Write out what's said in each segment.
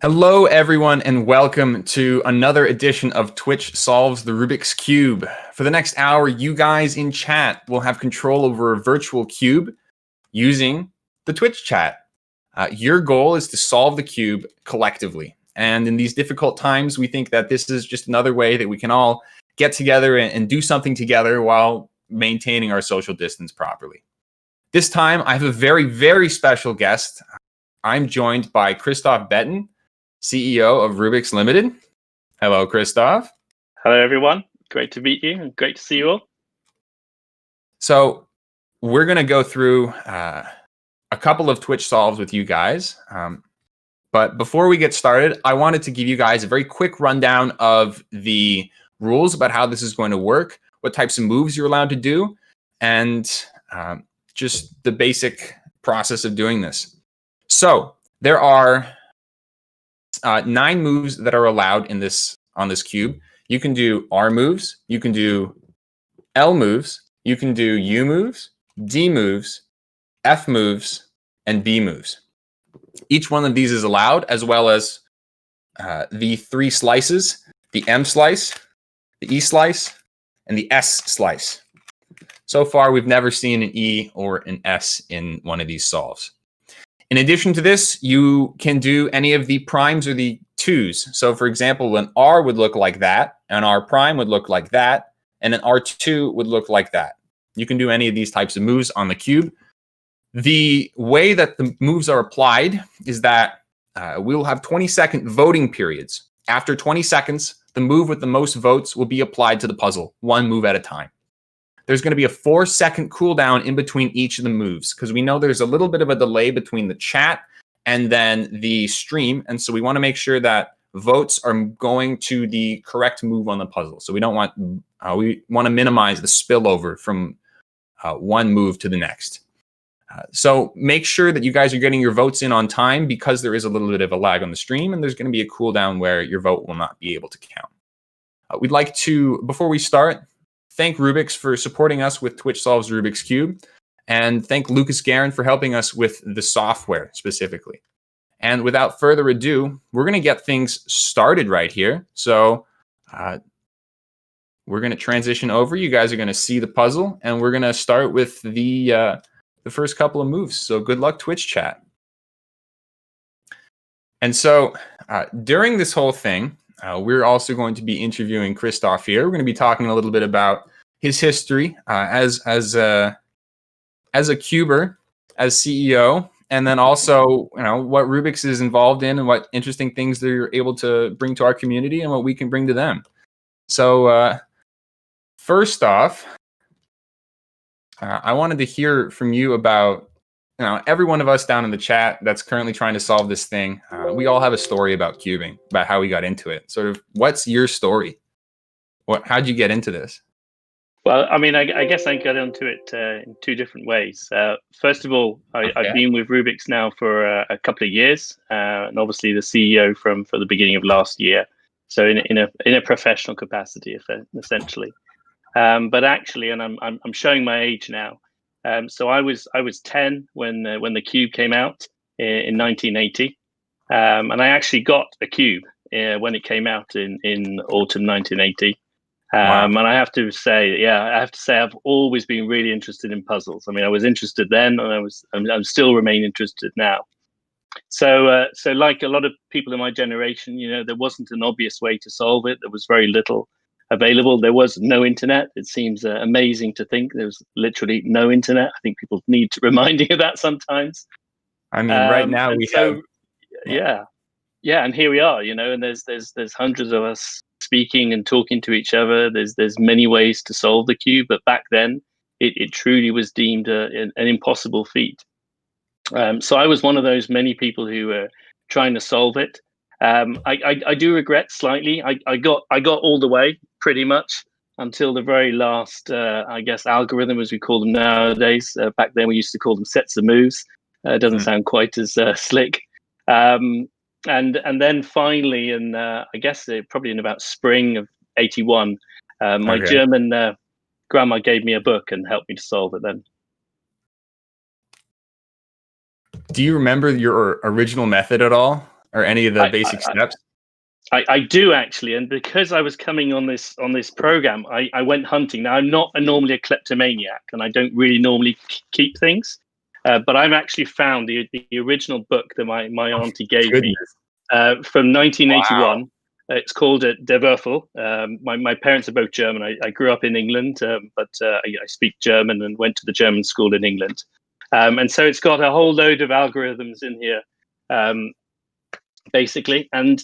Hello, everyone, and welcome to another edition of Twitch Solves the Rubik's Cube. For the next hour, you guys in chat will have control over a virtual cube using the Twitch chat. Your goal is to solve the cube collectively. And in these difficult times, we think that this is just another way that we can all get together and do something together while maintaining our social distance properly. This time, I have a very, very special guest. I'm joined by Kristoff, CEO of Rubik's Limited. Hello, Kristoff. Hello, everyone. Great to meet you and great to see you all. So we're going to go through a couple of Twitch solves with you guys. But before we get started, I wanted to give you guys a very quick rundown of the rules about how this is going to work, what types of moves you're allowed to do, and just the basic process of doing this. So there are 9 moves that are allowed on this cube. You can do R moves, you can do L moves, you can do U moves, D moves, F moves, and B moves. Each one of these is allowed, as well as the 3 slices, the M slice, the E slice, and the S slice. So far, we've never seen an E or an S in one of these solves. In addition to this, you can do any of the primes or the 2s. So for example, an R would look like that, an R prime would look like that, and an R2 would look like that. You can do any of these types of moves on the cube. The way that the moves are applied is that we'll have 20-second voting periods. After 20 seconds, the move with the most votes will be applied to the puzzle, one move at a time. There's going to be a 4-second cooldown in between each of the moves because we know there's a little bit of a delay between the chat and then the stream. And so we want to make sure that votes are going to the correct move on the puzzle. So we want to minimize the spillover from one move to the next. So make sure that you guys are getting your votes in on time because there is a little bit of a lag on the stream and there's going to be a cooldown where your vote will not be able to count. We'd like to, before we start, thank Rubik's for supporting us with Twitch Solves Rubik's Cube, and thank Lucas Guerin for helping us with the software specifically. And without further ado, we're going to get things started right here. So we're going to transition over. You guys are going to see the puzzle, and we're going to start with the first couple of moves. So good luck, Twitch chat. And so during this whole thing, we're also going to be interviewing Kristoff here. We're going to be talking a little bit about his history as a cuber, as CEO, and then also what Rubik's is involved in and what interesting things they're able to bring to our community and what we can bring to them. So first off, I wanted to hear from you about every one of us down in the chat that's currently trying to solve this thing. We all have a story about cubing, about how we got into it. Sort of, what's your story? How'd you get into this? Well, I mean, I guess I got into it in 2 different ways. First of all, I've been with Rubik's now for a couple of years, and obviously the CEO from the beginning of last year. So in a professional capacity, essentially. But actually, and I'm showing my age now. So I was 10 when the cube came out in 1980, and I actually got a cube when it came out in autumn 1980. Wow. And I have to say, I've always been really interested in puzzles. I mean, I was interested then, and I'm still remain interested now. So like a lot of people in my generation, there wasn't an obvious way to solve it. There was very little available. There was no internet. It seems amazing to think there was literally no internet. I think people need reminding of that sometimes. I mean, right now we have. Yeah, and here we are. And there's hundreds of us speaking and talking to each other. There's many ways to solve the cube, but back then it truly was deemed an impossible feat. So I was one of those many people who were trying to solve it. I do regret slightly. I got all the way pretty much until the very last, I guess, algorithm, as we call them nowadays. Back then, we used to call them sets of moves. It doesn't sound quite as slick. And then finally, and I guess probably in about spring of '81, my German grandma gave me a book and helped me to solve it then. Do you remember your original method at all? or any of the basic steps? I do actually, and because I was coming on this program, I went hunting. Now I'm not normally a kleptomaniac, and I don't really normally keep things, but I've actually found the original book that my auntie gave me from 1981. Wow. It's called Der Würfel. My parents are both German. I grew up in England, but I speak German and went to the German school in England. And so it's got a whole load of algorithms in here, basically. And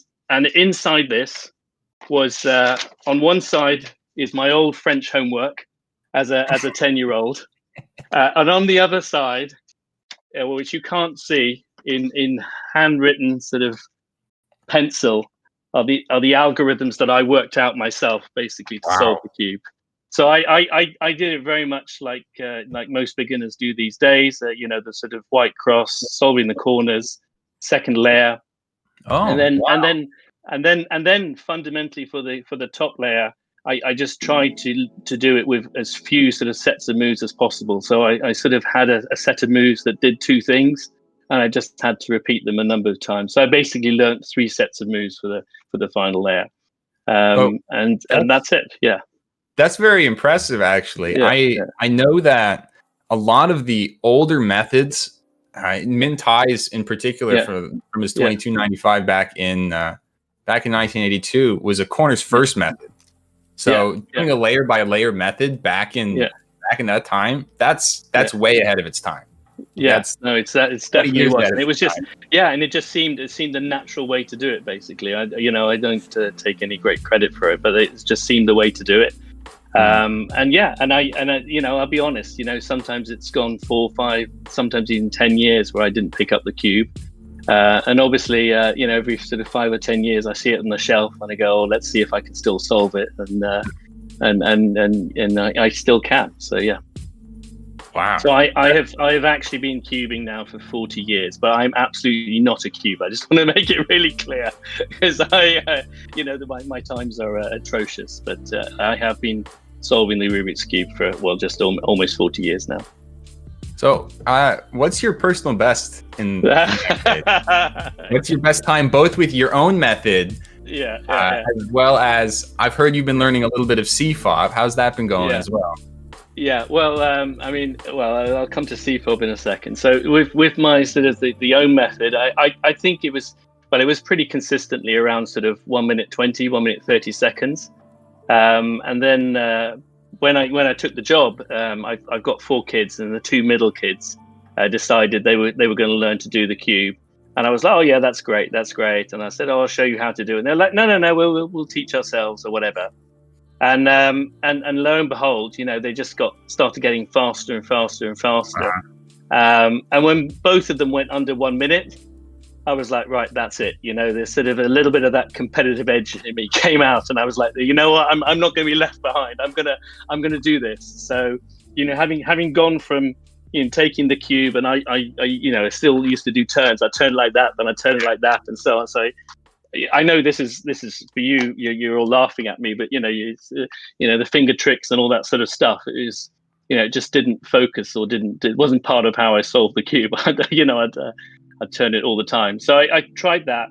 inside this was, on one side is my old French homework as a 10-year-old. And on the other side, which you can't see in handwritten sort of pencil, are the algorithms that I worked out myself, basically, to solve the cube. So I did it very much like most beginners do these days. The sort of white cross, solving the corners, second layer, and then fundamentally for the top layer, I just tried to do it with as few sort of sets of moves as possible. So I sort of had a set of moves that did two things, and I just had to repeat them a number of times. So I basically learned 3 sets of moves for the final layer, and that's it. Yeah, that's very impressive, actually. I know that a lot of the older methods, Min Tai's in particular, from his 2295 back in 1982, was a corners first method. So doing a layer by layer method back in that time, that's way ahead of its time. It's definitely was. And it was just and it seemed the natural way to do it. Basically, I don't take any great credit for it, but it just seemed the way to do it. And I'll be honest, sometimes it's gone 4, 5, sometimes even 10 years where I didn't pick up the cube. And obviously, every sort of 5 or 10 years, I see it on the shelf and I go, let's see if I can still solve it. And I still can. So, yeah. Wow. So I have actually been cubing now for 40 years, but I'm absolutely not a cube. I just want to make it really clear, because my times are atrocious, but I have been solving the Rubik's Cube for just almost 40 years now. So what's your personal best in what's your best time, both with your own method as well as I've heard you've been learning a little bit of CFOB. How's that been going as well? Yeah, well, I'll come to CFOB in a second. So with my sort of the own method, I think it was pretty consistently around sort of 1 minute 20, 1 minute 30 seconds. And then when I took the job, I've got 4 kids, and the 2 middle kids decided they were going to learn to do the cube. And I was like, oh yeah, that's great. And I said, oh, I'll show you how to do it. And they're like, no, we'll teach ourselves or whatever. And lo and behold, they just started getting faster and faster and faster. And when both of them went under 1 minute, I was like, right, that's it. There's sort of a little bit of that competitive edge in me came out, and I was like, you know what, I'm not going to be left behind. I'm gonna do this. So, having gone from taking the cube, and I still used to do turns. I turned like that, then I turned like that, and so on. So I know this is for you. You're all laughing at me, but the finger tricks and all that sort of stuff is, it just didn't focus, or it wasn't part of how I solved the cube. I'd turn it all the time. So I tried that,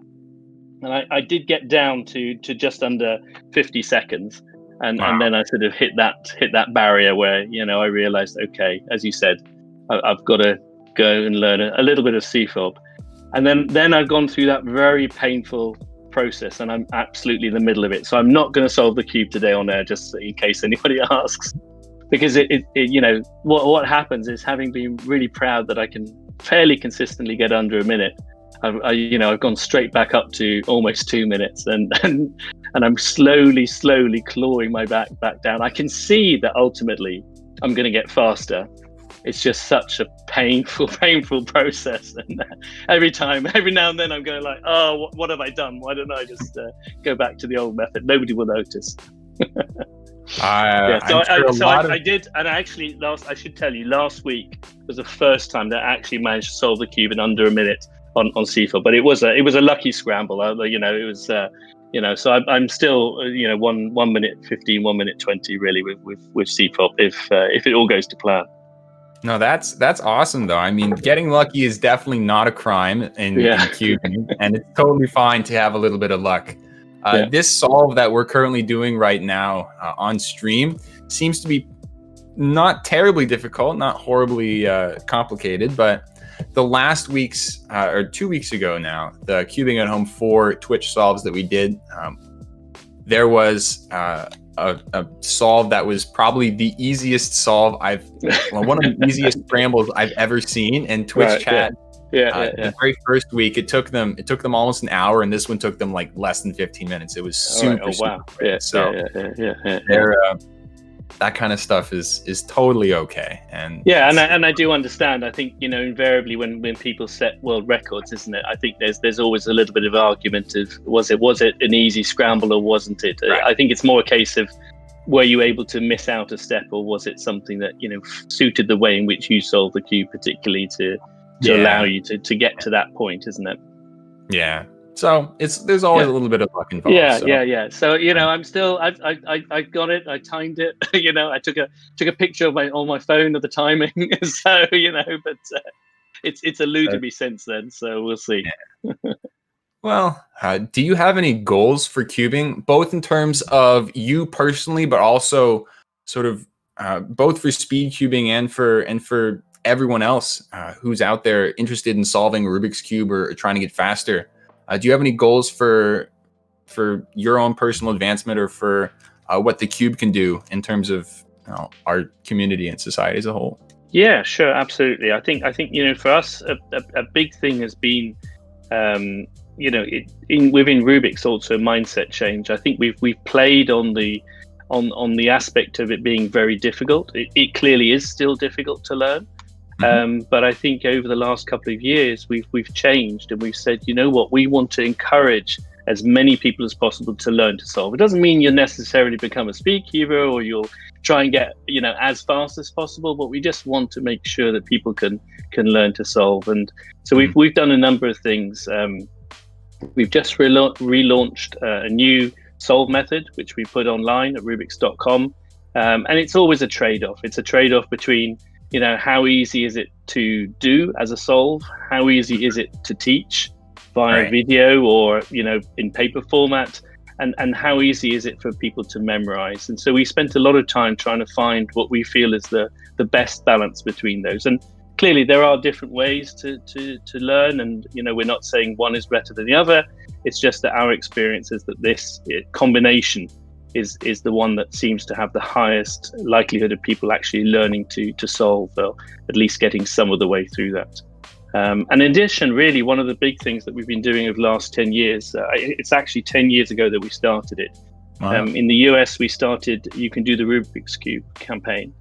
and I did get down to just under 50 seconds, and then I sort of hit that barrier where I realized, okay, as you said, I've got to go and learn a little bit of CFOB, and then I've gone through that very painful process, and I'm absolutely in the middle of it. So I'm not going to solve the cube today on air, just in case anybody asks, because what happens is, having been really proud that I can fairly consistently get under a minute, I've gone straight back up to almost 2 minutes, and I'm slowly clawing my back down. I can see that ultimately I'm going to get faster. It's just such a painful process, and every now and then I'm going like, oh, what have I done? Why don't I just go back to the old method? Nobody will notice. I did, and actually I should tell you, last week was the first time that I actually managed to solve the cube in under a minute on CFOB, but it was a lucky scramble. It was so I'm still 1 minute 15, 1 minute 20 really with CFOB if it all goes to plan. No, that's awesome though. I mean, getting lucky is definitely not a crime in cubing, and it's totally fine to have a little bit of luck. This solve that we're currently doing right now on stream seems to be not terribly difficult, not horribly complicated, but the last week's or 2 weeks ago now, the Cubing at Home 4 Twitch solves that we did, there was a solve that was probably the easiest solve one of the easiest scrambles I've ever seen in Twitch chat. The very first week, it took them almost an hour, and this one took them like less than 15 minutes. It was super. That kind of stuff is totally okay. And I do understand. I think, invariably when people set world records, isn't it? I think there's always a little bit of argument of was it an easy scramble or wasn't it? Right. I think it's more a case of, were you able to miss out a step, or was it something that suited the way in which you solved the cube particularly to allow you to get to that point, isn't it? Yeah. So there's always a little bit of luck involved. So I'm still I got it. I timed it. I took a picture on my phone of the timing. So but it's eluded me since then. So we'll see. Yeah. Well, do you have any goals for cubing, both in terms of you personally, but also sort of both for speed cubing and for everyone else who's out there interested in solving a Rubik's Cube or trying to get faster? Do you have any goals for your own personal advancement, or for what the cube can do in terms of our community and society as a whole? Yeah, sure, absolutely. I think for us a big thing has been within Rubik's also mindset change. I think we've played on the aspect of it being very difficult. It clearly is still difficult to learn. But I think over the last couple of years, we've changed, and we've said, we want to encourage as many people as possible to learn to solve. It doesn't mean you'll necessarily become a speed cuber or you'll try and get, as fast as possible, but we just want to make sure that people can learn to solve. And so we've done a number of things. We've just relaunched a new solve method, which we put online at rubiks.com. And it's always a trade-off. It's a trade-off between how easy is it to do as a solve? How easy is it to teach via video or, in paper format? And how easy is it for people to memorize? And so we spent a lot of time trying to find what we feel is the best balance between those. And clearly there are different ways to learn. And, we're not saying one is better than the other. It's just that our experience is that this combination is the one that seems to have the highest likelihood of people actually learning to solve, or at least getting some of the way through that. And in addition, really, one of the big things that we've been doing over the last 10 years, it's actually 10 years ago that we started it. Wow. In the US, we started You Can Do the Rubik's Cube campaign.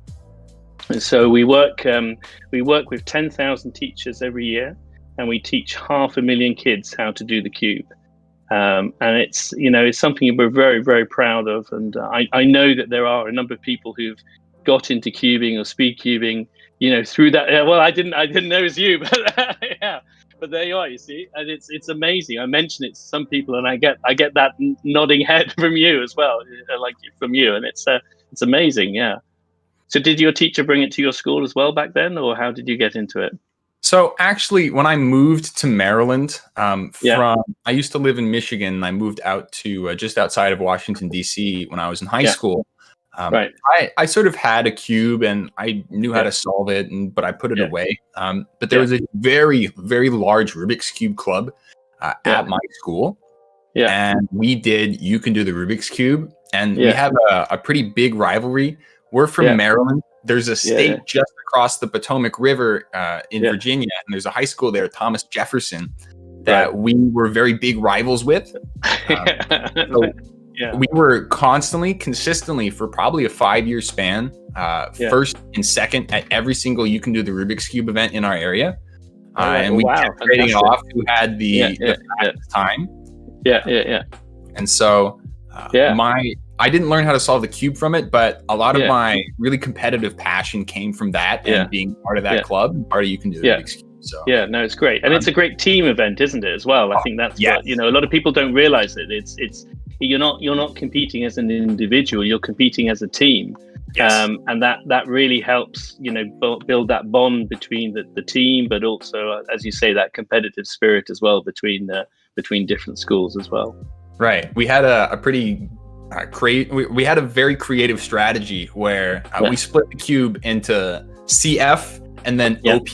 And so we work with 10,000 teachers every year, and we teach 500,000 kids how to do the cube. And it's something we're very, very proud of. And I know that there are a number of people who've got into cubing or speed cubing, through that. Well, I didn't know it was you, but but there you are, you see. And it's amazing. I mention it to some people, and I get that nodding head from you as well, like from you. And it's amazing. Yeah. So did your teacher bring it to your school as well back then, or how did you get into it? So actually, when I moved to Maryland, I used to live in Michigan, and I moved out to just outside of Washington, D.C. when I was in high school. I sort of had a cube, and I knew how to solve it, but I put it away. But there was a very, very large Rubik's Cube club at my school. Yeah. And we did You Can Do the Rubik's Cube, and we have a pretty big rivalry. We're from Maryland. There's a state just across the Potomac River in Virginia, and there's a high school there, Thomas Jefferson, that we were very big rivals with. We were consistently for probably a 5-year span, first and second at every single You Can Do the Rubik's Cube event in our area. And we kept trading off who had the fastest time. And so I didn't learn how to solve the cube from it, but a lot of my really competitive passion came from that and being part of that club, part of You Can Do the Rubik's Cube. So no, it's great. And it's a great team event, isn't it, as well? I think that's what, a lot of people don't realize it. It's you're not competing as an individual, you're competing as a team. Yes. And that really helps, build that bond between the team, but also, as you say, that competitive spirit as well between different schools as well. Right. We had a pretty we had a very creative strategy where we split the cube into CF and then OP.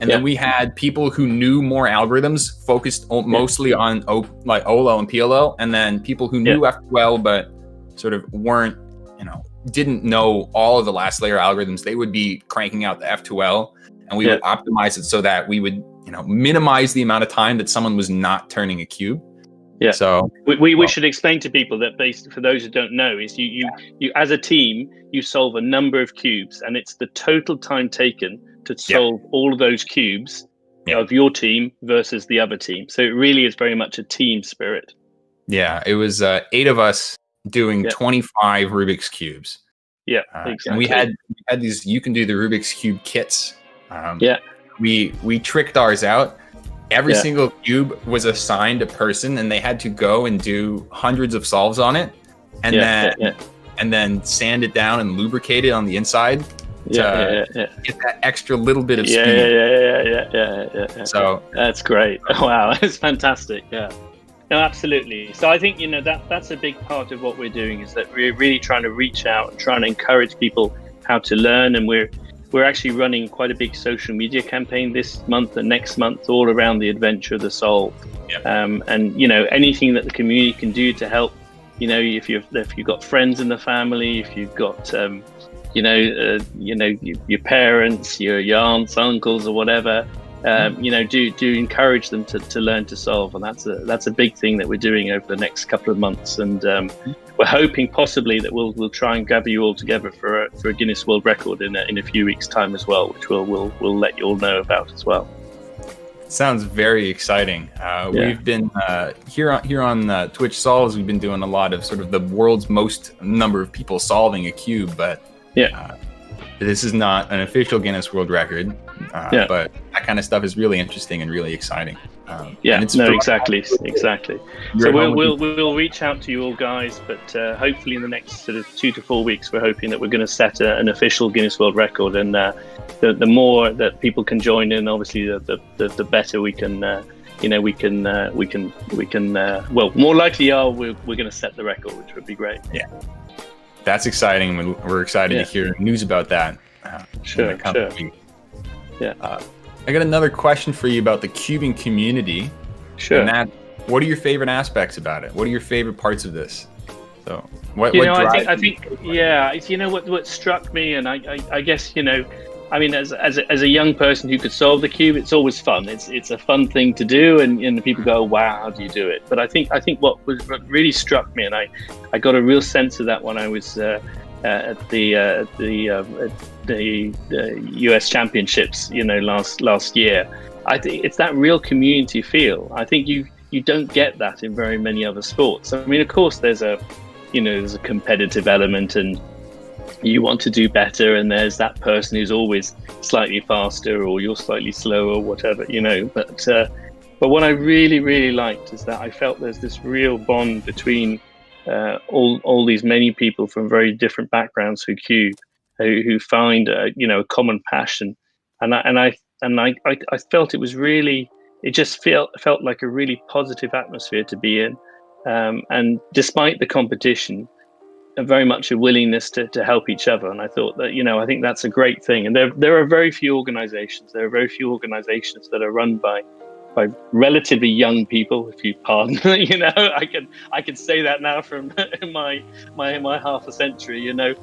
And then we had people who knew more algorithms focused mostly on like OLO and PLO, and then people who knew F12 but sort of weren't, didn't know all of the last layer algorithms. They would be cranking out the F2L, and we would optimize it so that we would, minimize the amount of time that someone was not turning a cube. Yeah. So we should explain to people that, for those who don't know, is you as a team, you solve a number of cubes, and it's the total time taken to solve all of those cubes of your team versus the other team. So it really is very much a team spirit. Yeah, it was 8 of us doing 25 Rubik's cubes. Yeah, exactly. And we had these you can do the Rubik's cube kits. We tricked ours out. Every single cube was assigned a person, and they had to go and do hundreds of solves on it, and then sand it down and lubricate it on the inside to get that extra little bit of speed. Yeah. So that's great. Wow, it's fantastic. Yeah. No, absolutely. So I think that's a big part of what we're doing, is that we're really trying to reach out and trying to encourage people how to learn, and we're actually running quite a big social media campaign this month and next month, all around the adventure of the solve. And anything that the community can do to help. If you've got friends in the family, if you've got your parents, your aunts, uncles, or whatever. Do encourage them to learn to solve, and that's a big thing that we're doing over the next couple of months, and we're hoping possibly that we'll try and gather you all together for a Guinness World Record in a few weeks' time as well, which we'll let you all know about as well. Sounds very exciting. We've been here on Twitch Solves. We've been doing a lot of sort of the world's most number of people solving a cube, but this is not an official Guinness World Record. But that kind of stuff is really interesting and really exciting. Exactly. So we'll reach out to you all, guys, but hopefully in the next sort of 2 to 4 weeks, we're hoping that we're going to set an official Guinness World Record, and the more that people can join in, obviously, the better we can. More likely we're going to set the record, which would be great. Yeah, that's exciting. We're excited to hear news about that. Sure. Yeah. I got another question for you about the cubing community. Sure. And what are your favorite aspects about it? What are your favorite parts of this? So what I think what struck me, and I guess as a young person who could solve the cube, it's always fun. It's a fun thing to do, and people go, wow, how do you do it? But I think what really struck me, and I got a real sense of that when I was at the US Championships, last year. I think it's that real community feel. I think you don't get that in very many other sports. I mean, of course, there's a competitive element, and you want to do better, and there's that person who's always slightly faster, or you're slightly slower, or whatever, But what I really, really liked is that I felt there's this real bond between all these many people from very different backgrounds who cube, who find a common passion, and I felt it was really, it just felt like a really positive atmosphere to be in, and despite the competition, very much a willingness to help each other. And I thought that I think that's a great thing. And there are very few organizations. There are very few organizations that are run by relatively young people, if you pardon. I can say that now from my half a century. There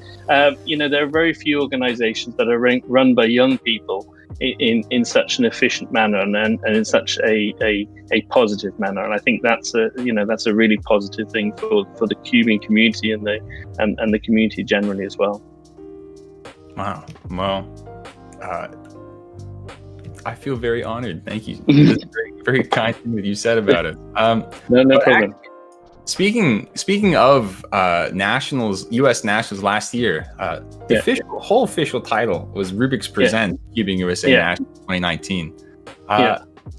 are very few organizations that are run by young people in such an efficient manner and in such a positive manner. And I think that's a really positive thing for the cubing community and the community generally as well. Wow. Well, I feel very honored. Thank you. That's very, very kind thing that you said about it. No problem. Speaking of nationals, U.S. nationals last year, the whole official title was Rubik's Present Cubing USA Nationals 2019.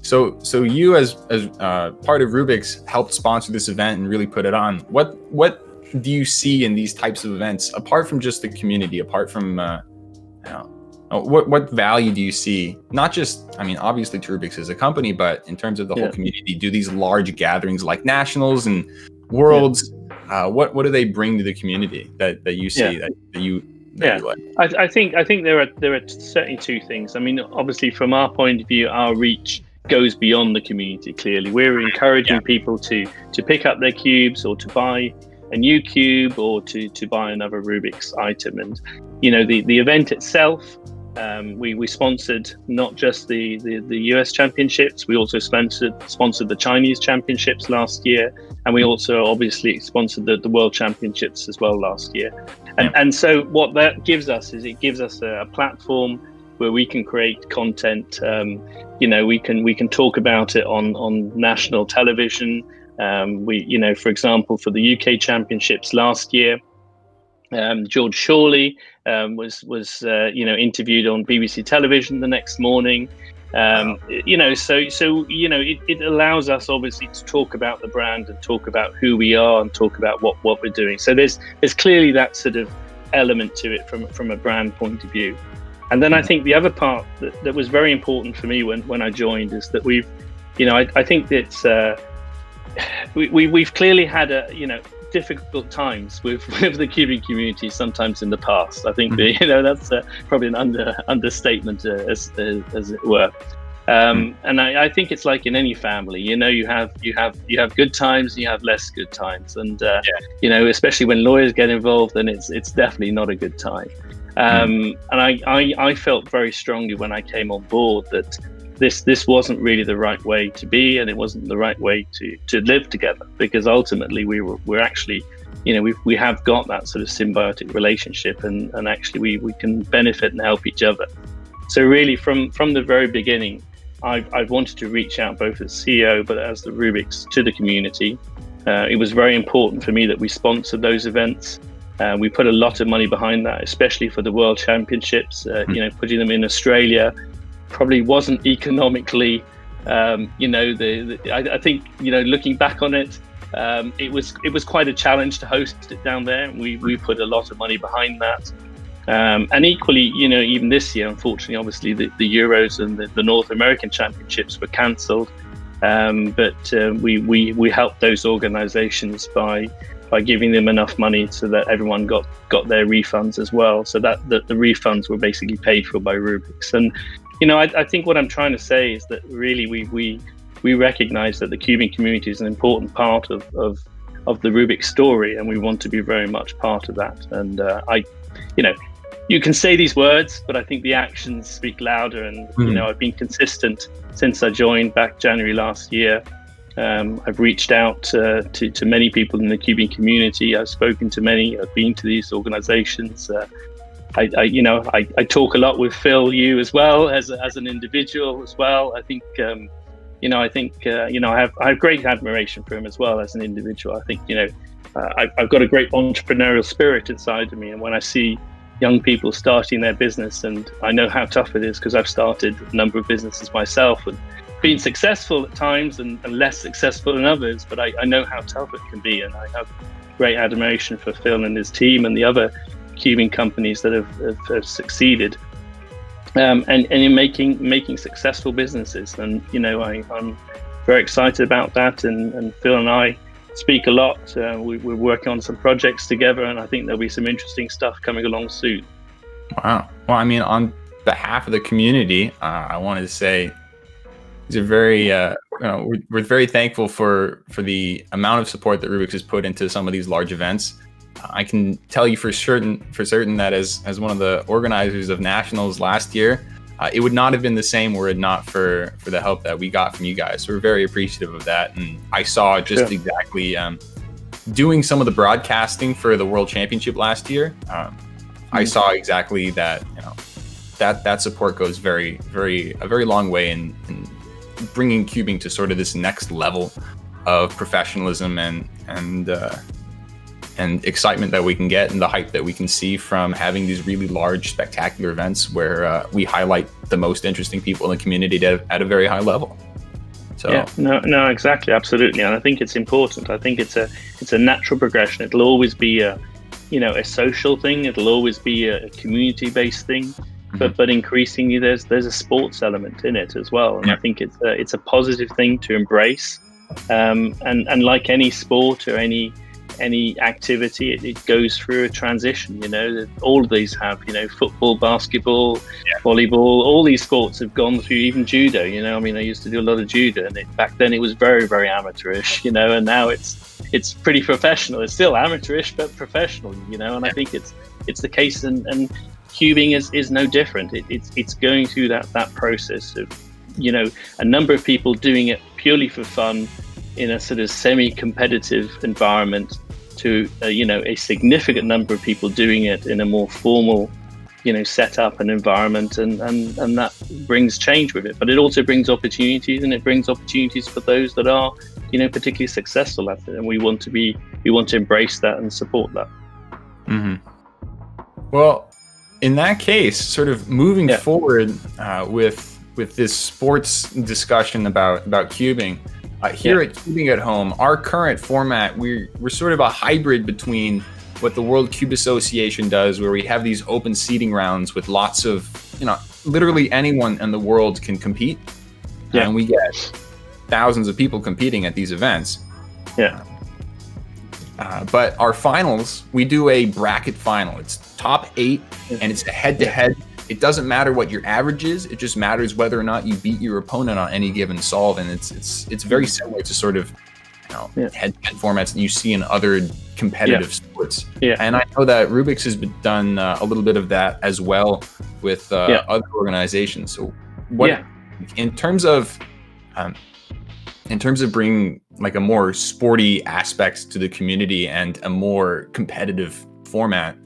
So you as part of Rubik's helped sponsor this event and really put it on. What do you see in these types of events, apart from just the community, apart from what value do you see? Not just, I mean, obviously to Rubik's as a company, but in terms of the whole community, do these large gatherings like nationals and worlds, what do they bring to the community that you see that you like? I think there are certainly two things. I mean, obviously from our point of view, our reach goes beyond the community. Clearly, we're encouraging people to pick up their cubes or to buy a new cube or to buy another Rubik's item. And the event itself, we sponsored not just the US championships, we also sponsored the Chinese championships last year, and we also obviously sponsored the world championships as well last year. And so what that gives us is it gives us a platform where we can create content. We can talk about it on national television. For example, for the UK championships last year, George Shawley was interviewed on BBC television the next morning. It allows us obviously to talk about the brand and talk about who we are and talk about what we're doing. So there's clearly that sort of element to it from a brand point of view. And then I think the other part that was very important for me when I joined is that I think that we've clearly had difficult times with the cubing community sometimes in the past. I think that's probably an understatement as it were. And I think it's like in any family, you have good times and you have less good times, and especially when lawyers get involved, then it's definitely not a good time. And I felt very strongly when I came on board that this wasn't really the right way to be, and it wasn't the right way to live together, because ultimately we're actually, we have got that sort of symbiotic relationship, and actually we can benefit and help each other. So really from the very beginning, I've wanted to reach out both as CEO but as the Rubik's to the community. It was very important for me that we sponsored those events. We put a lot of money behind that, especially for the World Championships. Putting them in Australia probably wasn't economically, I think, looking back on it, it was quite a challenge to host it down there. We put a lot of money behind that. And equally, even this year, unfortunately, obviously the Euros and the North American Championships were cancelled. But we helped those organizations by giving them enough money so that everyone got their refunds as well. So that the refunds were basically paid for by Rubik's. And I think what I'm trying to say is that really we recognize that the cubing community is an important part of the Rubik's story, and we want to be very much part of that. And you can say these words, but I think the actions speak louder. And I've been consistent since I joined back January last year. I've reached out to many people in the cubing community. I've spoken to many. I've been to these organizations. I talk a lot with Phil, you as well as an individual as well. I think I have great admiration for him as well as an individual. I think I've got a great entrepreneurial spirit inside of me, and when I see young people starting their business, and I know how tough it is because I've started a number of businesses myself and been successful at times and less successful than others, but I know how tough it can be, and I have great admiration for Phil and his team and the other cubing companies that have succeeded and in making successful businesses. And I'm very excited about that, and Phil and I speak a lot. We're working on some projects together, and I think there'll be some interesting stuff coming along soon. Wow. Well, I mean, on behalf of the community, I wanted to say these are very we're very thankful for the amount of support that Rubik's has put into some of these large events. I can tell you for certain that as one of the organizers of nationals last year, it would not have been the same were it not for the help that we got from you guys. So we're very appreciative of that. And I saw just exactly doing some of the broadcasting for the World Championship last year. I saw exactly that that support goes a very long way in bringing cubing to sort of this next level of professionalism and excitement that we can get, and the hype that we can see from having these really large, spectacular events where we highlight the most interesting people in the community at a very high level. So yeah, no, exactly, absolutely, and I think it's important. I think it's a natural progression. It'll always be a social thing. It'll always be a community-based thing, but increasingly there's a sports element in it as well, and I think it's a positive thing to embrace. And like any sport or any activity, it goes through a transition. All of these have, football, basketball, volleyball, all these sports have gone through, even judo. I used to do a lot of judo, and back then it was very, very amateurish, and now it's pretty professional. It's still amateurish, but professional, and I think it's the case, and cubing is no different. It's going through that process of, a number of people doing it purely for fun in a sort of semi-competitive environment to a significant number of people doing it in a more formal setup and environment, and that brings change with it, but it also brings opportunities, and it brings opportunities for those that are particularly successful at it, and we want to embrace that and support that. Well, in that case, sort of moving forward with this sports discussion about cubing, here at Cubing at Home, our current format, we're sort of a hybrid between what the World Cube Association does, where we have these open seating rounds with lots of, literally anyone in the world can compete. And we get thousands of people competing at these events. But our finals, we do a bracket final. It's top 8, and it's a head-to-head. It doesn't matter what your average is. It just matters whether or not you beat your opponent on any given solve. And it's very similar to sort of head-to-head formats that you see in other competitive sports. And I know that Rubik's has done a little bit of that as well with other organizations. So what in terms of bringing like a more sporty aspect to the community and a more competitive format,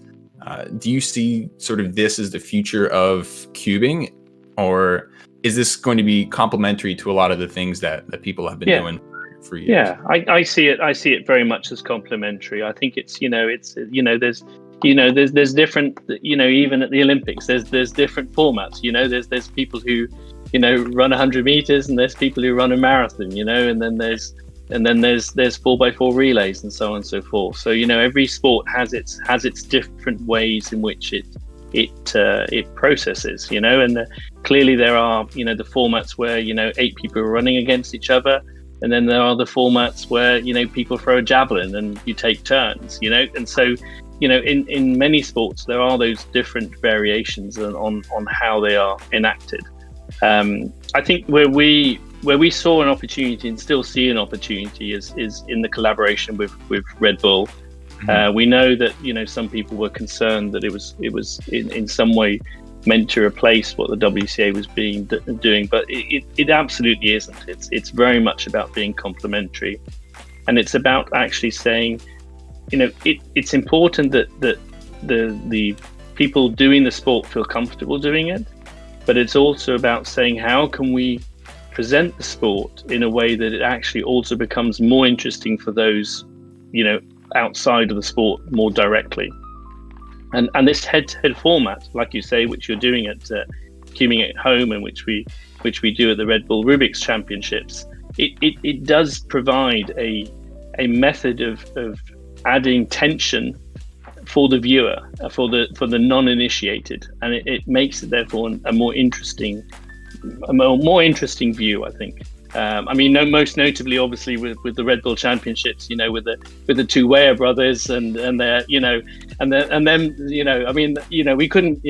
do you see sort of this as the future of cubing, or is this going to be complementary to a lot of the things that people have been doing for years? Yeah, I see it. I see it very much as complementary. I think it's there's different, even at the Olympics, there's different formats. There's people who run 100 meters, and there's people who run a marathon, and then there's 4x4 relays and so on and so forth. So every sport has its different ways in which it processes, and clearly there are the formats where 8 people are running against each other, and then there are the formats where people throw a javelin and you take turns, and so in many sports there are those different variations on how they are enacted. I think where we saw an opportunity and still see an opportunity is in the collaboration with Red Bull. We know that some people were concerned that it was in some way meant to replace what the WCA was doing, but it absolutely isn't. It's very much about being complementary, and it's about actually saying, it's important that the people doing the sport feel comfortable doing it, but it's also about saying, how can we present the sport in a way that it actually also becomes more interesting for those outside of the sport more directly. And this head-to-head format, like you say, which you're doing at Cubing at Home, and which we do at the Red Bull Rubik's Championships, it does provide a method of adding tension for the viewer, for the non-initiated, and it makes it therefore a more interesting view, I think. Most notably, obviously, with the Red Bull Championships, with the two Weah brothers and their, we couldn't,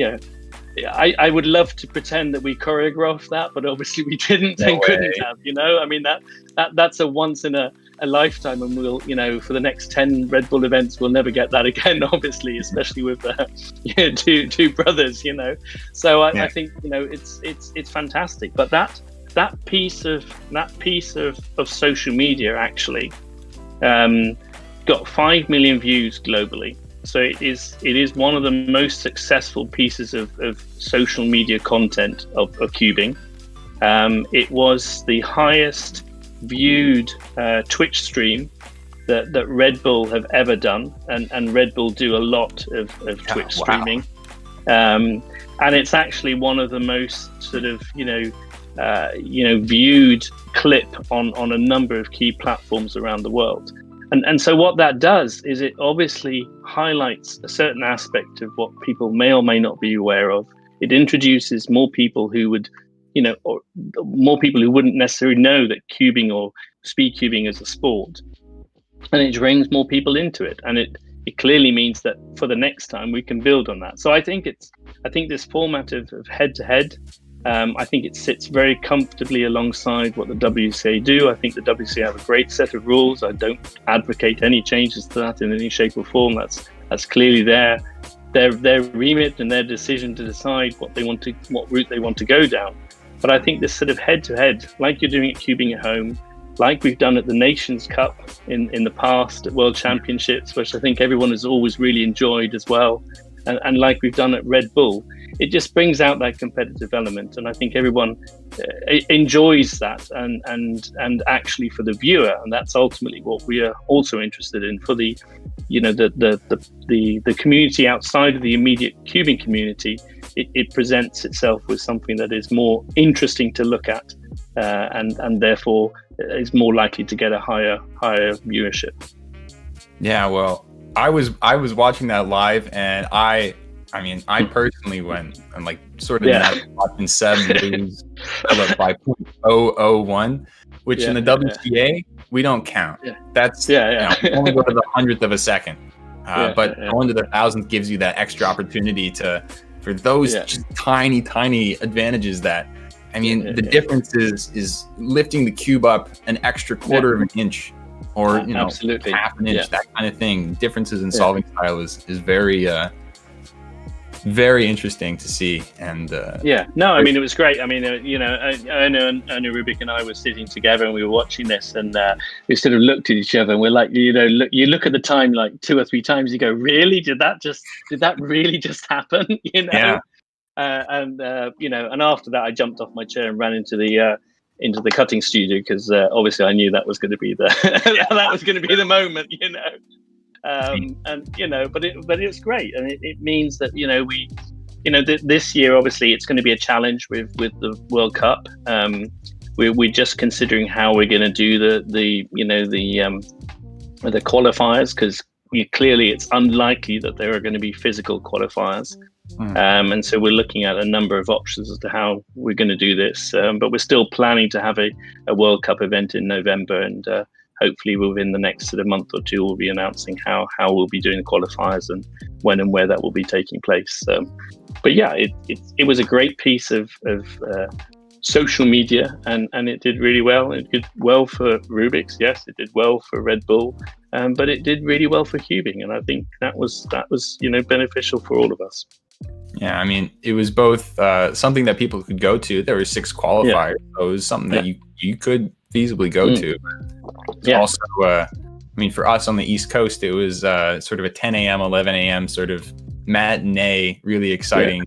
I would love to pretend that we choreographed that, but obviously we didn't and couldn't have, that's a once in a lifetime, and we'll, for the next 10 Red Bull events, we'll never get that again, obviously, especially with two brothers, So I think, it's fantastic, but that piece of social media actually got 5 million views globally. So it is one of the most successful pieces of social media content of cubing. It was the highest viewed Twitch stream that Red Bull have ever done, and Red Bull do a lot of Twitch streaming. And it's actually one of the most sort of viewed clip on a number of key platforms around the world. And so what that does is it obviously highlights a certain aspect of what people may or may not be aware of. It introduces more people who would, or more people who wouldn't necessarily know that cubing or speed cubing is a sport. And it brings more people into it. And it clearly means that for the next time we can build on that. So I think this format of head-to-head, I think it sits very comfortably alongside what the WCA do. I think the WCA have a great set of rules. I don't advocate any changes to that in any shape or form. That's clearly their remit and their decision to decide what route they want to go down. But I think this sort of head-to-head, like you're doing at cubing at home, like we've done at the Nations Cup in the past, at World Championships, which I think everyone has always really enjoyed as well, and like we've done at Red Bull, it just brings out that competitive element, and I think everyone enjoys that, and actually for the viewer, and that's ultimately what we are also interested in for the the community outside of the immediate cubing community. It presents itself with something that is more interesting to look at, and therefore is more likely to get a higher viewership. Yeah, well, I was watching that live, and I personally went and sort of watching Seb lose by 0.001, which in the WCA we don't count. Yeah. That's only go to the 100th of a second. But going to the 1,000th gives you that extra opportunity for those just tiny advantages that. The difference is lifting the cube up an extra quarter of an inch, or absolutely half an inch, that kind of thing. Differences in solving style is very very interesting to see. And it was great. I know Rubik and I were sitting together and we were watching this, and we sort of looked at each other and we're like, you look at the time like 2 or 3 times, you go, really, did that really just happen? And after that, I jumped off my chair and ran into the cutting studio, because obviously I knew that was going to be the moment, but it's great, and it means that this year obviously it's going to be a challenge with the World Cup. We're just considering how we're going to do the qualifiers, because clearly it's unlikely that there are going to be physical qualifiers. And so we're looking at a number of options as to how we're going to do this, but we're still planning to have a World Cup event in November, and hopefully within the next sort of month or two we'll be announcing how we'll be doing the qualifiers and when and where that will be taking place. But yeah, it was a great piece of social media, and it did really well. It did well for Rubik's, yes, it did well for Red Bull, but it did really well for cubing, and I think that was beneficial for all of us. Yeah, it was both something that people could go to. There were 6 qualifiers, so it was something that you could feasibly go to. Also, for us on the East Coast, it was sort of a 10 a.m., 11 a.m. sort of matinee, really exciting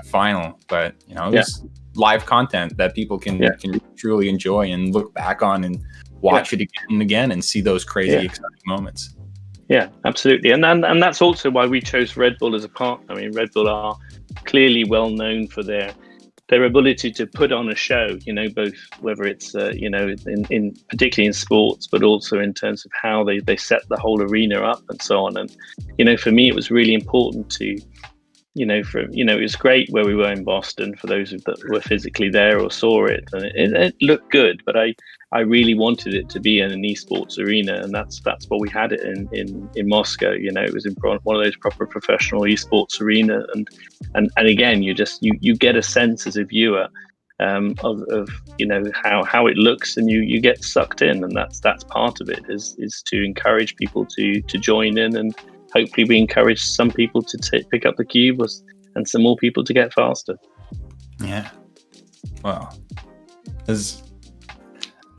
final. But it was live content that people can truly enjoy and look back on and watch it again and again and see those crazy exciting moments. Yeah, absolutely. And that's also why we chose Red Bull as a partner. Red Bull are clearly well known for their ability to put on a show, both whether it's, in particularly in sports, but also in terms of how they set the whole arena up and so on. And, for me, it was really important to, it was great where we were in Boston for those that were physically there or saw it, and it looked good, but I really wanted it to be in an esports arena, and that's what we had it in Moscow. It was in one of those proper professional esports arena, and again, you get a sense as a viewer of how it looks, and you get sucked in, and that's part of it is to encourage people to join in, and hopefully we encourage some people to pick up the cube and some more people to get faster. Yeah. Well,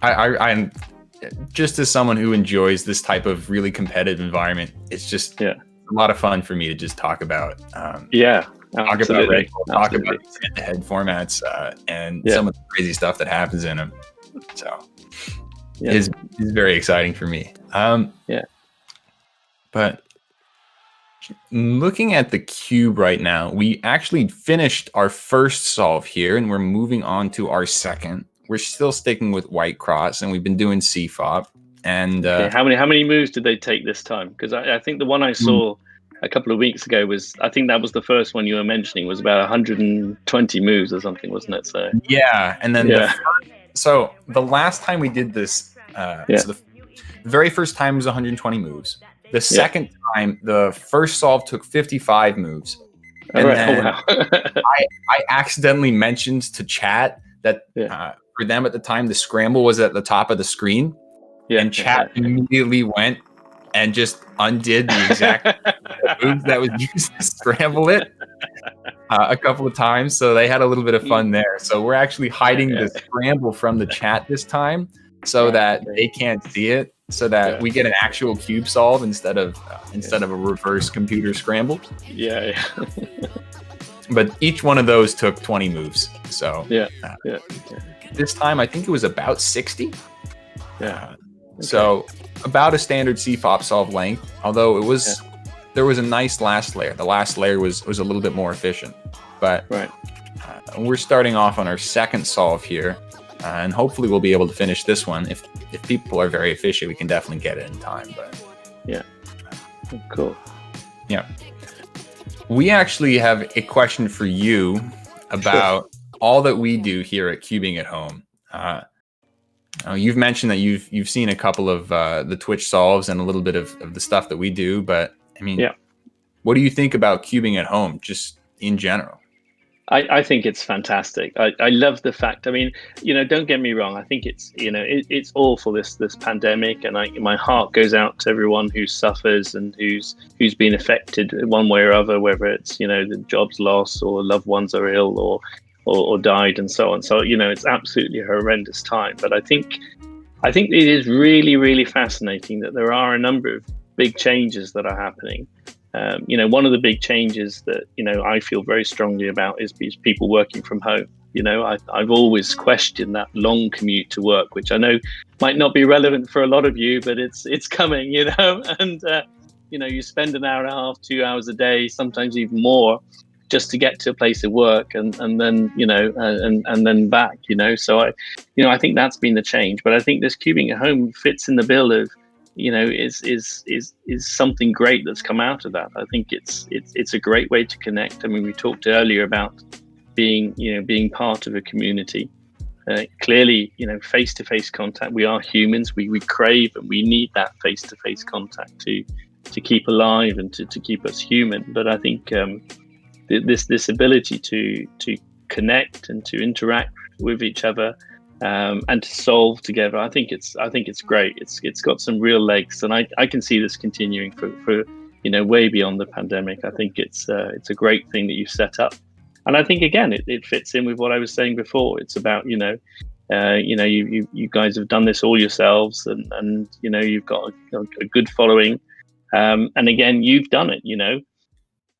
I'm just as someone who enjoys this type of really competitive environment, it's just a lot of fun for me to just talk about. Talk about Red Bull, talk about head-to-head formats, and some of the crazy stuff that happens in them. So it's very exciting for me. But Looking at the cube right now, we actually finished our first solve here, and we're moving on to our second. We're still sticking with white cross, and we've been doing CFOP. And okay, how many moves did they take this time? Because I think the one I saw a couple of weeks ago was, I think that was the first one you were mentioning, was about 120 moves or something, wasn't it? So yeah, and then yeah. So the last time we did this, so the very first time was 120 moves. The second time, the first solve took 55 moves. And then I accidentally mentioned to chat that for them at the time, the scramble was at the top of the screen. And chat immediately went and just undid the exact move that was used to scramble it a couple of times. So they had a little bit of fun there. So we're actually hiding the scramble from the chat this time so that they can't see it, so that we get an actual cube solve instead of a reverse computer scramble. Yeah. But each one of those took 20 moves. So this time I think it was about 60. So about a standard CFOP solve length, although it was there was a nice last layer. The last layer was a little bit more efficient. But we're starting off on our second solve here. And hopefully we'll be able to finish this one. If people are very efficient, we can definitely get it in time. But cool. Yeah. We actually have a question for you about all that we do here at Cubing at Home. You've mentioned that you've seen a couple of the Twitch solves and a little bit of the stuff that we do, but I mean, what do you think about Cubing at Home just in general? I think it's fantastic. I love the fact, I mean, don't get me wrong. I think it's, it's awful, this pandemic, and my heart goes out to everyone who suffers and who's been affected one way or other, whether it's, the job's lost or loved ones are ill or died and so on. So, it's absolutely a horrendous time. But I think it is really, really fascinating that there are a number of big changes that are happening. One of the big changes that, I feel very strongly about is people working from home. I've always questioned that long commute to work, which I know might not be relevant for a lot of you, but it's coming, and, you spend an hour and a half, 2 hours a day, sometimes even more, just to get to a place of work and then, and then back, So I think that's been the change. But I think this Cubing at Home fits in the bill of, is something great that's come out of that. I think it's a great way to connect. I mean, we talked earlier about being part of a community. Clearly, face-to-face contact. We are humans. We crave and we need that face-to-face contact to keep alive and to keep us human. But I think this ability to connect and to interact with each other. And to solve together, I think it's great. It's got some real legs, and I can see this continuing for way beyond the pandemic. I think it's a great thing that you've set up, and I think again it fits in with what I was saying before. It's about you guys have done this all yourselves, and you've got a good following, and again you've done it.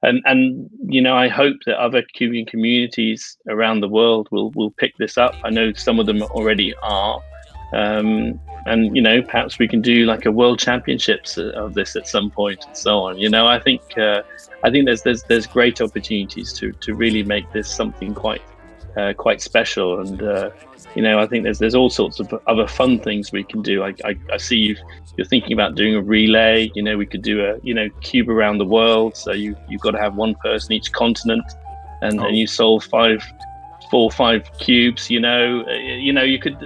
And I hope that other Cubing communities around the world will pick this up. I know some of them already are, and perhaps we can do like a world championships of this at some point and so on. I think there's great opportunities to really make this something quite special, and I think there's all sorts of other fun things we can do. I see you're thinking about doing a relay. We could do a cube around the world. So you've got to have one person each continent, and you solve 4 or 5 cubes. You could.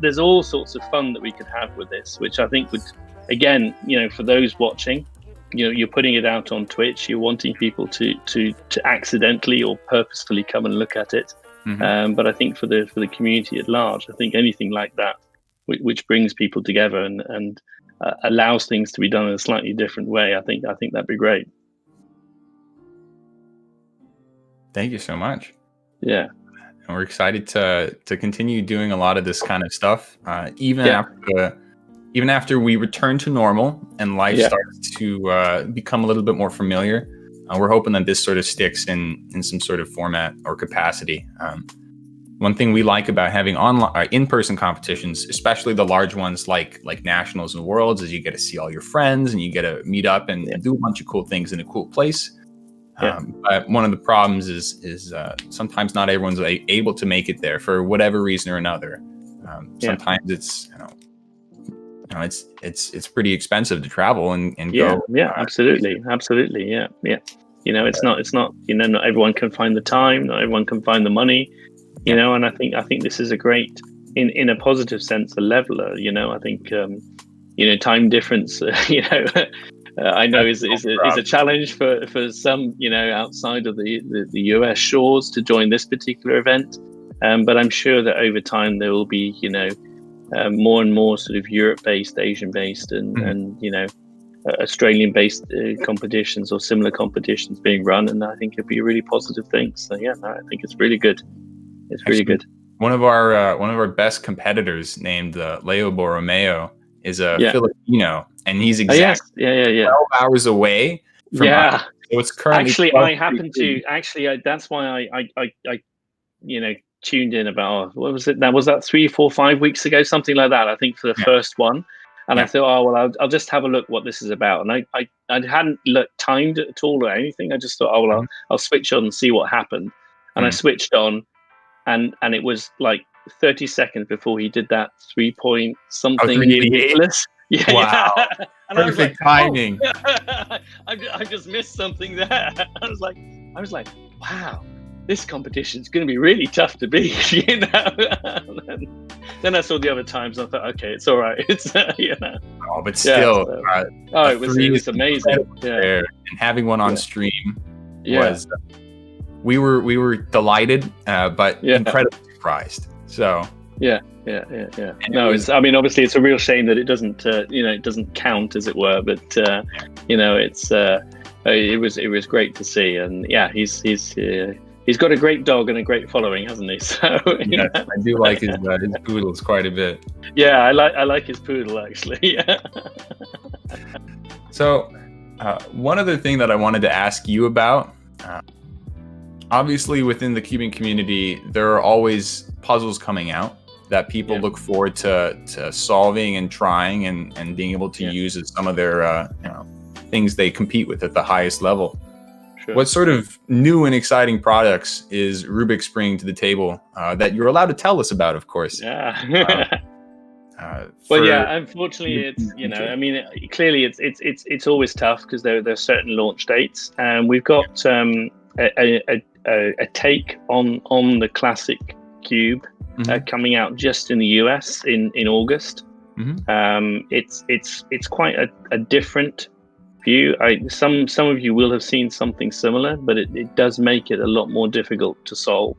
There's all sorts of fun that we could have with this, which I think would, again, for those watching, you're putting it out on Twitch. You're wanting people to accidentally or purposefully come and look at it. Mm-hmm. But I think for the community at large, I think anything like that, which brings people together and allows things to be done in a slightly different way, I think that'd be great. Thank you so much. Yeah, and we're excited to continue doing a lot of this kind of stuff, even after we return to normal and life starts to become a little bit more familiar. We're hoping that this sort of sticks in some sort of format or capacity. one thing we like about having online in-person competitions, especially the large ones like nationals and worlds, is you get to see all your friends and you get to meet up and do a bunch of cool things in a cool place. But one of the problems is sometimes not everyone's able to make it there for whatever reason or another. Sometimes it's it's pretty expensive to travel and go. Absolutely. It's not not everyone can find the time, not everyone can find the money, and I think this is a great, in a positive sense, a leveler. I think time difference I know is a challenge for some outside of the US shores to join this particular event, but I'm sure that over time there will be more and more sort of Europe-based, Asian-based, and Australian-based competitions or similar competitions being run, and I think it'd be a really positive thing. So I think it's really good. It's really good. One of our best competitors, named Leo Borromeo, is a Filipino, and he's exactly 12 hours away from us. So it's currently that's why I tuned in about, what was it? That was that 3, 4, 5 weeks ago, something like that. I think for the first one, and I thought, I'll just have a look what this is about. And I hadn't timed it at all or anything. I just thought, I'll switch on and see what happened. And I switched on, and it was like 30 seconds before he did that 3-point something ridiculous. Wow. And perfect timing. I just missed something there. I was like, wow, this competition is going to be really tough to beat, Then I saw the other times, and I thought, okay, it's all right. It's Oh, but still, it was amazing. And having one on stream was. We were delighted, but incredibly surprised. So No, obviously it's a real shame that it doesn't it doesn't count, as it were. But it was great to see, and he's got a great dog and a great following, hasn't he? So I do like his poodles quite a bit. Yeah, I like his poodle actually. So, one other thing that I wanted to ask you about. Obviously, within the cubing community, there are always puzzles coming out that people look forward to solving and trying and being able to use as some of their things they compete with at the highest level. Sure. What sort of new and exciting products is Rubik's bringing to the table that you're allowed to tell us about, of course? Unfortunately, it's clearly it's always tough because there are certain launch dates, and we've got a take on the classic cube coming out just in the US in August. It's quite a different view. Some of you will have seen something similar, but it does make it a lot more difficult to solve.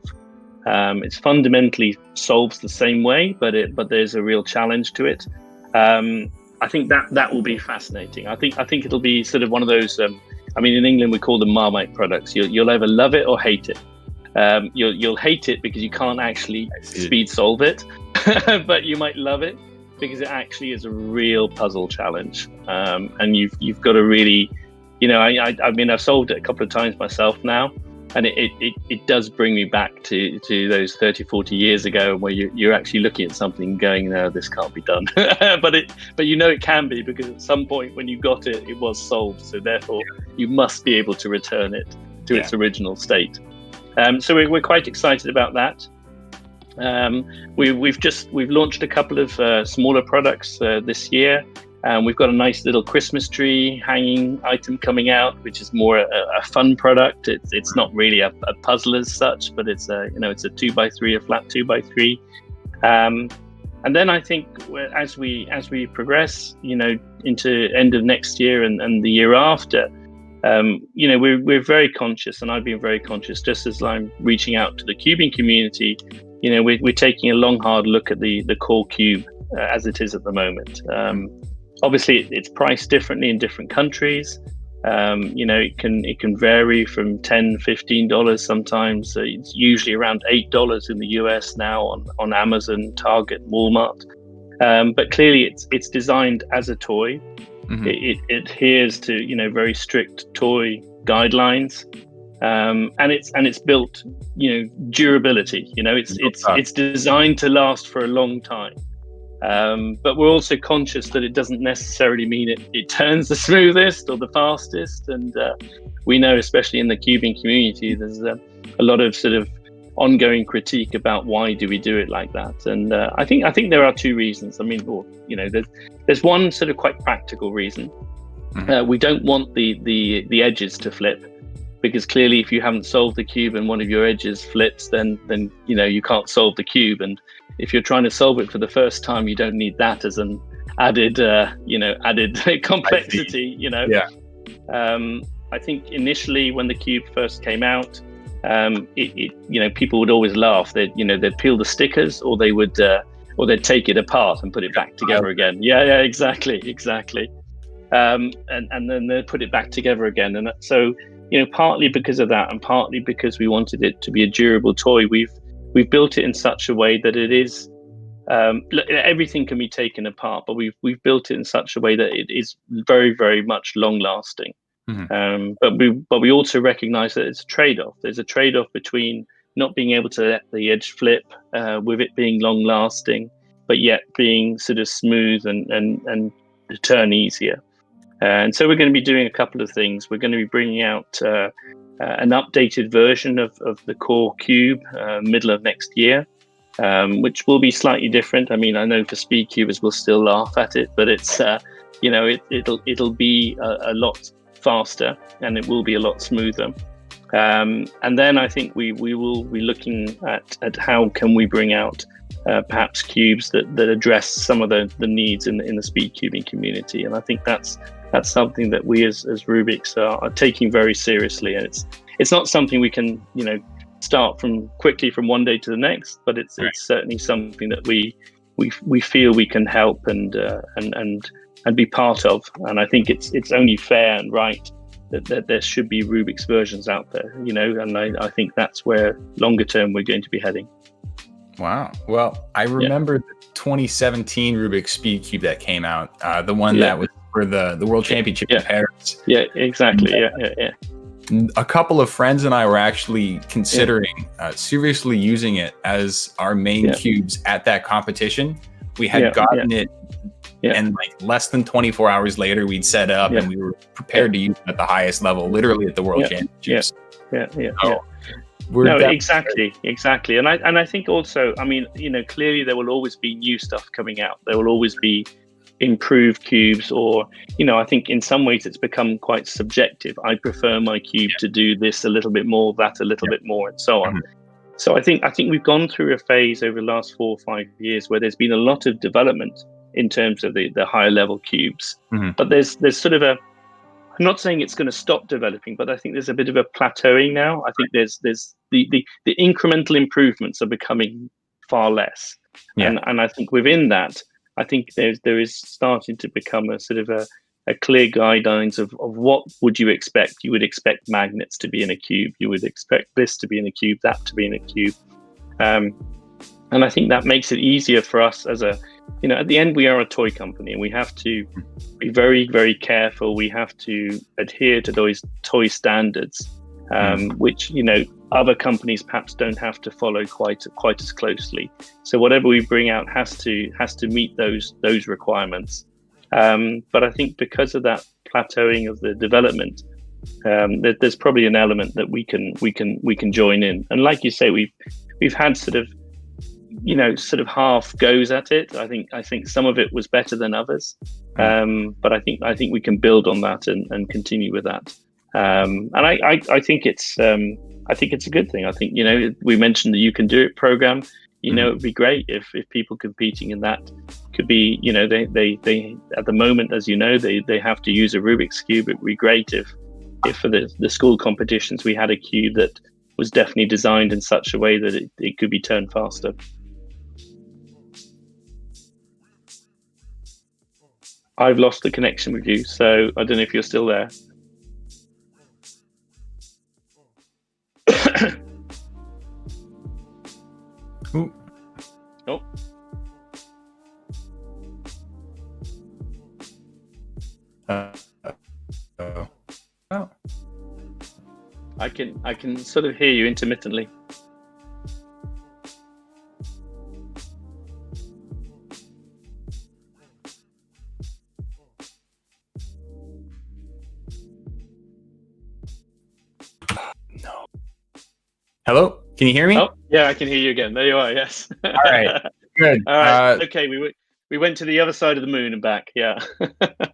It's fundamentally solves the same way, but there's a real challenge to it. I think that will be fascinating. I think it'll be sort of one of those. In England we call them Marmite products. You'll either love it or hate it. You'll hate it because you can't actually speed solve it, but you might love it because it actually is a real puzzle challenge. And you've got to really, I've solved it a couple of times myself now, and it does bring me back to those 30, 40 years ago where you're actually looking at something going, no, this can't be done. but it can be, because at some point when you got it, it was solved. So therefore you must be able to return it to its original state. So we're quite excited about that. We've launched a couple of smaller products this year. We've got a nice little Christmas tree hanging item coming out, which is more a fun product. It's not really a puzzle as such, but it's a 2x3, a flat 2x3. And then I think as we progress, into end of next year and the year after, we're very conscious, and I've been very conscious, just as I'm reaching out to the cubing community. We're taking a long, hard look at the core cube as it is at the moment. Obviously, it's priced differently in different countries. It can vary from $10, $15 sometimes. It's usually around $8 in the US now on Amazon, Target, Walmart. But clearly, it's designed as a toy. It adheres to very strict toy guidelines. and it's built, durability. It's designed to last for a long time. But we're also conscious that it doesn't necessarily mean it turns the smoothest or the fastest. And we know, especially in the cubing community, there's a lot of sort of ongoing critique about why do we do it like that. And I think there are two reasons. I mean, there's one sort of quite practical reason. We don't want the edges to flip, because clearly if you haven't solved the cube and one of your edges flips, then you can't solve the cube. And if you're trying to solve it for the first time, you don't need that as an added complexity. Yeah. I think initially when the cube first came out, people would always laugh. They'd peel the stickers, or they'd take it apart and put it back together again. Yeah, exactly. And then they'd put it back together again. And so, partly because of that, and partly because we wanted it to be a durable toy, we've built it in such a way that it is, everything can be taken apart, but we've built it in such a way that it is very, very much long lasting. But we also recognize that it's a trade-off. There's a trade-off between not being able to let the edge flip, with it being long lasting, but yet being sort of smooth and turn easier. And so we're going to be doing a couple of things. We're going to be bringing out an updated version of the core cube middle of next year, which will be slightly different. I mean, I know for speed cubers will still laugh at it, but it's it'll be a lot faster, and it will be a lot smoother. And then I think we will be looking at how can we bring out perhaps cubes that address some of the needs in the speed cubing community. And I think that's something that we as Rubik's are taking very seriously. And it's not something we can start quickly from one day to the next, but it's certainly something that we feel we can help and be part of. And I think it's only fair and right that there should be Rubik's versions out there, and I think that's where longer term we're going to be heading. Wow. Well, I remember the 2017 Rubik's Speed Cube that came out, the one that was for the World Championship in Paris. Yeah, exactly. Yeah. A couple of friends and I were actually considering seriously using it as our main cubes at that competition. We had gotten it, and like less than 24 hours later, we'd set up and we were prepared to use it at the highest level, literally at the World Championships. No, exactly. And I think also, I mean, clearly there will always be new stuff coming out. There will always be improved cubes, or I think in some ways it's become quite subjective. I prefer my cube to do this a little bit more, that a little bit more, and so on. So I think we've gone through a phase over the last 4 or 5 years where there's been a lot of development in terms of the higher level cubes, but there's sort of I'm not saying it's going to stop developing, but I think there's a bit of a plateauing now. I think there's the incremental improvements are becoming far less, and I think within that, I think there is starting to become a sort of a clear guidelines of what would you expect. You would expect magnets to be in a cube. You would expect this to be in a cube, that to be in a cube, and I think that makes it easier for us as at the end, we are a toy company, and we have to be very, very careful. We have to adhere to those toy standards, which other companies perhaps don't have to follow quite as closely. So whatever we bring out has to meet those requirements. But I think because of that plateauing of the development, there's probably an element that we can join in. And like you say, we've had sort of half goes at it. I think some of it was better than others, but I think we can build on that and continue with that. And I think it's a good thing. I think we mentioned the You Can Do It program. It would be great if people competing in that could be they at the moment, as they have to use a Rubik's cube. It would be great if for the school competitions we had a cube that was definitely designed in such a way that it could be turned faster. I've lost the connection with you, so I don't know if you're still there. Ooh. Oh. I can sort of hear you intermittently. No. Hello? Can you hear me? Oh, yeah, I can hear you again. There you are. Yes. All right. Good. All right. Okay. We went to the other side of the moon and back. Yeah.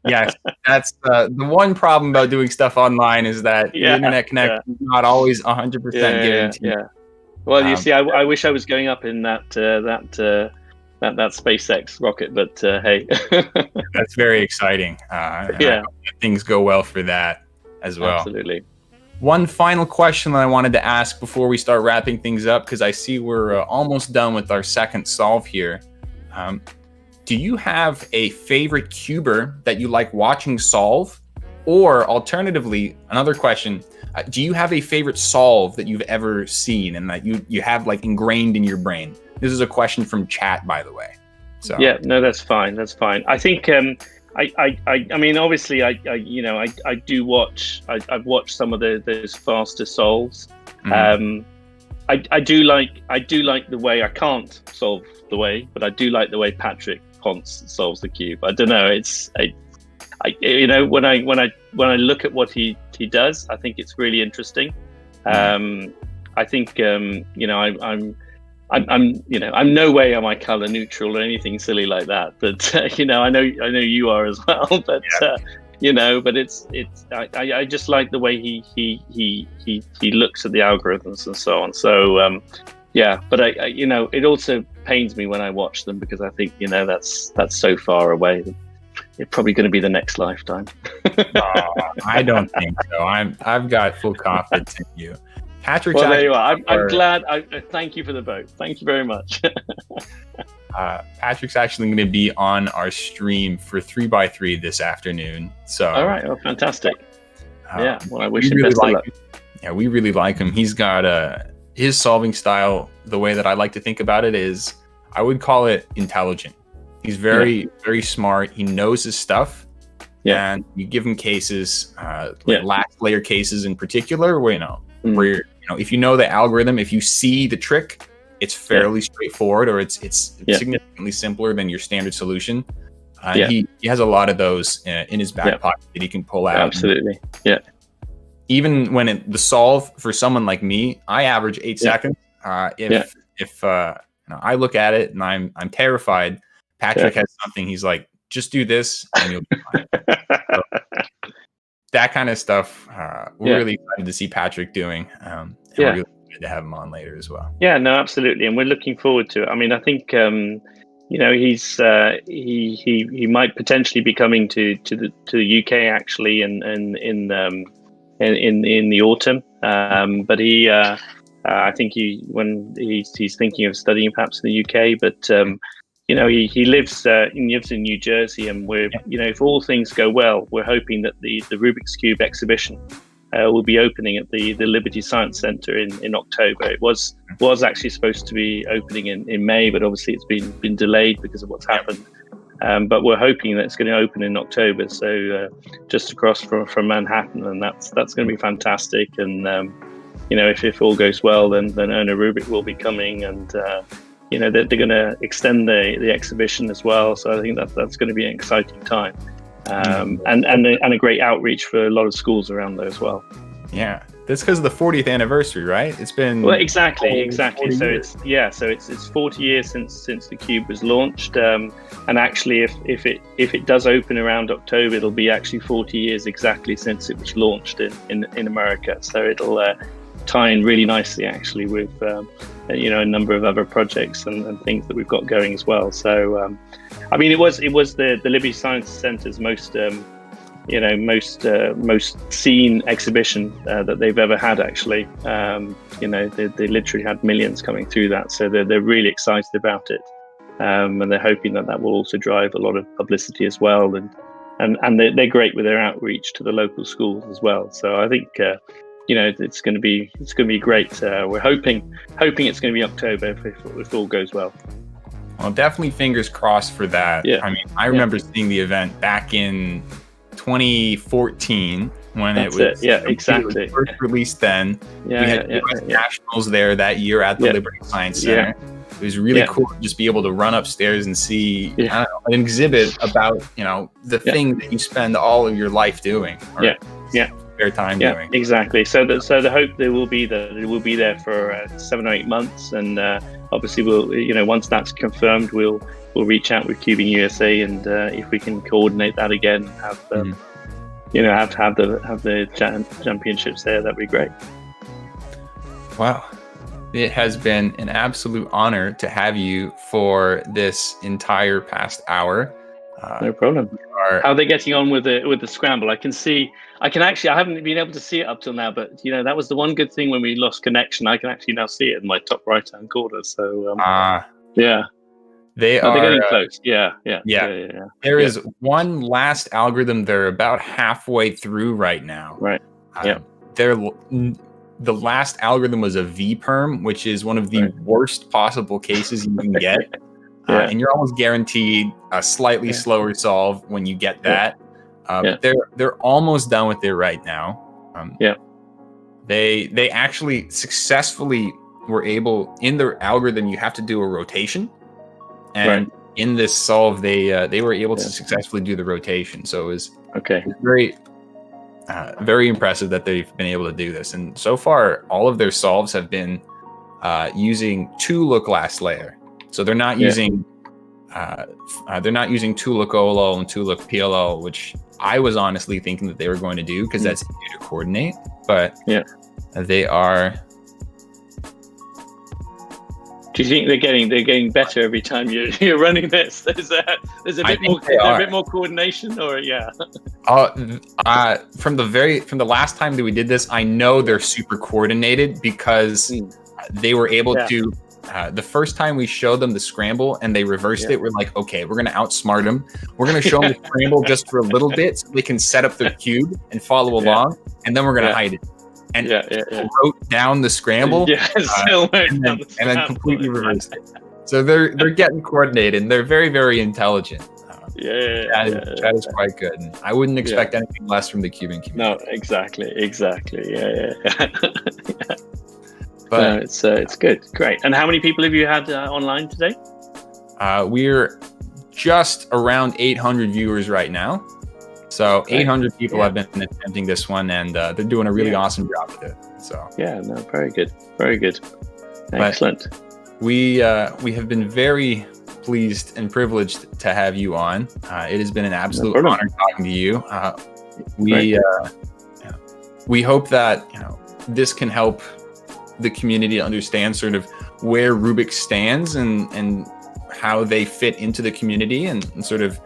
Yes. That's the one problem about doing stuff online is that the internet connection is not always 100% guaranteed. Yeah. Well, you see, I wish I was going up in that SpaceX rocket, but hey. That's very exciting. I hope that things go well for that as well. Absolutely. One final question that I wanted to ask before we start wrapping things up, because I see we're almost done with our second solve here. Do you have a favorite cuber that you like watching solve? Or alternatively, another question, do you have a favorite solve that you've ever seen and that you have like ingrained in your brain? This is a question from chat, by the way. So yeah, no, that's fine. That's fine. I think I mean, obviously, I do watch. I've watched some of those faster solves. Mm-hmm. I do like the way, I can't solve the way, but I do like the way Patrick Ponce solves the cube. I don't know. When I look at what he does, I think it's really interesting. I think I'm no way am I color neutral or anything silly like that. But I know you are as well. But but it's I just like the way he looks at the algorithms and so on. So but I it also pains me when I watch them because I think that's so far away. It's probably going to be the next lifetime. I don't think so. I've got full confidence in you. Patrick. Well, there you are. I'm glad. Thank you for the vote. Thank you very much. Patrick's actually going to be on our stream for 3x3 this afternoon. So. All right. Oh, fantastic. Well, I wish him best of luck. Yeah, we really like him. He's got his solving style. The way that I like to think about it is, I would call it intelligent. He's very smart. He knows his stuff. Yeah. And you give him cases, last layer cases in particular, where where if you know the algorithm, if you see the trick, it's fairly straightforward, or it's significantly simpler than your standard solution. He has a lot of those in his back pocket that he can pull out. Absolutely. Yeah. Even when the solve for someone like me, I average 8 seconds. If I look at it and I'm terrified, Patrick has something. He's like, just do this and you'll be fine. So, that kind of stuff, we're really excited to see Patrick doing. And we're really excited to have him on later as well. Yeah, no, absolutely. And we're looking forward to it. I mean, I think, he's he might potentially be coming to the UK actually in the autumn. But I think he's thinking of studying perhaps in the UK, but he lives in New Jersey, and we're if all things go well, we're hoping that the Rubik's Cube exhibition will be opening at the Liberty Science Center in October. It was actually supposed to be opening in May, but obviously it's been delayed because of what's happened. But we're hoping that it's going to open in October, so just across from Manhattan, and that's going to be fantastic. And if all goes well, then Erna Rubik will be coming, and they're going to extend the exhibition as well. So I think that's going to be an exciting time, and a great outreach for a lot of schools around there as well. Yeah, that's because of the 40th anniversary, right? It's been exactly. So it's 40 years since the Cube was launched, and actually, if it does open around October, it'll be actually 40 years exactly since it was launched in America. So it'll tie in really nicely actually with a number of other projects and things that we've got going as well. So I mean, it was the Liberty Science Center's most seen exhibition that they've ever had actually. They literally had millions coming through that, so they're really excited about it, and they're hoping that will also drive a lot of publicity as well, and they're great with their outreach to the local schools as well. So I think it's going to be great. We're hoping it's going to be October if all goes well. Well, definitely fingers crossed for that. Yeah. I mean, I remember seeing the event back in 2014 when That's it was, it. Yeah, it was exactly. first released then. Yeah, We had US Nationals there that year at the Yeah. Liberty Science Yeah. Center. It was really cool to just be able to run upstairs and see I don't know, an exhibit about, the thing that you spend all of your life doing. Or spare time doing. Exactly. So the hope there will be that it will be there for 7 or 8 months, and obviously we'll once that's confirmed, we'll reach out with Cubing USA, and if we can coordinate that again, have have the championships there, that'd be great. Wow. It has been an absolute honor to have you for this entire past hour. No problem. How are they getting on with the scramble? I haven't been able to see it up till now, but that was the one good thing when we lost connection. I can actually now see it in my top right-hand corner. So yeah, they're getting close. Yeah. There is one last algorithm they're about halfway through right now. Right. The last algorithm was a V-perm, which is one of the worst possible cases you can get. And you're almost guaranteed a slightly slower solve when you get that. But they're almost done with it right now. They actually successfully were able, in their algorithm, you have to do a rotation. And in this solve, they were able to successfully do the rotation. So it was very, very impressive that they've been able to do this. And so far, all of their solves have been using 2-look last layer. So they're not using 2-look OLO and 2-look PLO, which I was honestly thinking that they were going to do because that's easier to coordinate. But they are. Do you think they're getting better every time you're running this? There's a bit more coordination, or from the last time that we did this, I know they're super coordinated because they were able to. The first time we showed them the scramble and they reversed it, we're like, okay, we're going to outsmart them. We're going to show them the scramble just for a little bit so they can set up their cube and follow along, and then we're going to hide it. And wrote down the scramble and then completely reversed it. So they're getting coordinated, and they're very, very intelligent. That is quite good. And I wouldn't expect anything less from the cubing community. No, exactly. But it's good, great. And how many people have you had online today? We're just around 800 viewers right now. So 800 people have been attempting this one, and they're doing a really awesome job with it. So very good, excellent. But we have been very pleased and privileged to have you on. It has been an absolute honor talking to you. We hope that this can help the community understand sort of where Rubik stands and how they fit into the community, and sort of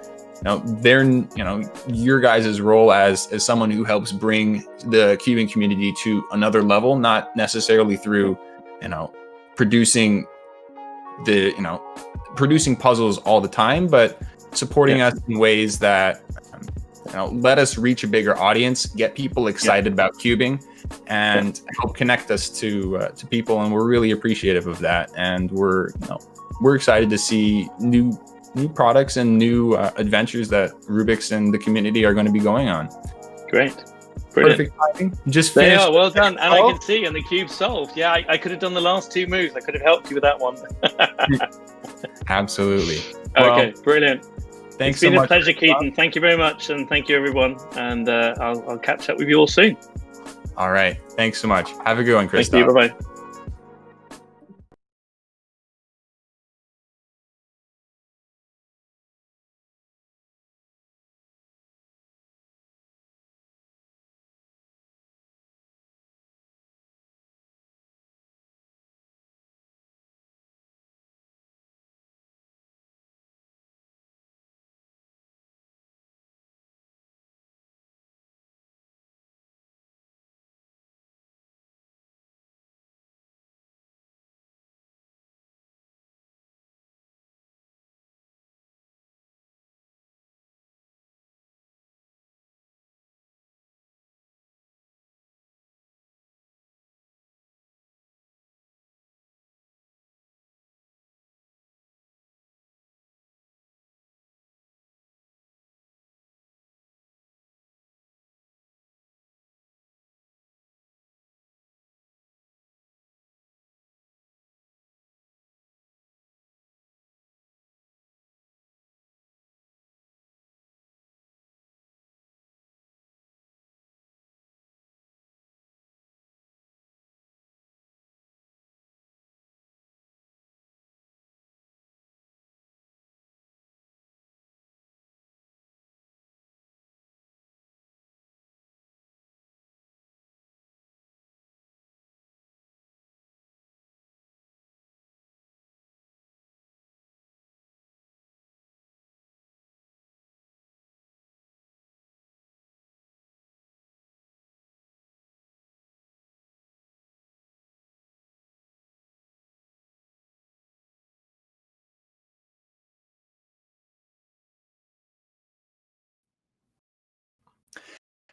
your guys' role as someone who helps bring the cubing community to another level, not necessarily through producing puzzles all the time, but supporting us in ways that let us reach a bigger audience, get people excited about cubing, and help connect us to people. And we're really appreciative of that. And we're excited to see new products and new adventures that Rubik's and the community are going to be going on. Great. Brilliant. Perfect timing. Just they finished. are well done, and I can see, and the cube solved. Yeah, I could have done the last 2 moves. I could have helped you with that one. Absolutely. Okay, brilliant. Thanks so much. It's been a pleasure, Keaton. Thank you very much, and thank you, everyone. And I'll catch up with you all soon. All right. Thanks so much. Have a good one, Kristoff. Thank you. Bye-bye.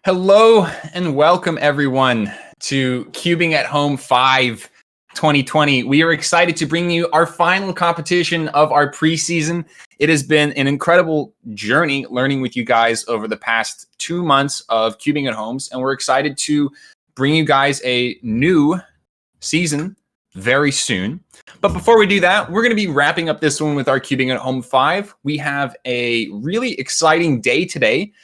Hello and welcome everyone to Cubing at Home 5 2020. We are excited to bring you our final competition of our preseason. It has been an incredible journey learning with you guys over the past 2 months of Cubing at Homes, and we're excited to bring you guys a new season very soon. But before we do that, we're going to be wrapping up this one with our Cubing at Home 5. We have a really exciting day today.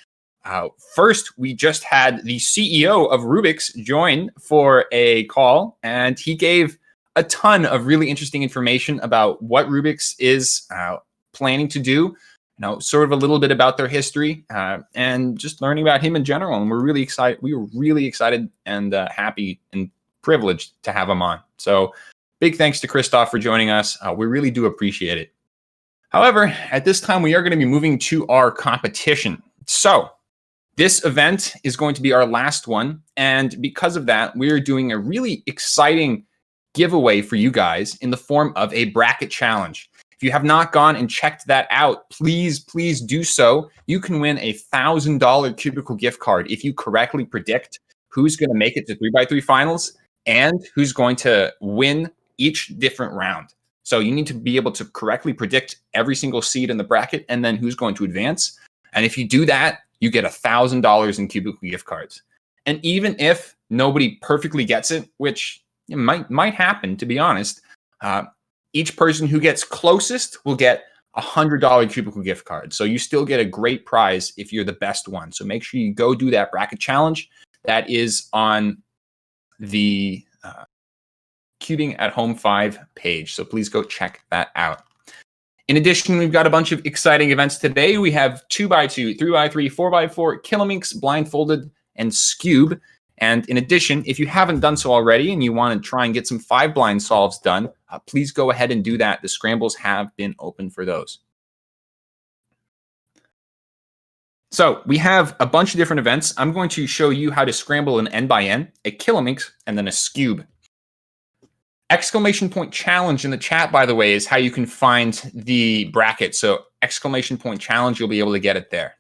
First, we just had the CEO of Rubik's join for a call, and he gave a ton of really interesting information about what Rubik's is planning to do, sort of a little bit about their history, and just learning about him in general. And we're really excited. We were really excited and happy and privileged to have him on. So big thanks to Kristoff for joining us. We really do appreciate it. However, at this time, we are going to be moving to our competition. So this event is going to be our last one, and because of that, we're doing a really exciting giveaway for you guys in the form of a bracket challenge. If you have not gone and checked that out, please do so. You can win a $1,000 Cubicle gift card if you correctly predict who's going to make it to 3x3 finals and who's going to win each different round. So you need to be able to correctly predict every single seed in the bracket and then who's going to advance. And if you do that, you get $1,000 in Cubicle gift cards. And even if nobody perfectly gets it, which it might happen, to be honest, each person who gets closest will get a $100 Cubicle gift card. So you still get a great prize if you're the best one. So make sure you go do that bracket challenge. That is on the Cubing at Home 5 page. So please go check that out. In addition, we've got a bunch of exciting events today. We have 2x2, 3x3, 4x4, Kilink, Blindfolded, and Skube. And in addition, if you haven't done so already and you want to try and get some 5-blind solves done, please go ahead and do that. The scrambles have been open for those. So we have a bunch of different events. I'm going to show you how to scramble an N by N, a Kilink, and then a Skube. Exclamation point challenge in the chat, by the way, is how you can find the bracket. So exclamation point challenge, you'll be able to get it there.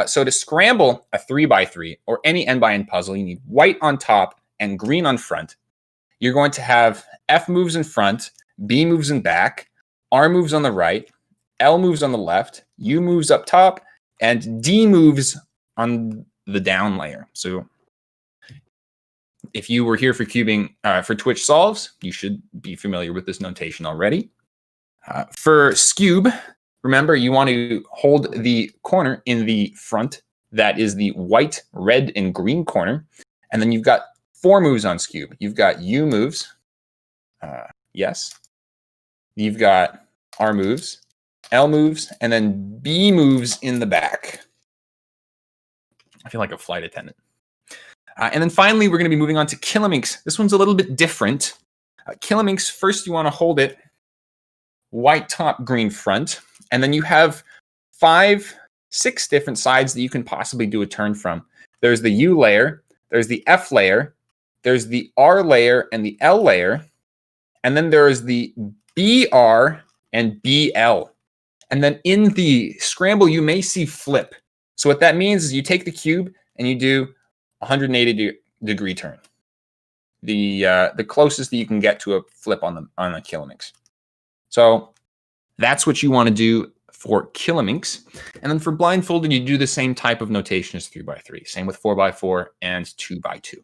So to scramble a 3x3 or any N by N puzzle, you need white on top and green on front. You're going to have F moves in front, B moves in back, R moves on the right, L moves on the left, U moves up top, and D moves on the down layer. So if you were here for cubing for Twitch solves, you should be familiar with this notation already. For Skube, remember you want to hold the corner in the front. That is the white, red, and green corner. And then you've got 4 moves on Skube. You've got U moves. Yes. You've got R moves, L moves, and then B moves in the back. I feel like a flight attendant. And then finally, we're going to be moving on to Kilink. This one's a little bit different. Kilink, first you want to hold it white top, green front. And then you have 5, 6 different sides that you can possibly do a turn from. There's the U layer, there's the F layer, there's the R layer and the L layer. And then there's the BR and BL. And then in the scramble, you may see flip. So what that means is you take the cube and you do 180-degree turn. The closest that you can get to a flip on a Kilink. So that's what you want to do for Kilink. And then for blindfolded, you do the same type of notation as 3x3. Same with 4x4 and 2x2.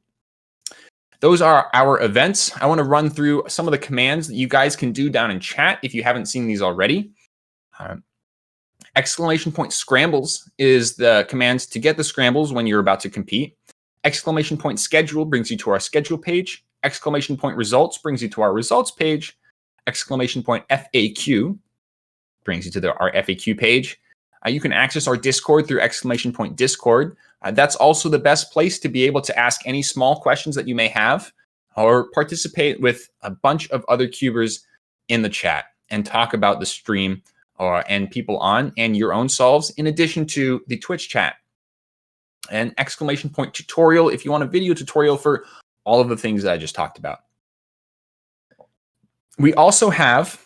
Those are our events. I want to run through some of the commands that you guys can do down in chat if you haven't seen these already. Exclamation point scrambles is the command to get the scrambles when you're about to compete. Exclamation point schedule brings you to our schedule page. Exclamation point results brings you to our results page. Exclamation point FAQ brings you to our FAQ page. You can access our Discord through exclamation point Discord. That's also the best place to be able to ask any small questions that you may have or participate with a bunch of other cubers in the chat and talk about the stream and people on and your own solves in addition to the Twitch chat. And exclamation point tutorial if you want a video tutorial for all of the things that I just talked about. We also have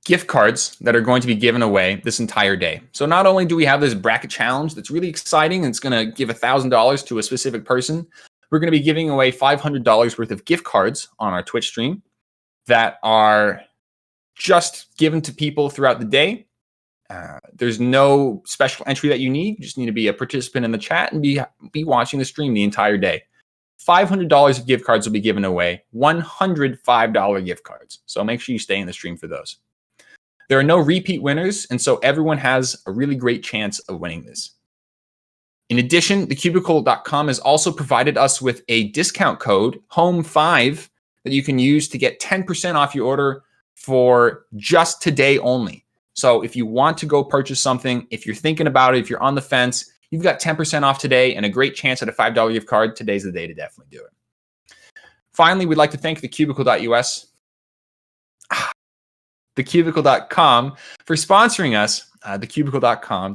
gift cards that are going to be given away this entire day. So not only do we have this bracket challenge that's really exciting and it's going to give $1,000 to a specific person, we're going to be giving away $500 worth of gift cards on our Twitch stream that are just given to people throughout the day. There's no special entry that you need. You just need to be a participant in the chat and be watching the stream the entire day. $500 of gift cards will be given away, $105 gift cards. So make sure you stay in the stream for those. There are no repeat winners, and so everyone has a really great chance of winning this. In addition, thecubicle.com has also provided us with a discount code, HOME5, that you can use to get 10% off your order for just today only. So if you want to go purchase something, if you're thinking about it, if you're on the fence, you've got 10% off today and a great chance at a $5 gift card. Today's the day to definitely do it. Finally, we'd like to thank thecubicle.us, thecubicle.com for sponsoring us, thecubicle.com,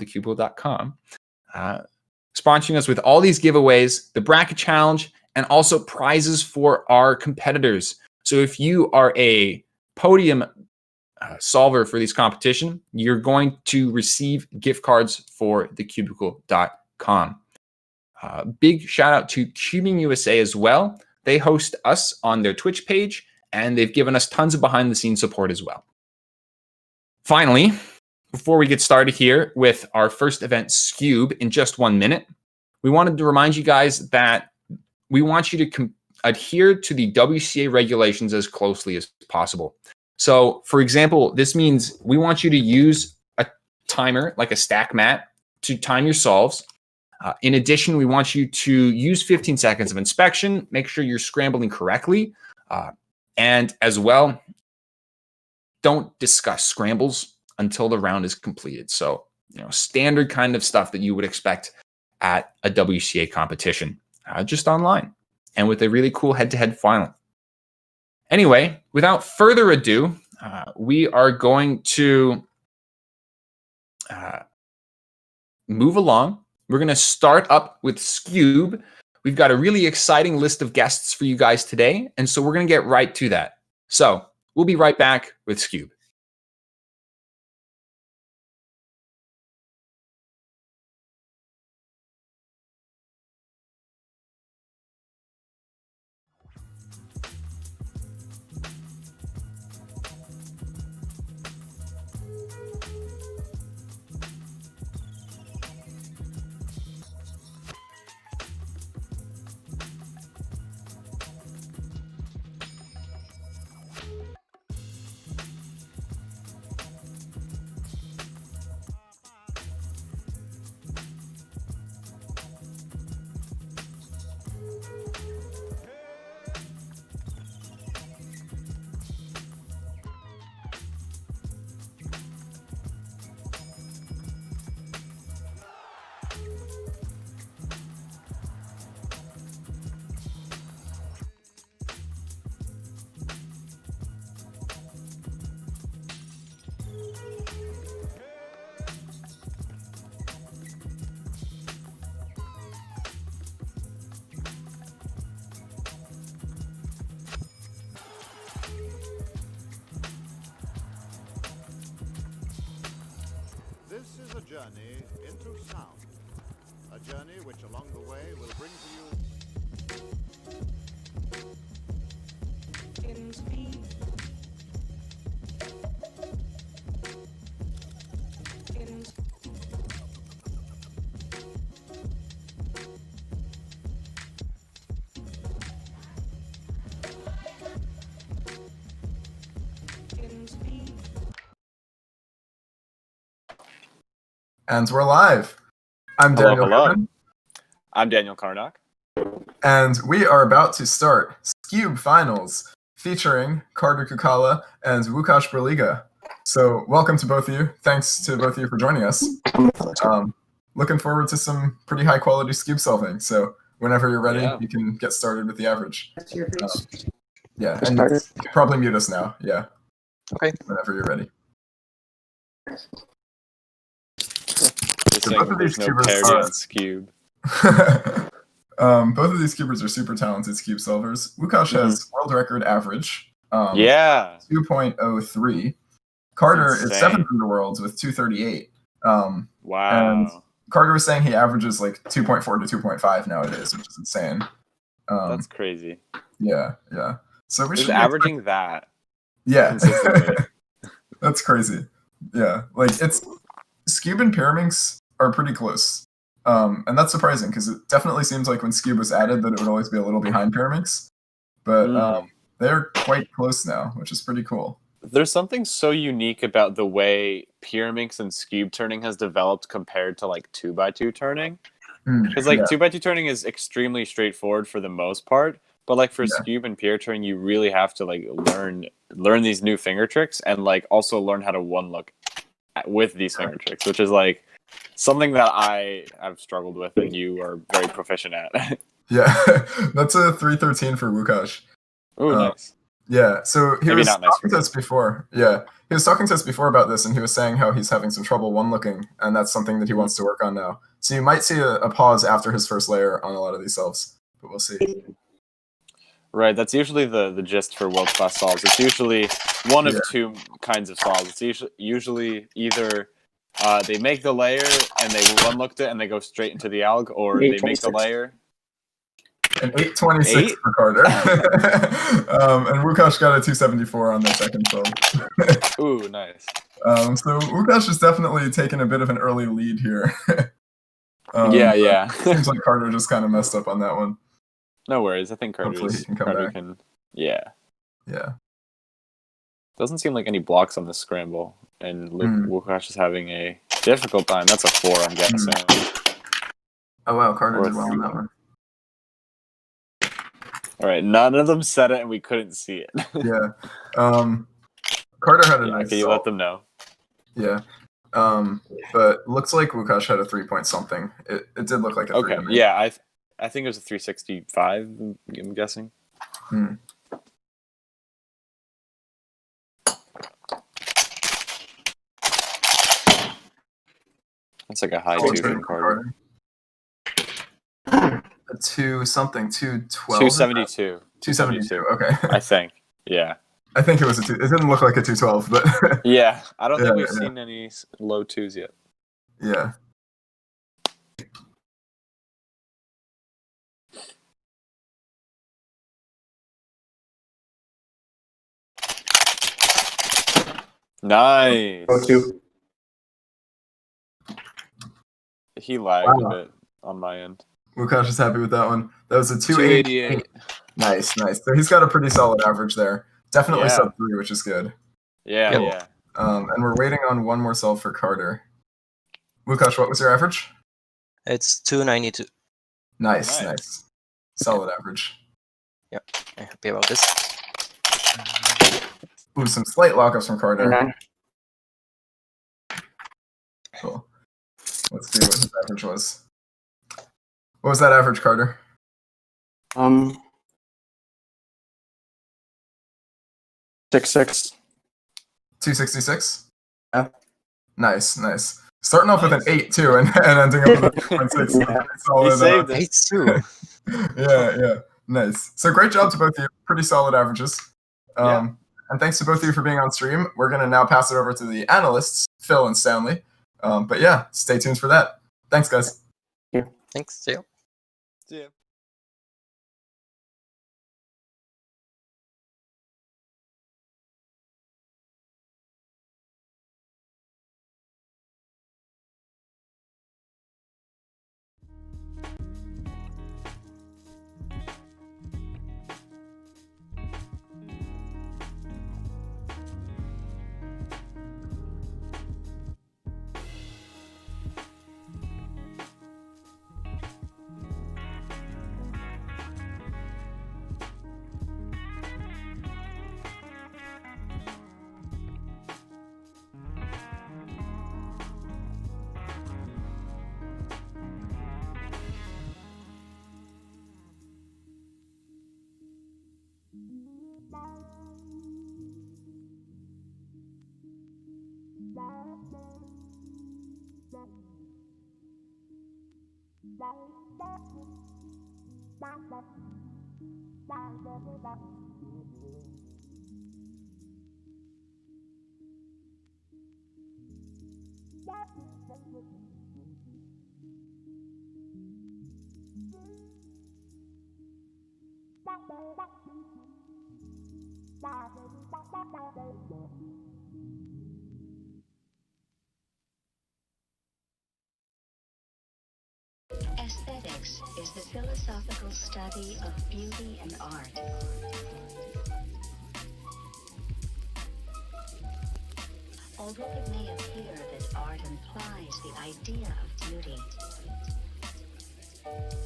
sponsoring us with all these giveaways, the bracket challenge, and also prizes for our competitors. So if you are a podium solver for this competition, you're going to receive gift cards for thecubicle.com. Big shout out to Cubing USA as well. They host us on their Twitch page, and they've given us tons of behind-the-scenes support as well. Finally, before we get started here with our first event, Skube, in just 1 minute, we wanted to remind you guys that we want you to adhere to the WCA regulations as closely as possible. So, for example, this means we want you to use a timer, like a stack mat, to time your solves. In addition, we want you to use 15 seconds of inspection, make sure you're scrambling correctly, and as well, don't discuss scrambles until the round is completed. So, standard kind of stuff that you would expect at a WCA competition, just online, and with a really cool head-to-head final. Anyway, without further ado, we are going to move along. We're going to start up with Skube. We've got a really exciting list of guests for you guys today, and so we're going to get right to that. So we'll be right back with Skube. This is a journey into sound. A journey which along the way will bring to you And we're live. I'm Daniel Carman. I'm Daniel Karnock. And we are about to start Skube Finals featuring Carter Kukala and Łukasz Berliga. So welcome to both of you. Thanks to both of you for joining us. Looking forward to some pretty high quality Skube solving. So whenever you're ready, you can get started with the average. Yeah, and you can probably mute us now. Yeah. Okay. Whenever you're ready. So both of these cubers both of these cubers are super talented Skube solvers. Łukasz has world record average. 2.03. Carter is insane. 7th in the world with 238. Wow. And Carter was saying he averages like 2.4 to 2.5 nowadays, which is insane. That's crazy. Yeah. So we He's should averaging that. Yeah. consistently. That's crazy. Yeah. Like it's Skube and Pyraminx are pretty close. And that's surprising because it definitely seems like when Skube was added that it would always be a little behind Pyraminx. But they're quite close now, which is pretty cool. There's something so unique about the way Pyraminx and Skube turning has developed compared to like 2x2 turning. Because like 2x2 turning is extremely straightforward for the most part, but like for Skube and Pyr turning, you really have to like learn these new finger tricks and like also learn how to one look with these finger tricks, which is like something that I've struggled with and you are very proficient at. Yeah, that's a 313 for Wukash. Ooh, nice. Yeah, so he Maybe was not nice talking to us before. Yeah, he was talking to us before about this, and he was saying how he's having some trouble one-looking, and that's something that he wants to work on now. So you might see a pause after his first layer on a lot of these solves, but we'll see. Right, that's usually the gist for world-class solves. It's usually one of two kinds of solves. It's usually either they make the layer and they one-looked it and they go straight into the alg, or they make the layer. An 826 for Carter. And Wukash got a 274 on the second solve. Ooh, nice. So Wukash is definitely taking a bit of an early lead here. Yeah. Seems like Carter just kind of messed up on that one. No worries. I think Hopefully he can come Carter back. can. Yeah. Yeah. Doesn't seem like any blocks on this scramble, and Wukash is having a difficult time. That's a 4, I'm guessing. Oh wow, Carter did well on that one. All right, none of them said it, and we couldn't see it. Yeah. Carter had a nice Can you solve. let them know? Yeah. But looks like Wukash had a 3-point something. It did look like a 3 to me. Yeah, I think it was a 365, I'm guessing. That's like a high 2 from Carter. A 2-something, 212. 272. 272, okay. I think. Yeah. I think it was a 2. It didn't look like a 212, but Yeah, I don't think we've seen any low 2s yet. yeah. Nice. Go to. He lagged a bit on my end. Wukash is happy with that one. That was a 288. Nice. So he's got a pretty solid average there. Definitely sub 3, which is good. Yeah. And we're waiting on one more solve for Carter. Wukash, what was your average? It's 292. Nice. Solid average. Yep, I'm happy about this. Ooh, some slight lockups from Carter. Cool. Let's see what his average was. What was that average, Carter? 6'6". 266? Yeah. Nice. Starting off with an 8 too, and ending up with a 2.6. Yeah. Solid, He saved it. 82. yeah. Nice. So great job to both of you. Pretty solid averages. And thanks to both of you for being on stream. We're going to now pass it over to the analysts, Phil and Stanley. But yeah, stay tuned for that. Thanks, guys. Thanks. See you. Yeah. Aesthetics is the philosophical study of beauty and art. Although it may appear that art implies the idea of beauty,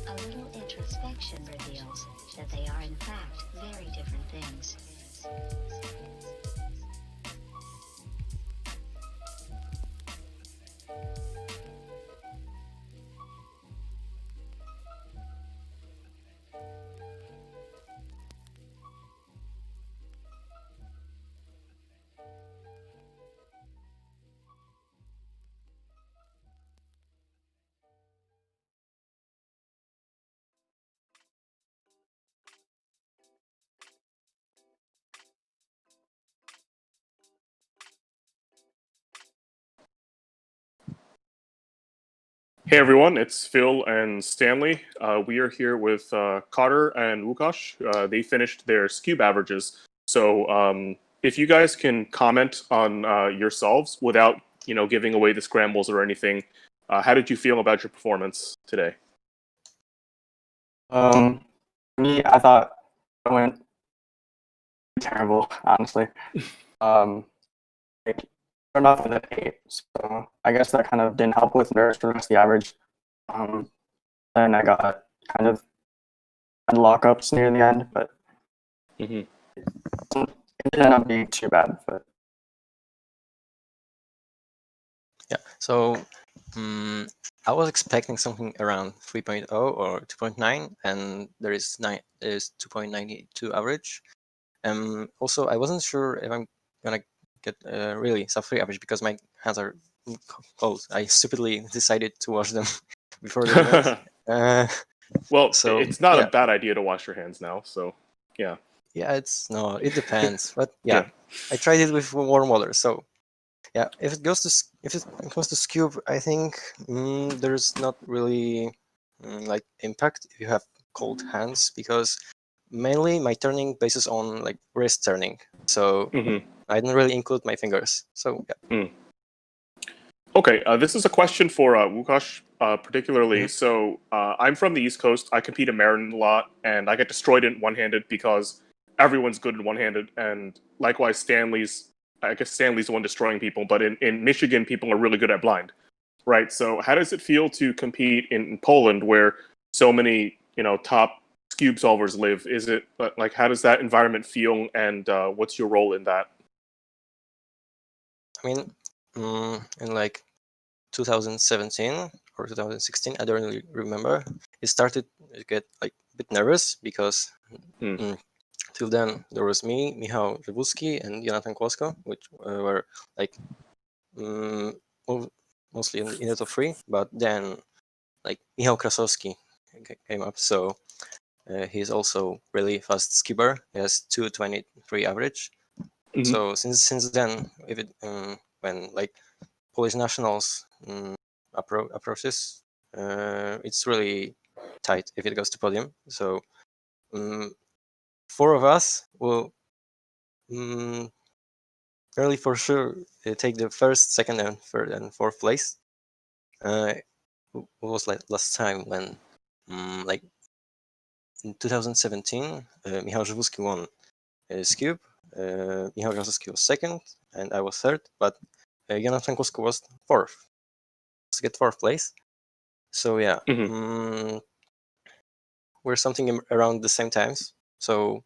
a little introspection reveals that they are in fact very different things. Hey everyone, it's Phil and Stanley. We are here with Carter and Łukasz. They finished their Skube averages. So if you guys can comment on yourselves without, giving away the scrambles or anything, how did you feel about your performance today? Me, I thought it went terrible, honestly. Like, started off with an 8, so I guess that kind of didn't help with the rest of the average. Then I got kind of had lockups near the end, but it didn't end up being too bad. But Yeah, so I was expecting something around 3.0 or 2.9, and there is 2.92 average. Also, I wasn't sure if I'm gonna get really sub-3 average because my hands are cold. I stupidly decided to wash them before the event. Well, so it's not yeah. a bad idea to wash your hands now, so yeah. Yeah, it depends, but yeah, I tried it with warm water. So yeah, if it comes to Skube, I think there's not really like impact if you have cold hands, because mainly my turning bases on like wrist turning, so I didn't really include my fingers. So yeah. Okay, this is a question for Łukasz, particularly. So I'm from the East Coast. I compete in Maryland a lot, and I get destroyed in one-handed because everyone's good in one-handed, and likewise I guess Stanley's the one destroying people, but in Michigan, people are really good at blind, right? So how does it feel to compete in Poland where so many, top Skube solvers live? Is it, like, how does that environment feel, and what's your role in that? I mean, in like 2017 or 2016, I don't really remember, it started to get like a bit nervous because till then there was me, Michał Żywulski, and Jonathan Kłosko, which were like mostly in the top 3, but then like Michał Krasowski came up, so he's also really fast skipper. He has 223 average. So since then, when like Polish nationals approaches, it's really tight if it goes to podium. So 4 of us will really for sure take the first, second, and third and fourth place. It was like last time when like in 2017, Michał Żywulski won Skube, Michał Krasowski was second, and I was third, but Jonathan Kłosko was fourth. To get fourth place. So yeah, we're something around the same times. So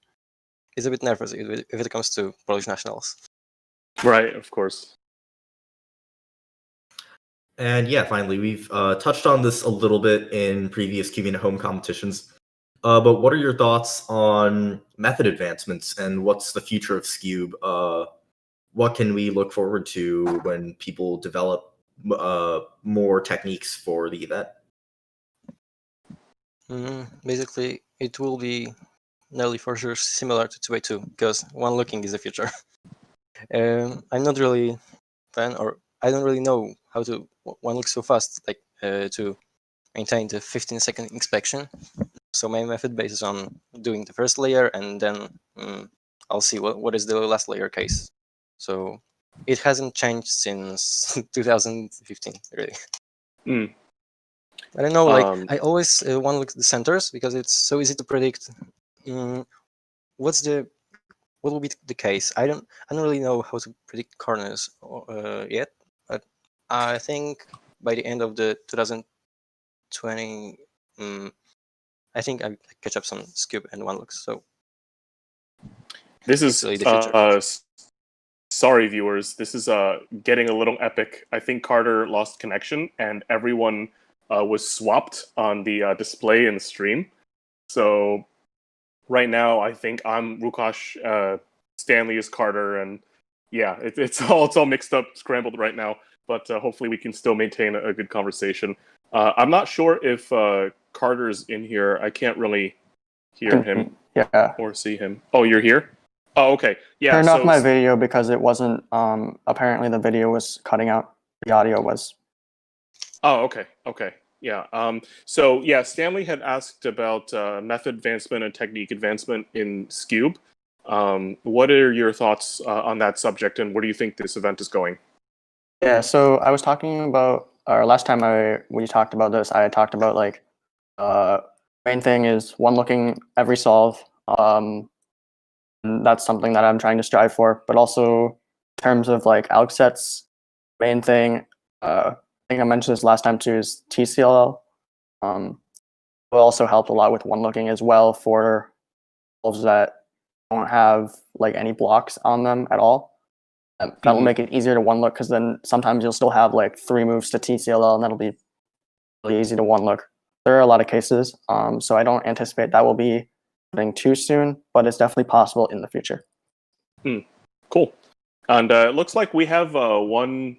it's a bit nervous if it comes to Polish nationals. Right, of course. And yeah, finally, we've touched on this a little bit in previous Cubing at Home competitions. But what are your thoughts on method advancements and what's the future of Skube? What can we look forward to when people develop more techniques for the event? Basically, it will be nearly for sure similar to 2x2 because one looking is the future. I'm not really fan, or I don't really know how to one look so fast, like to maintain the 15-second inspection. So my method bases on doing the first layer, and then I'll see what is the last layer case. So it hasn't changed since 2015, really. I don't know, like I always want to look at the centers because it's so easy to predict. What will be the case? I don't really know how to predict corners yet, but I think by the end of the 2020, I think I catch up some Skube and one looks. So this is really the future. Sorry, viewers. This is getting a little epic. I think Carter lost connection, and everyone was swapped on the display in the stream. So right now, I think I'm Rukash, Stanley is Carter, and yeah, it's all mixed up, scrambled right now. But hopefully, we can still maintain a good conversation. I'm not sure if Carter's in here. I can't really hear him or see him. Oh, you're here? Oh, okay. Yeah. Turned off my video because it wasn't. Apparently, the video was cutting out. The audio was. Oh, okay. Okay. Yeah. So yeah, Stanley had asked about method advancement and technique advancement in Skube. What are your thoughts on that subject, and where do you think this event is going? Yeah. So I was talking about, or last time we talked about this, I talked about like, main thing is one looking every solve. And that's something that I'm trying to strive for. But also, in terms of like ALK sets, main thing, I think I mentioned this last time too, is TCLL. Will also help a lot with one looking as well for solves that don't have like any blocks on them at all. That will make it easier to one look, because then sometimes you'll still have like 3 moves to TCLL, and that'll be really easy to one look. There are a lot of cases, so I don't anticipate that will be happening too soon, but it's definitely possible in the future. Cool. And it looks like we have time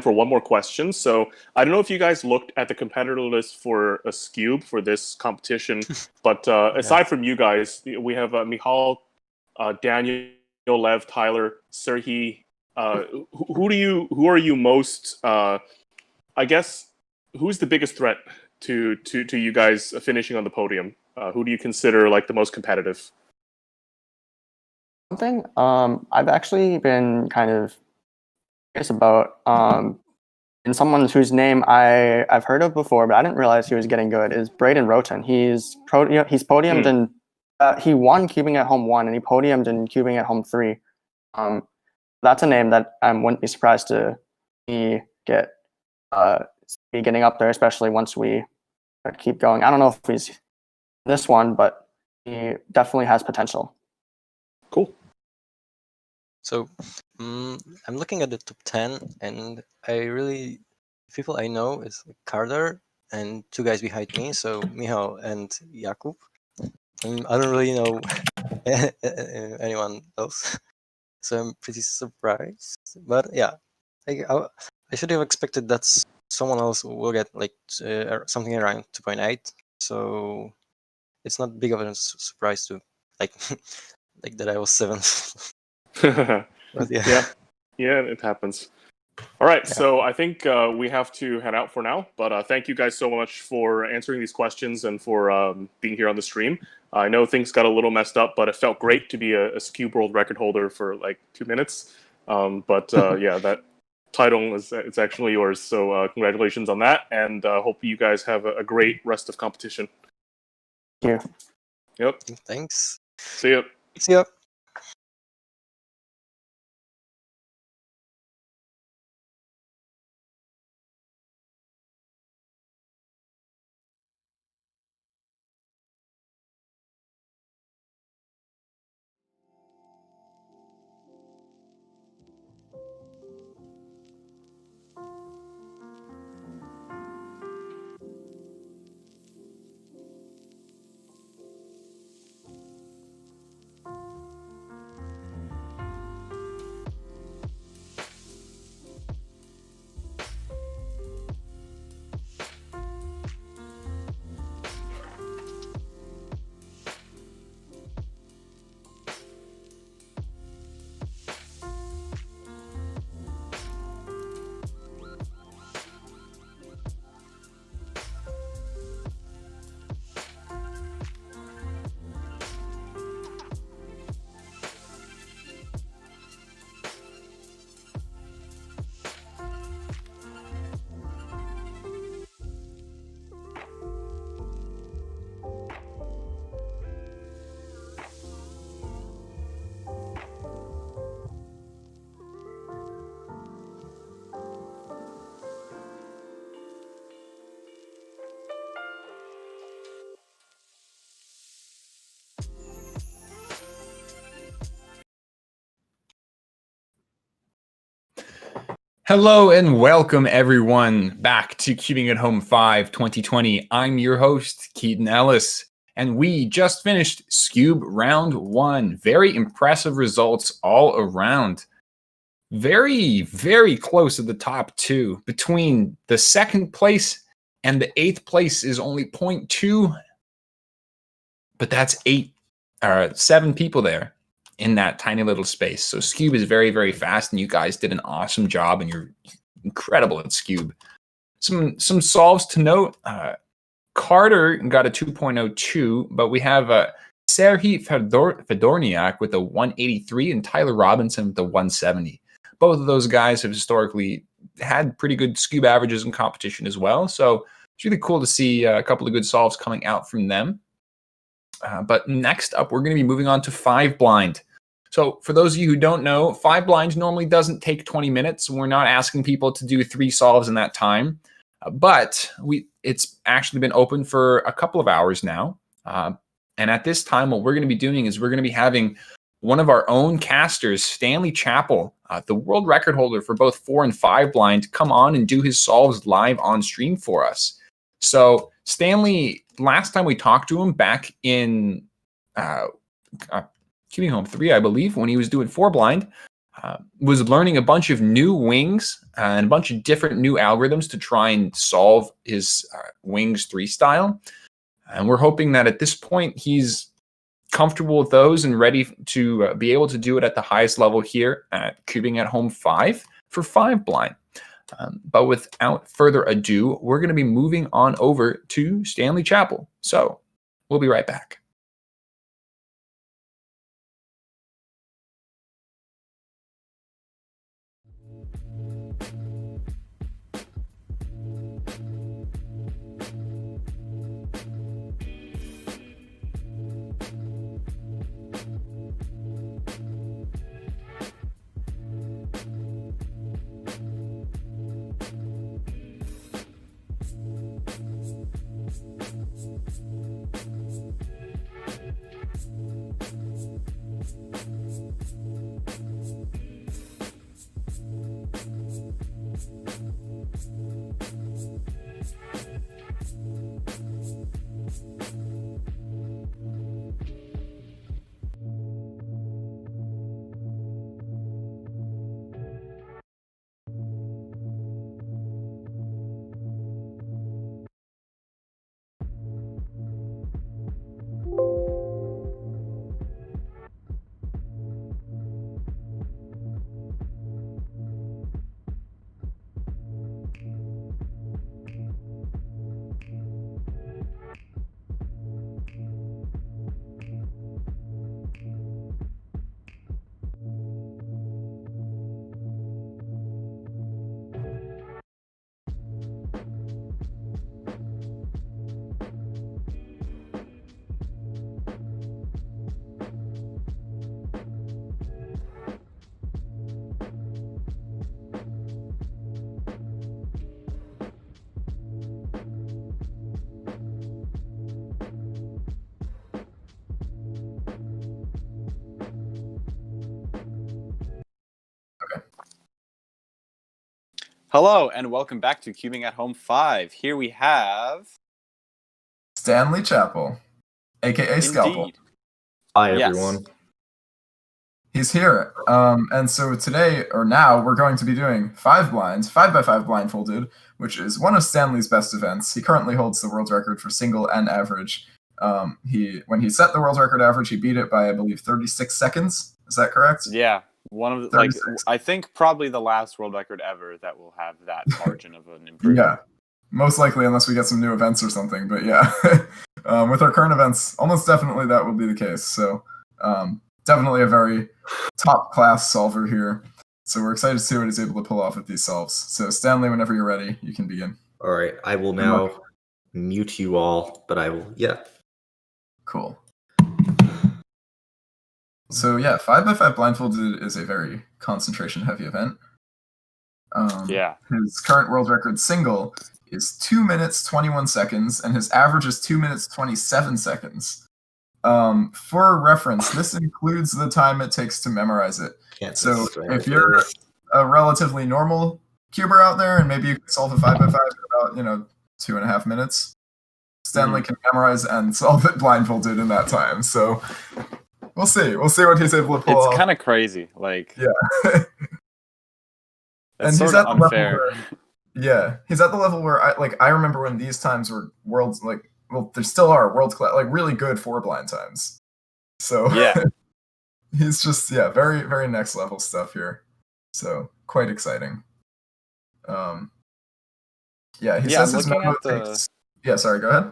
for one more question. So I don't know if you guys looked at the competitor list for a Skube for this competition, but aside from you guys, we have Michal, Daniel, Lev, Tyler, Serhi. Who are you most? I guess who's the biggest threat to you guys finishing on the podium? Who do you consider like the most competitive? Something I've actually been kind of curious about, and someone whose name I've heard of before, but I didn't realize he was getting good, is Braden Roten. He's podiumed and he won Cubing at Home 1, and he podiumed in Cubing at Home 3. That's a name that I wouldn't be surprised to be getting up there, especially once we keep going. I don't know if he's this one, but he definitely has potential. Cool. So I'm looking at the top 10, and people I know is Carter and 2 guys behind me, so Michal and Jakub. I don't really know anyone else, so I'm pretty surprised. But yeah, I should have expected that someone else will get like something around 2.8. So it's not big of a surprise to like like that I was 7th. But yeah, it happens. All right, so I think we have to head out for now. But thank you guys so much for answering these questions and for being here on the stream. I know things got a little messed up, but it felt great to be a Skube world record holder for like 2 minutes. But yeah, that title it's actually yours. So congratulations on that, and hope you guys have a great rest of competition. Thank you. Yep. Thanks. See ya. See ya. Hello and welcome everyone back to Cubing at Home 5 2020. I'm your host, Keaton Ellis, and we just finished Skube round 1. Very impressive results all around. Very, very close at the top 2. Between the 2nd place and the 8th place is only 0.2, but that's 7 people there in that tiny little space. So Skube is very, very fast, and you guys did an awesome job, and you're incredible at Skube. Some solves to note. Carter got a 2.02, but we have Serhii Fedorniak with a 183 and Tyler Robinson with a 170. Both of those guys have historically had pretty good Skube averages in competition as well. So it's really cool to see a couple of good solves coming out from them. But next up, we're going to be moving on to 5 blind. So for those of you who don't know, 5 blind normally doesn't take 20 minutes. We're not asking people to do 3 solves in that time. But it's actually been open for a couple of hours now. And at this time, what we're going to be doing is we're going to be having one of our own casters, Stanley Chappell, the world record holder for both 4 and 5 blind, come on and do his solves live on stream for us. So Stanley, last time we talked to him back in Cubing Home 3, I believe, when he was doing 4 blind, was learning a bunch of new wings and a bunch of different new algorithms to try and solve his wings 3 style. And we're hoping that at this point he's comfortable with those and ready to be able to do it at the highest level here at Cubing at Home 5 for 5 blind. But without further ado, we're going to be moving on over to Stanley Chappell. So we'll be right back. Hello, and welcome back to Cubing at Home 5. Here we have... Stanley Chappell, a.k.a. Scalpel. Indeed. Hi, Yes. everyone. He's here. And so today, or now, we're going to be doing 5 blinds, 5x5 blindfolded, which is one of Stanley's best events. He currently holds the world record for single and average. When he set the world record average, he beat it by, I believe, 36 seconds. Is that correct? Yeah, one of the, 36. I think probably the last world record ever that will have that margin of an improvement. Yeah, most likely, unless we get some new events or something. But yeah, with our current events, almost definitely that will be the case. So definitely a very top class solver here. So we're excited to see what he's able to pull off with these solves. So Stanley, whenever you're ready, you can begin. All right, I will now mute you all, but I will, Cool. So yeah, 5x5 blindfolded is a very concentration-heavy event. Yeah. His current world record single is 2 minutes 21 seconds, and his average is 2 minutes 27 seconds. For reference, this includes the time it takes to memorize it. So if you're a relatively normal cuber out there, and maybe you can solve a 5x5 in about 2.5 minutes. Stanley can memorize and solve it blindfolded in that time. So we'll see. We'll see what he's able to pull off. It's kind of crazy. Like, yeah. It's sort of unfair. He's at the level where I remember when these times were worlds there still are world class, like really good 4-blind times. So yeah, he's just very very next level stuff here. So quite exciting. He says his memo takes. Yeah, sorry, go ahead.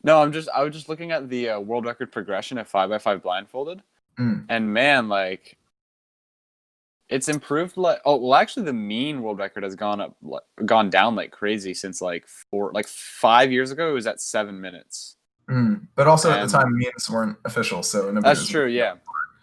No, I was just looking at the world record progression at 5x5 blindfolded, and man, like, it's improved. Actually, the mean world record has gone down like crazy since 5 years ago. It was at 7 minutes. But also at the time, means weren't official, so that's true. Yeah,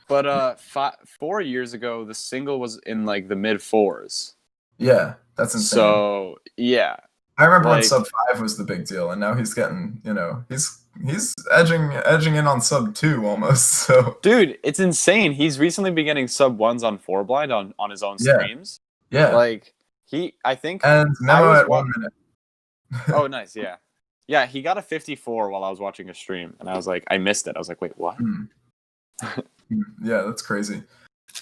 but 4 years ago, the single was in like the mid 4s. Yeah, that's insane. So yeah. I remember when sub 5 was the big deal, and now he's getting, he's edging in on sub 2 almost. So, dude, it's insane. He's recently been getting sub 1s on 4-blind on his own streams. Yeah, like I think, and memo at 1 minute. Oh, nice. Yeah. He got a 54 while I was watching a stream, and I was like, I missed it. I was like, wait, what? Yeah, that's crazy.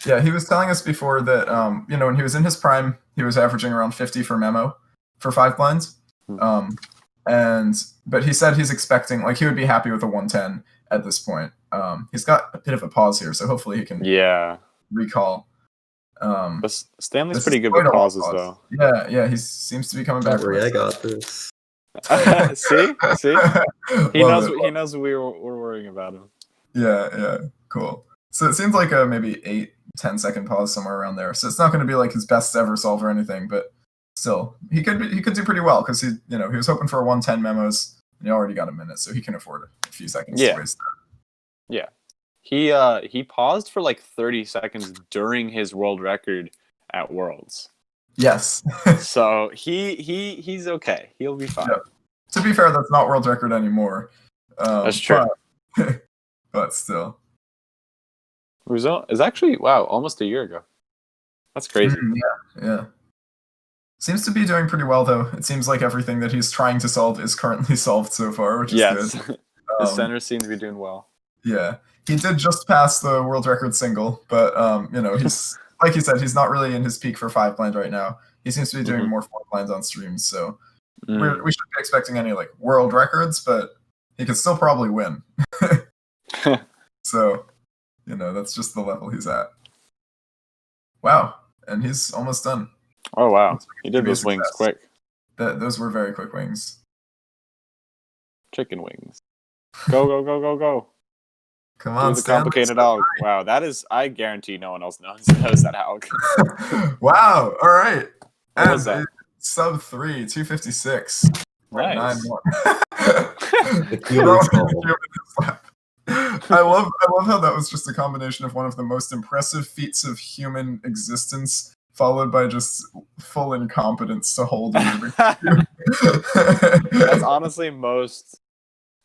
Yeah, he was telling us before that, when he was in his prime, he was averaging around 50 for memo. For 5 blinds, but he said he's expecting, like, he would be happy with a 110 at this point. He's got a bit of a pause here, so hopefully he can recall. But Stanley's pretty good with pauses, though. Yeah, he seems to be coming back. I got this. See, he knows we're worrying about him. Yeah, cool. So it seems like a maybe 8-10 second pause somewhere around there. So it's not going to be like his best ever solve or anything, but still, he could do pretty well because he was hoping for 110 memos and he already got a minute, so he can afford a few seconds to waste that. Yeah, he paused for like 30 seconds during his world record at Worlds. Yes. So he's okay. He'll be fine. Yeah. To be fair, that's not world record anymore. That's true. But still. It's actually almost a year ago. That's crazy. Yeah. Seems to be doing pretty well, though. It seems like everything that he's trying to solve is currently solved so far, which is good. The center seems to be doing well. Yeah. He did just pass the world record single, but, he's, like you said, he's not really in his peak for 5-blind right now. He seems to be doing more 4-blinds on streams, so we shouldn't be expecting any, like, world records, but he could still probably win. So, that's just the level he's at. Wow. And he's almost done. Oh, wow. He did those wings quick. Those were very quick wings. Chicken wings. Go. Come on, the complicated alg. Wow, that is, I guarantee no one else knows that alg. Wow, all right. What was that? Sub 3, 256. Nice. 9-1. I love how that was just a combination of one of the most impressive feats of human existence, followed by just full incompetence to hold. That's honestly most,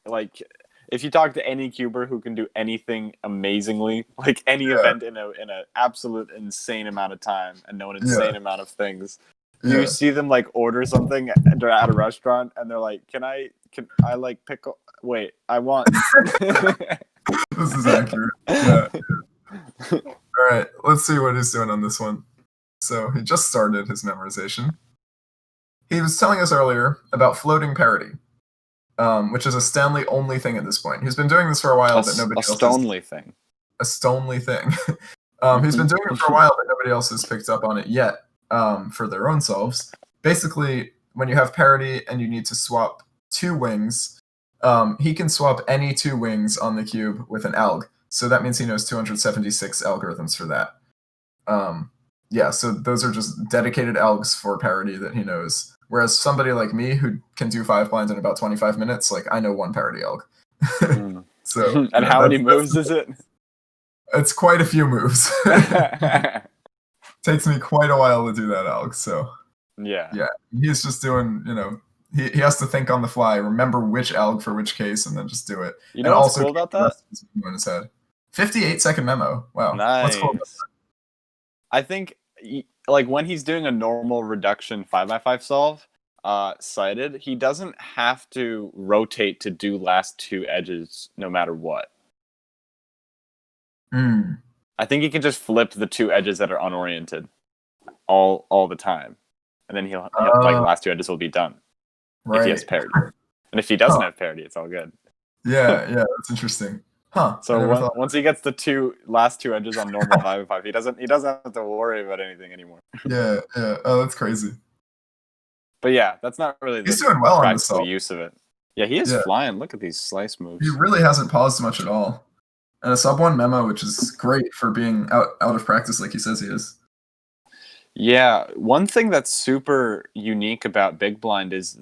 like, if you talk to any cuber who can do anything amazingly, like any event in a absolute insane amount of time and know an insane amount of things, you see them like order something at a restaurant and they're like, can I like pickle? Wait, I want. This is accurate. Yeah. All right, let's see what he's doing on this one. So he just started his memorization. He was telling us earlier about floating parity, which is a Stanley only thing at this point. He's been doing this for a while, but nobody else. A Stonely thing. A Stonely thing. He's been doing it for a while, but nobody else has picked up on it yet for their own solves. Basically, when you have parity and you need to swap 2 wings, he can swap any 2 wings on the cube with an alg. So that means he knows 276 algorithms for that. So those are just dedicated algs for parity that he knows. Whereas somebody like me who can do 5 blinds in about 25 minutes, like, I know 1 parity alg. So and how many moves is it? It's quite a few moves. Takes me quite a while to do that alg, so yeah. He's just doing, he has to think on the fly, remember which alg for which case, and then just do it. You know what's cool about that? In his head. 58-second memo. Wow. Nice. What's cool about that? I think like when he's doing a normal reduction 5x5 solve, cited, he doesn't have to rotate to do last two edges no matter what. I think he can just flip the two edges that are unoriented all the time, and then he'll like the last two edges will be done if he has parity. And if he doesn't have parity, it's all good. Yeah, that's interesting. Huh. So once he gets the last two edges on normal 5x5, he doesn't have to worry about anything anymore. Yeah. Oh, that's crazy. But yeah, that's not really He's the doing well on the practical solve. use of it. Yeah, he is flying. Look at these slice moves. He really hasn't paused much at all. And a sub 1 memo, which is great for being out of practice like he says he is. Yeah, one thing that's super unique about Big Blind is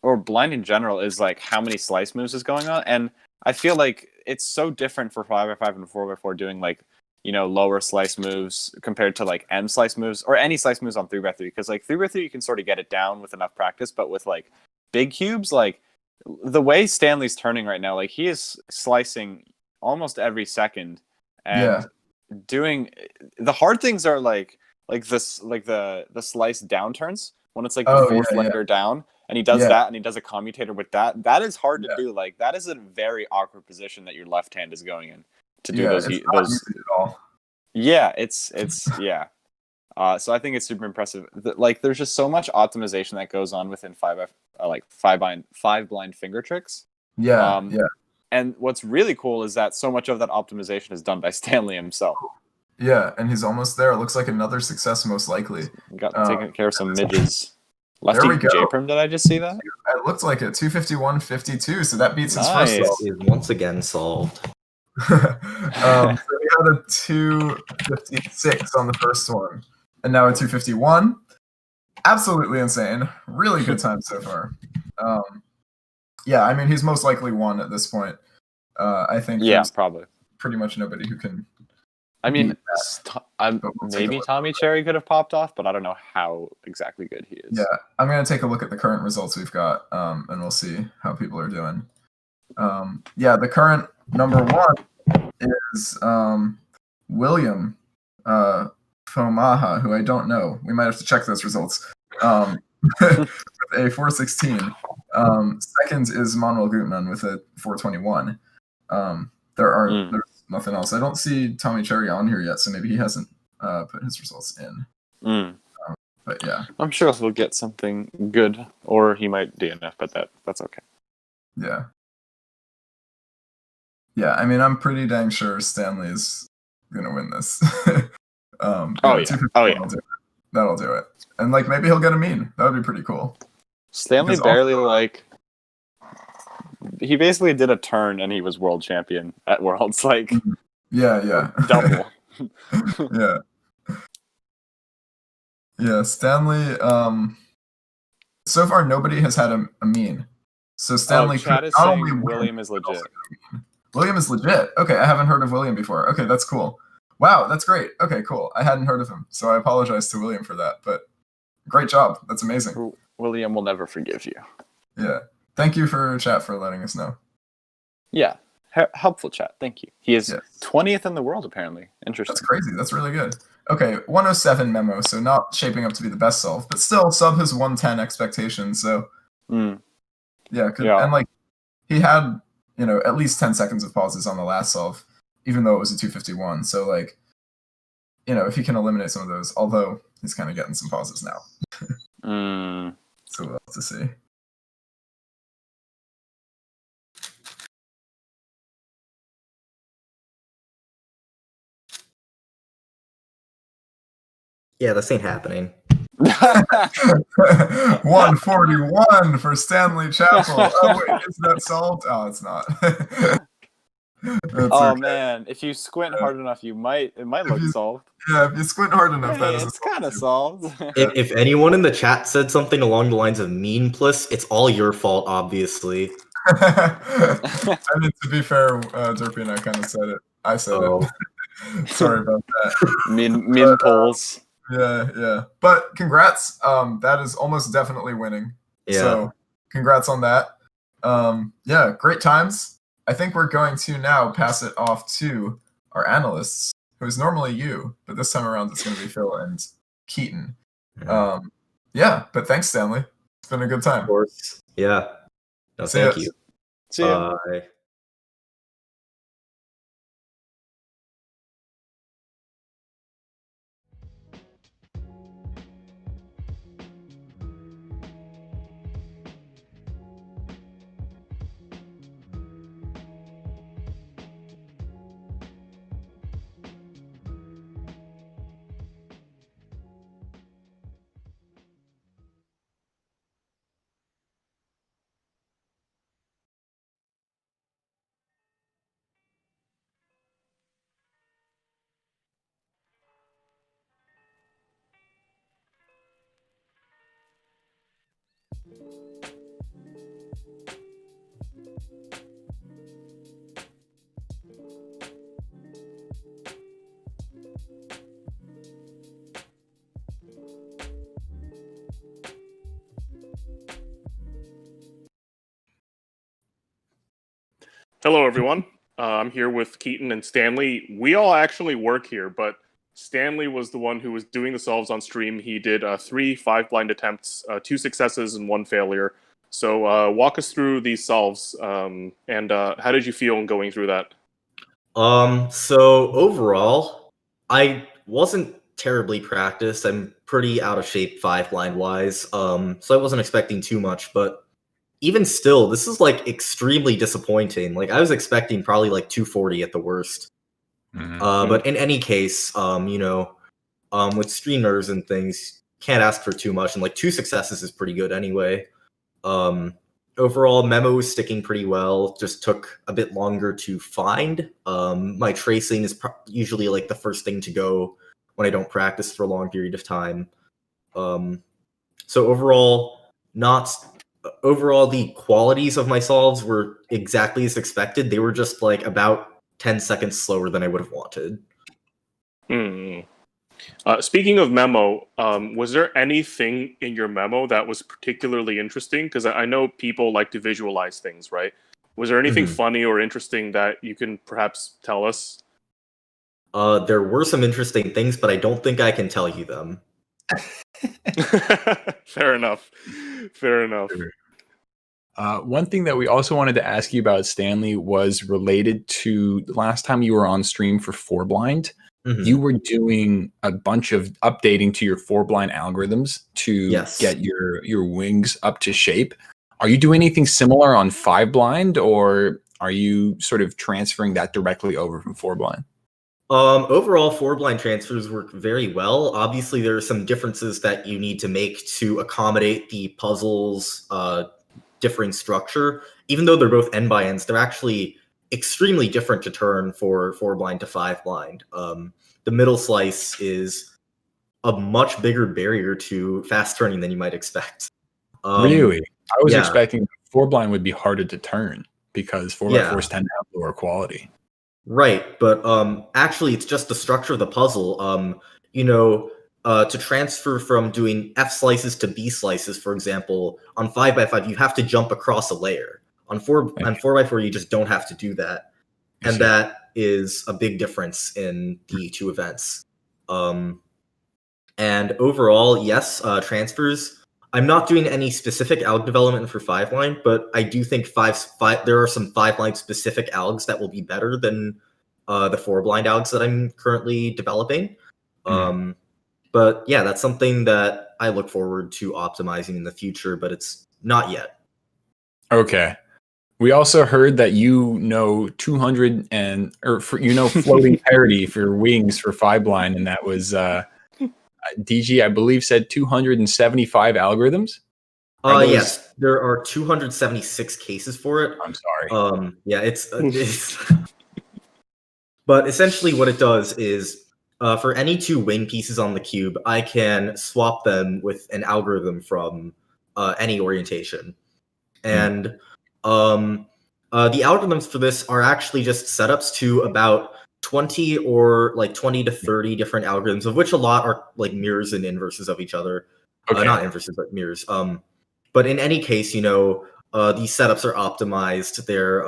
or Blind in general, is like how many slice moves is going on. And I feel like it's so different for 5x5 and 4x4 doing like, lower slice moves compared to like M slice moves or any slice moves on 3x3. Because like 3x3, you can sort of get it down with enough practice. But with like big cubes, like the way Stanley's turning right now, like he is slicing almost every second. And doing the hard things are like this, like the slice downturns when it's like the fourth layer down. And he does that, and he does a commutator with that. That is hard to do. Like that is a very awkward position that your left hand is going in to do those. It's not easy at all. Yeah, it's yeah. So I think it's super impressive. Like there's just so much optimization that goes on within five blind finger tricks. Yeah. And what's really cool is that so much of that optimization is done by Stanley himself. Yeah, and he's almost there. It looks like another success, most likely. Got taking care of some midges. Lefty There we go. J-Prim, did I just see that? It looked like it. 251.52, so that beats his Nice. first Is once again solved. So we had a 256 on the first one, and now a 251. Absolutely insane. Really good time so far. Yeah, I mean, he's most likely won at this point. I think there's probably pretty much nobody who can. I mean, But we'll take a maybe look. Tommy Cherry could have popped off, but I don't know how exactly good he is. Yeah, I'm going to take a look at the current results we've got, and we'll see how people are doing. The current number one is William Fomaha, who I don't know. We might have to check those results. With a 416. Second is Manuel Gutmann with a 421. There's nothing else. I don't see Tommy Cherry on here yet, so maybe he hasn't put his results in. But yeah, I'm sure he'll get something good, or he might DNF, but that's okay. Yeah. I mean, I'm pretty dang sure Stanley's gonna win this. Yeah. That'll do it. And like maybe he'll get a mean. That would be pretty cool. Stanley Because barely he basically did a turn and he was world champion at Worlds. Like Yeah. double. Yeah, Stanley. So far, nobody has had a mean. So Stanley. Chad is not saying only win, William is but also legit. get a mean. William is legit. Okay, I haven't heard of William before. Okay, that's cool. Wow, that's great. Okay, cool. I hadn't heard of him, so I apologize to William for that. But great job. That's amazing. William will never forgive you. Yeah. Thank you for chat for letting us know. Yeah. Helpful chat. Thank you. He is 20th in the world, apparently. Interesting. That's crazy. That's really good. Okay, 107 memo, so not shaping up to be the best solve, but still sub his 110 expectations. So and like he had at least 10 seconds of pauses on the last solve, even though it was a 251. So like if he can eliminate some of those, although he's kind of getting some pauses now. So we'll have to see. Yeah, this ain't happening. 141 for Stanley Chapel. Oh wait, is that solved? Oh, it's not. Man, if you squint hard enough, it might look solved. Yeah, if you squint hard enough, that is it's kind of solved. If anyone in the chat said something along the lines of mean plus, it's all your fault, obviously. I mean, to be fair, Derpy and I kind of said it. I said it. Sorry about that. Mean polls. Yeah. But congrats. That is almost definitely winning. Yeah. So congrats on that. Great times. I think we're going to now pass it off to our analysts. who's normally you, but this time around it's going to be Phil and Keaton. Yeah, but thanks, Stanley. It's been a good time. Of course. Yeah. No, See thank ya. you. See ya. Bye. Hello, everyone. I'm here with Keaton and Stanley. We all actually work here, but Stanley was the one who was doing the solves on stream. He did 3 5-blind attempts, 2 successes and 1 failure. So walk us through these solves, and how did you feel in going through that? So overall, I wasn't terribly practiced. I'm pretty out of shape 5-blind wise. So I wasn't expecting too much, but even still, this is like extremely disappointing. Like I was expecting probably like 240 at the worst. But in any case, with streamers and things, can't ask for too much, and like 2 successes is pretty good anyway. Overall, memo is sticking pretty well. Just took a bit longer to find. My tracing is usually like the first thing to go when I don't practice for a long period of time. So overall, the qualities of my solves were exactly as expected. They were just like about 10 seconds slower than I would have wanted. Speaking of memo, was there anything in your memo that was particularly interesting? Because I know people like to visualize things, right? Was there anything funny or interesting that you can perhaps tell us? There were some interesting things, but I don't think I can tell you them. Fair enough. One thing that we also wanted to ask you about, Stanley, was related to the last time you were on stream for 4-blind. You were doing a bunch of updating to your 4-blind algorithms to get your wings up to shape. Are you doing anything similar on 5-blind, or are you sort of transferring that directly over from 4-blind? Overall, 4-blind transfers work very well. Obviously, there are some differences that you need to make to accommodate the puzzle's differing structure. Even though they're both n by n's, they're actually extremely different to turn for 4-blind to 5-blind. The middle slice is a much bigger barrier to fast turning than you might expect. Really? I was expecting 4-blind would be harder to turn because 4x4s tend to have lower quality. Right, but actually it's just the structure of the puzzle. To transfer from doing F slices to B slices, for example, on 5x5, you have to jump across a layer. On 4x4, you just don't have to do that. And that is a big difference in the 2 events. And overall, yes, transfers. I'm not doing any specific alg development for 5-line, but I do think there are some 5-line specific algs that will be better than the 4-blind algs that I'm currently developing. But yeah, that's something that I look forward to optimizing in the future, but it's not yet. Okay. We also heard that floating parity for wings for 5-blind, and that was DG, I believe, said 275 algorithms. Yes, there are 276 cases for it. I'm sorry. It's but essentially what it does is for any 2 wing pieces on the cube, I can swap them with an algorithm from any orientation. And the algorithms for this are actually just setups to about 20 or like 20 to 30 different algorithms, of which a lot are like mirrors and inverses of each other. Not inverses, but mirrors. But in any case, these setups are optimized. They're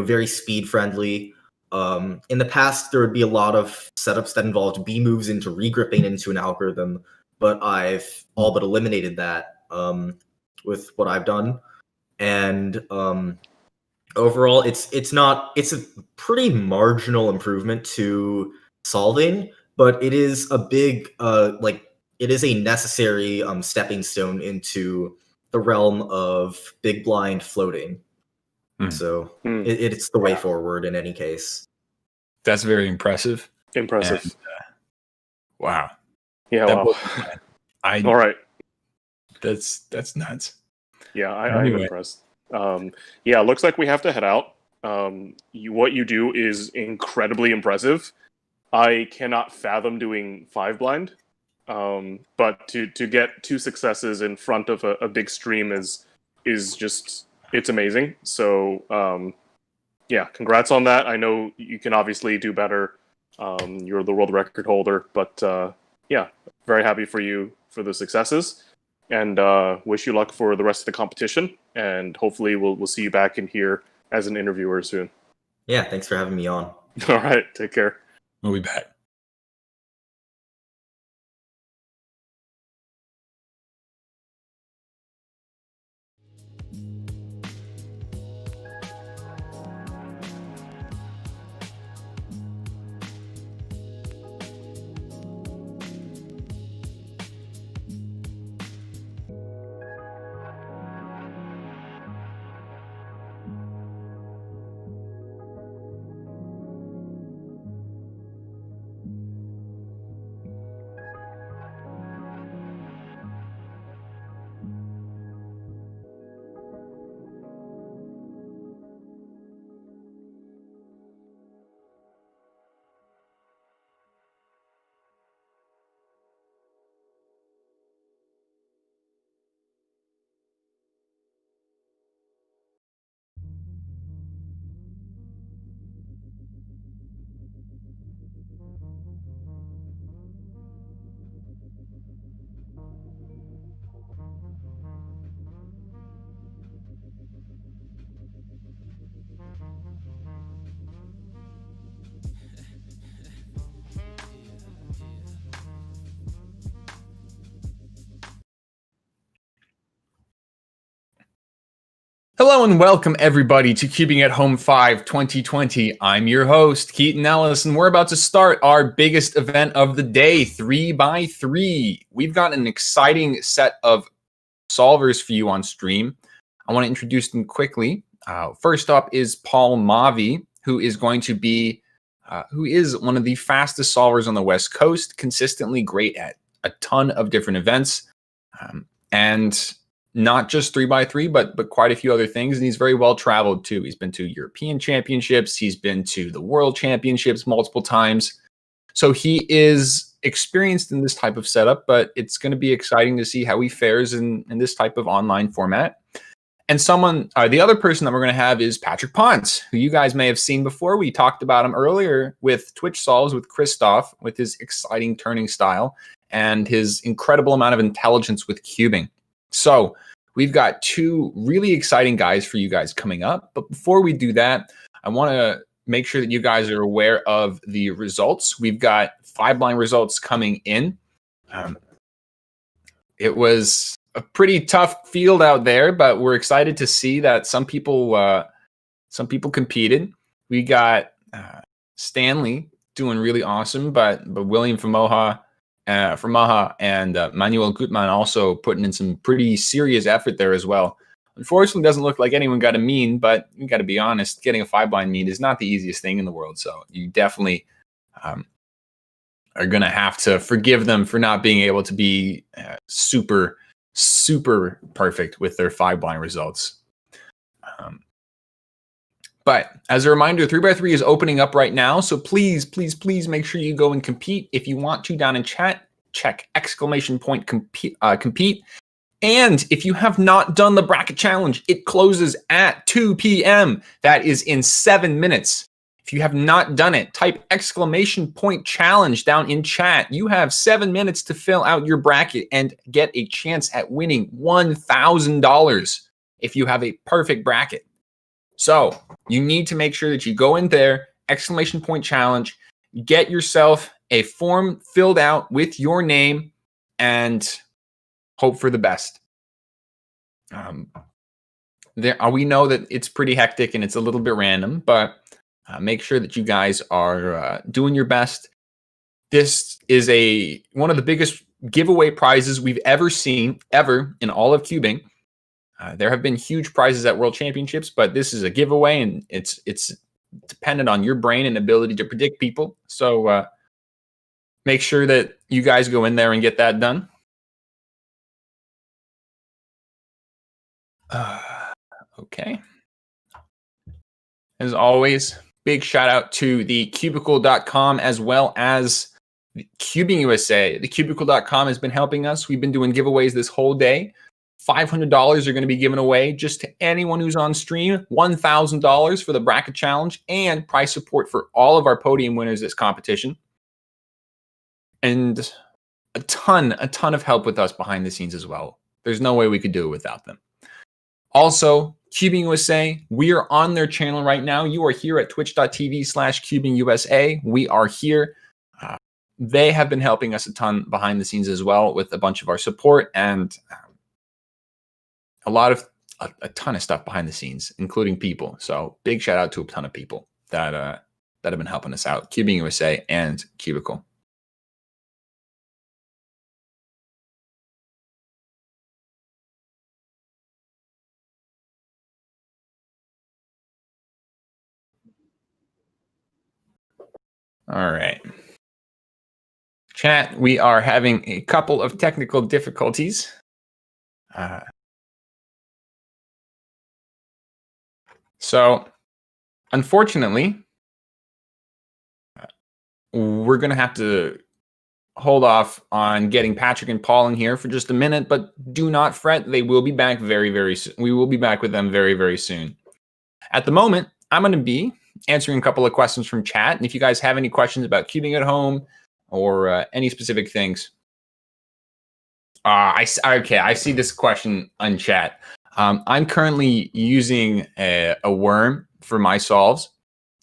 very speed friendly. In the past, there would be a lot of setups that involved B moves into regripping into an algorithm, but I've all but eliminated that with what I've done. And overall, it's a pretty marginal improvement to solving, but it is a big it is a necessary stepping stone into the realm of big blind floating. So it's the way forward in any case. That's very impressive. Impressive. And, wow. Yeah. That Wow. All right. That's nuts. Yeah, I'm impressed. Yeah, looks like we have to head out. What you do is incredibly impressive. I cannot fathom doing 5 blind, but to get 2 successes in front of a big stream is just, it's amazing. So yeah, congrats on that. I know you can obviously do better. You're the world record holder, but yeah, very happy for you for the successes. And wish you luck for the rest of the competition. And hopefully we'll see you back in here as an interviewer soon. Yeah, thanks for having me on. All right, take care. We'll be back. Hello and welcome everybody to Cubing at Home 5 2020. I'm your host, Keaton Ellis, and we're about to start our biggest event of the day, 3x3. We've got an exciting set of solvers for you on stream. I want to introduce them quickly. First up is Paul Mavi, who is going to be, who is one of the fastest solvers on the West Coast, consistently great at a ton of different events. And not just 3x3, but quite a few other things. And he's very well traveled too. He's been to European championships. He's been to the world championships multiple times. So he is experienced in this type of setup, but it's going to be exciting to see how he fares in this type of online format. And the other person that we're going to have is Patrick Ponce, who you guys may have seen before. We talked about him earlier with Twitch Solves with Kristoff, with his exciting turning style and his incredible amount of intelligence with cubing. So we've got 2 really exciting guys for you guys coming up. But before we do that, I want to make sure that you guys are aware of the results. We've got 5 blind results coming in. It was a pretty tough field out there, but we're excited to see that some people competed. We got Stanley doing really awesome, but William Formoha and Manuel Gutmann also putting in some pretty serious effort there as well. Unfortunately, it doesn't look like anyone got a mean, but you got to be honest, getting a 5 blind mean is not the easiest thing in the world. So you definitely are going to have to forgive them for not being able to be super perfect with their 5 blind results. But as a reminder, 3x3 is opening up right now. So please make sure you go and compete. If you want to, down in chat, check !compete. And if you have not done the bracket challenge, it closes at 2 p.m. That is in 7 minutes. If you have not done it, type !challenge down in chat. You have 7 minutes to fill out your bracket and get a chance at winning $1,000 if you have a perfect bracket. So you need to make sure that you go in there exclamation point challenge. Get yourself a form filled out with your name and hope for the best. We know that it's pretty hectic and it's a little bit random, but make sure that you guys are doing your best. This is one of the biggest giveaway prizes we've ever seen, ever in all of cubing. There have been huge prizes at World Championships, but this is a giveaway, and it's dependent on your brain and ability to predict people. So make sure that you guys go in there and get that done. Okay. As always, big shout out to the cubicle.com as well as Cubing USA. The cubicle.com has been helping us. We've been doing giveaways this whole day. $500 are going to be given away just to anyone who's on stream. $1,000 for the bracket challenge and prize support for all of our podium winners this competition. And a ton of help with us behind the scenes as well. There's no way we could do it without them. Also, Cubing USA, we are on their channel right now. You are here at twitch.tv/CubingUSA. We are here. They have been helping us a ton behind the scenes as well with a bunch of our support and a ton of stuff behind the scenes, including people. So big shout out to a ton of people that have been helping us out. Cubing USA and Cubicle. All right. Chat, we are having a couple of technical difficulties. So, unfortunately, we're going to have to hold off on getting Patrick and Paul in here for just a minute, but do not fret. They will be back very, very soon. We will be back with them very, very soon. At the moment, I'm going to be answering a couple of questions from chat. And if you guys have any questions about cubing at home or any specific things, I see this question on chat. I'm currently using a worm for my solves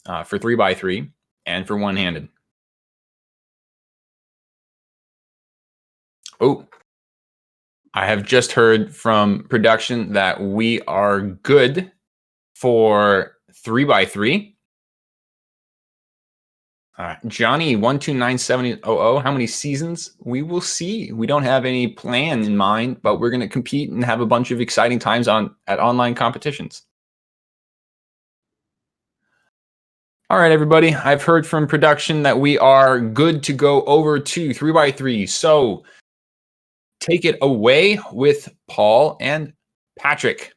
for 3x3 and for one-handed. Oh, I have just heard from production that we are good for 3x3. Johnny 1297000, how many seasons? We will see. We don't have any plan in mind, but we're going to compete and have a bunch of exciting times at online competitions. All right, everybody. I've heard from production that we are good to go over to 3x3. So take it away with Paul and Patrick.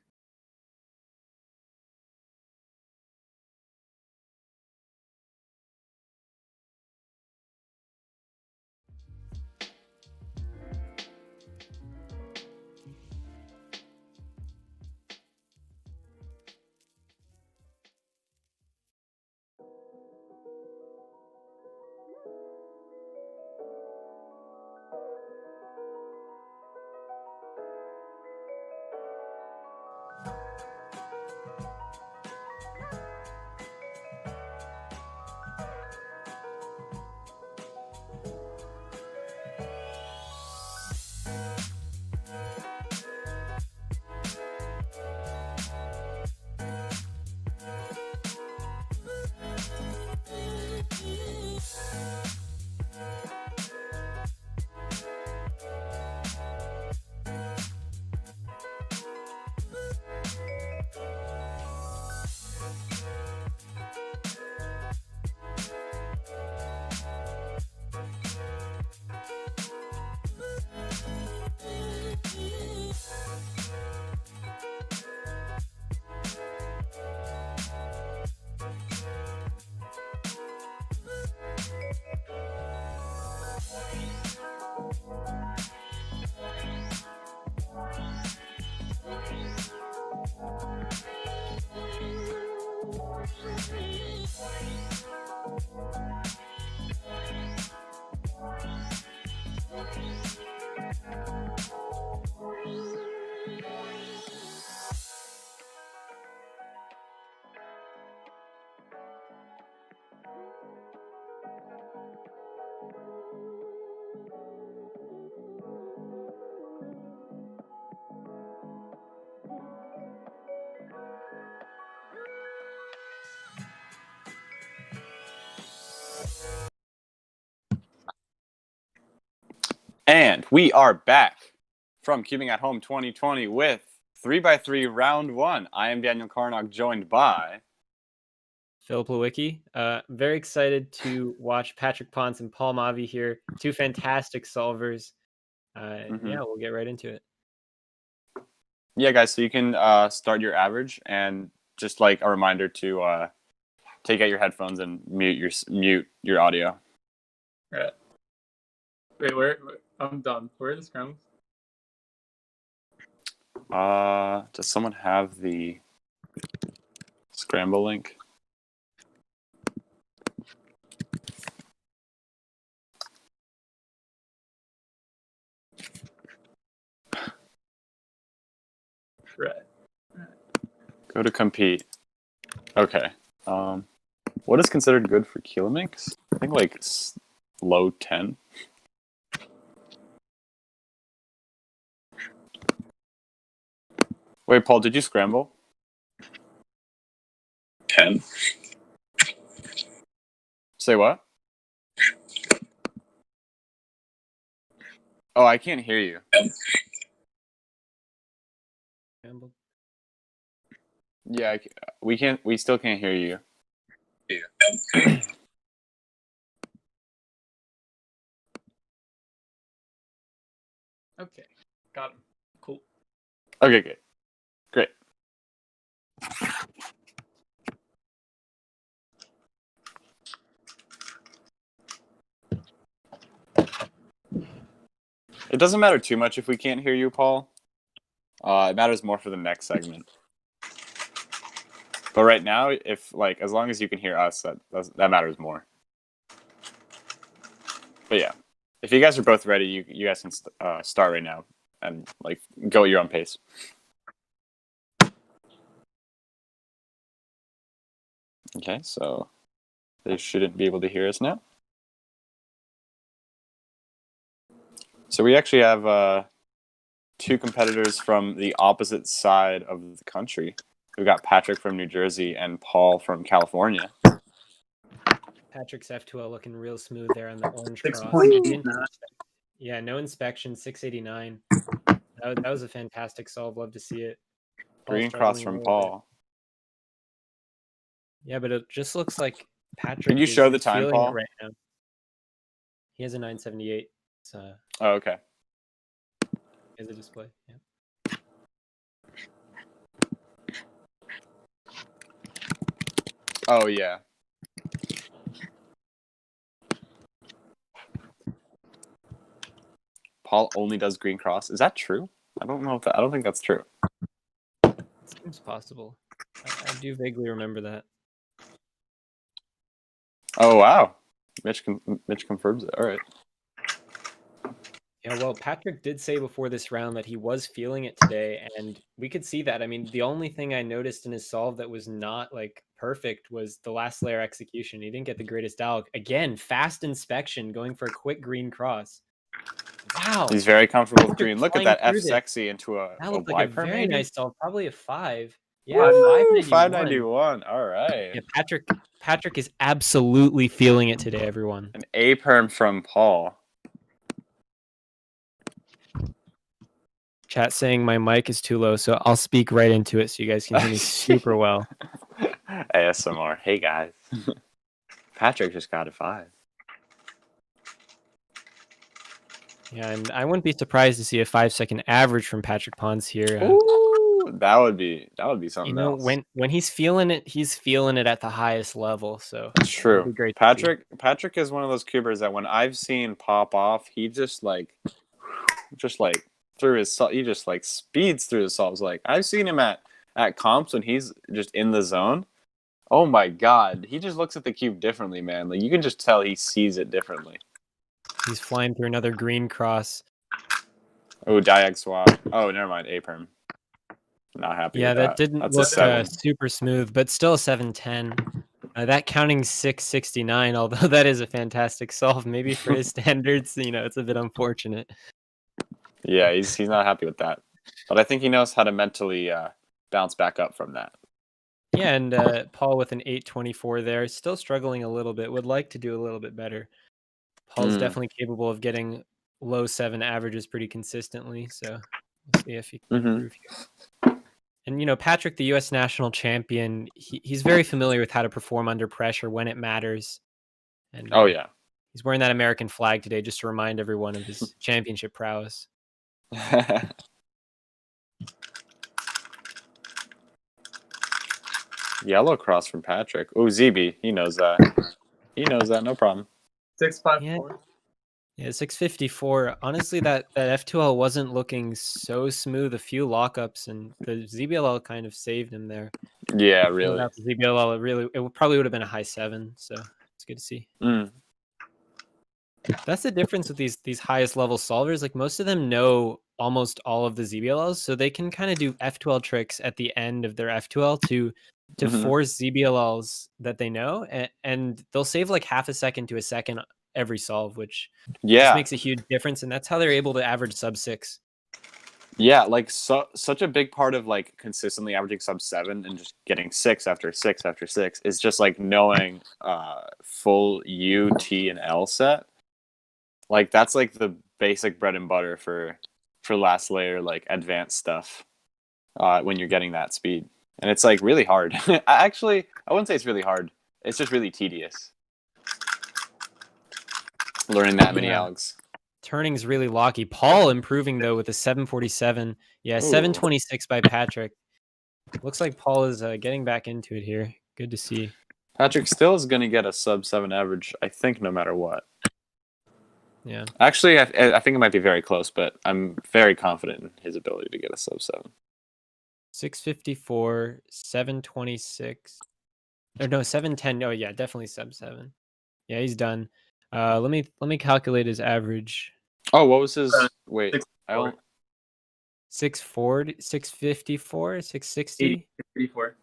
And we are back from Cubing at Home 2020 with 3x3 round 1. I am Daniel Karnock, joined by Philip Lewicki. Very excited to watch Patrick Ponce and Paul Mavi here. Two fantastic solvers. Yeah, we'll get right into it. Yeah, guys, so you can start your average, and just like a reminder to take out your headphones and mute your audio. All right. Wait, where? I'm done. Where are the scrums? Does someone have the scramble link? Right. Go to compete. Okay. What is considered good for Kilink? I think like low 10. Wait, Paul, did you scramble? 10. Say what? Oh, I can't hear you. Yeah, we still can't hear you. Okay. Got him. Cool. Okay, good. Great. It doesn't matter too much if we can't hear you, Paul. It matters more for the next segment. But right now, as long as you can hear us, that matters more. But yeah, if you guys are both ready, you guys can start right now and go at your own pace. Okay, so they shouldn't be able to hear us now. So we actually have two competitors from the opposite side of the country. We've got Patrick from New Jersey and Paul from California. Patrick's F2L looking real smooth there on the orange cross. 6.9. Yeah, no inspection, 689. That was a fantastic solve. Love to see it. Green cross from Paul. Yeah, but it just looks like Patrick. Can you show the time, Paul? Right now. He has a 978. Oh, okay. He has a display. Yeah. Oh yeah. Paul only does green cross. Is that true? I don't know I don't think that's true. Seems possible. I do vaguely remember that. Oh wow. Mitch confirms it. All right. Yeah, well, Patrick did say before this round that he was feeling it today, and we could see that. I mean, the only thing I noticed in his solve that was not perfect was the last layer execution. He didn't get the greatest dial. Again, fast inspection, going for a quick green cross. Wow. He's very comfortable with green. Look at that F sexy into a that looked Y like a perm, very maybe? nice solve, probably a 5. Yeah, Woo! 591. 591. All right. Yeah, Patrick is absolutely feeling it today, everyone. An A perm from Paul. Chat saying my mic is too low, so I'll speak right into it so you guys can hear me super well. ASMR. Hey guys. Patrick just got a 5. Yeah, and I wouldn't be surprised to see a 5-second average from Patrick Ponce here. Ooh, that would be something else. When he's feeling it at the highest level. So it's true. Patrick is one of those cubers that when I've seen pop off, he just through his he just speeds through the solves. I've seen him at comps when he's just in the zone. Oh my god, he just looks at the cube differently, man. You can just tell he sees it differently. He's flying through another green cross. Oh, diag swap. Oh, never mind. A perm. Not happy. Yeah, with that didn't That's look super smooth, but still a 710. That counting 669, although that is a fantastic solve. Maybe for his standards, it's a bit unfortunate. Yeah, he's not happy with that. But I think he knows how to mentally bounce back up from that. Yeah, and Paul with an 824 there, still struggling a little bit. Would like to do a little bit better. Paul's definitely capable of getting low 7 averages pretty consistently. So we'll see if he can improve here. And Patrick, the U.S. national champion, he's very familiar with how to perform under pressure when it matters. And oh yeah, he's wearing that American flag today just to remind everyone of his championship prowess. Yellow cross from Patrick. Oh, ZB, he knows that. No problem. 654. Yeah, 654. Honestly, that F2L wasn't looking so smooth. A few lockups, and the ZBLL kind of saved him there. Yeah, really. Without the ZBLL, it probably would have been a high 7. So it's good to see. That's the difference with these highest level solvers. Like most of them know almost all of the ZBLLs, so they can kind of do F2L tricks at the end of their F2L to force ZBLLs that they know, and they'll save like half a second to a second every solve, which just makes a huge difference, and that's how they're able to average sub 6. Yeah, like such a big part of like consistently averaging sub 7 and just getting 6 after 6 after 6 is just like knowing full U, T, and L set. Like that's like the basic bread and butter for last layer like advanced stuff when you're getting that speed. And it's like really hard. I wouldn't say it's really hard. It's just really tedious. Learning that many algs. Turning's really locky. Paul improving though with a 747. Yeah, 726 by Patrick. Looks like Paul is getting back into it here. Good to see. Patrick still is going to get a sub 7 average, I think, no matter what. Yeah. Actually, I think it might be very close, but I'm very confident in his ability to get a sub 7. 654, 726. Or no, 710. Oh yeah, definitely sub 7. Yeah, he's done. Let me calculate his average. Oh, what was his? Wait, 640, 654, 660, 654,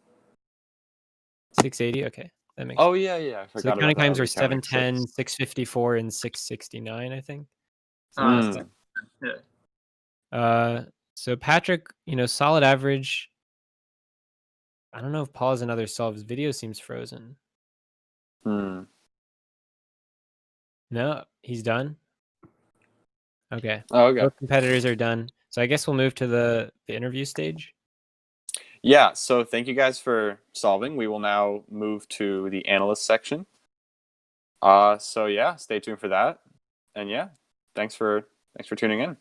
680. Okay, that makes. Oh yeah. I forgot. So the counting times are 710, 6. 654, and 669. I think. yeah. So Patrick, solid average. I don't know if Paul has another solve. His video seems frozen. No, he's done. Okay. Oh, okay. Both competitors are done. So I guess we'll move to the interview stage. Yeah. So thank you guys for solving. We will now move to the analyst section. So yeah, stay tuned for that. And yeah, thanks for tuning in.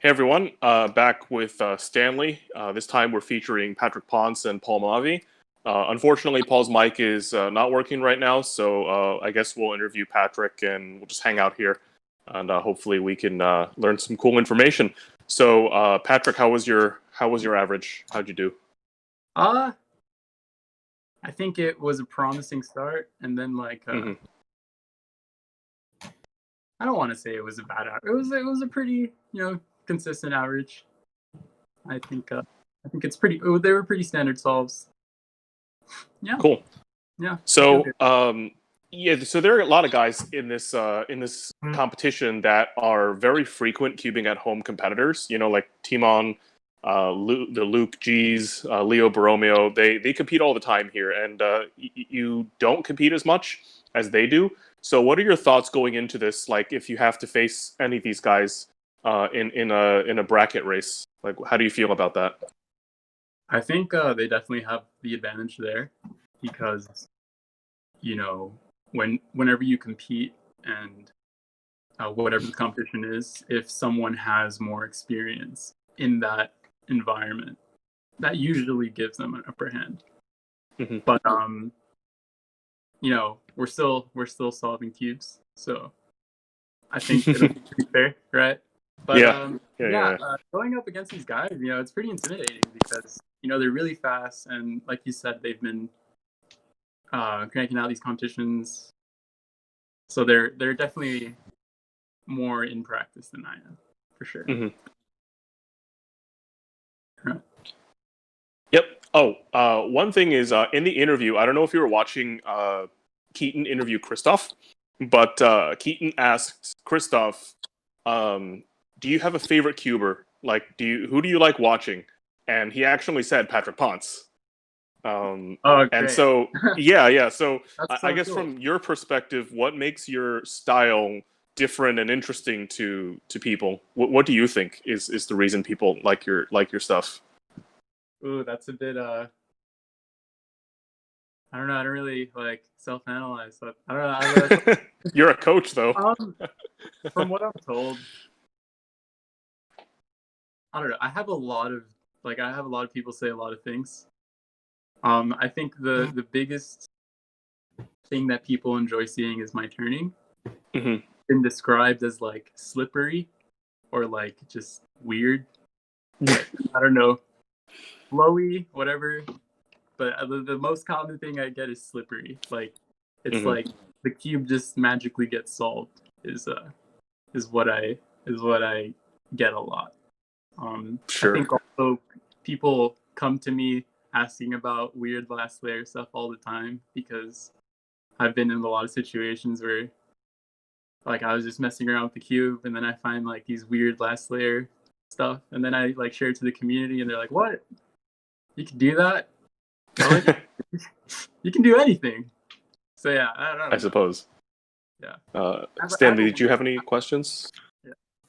Hey everyone, back with Stanley. This time we're featuring Patrick Ponce and Paul Mavi. Unfortunately, Paul's mic is not working right now, so I guess we'll interview Patrick and we'll just hang out here, and hopefully we can learn some cool information. So, Patrick, how was your average? How'd you do? I think it was a promising start, and then I don't want to say it was a bad average. It was a pretty consistent average. I think it's pretty. They were pretty standard solves. Yeah. Cool. Yeah. So so there are a lot of guys in this competition that are very frequent cubing at home competitors. Like Timon, the Luke G's, Leo Borromeo. They compete all the time here, and you don't compete as much as they do. So what are your thoughts going into this? Like, if you have to face any of these guys in a bracket race, like, how do you feel about that? I think they definitely have the advantage there, because whenever you compete and whatever the competition is, if someone has more experience in that environment, that usually gives them an upper hand. Mm-hmm. But we're still solving cubes, so I think it'll be pretty fair, right? But going up against these guys, it's pretty intimidating, because they're really fast, and like you said, they've been cranking out these competitions, so they're definitely more in practice than I am, for sure. Mm-hmm. Right. Yep. Oh, one thing is in the interview, I don't know if you were watching Keaton interview Kristoff, but Keaton asked Kristoff, do you have a favorite cuber? Like, who do you like watching? And he actually said Patrick Ponce. Great. And so, yeah. So, I guess cool. from your perspective, what makes your style different and interesting to people? What do you think is the reason people like your stuff? Ooh, that's a bit I don't know. I don't really self-analyze. So I don't know. You're a coach, though. From what I'm told, I don't know. I have a lot of people say a lot of things. I think the biggest thing that people enjoy seeing is my turning. Mm-hmm. Been described as slippery or just weird. I don't know, flowy, whatever. But the most common thing I get is slippery. It's like the cube just magically gets solved. Is what I get a lot. Sure. I think also people come to me asking about weird last layer stuff all the time, because I've been in a lot of situations where I was just messing around with the cube, and then I find these weird last layer stuff, and then I share it to the community, and they're like, "What? You can do that?" You can do anything. So yeah, I don't know. I suppose. Yeah. Stanley, did you have any questions?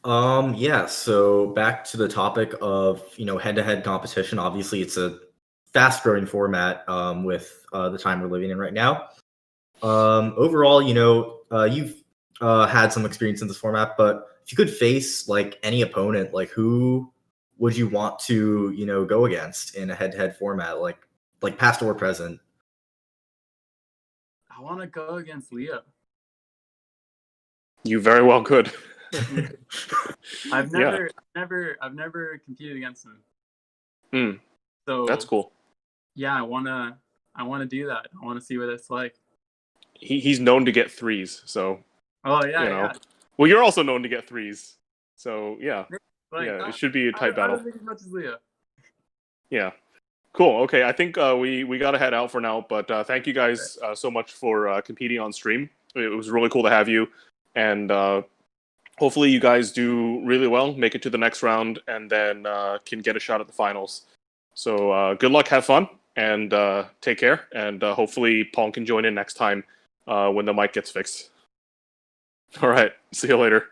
Yeah, so back to the topic of, head-to-head competition. Obviously, it's a fast-growing format with the time we're living in right now. Overall, you've had some experience in this format, but if you could face any opponent, who would you want to, go against in a head-to-head format, like past or present? I want to go against Leo. You very well could. I've never competed against him. So that's cool. Yeah, I wanna do that. I wanna see what it's like. He's known to get threes, so. Oh yeah, yeah. Well, you're also known to get threes, so yeah, yeah. It should be a tight battle. I don't think as much as Leo. Yeah, cool. Okay, I think we got to head out for now, but thank you guys so much for competing on stream. It was really cool to have you, and hopefully you guys do really well, make it to the next round, and then can get a shot at the finals. So good luck, have fun, and take care, and hopefully Paul can join in next time when the mic gets fixed. All right, see you later.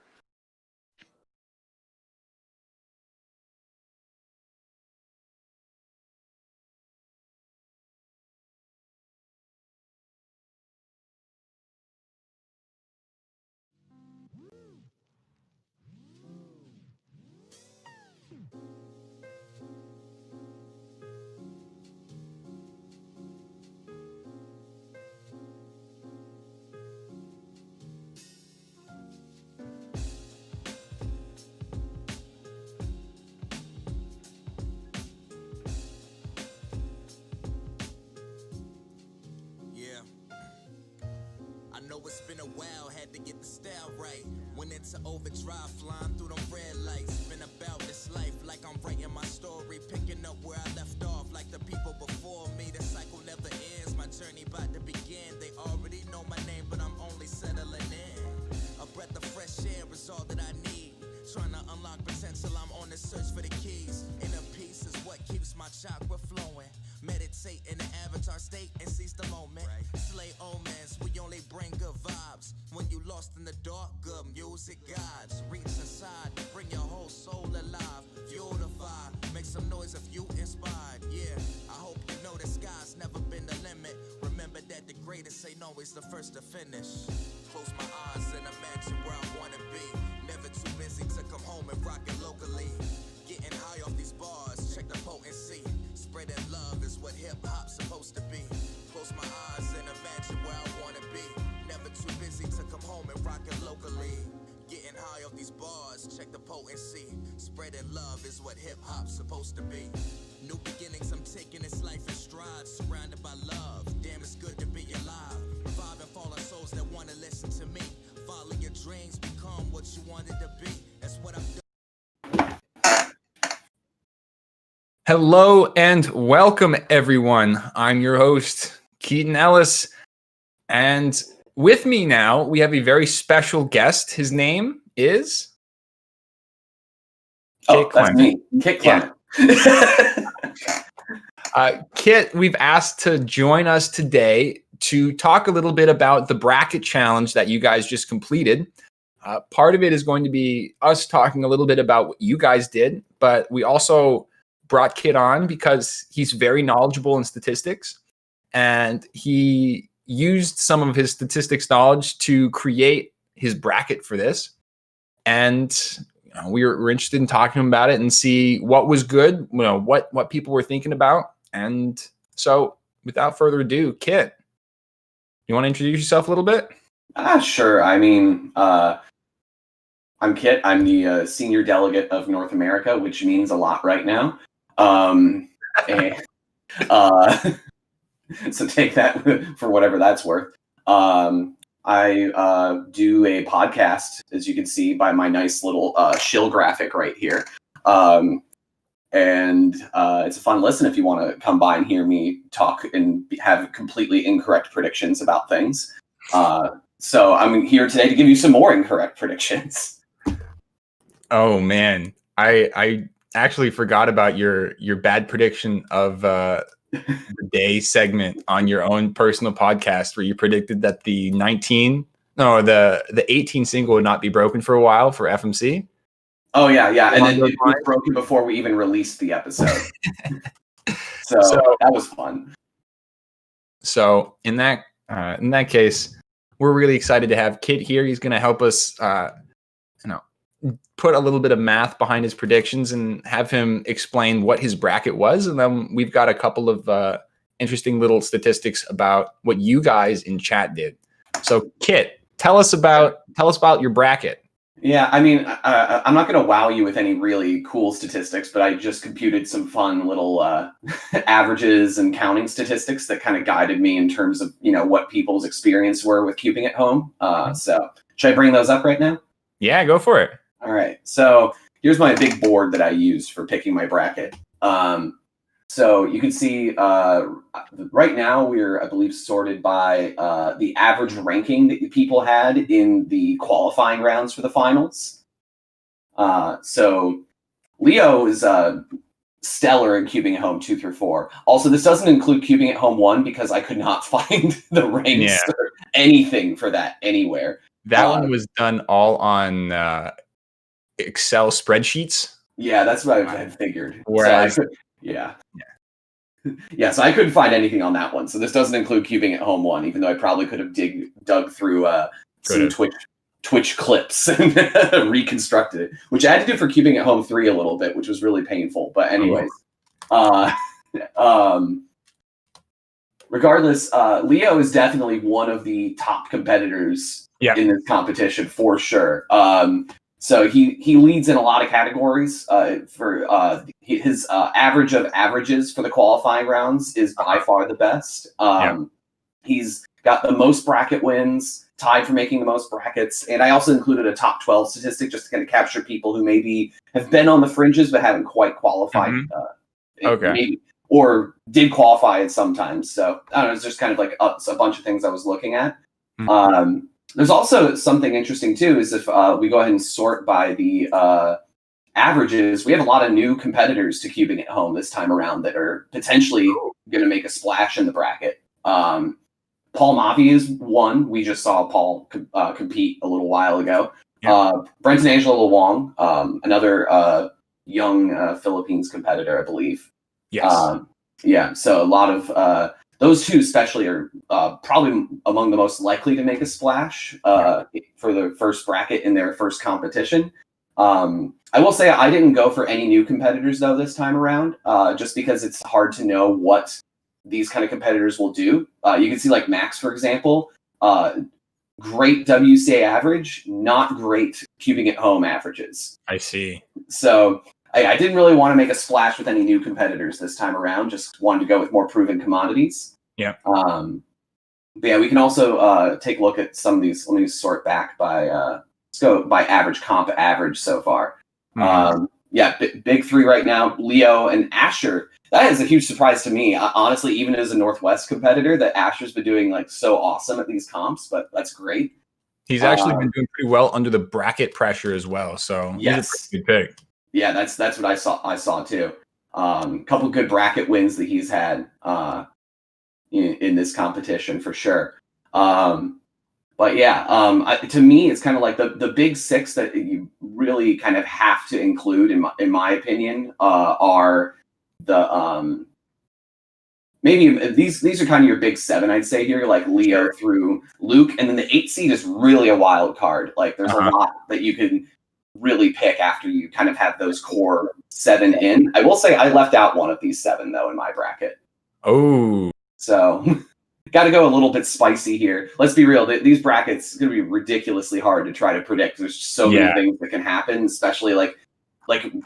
it's been a while, had to get the style right. Went into overdrive, flying through them red lights. Been about this life like I'm writing my story, picking up where I left off like the people before me. The cycle never ends, my journey about to begin. They already know my name, but I'm only settling in. A breath of fresh air is all that I need. Trying to unlock potential, I'm on the search for the keys. Inner peace is what keeps my chakra flowing. Meditate in the avatar state and seize the moment. Slay omens, we only bring good vibes. When you lost in the dark, good music guides. Reach inside, bring your whole soul alive. Fuel the fire, make some noise if you inspired. Yeah, I hope you know the sky's never been the limit. Remember that the greatest ain't always the first to finish. Close my eyes and imagine where I wanna be. Never too busy to come home and rock it locally. Getting high off these bars, check the potency. Spreading love is what hip-hop's supposed to be. Close my eyes and imagine where I wanna be. Never too busy to come home and rock it locally. Getting high off these bars, check the potency. Spreading love is what hip-hop's supposed to be. New beginnings, I'm taking this life in stride. Surrounded by love, damn it's good to be alive. Reviving fallen souls that wanna listen to me. Follow your dreams, become what you wanted to be. That's what I'm doing. Hello and welcome, everyone. I'm your host, Keaton Ellis. And with me now, we have a very special guest. His name is... Kit Clement. That's me, Kit Clement. Kit, we've asked to join us today to talk a little bit about the bracket challenge that you guys just completed. Part of it is going to be us talking a little bit about what you guys did, but we also brought Kit on because he's very knowledgeable in statistics, and he used some of his statistics knowledge to create his bracket for this. And we're interested in talking to him about it and see what was good, what people were thinking about. And so without further ado, Kit, you want to introduce yourself a little bit? Sure. I mean, I'm Kit. I'm the senior delegate of North America, which means a lot right now. So take that for whatever that's worth. I do a podcast, as you can see by my nice little shill graphic right here. And it's a fun listen if you want to come by and hear me talk and have completely incorrect predictions about things. So I'm here today to give you some more incorrect predictions. Oh man, I actually forgot about your bad prediction of the day segment on your own personal podcast, where you predicted that the 18 single would not be broken for a while for FMC. Oh yeah, and then it was broken before we even released the episode. so that was fun. So in that case, we're really excited to have Kit here. He's going to help us, put a little bit of math behind his predictions and have him explain what his bracket was. And then we've got a couple of interesting little statistics about what you guys in chat did. So Kit, tell us about your bracket. Yeah, I mean, I'm not going to wow you with any really cool statistics, but I just computed some fun little averages and counting statistics that kind of guided me in terms of, what people's experience were with cubing at home. So should I bring those up right now? Yeah, go for it. All right. So here's my big board that I used for picking my bracket. So you can see right now we're, I believe, sorted by the average ranking that people had in the qualifying rounds for the finals. So Leo is stellar in cubing at home 2 through 4. Also, this doesn't include cubing at home 1 because I could not find the ranks or anything for that anywhere. That one was done all on Excel spreadsheets. Yeah, that's what I figured. Whereas, so so I couldn't find anything on that one. So this doesn't include cubing at home 1, even though I probably could have dug through some Twitch clips and reconstructed it, which I had to do for cubing at home 3 a little bit, which was really painful. But anyways, regardless, Leo is definitely one of the top competitors in this competition for sure. So he leads in a lot of categories. For his average of averages for the qualifying rounds is by far the best. He's got the most bracket wins, tied for making the most brackets. And I also included a top 12 statistic just to kind of capture people who maybe have been on the fringes but haven't quite qualified. Maybe, or did qualify it sometimes. So I don't know, it's just kind of like a bunch of things I was looking at. There's also something interesting too, is if we go ahead and sort by the averages, we have a lot of new competitors to cubing at home this time around that are potentially going to make a splash in the bracket. Paul Mavi is one. We just saw Paul compete a little while ago. Brenton Angelo Luong, another young Philippines competitor, I believe. Yes. So a lot of those two especially are probably among the most likely to make a splash for the first bracket in their first competition. I will say I didn't go for any new competitors though this time around, just because it's hard to know what these kind of competitors will do. You can see like Max, for example, great WCA average, not great cubing at home averages. I see. So I didn't really want to make a splash with any new competitors this time around. Just wanted to go with more proven commodities. Yeah. But yeah, we can also take a look at some of these. Let me sort back by let's go by average comp average so far. Big three right now: Leo and Asher. That is a huge surprise to me. Honestly, even as a Northwest competitor, that Asher's been doing like so awesome at these comps. But that's great. He's actually been doing pretty well under the bracket pressure as well. So he's a pretty good pick. Yeah, that's what I saw too. Couple good bracket wins that he's had in this competition for sure. But yeah, to me, it's kind of like the big six that you really kind of have to include in my opinion are the maybe these are kind of your big seven, I'd say here, like Leo through Luke, and then the 8 seed is really a wild card. Like there's a lot that you can really pick after you kind of have those core 7 in. I will say I left out one of these 7 though in my bracket. Oh, so got to go a little bit spicy here. Let's be real. These brackets are going to be ridiculously hard to try to predict. There's so many things that can happen, especially like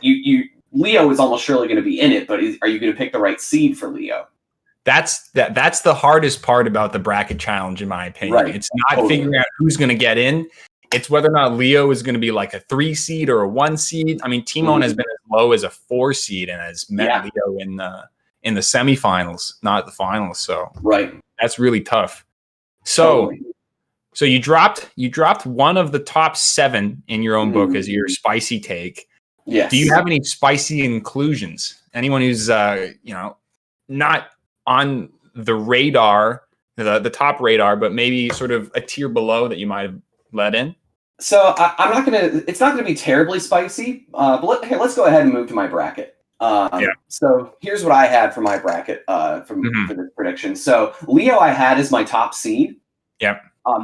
you Leo is almost surely going to be in it, but are you going to pick the right seed for Leo? That's the hardest part about the bracket challenge, in my opinion. Right. It's not figuring out who's going to get in. It's whether or not Leo is going to be like a 3 seed or a 1 seed. I mean, Timon has been as low as a 4 seed and has met Leo in the semifinals, not the finals. So that's really tough. So you dropped one of the top 7 in your own book as your spicy take. Yes. Do you have any spicy inclusions? Anyone who's not on the radar, the top radar, but maybe sort of a tier below that you might have let in? So it's not gonna be terribly spicy, but let's go ahead and move to my bracket. So here's what I had for my bracket for this prediction. So Leo I had as my top seed.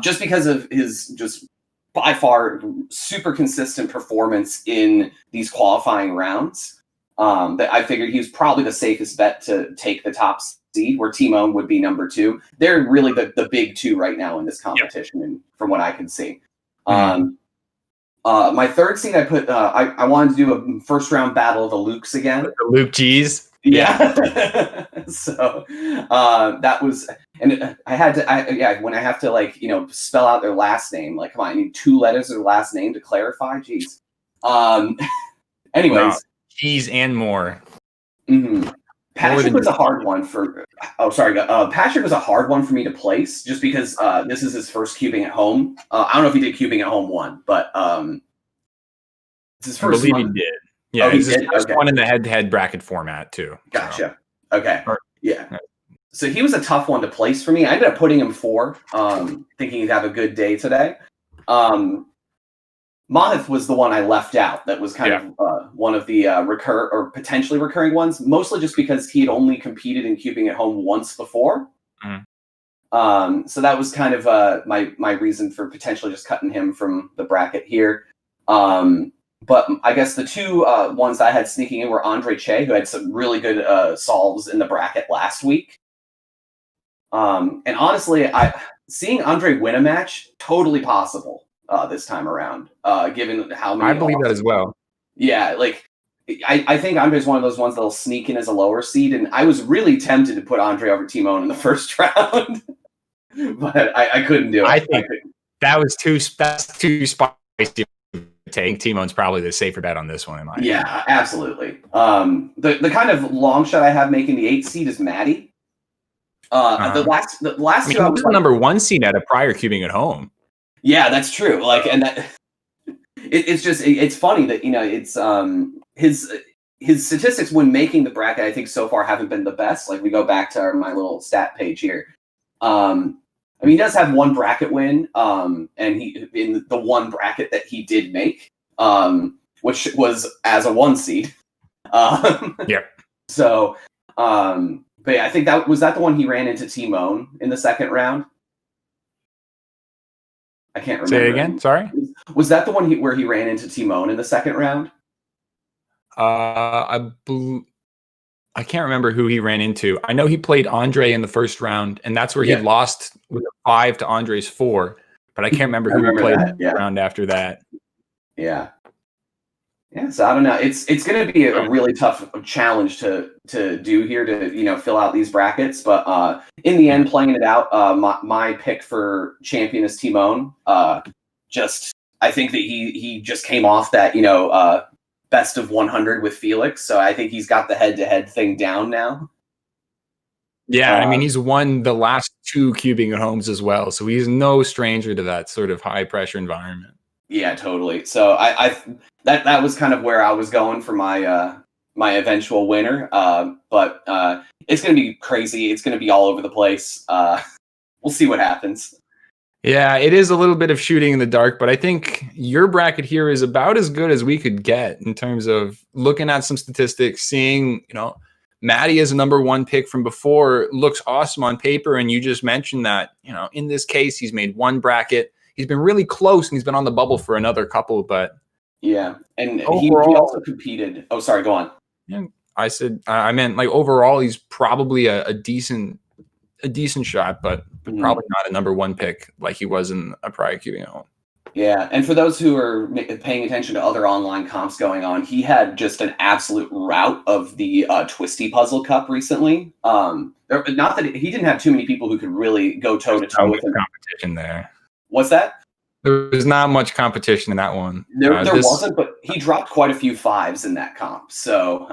Just because of his just by far super consistent performance in these qualifying rounds. That I figured he was probably the safest bet to take the top seed, where Timon would be number 2. They're really the big 2 right now in this competition, and from what I can see. My third seed, I put. I wanted to do a first round battle of the Lukes again. The Luke G's. Yeah. So that was, and I had to. When I have to spell out their last name, like come on, I need 2 letters of their last name to clarify. Jeez. Anyways, wow. G's and more. Patrick was a hard one for. Oh, sorry. Patrick was a hard one for me to place, just because this is his first cubing at home. I don't know if he did cubing at home 1, but it's his first. I believe he did. Yeah, it's his first one in the head-to-head bracket format too. Gotcha. So. Okay. Yeah. So he was a tough one to place for me. I ended up putting him 4, thinking he'd have a good day today. Mahith was the one I left out. That was kind of one of the potentially recurring ones, mostly just because he had only competed in cubing at home once before. So that was kind of my reason for potentially just cutting him from the bracket here. But I guess the 2 ones I had sneaking in were Andre Che, who had some really good solves in the bracket last week. And honestly, seeing Andre win a match, totally possible. This time around, given how many. I believe that as well. Yeah, I think Andre's one of those ones that'll sneak in as a lower seed, and I was really tempted to put Andre over Timon in the first round. but I couldn't do it. I think that's too spicy. Take T-Mone's probably the safer bet on this one, in my opinion. Yeah, absolutely. The kind of long shot I have making the 8th seed is Maddie. The last I mean, two, he was the number 1 seed at a prior cubing at home. Yeah, that's true. Like, and that it's funny that it's his statistics when making the bracket, I think so far haven't been the best. Like, we go back to my little stat page here. I mean, he does have 1 bracket win, and he in the 1 bracket that he did make, which was as a 1 seed. Yeah. So, but yeah, I think that was the one he ran into T-Moan in the 2nd round. I can't remember. Say it again. Sorry. Was that the one where he ran into T-Moan in the 2nd round? I can't remember who he ran into. I know he played Andre in the 1st round, and that's where he lost with a 5 to Andre's 4. But I can't remember who he played the round after that. Yeah. Yeah. So I don't know. It's going to be a really tough challenge to do here to fill out these brackets. But in the end, playing it out, my pick for champion is T-Moan. I think that he just came off that best of 100 with Felix, so I think he's got the head-to-head thing down now. Yeah, I mean, he's won the last 2 cubing at homes as well, so he's no stranger to that sort of high-pressure environment. Yeah, totally. So that was kind of where I was going for my my eventual winner. But it's going to be crazy. It's going to be all over the place. We'll see what happens. Yeah, it is a little bit of shooting in the dark, but I think your bracket here is about as good as we could get in terms of looking at some statistics, seeing, Maddie as a number 1 pick from before looks awesome on paper. And you just mentioned that, in this case, he's made 1 bracket. He's been really close and he's been on the bubble for another couple, but yeah. And he also competed. Oh, sorry, go on. Yeah, I meant like overall, he's probably a decent shot, but probably not a number 1 pick like he was in a prior cubing at home. Yeah, and for those who are paying attention to other online comps going on, he had just an absolute rout of the Twisty Puzzle Cup recently. Not that he didn't have too many people who could really go toe to toe with him. Competition there. What's that? There was not much competition in that one. There wasn't, but he dropped quite a few 5s in that comp. So,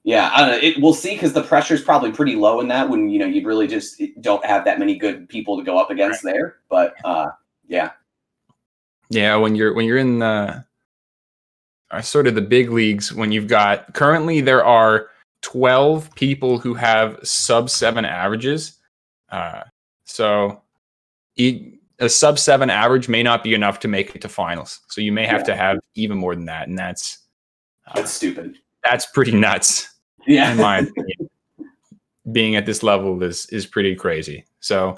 yeah, I don't know. We'll see, because the pressure is probably pretty low in that when you really just don't have that many good people to go up against there. But yeah. Yeah, when you're in sort of the big leagues, when you've got currently there are 12 people who have sub 7 averages. So a sub 7 average may not be enough to make it to finals. So you may have to have even more than that, and that's stupid. That's pretty nuts. Yeah, in my opinion. Being at this level is pretty crazy. So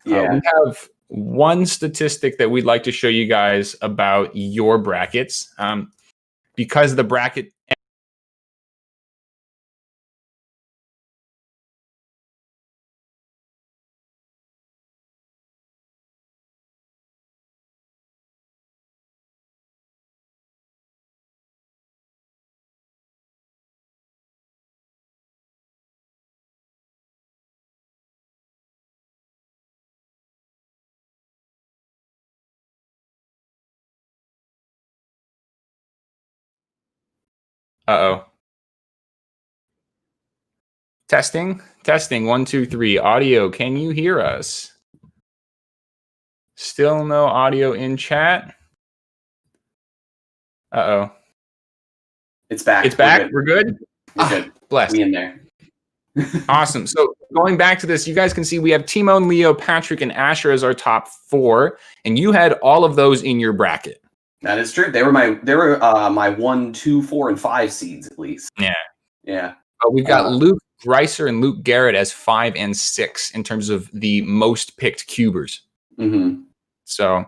we have one statistic that we'd like to show you guys about your brackets, because the bracket. Uh-oh. Testing. 1, 2, 3. Audio, can you hear us? Still no audio in chat. Uh-oh. It's back. It's back. We're good? We're good. Blessed. We in there. Awesome. So going back to this, you guys can see we have T-Moan, Leo, Patrick, and Asher as our top 4, and you had all of those in your bracket. That is true. They were my 1, 2, 4, and 5 seeds at least. Yeah. We've got Luke Greiser and Luke Garrett as 5 and 6 in terms of the most picked cubers. Mm-hmm. So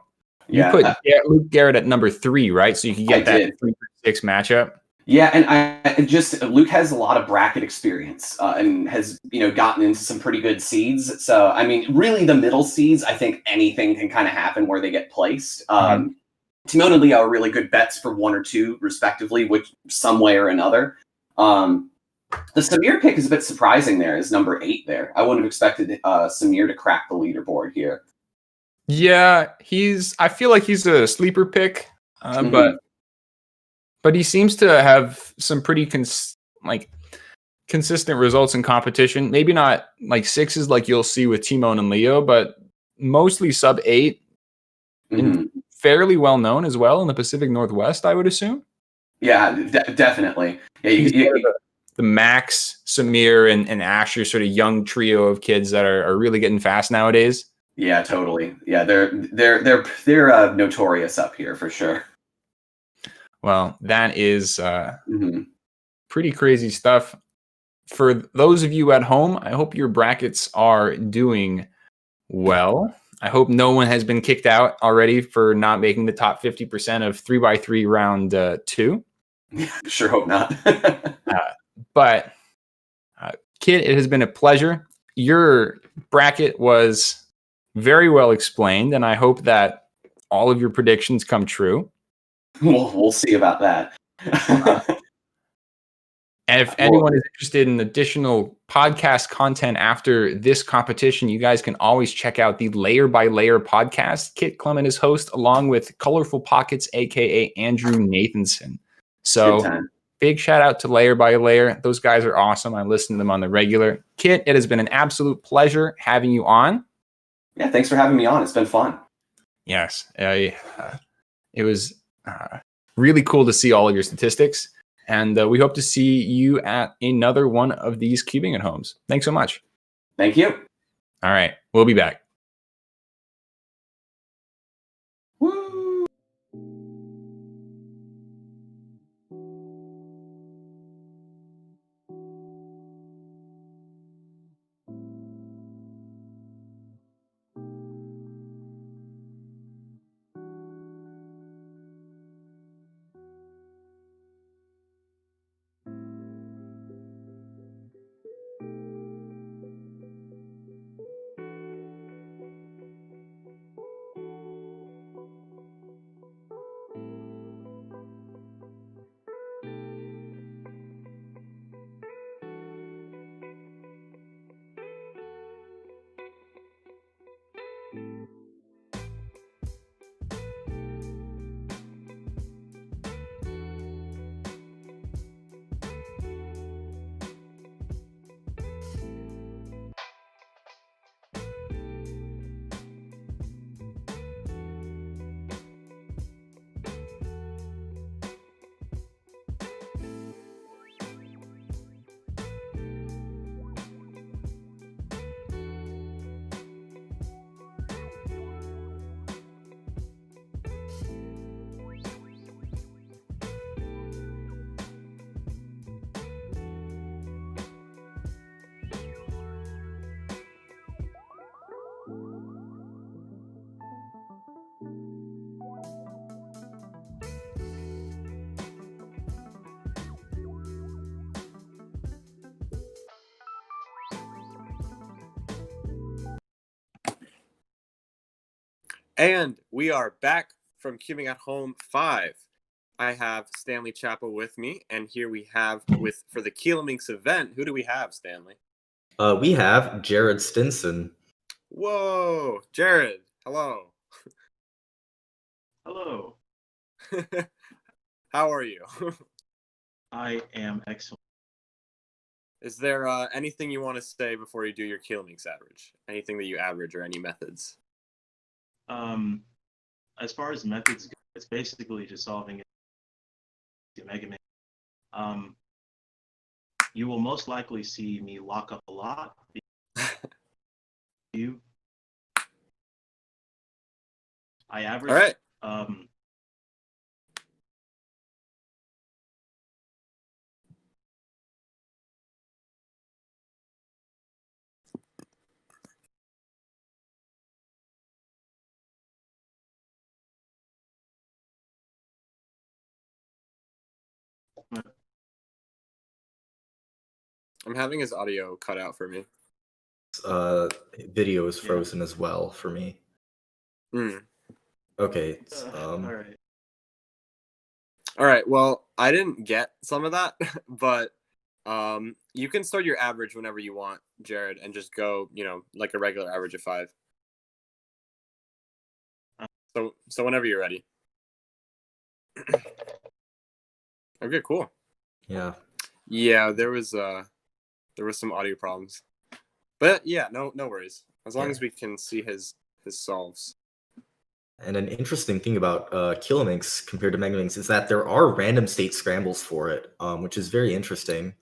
you put Luke Garrett at number 3, right? So you can get that 3-6 matchup. Yeah, and Luke has a lot of bracket experience and has gotten into some pretty good seeds. So I mean, really, the middle seeds, I think anything can kind of happen where they get placed. T-Moan and Leo are really good bets for 1 or 2, respectively, which some way or another. The Samir pick is a bit surprising there, is number 8 there. I wouldn't have expected Samir to crack the leaderboard here. Yeah, I feel like he's a sleeper pick, but he seems to have some pretty consistent results in competition. Maybe not like 6s like you'll see with Timon and Leo, but mostly sub 8 and fairly well known as well in the Pacific Northwest, I would assume. Yeah, definitely. Yeah, the Max, Samir, and Asher sort of young trio of kids that are really getting fast nowadays. Yeah, totally. Yeah, they're notorious up here for sure. Well, that is pretty crazy stuff. For those of you at home, I hope your brackets are doing well. I hope no one has been kicked out already for not making the top 50% of 3x3 round 2. Sure hope not. But Kit, it has been a pleasure. Your bracket was very well explained, and I hope that all of your predictions come true. We'll see about that. And if anyone is interested in additional podcast content after this competition, you guys can always check out the Layer by Layer podcast. Kit Clement is host, along with Colorful Pockets, aka Andrew Nathanson. So big shout out to Layer by Layer. Those guys are awesome. I listen to them on the regular. Kit, it has been an absolute pleasure having you on. Yeah, thanks for having me on. It's been fun. Yes, it was really cool to see all of your statistics. And we hope to see you at another one of these Cubing at Homes. Thanks so much. Thank you. All right. We'll be back. And we are back from Cubing at Home 5. I have Stanley Chappell with me, and here we have for the Kilinks event. Who do we have, Stanley? We have Jared Stinson. Whoa, Jared! Hello. Hello. How are you? I am excellent. Is there anything you want to say before you do your Kilinks average? Anything that you average or any methods? As far as methods go, it's basically just solving it. Mega Man. You will most likely see me lock up a lot. I average. All right. I'm having his audio cut out for me. Video is frozen as well for me. Okay. All right. Well, I didn't get some of that, but You can start your average whenever you want, Jared, and just go, like a regular average of 5. So whenever you're ready. Okay, cool. Yeah. Yeah, there was some audio problems, but yeah, no worries. As long as we can see his solves. And an interesting thing about Kilinks compared to Megaminx is that there are random state scrambles for it, which is very interesting.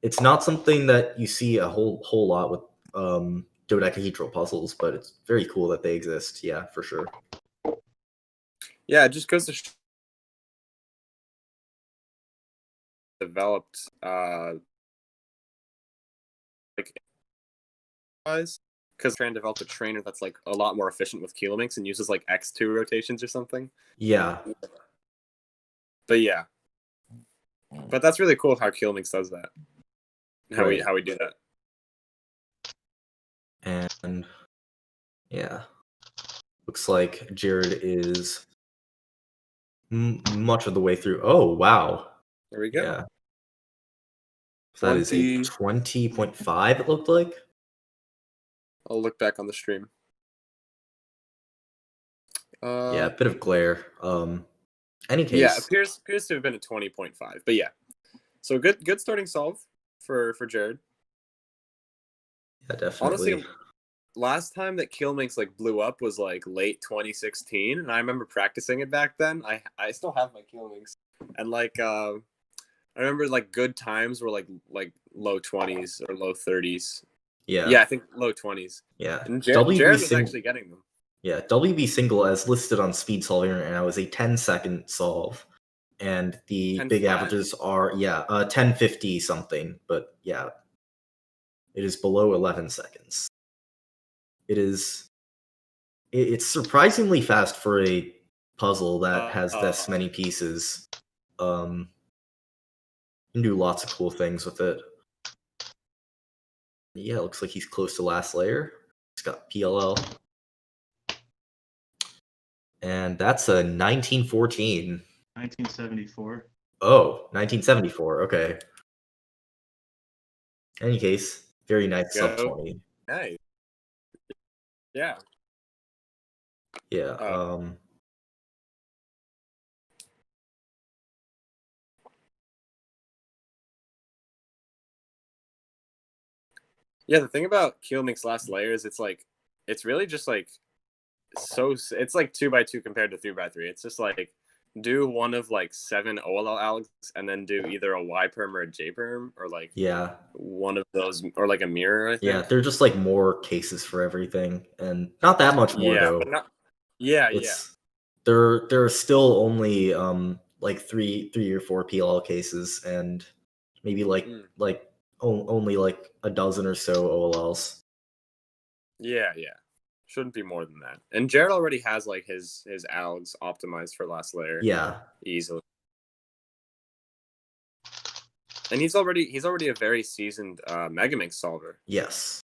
It's not something that you see a whole lot with dodecahedral puzzles, but it's very cool that they exist. Yeah, for sure. Yeah, it just goes to developed because trying to develop a trainer that's like a lot more efficient with Kilinks and uses like X2 rotations or something. Yeah. But yeah. But that's really cool how Kilinks does that. How we do that. And yeah. Looks like Jared is much of the way through. Oh, wow. There we go. Yeah. So that is a 20.5, it looked like. I'll look back on the stream. Yeah, a bit of glare. Any case. Yeah, appears to have been a 20.5. But yeah. So good starting solve for Jared. Yeah, definitely. Honestly, last time that Kilminx like blew up was like late 2016, and I remember practicing it back then. I still have my Kilminx, and like I remember like good times were like low 20s or low 30s. Yeah, I think low 20s. Yeah, and Jared was actually getting them. Yeah, WB single as listed on speed solving right now is a 10-second solve, and the big averages are 1050 something, but yeah, it is below 11 seconds. It's surprisingly fast for a puzzle that has this many pieces. You can do lots of cool things with it. Yeah, it looks like he's close to last layer. He's got PLL. And that's a 1914. 1974. Oh, 1974. Okay. Any case, very nice sub 20. Nice. Yeah. Yeah. Yeah, the thing about Kilmink's last layer is it's really just like it's like 2x2 compared to 3x3. It's just like do one of like 7 OLL Alex and then do either a Y perm or a J perm or like one of those or like a mirror. I think. Yeah, they're just like more cases for everything, and not that much more though. Yeah. There are still only like three or 4 PLL cases, and maybe only like a dozen or so OLLs. Yeah. Shouldn't be more than that. And Jared already has like his ALGs optimized for last layer. Yeah. Easily. And he's already a very seasoned Megaminx solver. Yes.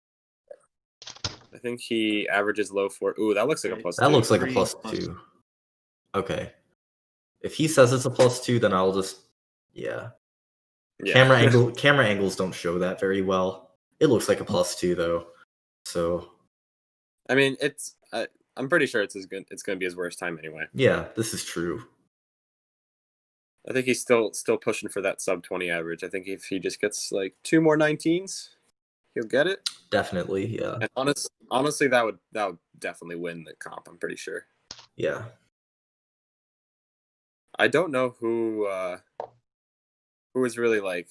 I think he averages low 4. Ooh, that looks like a +2. That looks like a +2. Okay. If he says it's a +2, then I'll just Camera angles don't show that very well. It looks like a +2 though. So I mean, I'm pretty sure it's going to be his worst time anyway. Yeah, this is true. I think he's still pushing for that sub 20 average. I think if he just gets like 2 more 19s, he'll get it. Definitely, yeah. And honestly, that would definitely win the comp. I'm pretty sure. Yeah. I don't know who is really like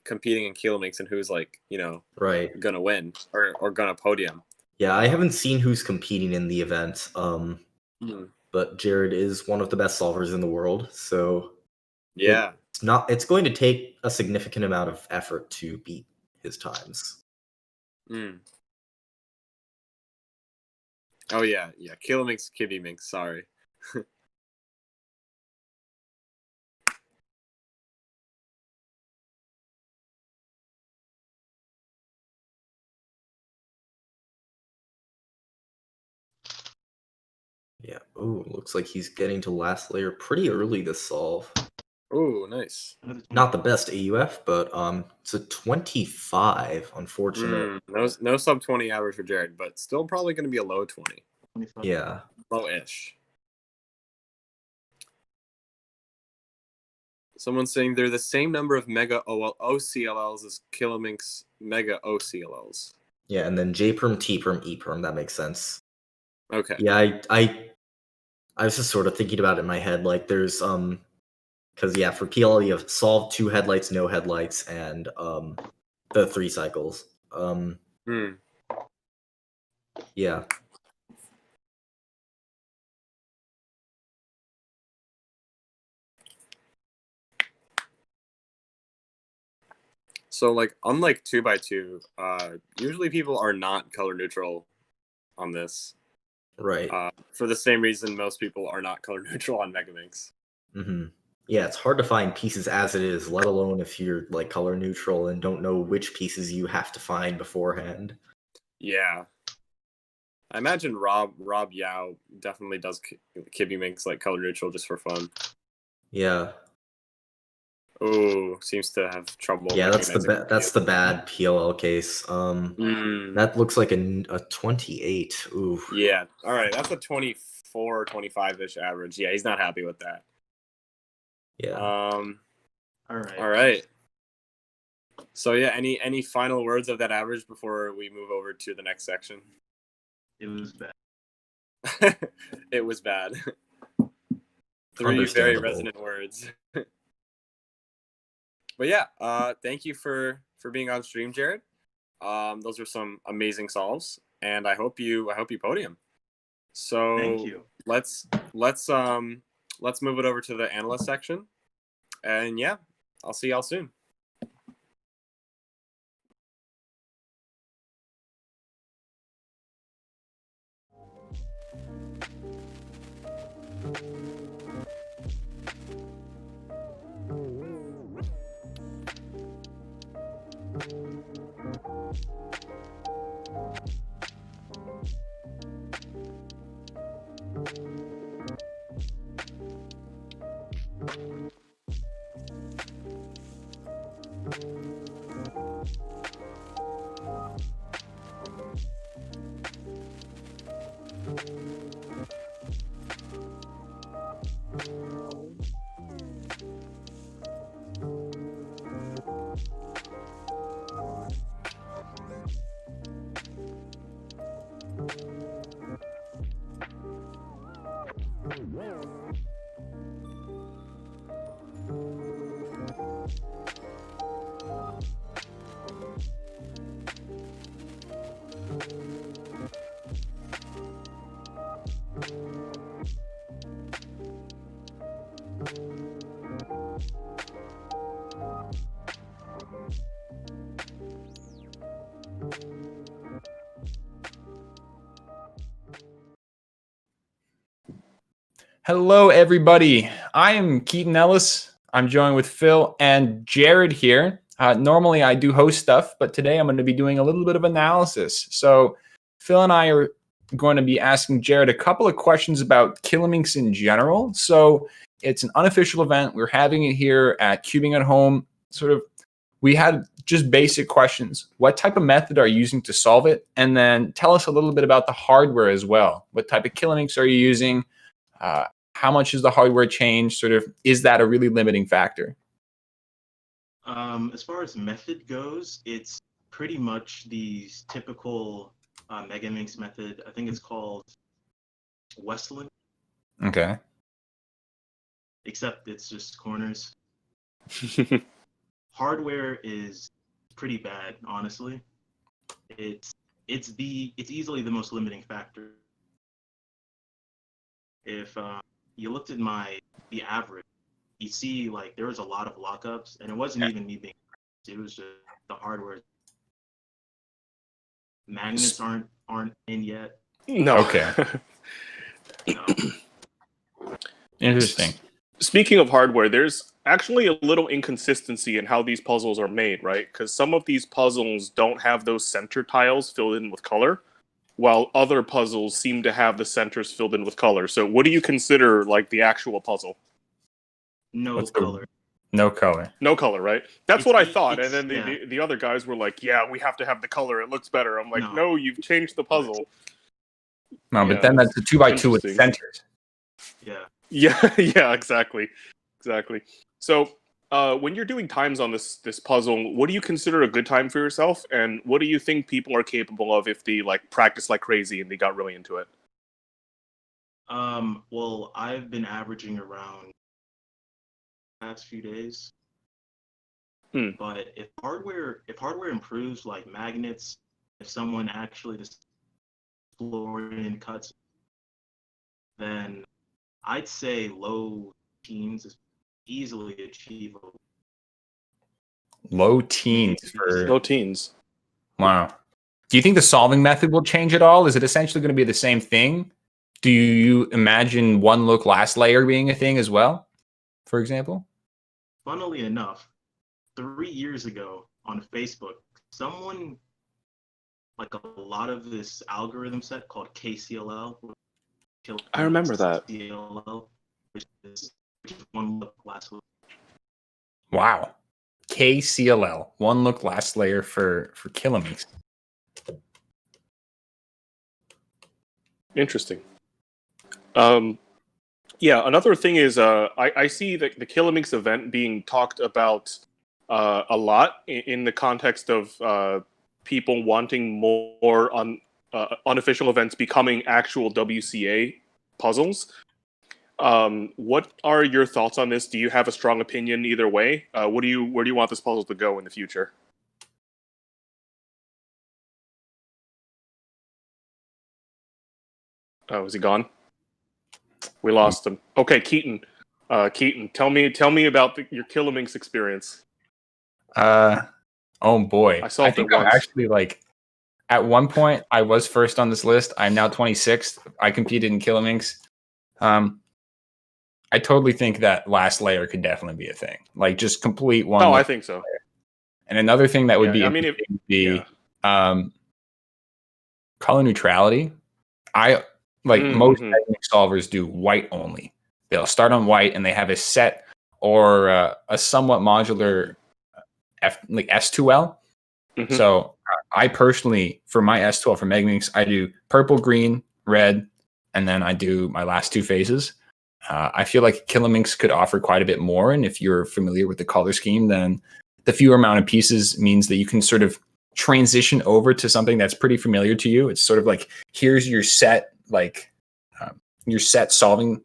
competing in Kilminx and who's like gonna win or gonna podium. Yeah, I haven't seen who's competing in the event. But Jared is one of the best solvers in the world, so yeah, it's going to take a significant amount of effort to beat his times. Oh yeah, Kilminx, Kibiminx, sorry. Yeah. Oh, looks like he's getting to last layer pretty early this solve. Oh, nice. Not the best AUF, but it's a 25. Unfortunate. No sub 20 average for Jared, but still probably going to be a low 20. Yeah. Low-ish. Someone's saying they're the same number of mega OCLLs as Kilink's mega OCLLs. Yeah, and then J perm, T perm, E perm. That makes sense. Okay. Yeah, I was just sort of thinking about it in my head. Like, there's because yeah, for PL you have solve 2 headlights, no headlights, and the 3 cycles. Yeah. So, like, unlike 2x2, usually people are not color neutral on this. Right. For the same reason most people are not color neutral on Megaminx. Yeah, it's hard to find pieces as it is, let alone if you're like color neutral and don't know which pieces you have to find beforehand. Yeah. I imagine Rob Yao definitely does Kibiminx like color neutral just for fun. Yeah. Oh, seems to have trouble. Yeah, that's the bad PLL case. That looks like a 28. Ooh. Yeah. All right, that's a 24, 25-ish average. Yeah, he's not happy with that. Yeah. All right. So yeah, any final words of that average before we move over to the next section? It was bad. It was bad. 3 very resonant words. But yeah, thank you for being on stream, Jared. Those were some amazing solves, and I hope you podium. So thank you. Let's move it over to the analyst section, and yeah, I'll see y'all soon. Hello, everybody. I am Keaton Ellis. I'm joined with Phil and Jared here. Normally, I do host stuff, but today I'm going to be doing a little bit of analysis. So Phil and I are going to be asking Jared a couple of questions about Kiliminx in general. So it's an unofficial event. We're having it here at Cubing at Home. We had just basic questions. What type of method are you using to solve it? And then tell us a little bit about the hardware as well. What type of Kiliminx are you using? How much is the hardware change? Is that a really limiting factor? As far as method goes, it's pretty much the typical Megaminx method. I think it's called Westland. Okay. Except it's just corners. Hardware is pretty bad, honestly. It's easily the most limiting factor. If you looked at the average, you see like there was a lot of lockups, and it wasn't even me being. It was just the hardware. Magnets aren't in yet. No. Okay. Interesting. Speaking of hardware, there's actually a little inconsistency in how these puzzles are made, right? Because some of these puzzles don't have those center tiles filled in with color, while other puzzles seem to have the centers filled in with color. So what do you consider like the actual puzzle? No color. No color. No color, right? That's what I thought. And it's- then yeah. the other guys were like, yeah, we have to have the color. It looks better. I'm like, no, you've changed the puzzle. No, Yeah, but then that's a 2x2 with interesting. centers. Yeah. Yeah, exactly. So, when you're doing times on this puzzle, what do you consider a good time for yourself, and what do you think people are capable of if they like practice like crazy and they got really into it? Well, I've been averaging around the past few days. But if hardware improves, like magnets, if someone actually just Florian cuts, then I'd say low teens is easily achievable. Low teens for Low teens. Wow. Do you think the solving method will change at all? Is it essentially going to be the same thing? Do you imagine one look last layer being a thing as well, for example? Funnily enough, 3 years ago on Facebook, someone, like a lot of this algorithm set called KCLL. I remember that. KCLL, which is one look last layer. Wow. KCLL, one look last layer for Kilinks. Interesting. Yeah, another thing is I see the Kilinks event being talked about a lot in the context of people wanting more unofficial events becoming actual WCA puzzles. What are your thoughts on this? Do you have a strong opinion either way? Where do you want this puzzle to go in the future? Oh, is he gone? We lost him. Okay, Keaton. Keaton, tell me about your Kilinks experience. Oh boy. I solved think it I'm once. actually like at one point I was first on this list. I'm now 26th. I competed in Kilinks. I totally think that last layer could definitely be a thing. Like just complete one. Oh, I think so. Layer. And another thing that would be I mean, interesting would be color neutrality. I like most technique solvers do white only. They'll start on white and they have a set or a somewhat modular S2L. So I personally, for my S2L for Megaminx, I do purple, green, red, and then I do my last two phases. I feel like Kilinks could offer quite a bit more, and if you're familiar with the color scheme, then the fewer amount of pieces means that you can sort of transition over to something that's pretty familiar to you. It's sort of like, here's your set, your set solving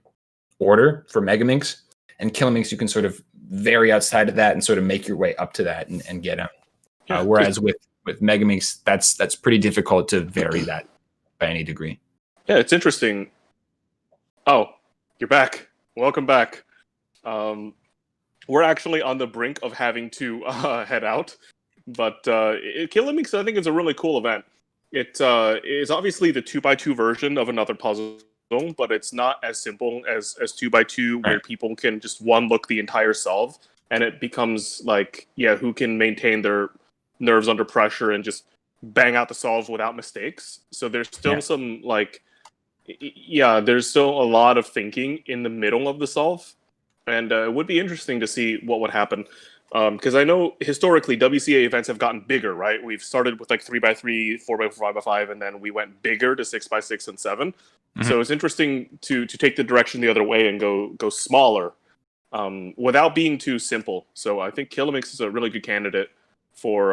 order for Megaminx, and Kilinks you can sort of vary outside of that and sort of make your way up to that and get them. Whereas with Megaminx, that's pretty difficult to vary that by any degree. Yeah, it's interesting. Oh, you're back. Welcome back. We're actually on the brink of having to head out, but Kilinks, I think, is a really cool event. It is obviously the 2x2 version of another puzzle, but it's not as simple as 2x2, where people can just one look the entire solve, and it becomes like, who can maintain their nerves under pressure and just bang out the solves without mistakes. So there's still some there's still a lot of thinking in the middle of the solve, and it would be interesting to see what would happen. Because I know historically WCA events have gotten bigger, right? We've started with like 3x3, 4x4, 5x5, and then we went bigger to 6x6 and 7. So it's interesting to take the direction the other way and go smaller, without being too simple. So I think Kilinks is a really good candidate for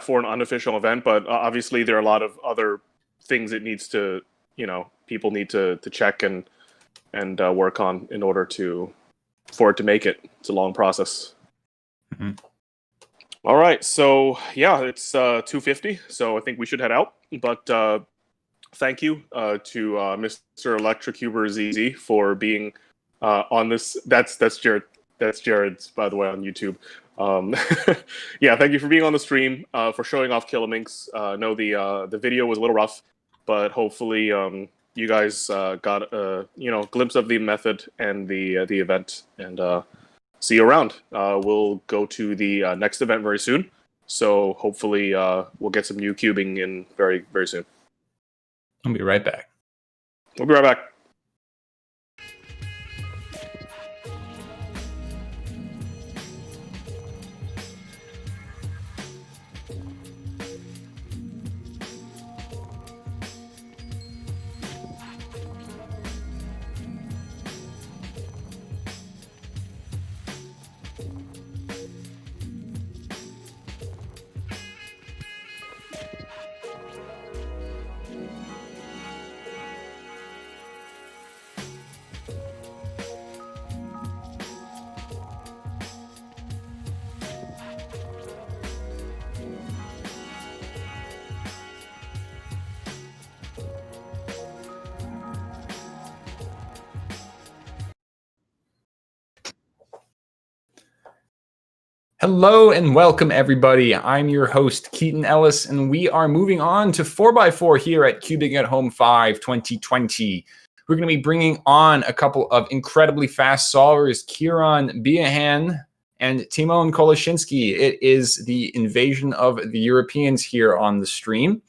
for an unofficial event. But obviously there are a lot of other things it needs to, people need to check and work on in order for it to make it. It's a long process. All right, so it's 2:50, so I think we should head out. But thank you to Mr. Electrocuber ZZ for being on this. That's Jared. That's Jared's, by the way, on YouTube. Thank you for being on the stream, for showing off Kilinks. I know the video was a little rough, but hopefully you guys got a glimpse of the method and the event, and see you around. We'll go to the next event very soon, so hopefully we'll get some new cubing in very, very soon. I'll be right back. We'll be right back. Hello and welcome, everybody. I'm your host, Keaton Ellis, and we are moving on to 4x4 here at Cubing at Home 5 2020. We're going to be bringing on a couple of incredibly fast solvers, Kieran Biahan and Timon Koloshinsky. It is the invasion of the Europeans here on the stream.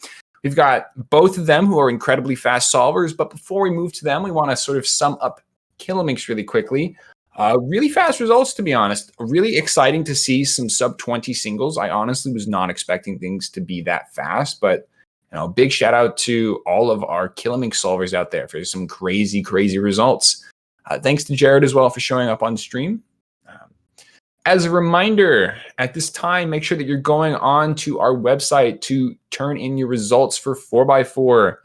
We've got both of them who are incredibly fast solvers, but before we move to them, we want to sort of sum up Kilinks really quickly. Really fast results, to be honest. Really exciting to see some sub-20 singles. I honestly was not expecting things to be that fast, but big shout out to all of our Kilink solvers out there for some crazy, crazy results. Thanks to Jared as well for showing up on stream. As a reminder, at this time, make sure that you're going on to our website to turn in your results for 4x4.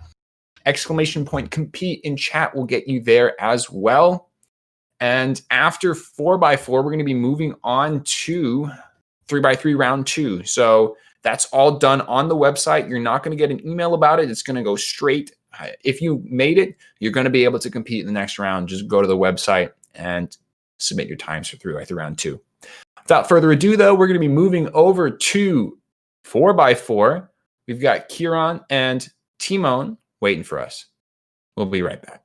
Exclamation point compete in chat will get you there as well. And after 4x4, we're going to be moving on to 3x3 round 2. So that's all done on the website. You're not going to get an email about it. It's going to go straight. If you made it, you're going to be able to compete in the next round. Just go to the website and submit your times for 3x3 round 2. Without further ado, though, we're going to be moving over to 4x4. We've got Kieran and Timon waiting for us. We'll be right back.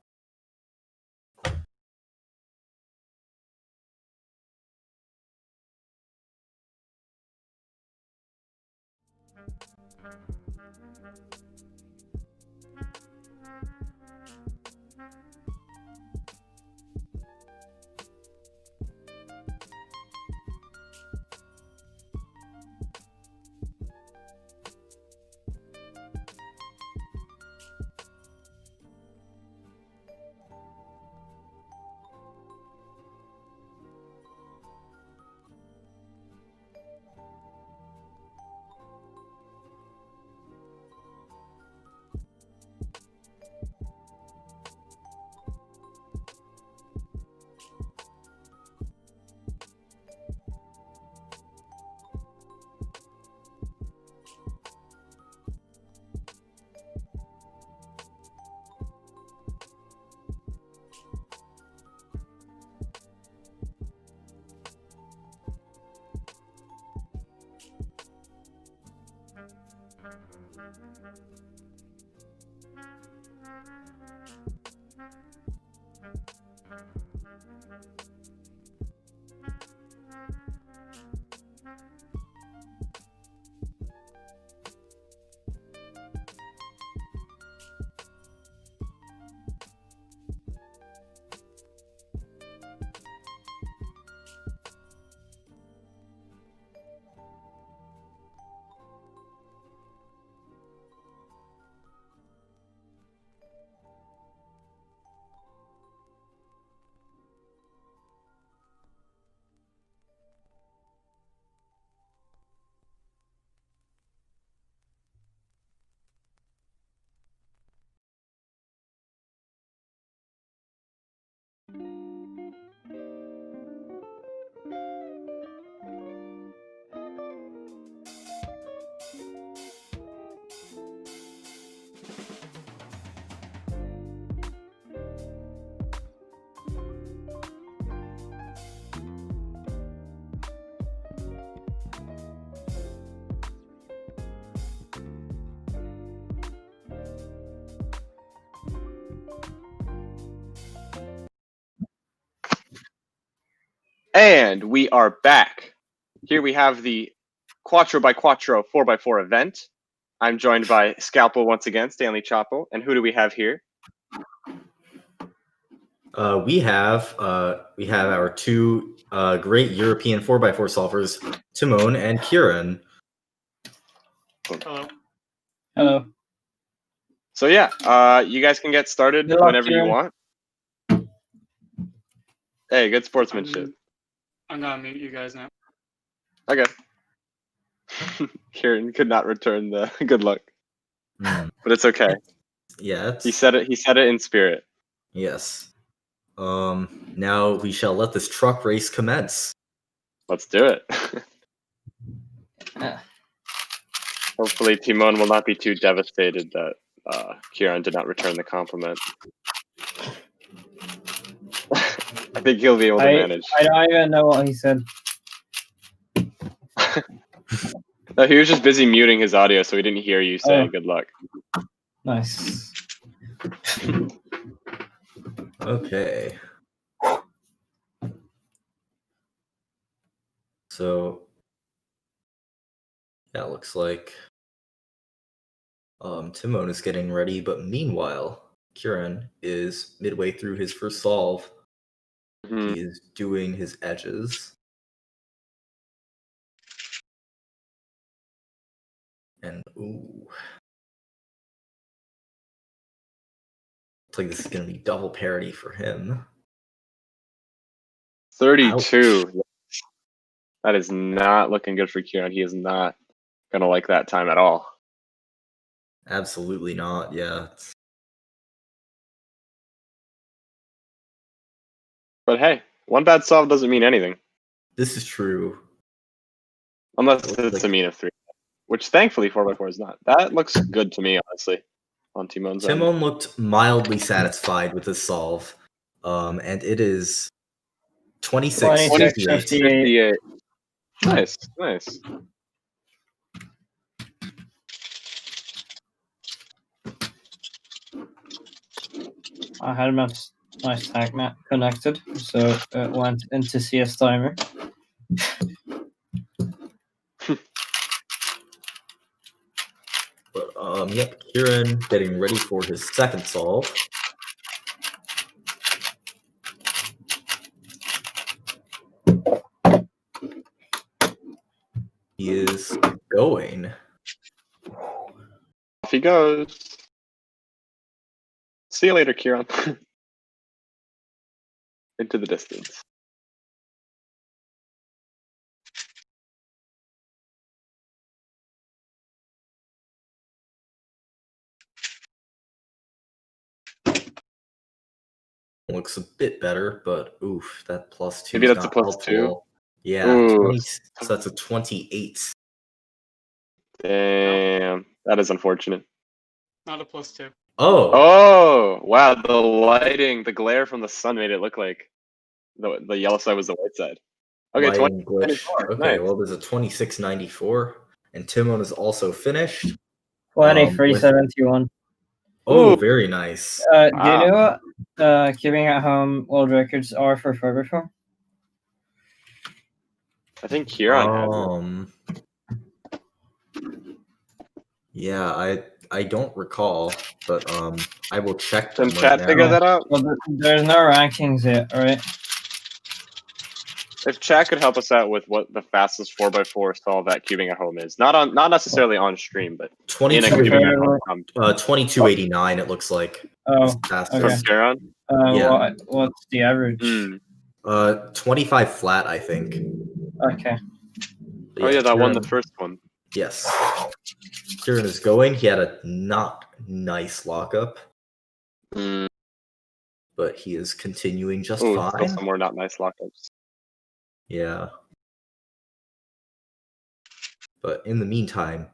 And we are back. Here we have the Quattro by Quattro 4x4 event. I'm joined by Scalpel once again, Stanley Chapo. And who do we have here? We have our two great European 4x4 solvers, Timon and Kieran. Hello. Hello. So yeah, you guys can get started whenever you want. Hey, good sportsmanship. I'm gonna mute you guys now. Okay. Kieran could not return the good luck, but it's okay. Yeah, he said it. He said it in spirit. Yes. Now we shall let this truck race commence. Let's do it. Hopefully, Timon will not be too devastated that Kieran did not return the compliment. I think he'll be able to manage. I don't even know what he said. No, he was just busy muting his audio, so he didn't hear you say good luck. Nice. Okay. So, yeah, looks like Timon is getting ready, but meanwhile, Kieran is midway through his first solve. He is doing his edges. And ooh. Looks like this is going to be double parity for him. 32. Ouch. That is not looking good for Kieran. He is not going to like that time at all. Absolutely not, yeah. But hey, one bad solve doesn't mean anything. This is true. Unless it's a mean of 3. Which thankfully 4x4 is not. That looks good to me, honestly, on Timon's end. Timon looked mildly satisfied with his solve. And it is 26-58. Nice, nice. I had my nice tag map connected, so it went into CS timer. But yep, Kieran getting ready for his second solve. He is going. Off he goes. See you later, Kieran. Into the distance. Looks a bit better, but oof, that +2. Maybe that's a +2. Yeah, 20, so that's a 28. Damn, that is unfortunate. Not a +2. Oh, wow, the lighting, the glare from the sun made it look like the yellow side was the white side. Okay, Lighting glitch. 24. Okay, Nice. well, there's a 26-94, and Timon is also finished. 23-71. Oh, very nice. Do you know what keeping at home world records are for 4x4? I think Kieran has it. Yeah, I don't recall, but I will check Can them chat right figure now. that out? Well, there's no rankings yet, right? If chat could help us out with what the fastest 4x4 solve at cubing at home is, not necessarily on stream, but in a cubing at home. 2289, it looks like. Oh, For Kieran? Yeah. What's the average? 25 flat, I think. Okay. Oh yeah, that won the Kieran- first one. Yes. Kieran is going. He had a not nice lockup, but he is continuing just Ooh, fine. still some more not nice lockups. Yeah. But in the meantime,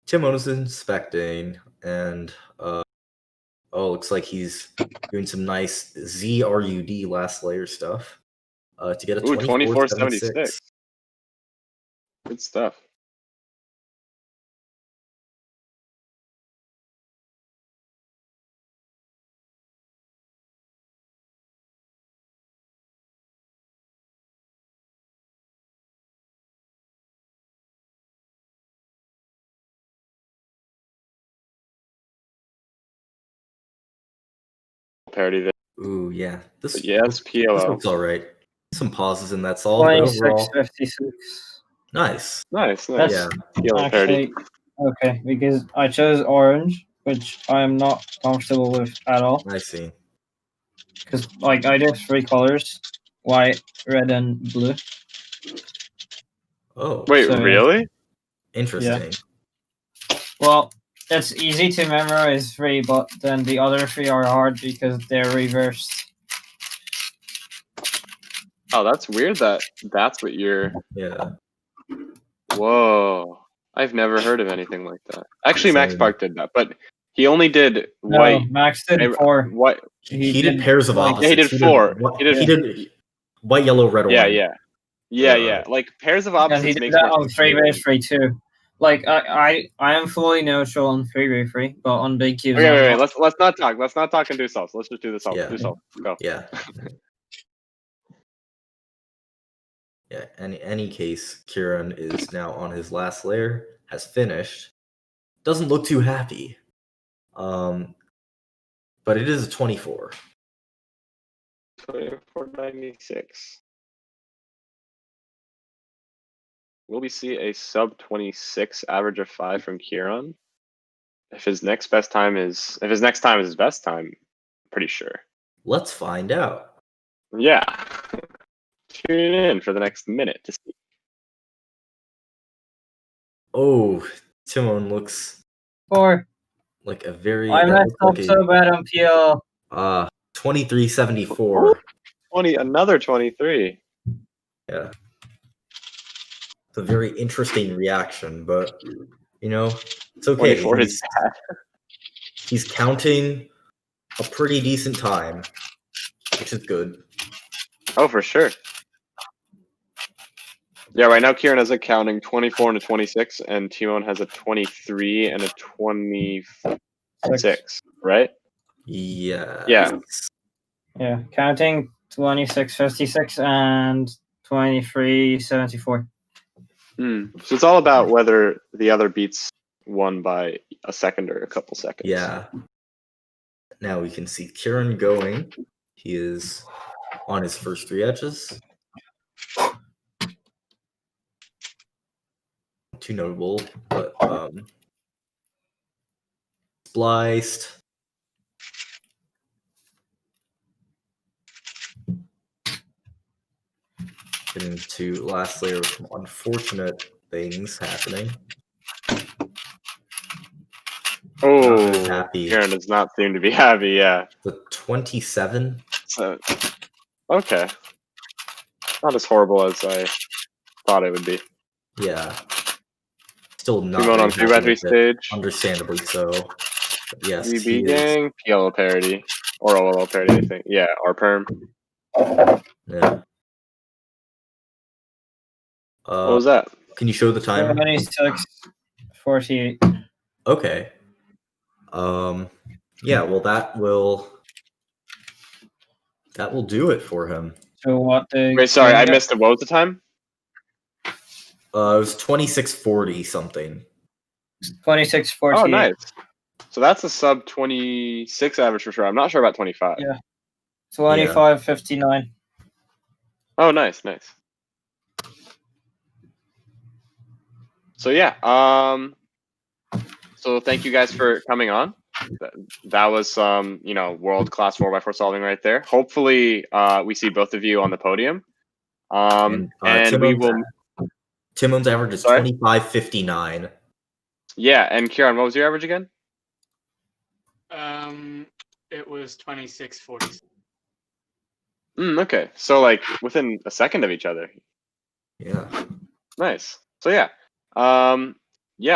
Timon is inspecting, and looks like he's doing some nice ZRUD last layer stuff to get a 24-76. Good stuff. Parity there. Ooh, yeah. This yes, This PLO. looks all right. Some pauses in that solve, but overall, 26-56. nice. Nice. Yeah. PLO parity. Okay, because I chose orange, which I am not comfortable with at all. I see. Because, like, I do have 3 colors: white, red, and blue. Oh. Wait, So, really? Interesting. Well, it's easy to memorize 3, but then the other 3 are hard because they're reversed. Oh, that's weird that's what you're... Yeah. Whoa. I've never heard of anything like that. Actually, Max Same. Park did that, but he only did No, white. Max did 4. White. He did pairs of like- opposites. Yeah, he did 4. He did white, yellow, red, Yeah, orange. Yeah. Like pairs of And opposites he did makes that more on sense. 3v3 too. Like I am fully neutral on 3v3, but on big cubes. Okay, wait. Let's not talk. Let's not talk and do solves. Let's just do the solves. Yeah. Do solves. Go. Yeah. Yeah. Any case, Kieran is now on his last layer, has finished. Doesn't look too happy. But it is a 24. 24.96. Will we see a sub 26 average of 5 from Kieran? If his next time is his best time, I'm pretty sure. Let's find out. Yeah. Tune in for the next minute to see. Oh, Timon looks 4. like a very. I messed up so bad on PL. 2374. Another 23. Yeah. It's a very interesting reaction, but it's okay. 24 is bad. He's counting a pretty decent time, which is good. Oh, for sure. Yeah, right now Kieran has a counting 24 and a 26, and Timon has a 23 and a 26, right? Yeah. Yeah. Yeah, counting 26.56 and 23.74. So it's all about whether the other beats one by a second or a couple seconds. Yeah. Now we can see Kieran going. He is on his first 3 edges. Too notable, but spliced. Getting into last layer with some unfortunate things happening. Oh, happy. Kieran does not seem to be happy. Yeah. The 27. So, okay. Not as horrible as I thought it would be. Yeah. Still not. Timon on very 3x3 happy with it, stage. Understandably so. But yes, VB he is. gang, PLO parity. Or OLO parity, I think. Yeah, or perm. Yeah. What was that? Can you show the time? 26.48. Okay. Yeah, well that will do it for him. So what the Wait, sorry, I missed it. What was the time? It was 26:40 something. 26.48. Oh, nice. So that's a sub 26 average for sure. I'm not sure about 25. Yeah. 25.59. Oh, nice. So yeah, so thank you guys for coming on. That was some, world-class 4x4 solving right there. Hopefully, we see both of you on the podium. And we will. Timon's average is 25.59. Yeah, and Kieran, what was your average again? It was 26.46. Okay, so like within a second of each other. Yeah. Nice. So yeah.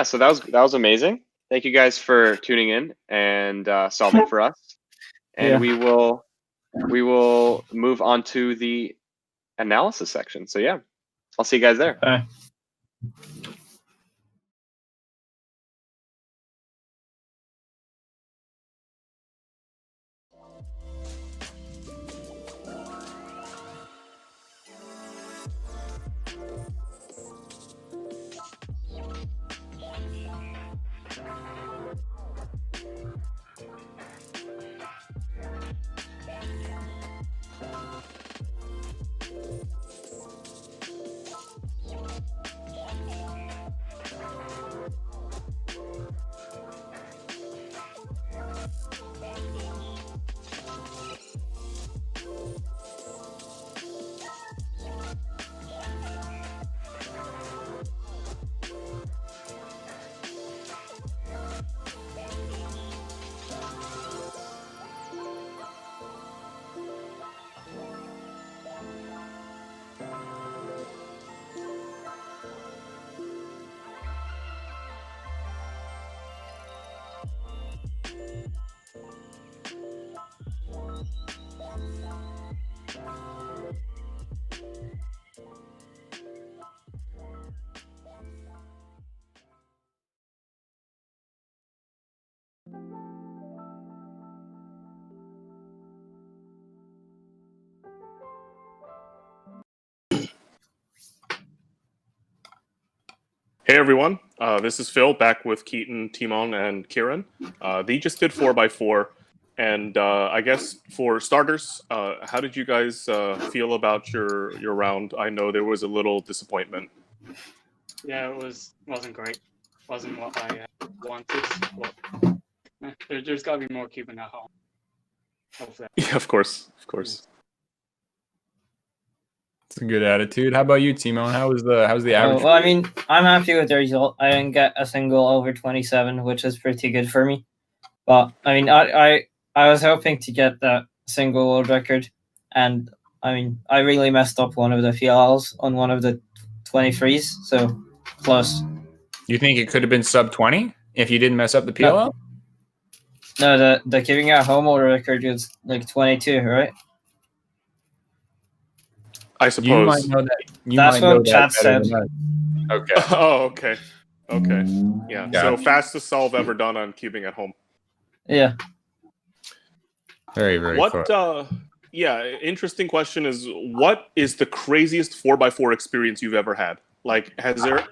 So that was amazing. Thank you guys for tuning in and solving for us. And we will move on to the analysis section. So yeah, I'll see you guys there. Bye. Hey everyone, this is Phil back with Keaton, Timon, and Kieran. They just did 4x4, and I guess for starters, how did you guys feel about your round? I know there was a little disappointment. Yeah, wasn't great. Wasn't what I wanted. But there's got to be more keeping at home. Hopefully. Yeah, of course. It's a good attitude. How about you, Timon? How's the average? Well, I mean, I'm happy with the result. I didn't get a single over 27, which is pretty good for me. But I mean, I was hoping to get that single world record, and I mean, I really messed up one of the PLs on one of the 23s, so close. You think it could have been sub 20 if you didn't mess up the PLL? No, the keeping at home world record was like 22, right? I suppose. You might know that. That's what chat said. Okay. Oh, okay. Yeah. So fastest solve ever done on cubing at home. Yeah. Very, very What? Yeah. Interesting question is, what is the craziest 4x4 experience you've ever had? Like, has there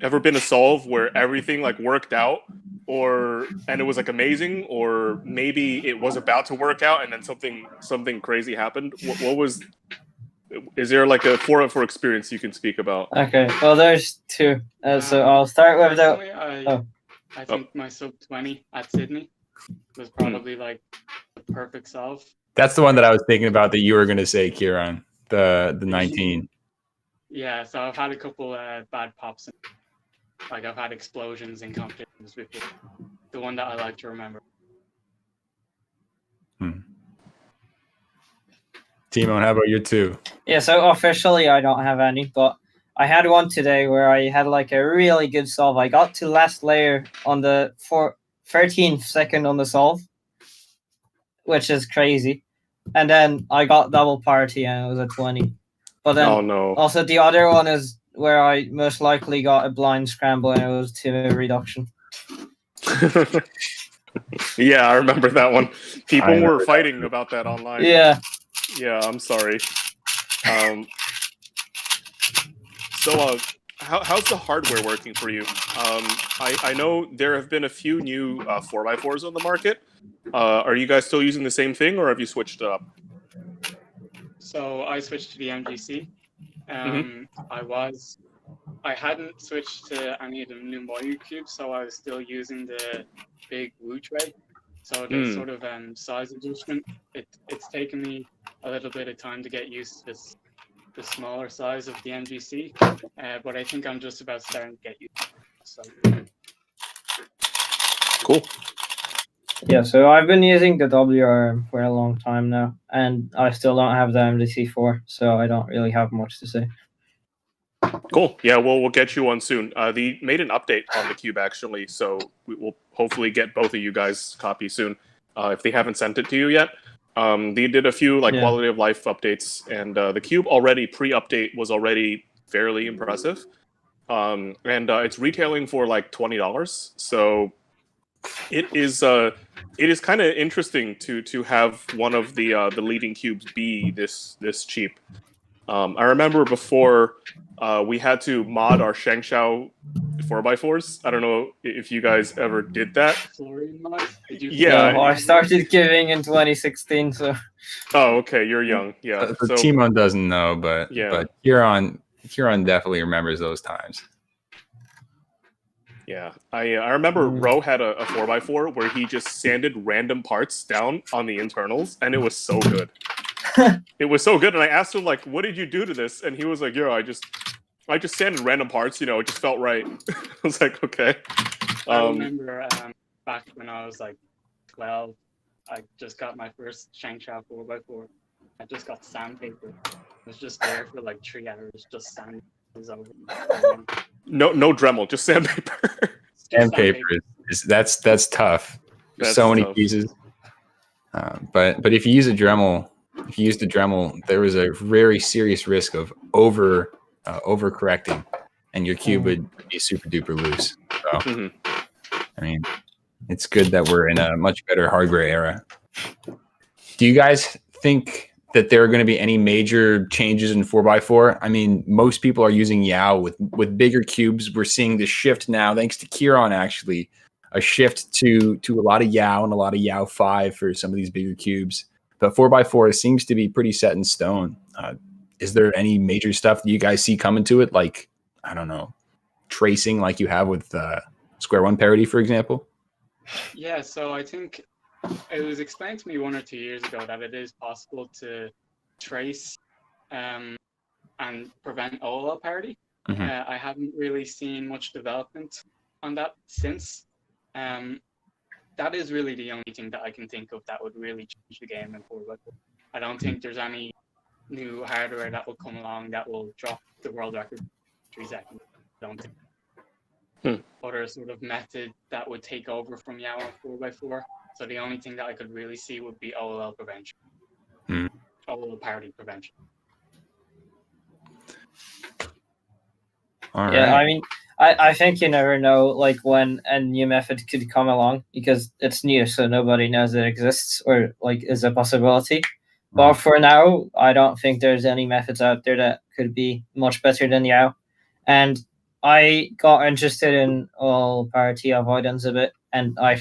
ever been a solve where everything like worked out, and it was like amazing, or maybe it was about to work out and then something crazy happened? What was? Is there like a 4x4 experience you can speak about? Okay, well, there's two. So I'll start with I think my sub 20 at Sydney was probably like the perfect solve. That's the one that I was thinking about that you were going to say, Kieran, the 19. Yeah, so I've had a couple bad pops. Like I've had explosions in competitions before. The one that I like to remember. Timon, how about you two? Yeah, so officially I don't have any, but I had one today where I had like a really good solve. I got to last layer on the 13th second on the solve, which is crazy. And then I got double party and it was a 20. But then also the other one is where I most likely got a blind scramble and it was to a reduction. Yeah, I remember that one. People were fighting about that online. Yeah. Yeah, I'm sorry. So, how's the hardware working for you? I know there have been a few new 4x4s on the market. Are you guys still using the same thing, or have you switched it up? So I switched to the MGC. I hadn't switched to any of the new Moyu cubes, so I was still using the big Wu tray. So the sort of size adjustment, it's taken me a little bit of time to get used to the smaller size of the MGC, but I think I'm just about starting to get used to it. So. Cool. Yeah, so I've been using the WRM for a long time now, and I still don't have the MDC4, so I don't really have much to say. Cool. Yeah, we'll get you one soon. They made an update on the cube actually, so we will hopefully get both of you guys copies soon. If they haven't sent it to you yet, they did a few quality of life updates, and the cube already pre-update was already fairly impressive. And it's retailing for like $20, so it is kind of interesting to have one of the leading cubes be this cheap. I remember before we had to mod our Shangshao 4x4s. I don't know if you guys ever did that. Yeah, no, I started giving in 2016. So. Oh, okay. You're young. Yeah. So Timon doesn't know, but Kieran definitely remembers those times. Yeah, I remember Ro had a 4x4 where he just sanded random parts down on the internals, and it was so good. It was so good, and I asked him like, "What did you do to this?" And he was like, "Yo, I just sanded random parts. You know, it just felt right." I was like, "Okay." I remember back when I was like 12, I just got my first Shangshao 4x4. I just got sandpaper. It was just there for like 3 hours, just sanding over. No Dremel, just sandpaper. Sandpaper that's tough. There's so many pieces. But if you use a Dremel. If you used a Dremel, there was a very serious risk of overcorrecting, and your cube would be super duper loose. So, I mean, it's good that we're in a much better hardware era. Do you guys think that there are going to be any major changes in 4x4. I mean, most people are using Yao with bigger cubes. We're seeing the shift now, thanks to Kieran, actually, a shift to a lot of Yao and a lot of Yao 5 for some of these bigger cubes. But 4x4 seems to be pretty set in stone. Is there any major stuff that you guys see coming to it? Like, I don't know, tracing like you have with Square One parity, for example? Yeah, so I think it was explained to me 1 or 2 years ago that it is possible to trace and prevent OLL parity. I haven't really seen much development on that since. That is really the only thing that I can think of that would really change the game in 4x4. I don't think there's any new hardware that will come along that will drop the world record 3 seconds. I don't think. Other sort of method that would take over from Yao on 4x4. So the only thing that I could really see would be OLL prevention. OLL parity prevention. Yeah, I mean, I think you never know like when a new method could come along because it's new, so nobody knows it exists or like is a possibility. But for now, I don't think there's any methods out there that could be much better than Yao. And I got interested in all parity avoidance a bit, and I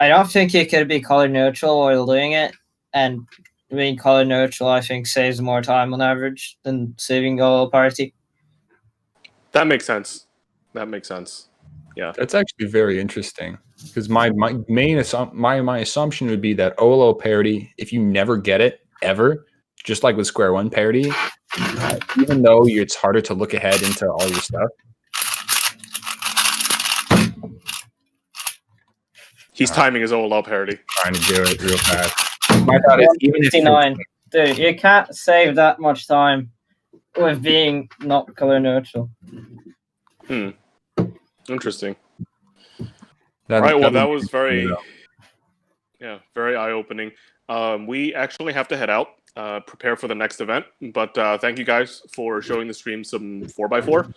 don't think it could be color neutral while doing it. And being color neutral, I think, saves more time on average than saving all parity. That makes sense. Yeah, that's actually very interesting because my main my assumption would be that OLO parity, if you never get it ever, just like with Square One parity, even though it's harder to look ahead into all your stuff. He's timing his OLL parity. Trying to do it real fast. My thought is even if dude, you can't save that much time with being not color neutral. Interesting. All right, well, that was very eye-opening. We actually have to head out, prepare for the next event. But thank you guys for showing the stream some 4x4.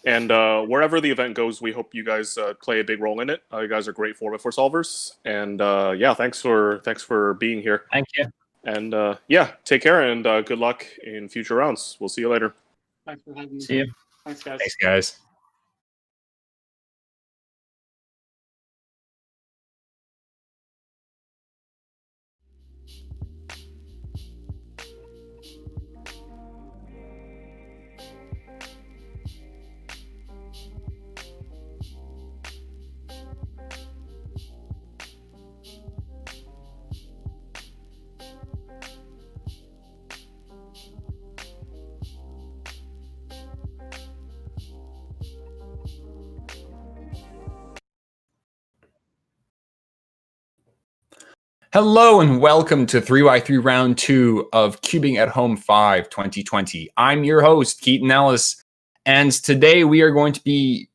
And wherever the event goes, we hope you guys play a big role in it. You guys are great 4x4 solvers. And yeah, thanks for being here. Thank you. And yeah, take care and good luck in future rounds. We'll see you later. Thanks for having me. See you. Thanks, guys. Thanks, guys. Hello and welcome to 3x3 Round 2 of Cubing at Home 5 2020. I'm your host, Keaton Ellis, and today we are going to be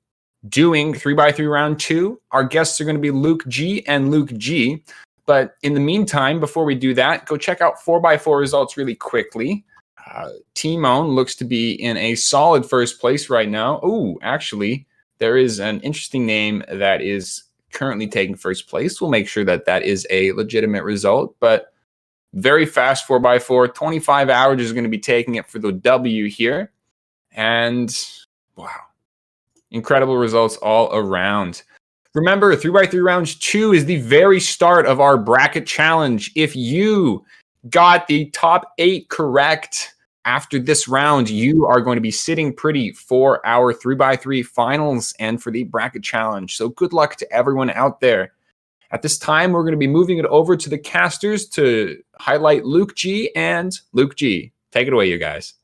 doing 3x3 Round 2. Our guests are going to be Luke G and Luke G, but in the meantime, before we do that, go check out 4x4 results really quickly. Timon looks to be in a solid first place right now. Oh, actually, there is an interesting name that is currently taking first place. We'll make sure that that is a legitimate result, but very fast 4x4. 25 average is going to be taking it for the W here. And wow, incredible results all around. Remember, 3x3 rounds 2 is the very start of our bracket challenge. If you got the top 8 correct after this round, you are going to be sitting pretty for our 3x3 finals and for the bracket challenge. So good luck to everyone out there. At this time, we're going to be moving it over to the casters to highlight Luke G and Luke G. Take it away, you guys.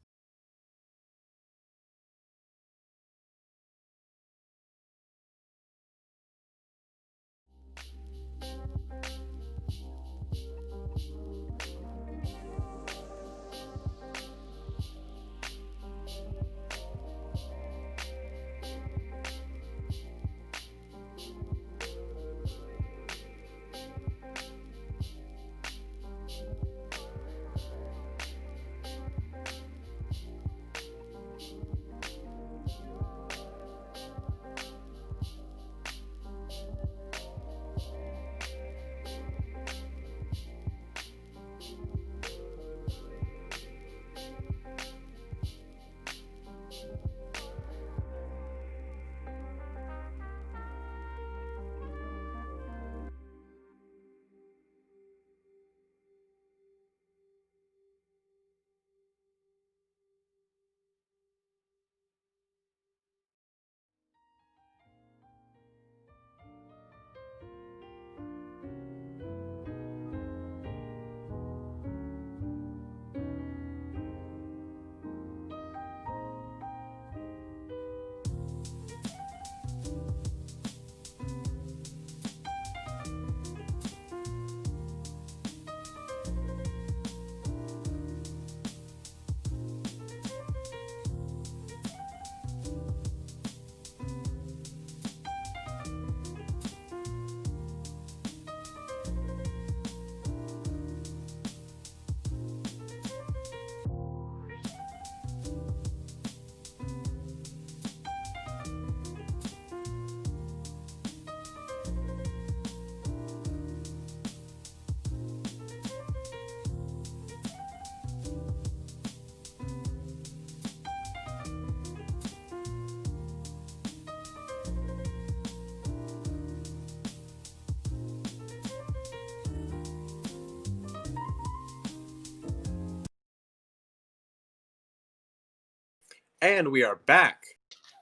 And we are back.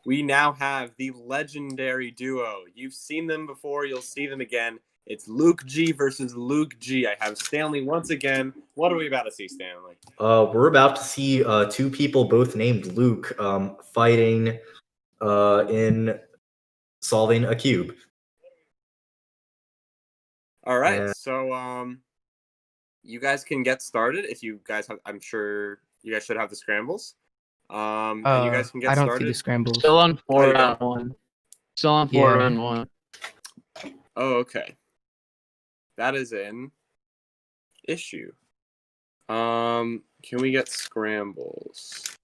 We now have the legendary duo. You've seen them before. You'll see them again. It's Luke G versus Luke G. I have Stanley once again. What are we about to see, Stanley? We're about to see two people both named Luke fighting in solving a cube. All right. So you guys can get started if you guys have. I'm sure you guys should have the scrambles. And you guys can get I don't started. see the scrambles. Still on 4 round 1. Still on 4 round 1. Oh, okay. That is an issue. Can we get scrambles?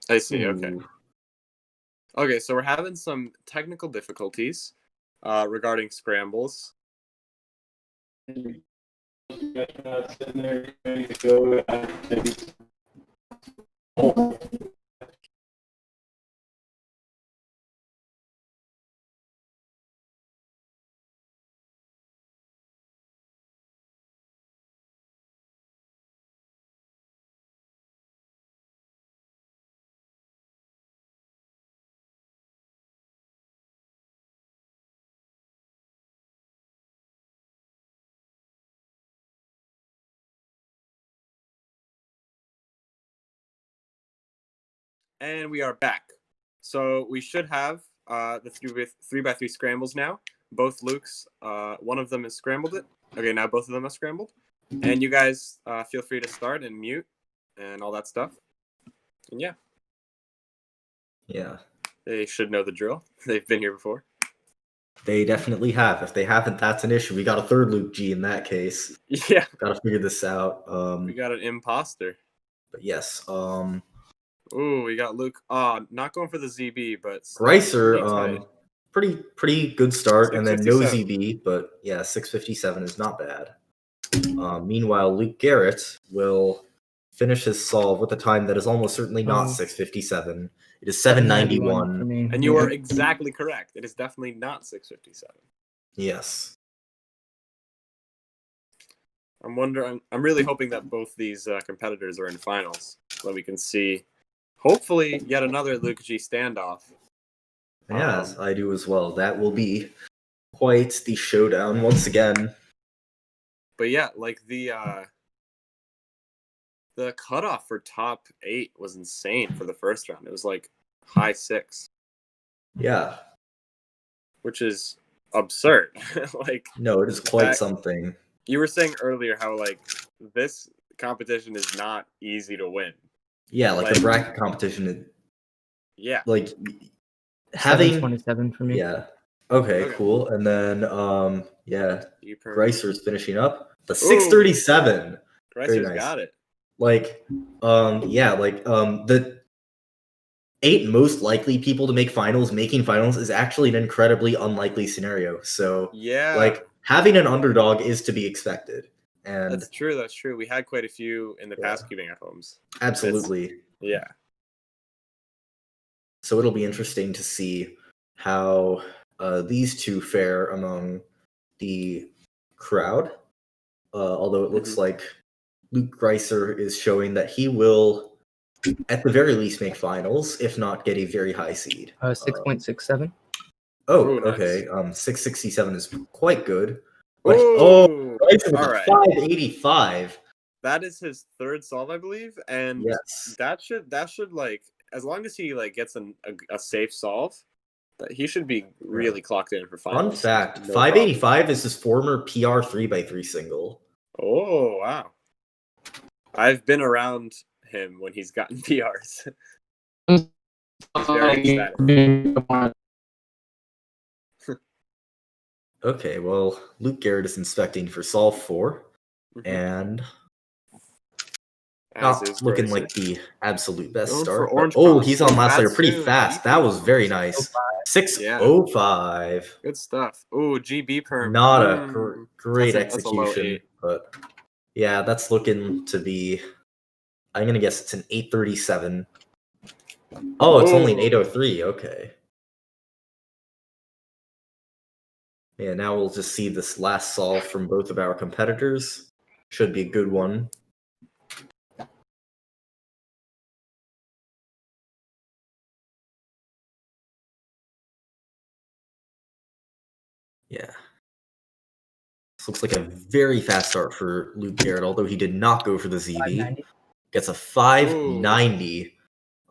I see. Okay. Okay, so we're having some technical difficulties regarding scrambles. And we are back. So we should have the 3x3 scrambles now. Both Luke's, one of them has scrambled it. Okay, now both of them have scrambled. And you guys feel free to start and mute and all that stuff. And yeah. Yeah. They should know the drill. They've been here before. They definitely have. If they haven't, that's an issue. We got a third Luke G in that case. Yeah. Got to figure this out. We got an imposter. But yes. Ooh, we got Luke. Not going for the ZB, but Greiser, pretty good start, and then no 657. ZB, but yeah, 657 is not bad. Meanwhile, Luke Garrett will finish his solve with a time that is almost certainly not 657. It is 791. And you are exactly correct. It is definitely not 657. Yes. I'm really hoping that both these competitors are in finals, so that we can see, hopefully, yet another Luke G standoff. Yes, I do as well. That will be quite the showdown once again. But yeah, like the cutoff for top 8 was insane for the first round. It was like high 6. Yeah. Which is absurd. Like, no, it is quite something. You were saying earlier how like this competition is not easy to win. Yeah, like the bracket competition. Yeah. Like having 27 for me. Yeah. Okay, cool. And then yeah, Greiser's finishing up the 637. Greiser's got it. Like the 8 most likely people to make finals making finals is actually an incredibly unlikely scenario. So yeah, like having an underdog is to be expected. And that's true. We had quite a few in the past cubing at homes. Absolutely. Yeah. So it'll be interesting to see how these two fare among the crowd. Although it looks like Luke Greiser is showing that he will, at the very least, make finals, if not get a very high seed. 6.67. Okay. 667 is quite good. Greiser with all a right. 585. That is his third solve, I believe, and yes, that should like, as long as he like gets a safe solve, that he should be really clocked in for finals. Fun fact: No 585 problem. is his former PR 3x3 single. Oh wow! I've been around him when he's gotten PRs. He's very ecstatic. Okay, well, Luke Garrett is inspecting for solve 4, and not looking like the absolute best start. He's on last layer pretty fast. That was very nice. 605. Good stuff. Oh, GB perm. Not a great That's a low execution, 8. but yeah, that's looking to be. I'm gonna guess it's an 837. Oh, it's only an 803. Okay. Yeah, now we'll just see this last solve from both of our competitors. Should be a good one. Yeah. This looks like a very fast start for Luke Garrett, although he did not go for the ZB. Gets a 590.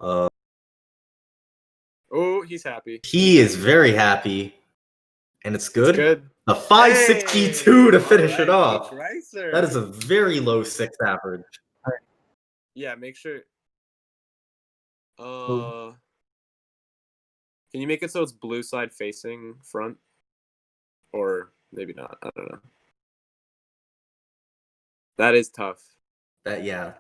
Oh, he's happy. He is very happy. And it's good. It's good. A 562 to finish it off. Ricer. That is a very low 6 average. Yeah, make sure. Can you make it so it's blue side facing front? Or maybe not. I don't know. That is tough. That, yeah.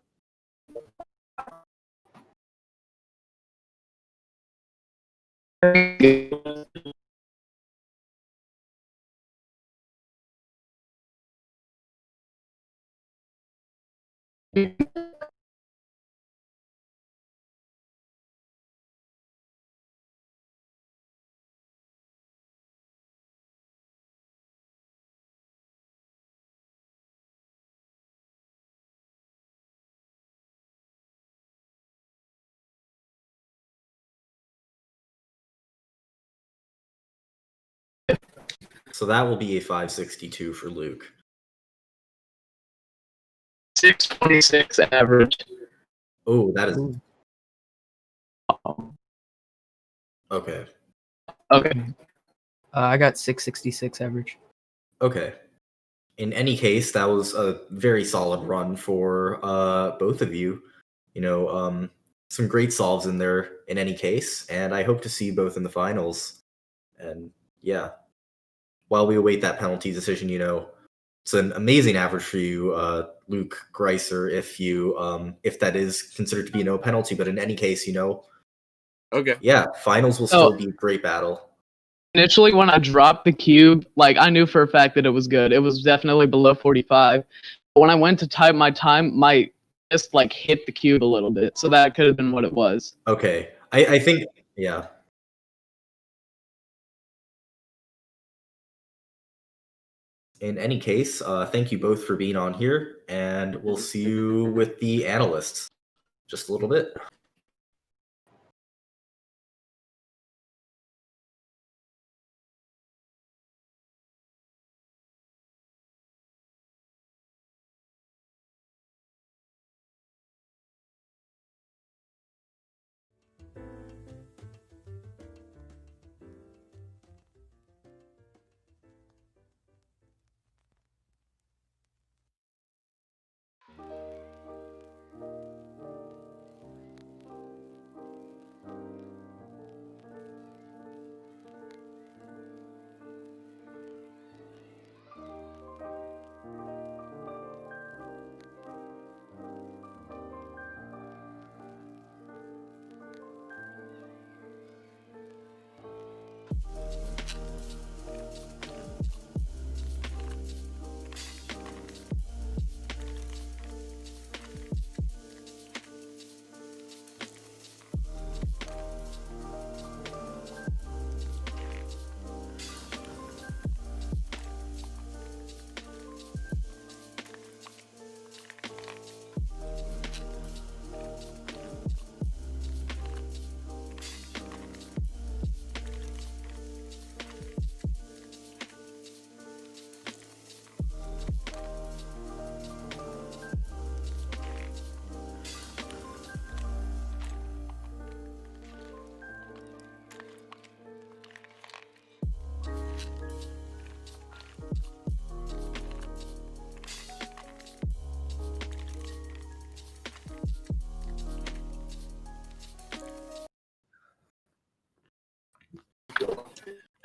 So that will be a 562 for Luke. 626 average. Oh, that is. Okay. Okay. I got 666 average. Okay. In any case, that was a very solid run for both of you. You know, some great solves in there in any case, and I hope to see you both in the finals. And yeah, while we await that penalty decision, you know, it's an amazing average for you, Luke Greiser, if that is considered to be no penalty. But in any case, you know, okay, yeah, finals will still be a great battle. Initially, when I dropped the cube, like I knew for a fact that it was good. It was definitely below 45. But when I went to type my time, my just like hit the cube a little bit, so that could have been what it was. Okay, I think, yeah. In any case, thank you both for being on here, and we'll see you with the analysts just a little bit.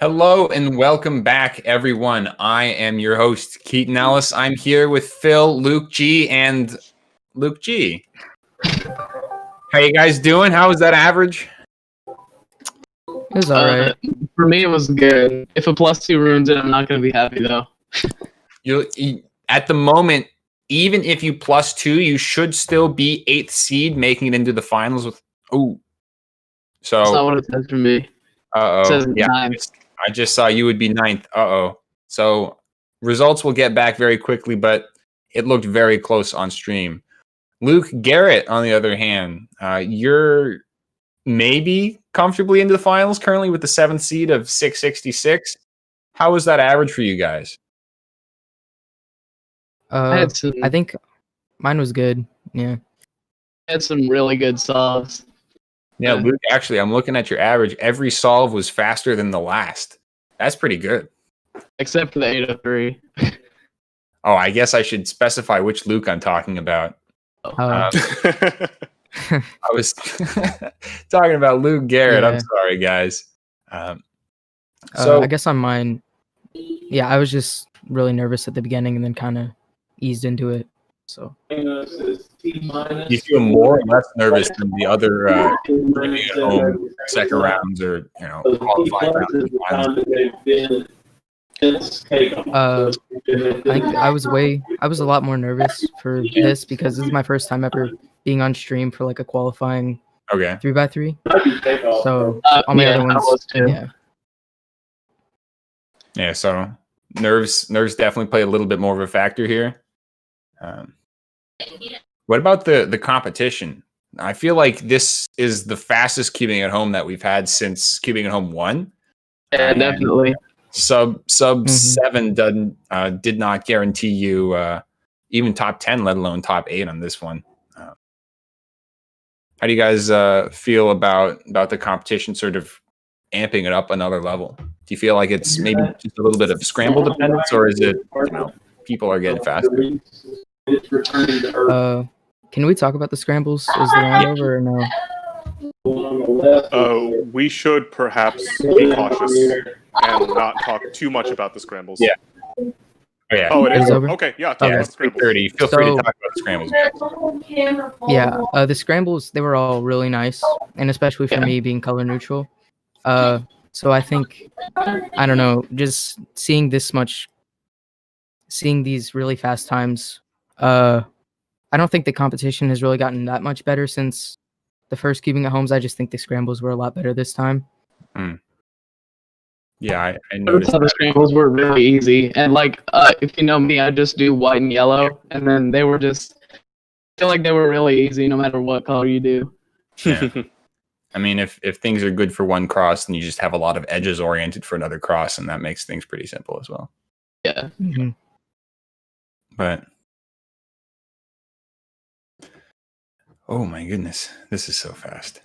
Hello and welcome back, everyone. I am your host, Keaton Ellis. I'm here with Phil, Luke G, and Luke G. How you guys doing? How was that average? It was alright. For me, it was good. If a +2 ruins it, I'm not going to be happy, though. You at the moment, even if you +2, you should still be 8th seed, making it into the finals with. Oh, so That's not what it says for me. Uh-oh. It says Yeah, 9th. I just saw you would be 9th. Uh-oh. So results we'll get back very quickly, but it looked very close on stream. Luke Garrett, on the other hand, you're maybe comfortably into the finals currently with the 7th seed of 666. How was that average for you guys? I think mine was good. Yeah. I had some really good solves. Yeah, Luke, actually, I'm looking at your average. Every solve was faster than the last. That's pretty good. Except for the 803. Oh, I guess I should specify which Luke I'm talking about. I was talking about Luke Garrett. Yeah. I'm sorry, guys. I guess on mine, yeah, I was just really nervous at the beginning and then kind of eased into it. So you feel more or less nervous than the other home second rounds or qualified rounds. I think I was a lot more nervous for this because this is my first time ever being on stream for like a qualifying 3x3. So all my other ones, yeah. So nerves definitely play a little bit more of a factor here. What about the competition? I feel like this is the fastest cubing at home that we've had since cubing at home 1. Yeah, definitely. Sub 7 did not guarantee you even top 10, let alone top 8 on this one. How do you guys feel about the competition sort of amping it up another level? Do you feel like it's maybe just a little bit of scramble dependence, or is it people are getting faster? Can we talk about the scrambles? Is the round over or no? We should perhaps be cautious and not talk too much about the scrambles. Yeah. Oh, yeah. Oh, it is over? Okay, yeah, talk about the scrambles. 30. Feel free to talk about the scrambles. Yeah, the scrambles, they were all really nice, and especially for me being color neutral. So I think, I don't know, just seeing these really fast times, I don't think the competition has really gotten that much better since the first cubing at homes. I just think the scrambles were a lot better this time. Yeah, I noticed the scrambles were really easy. And like, if you know me, I just do white and yellow, and then they were just, I feel like they were really easy no matter what color you do. Yeah. I mean, if things are good for one cross, then you just have a lot of edges oriented for another cross, and that makes things pretty simple as well. Yeah. Mm-hmm. But oh my goodness, this is so fast.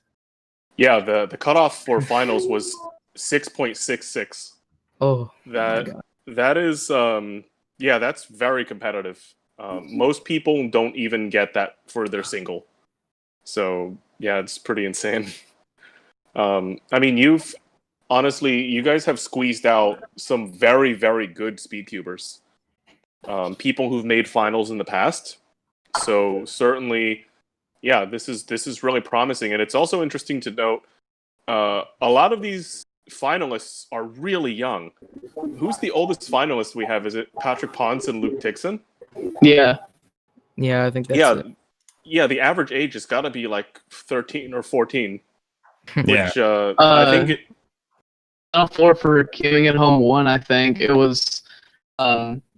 Yeah, the cutoff for finals was 6.66. Oh, that is that's very competitive. Most people don't even get that for their single. So yeah, it's pretty insane. I mean, you guys have squeezed out some very, very good speed cubers. People who've made finals in the past. So certainly, yeah, this is really promising, and it's also interesting to note a lot of these finalists are really young. Who's the oldest finalist we have? Is it Patrick Ponce and Luke Tixon? Yeah, I think that's it. Yeah, the average age has got to be like 13 or 14. Yeah. Which I think for queuing at home 1, I think it was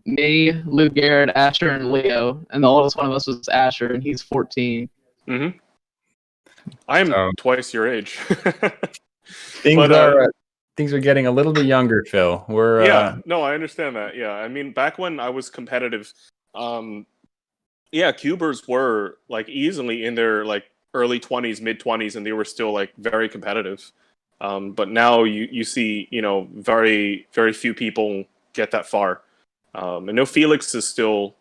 me, Luke Garrett, Asher, and Leo, and the oldest one of us was Asher, and he's 14. Mm-hmm. I am twice your age. Things are getting a little bit younger, Phil. No, I understand that. Yeah, I mean, back when I was competitive, cubers were like easily in their like early 20s, mid 20s, and they were still like very competitive. But now you see, very, very few people get that far. I know Felix is still,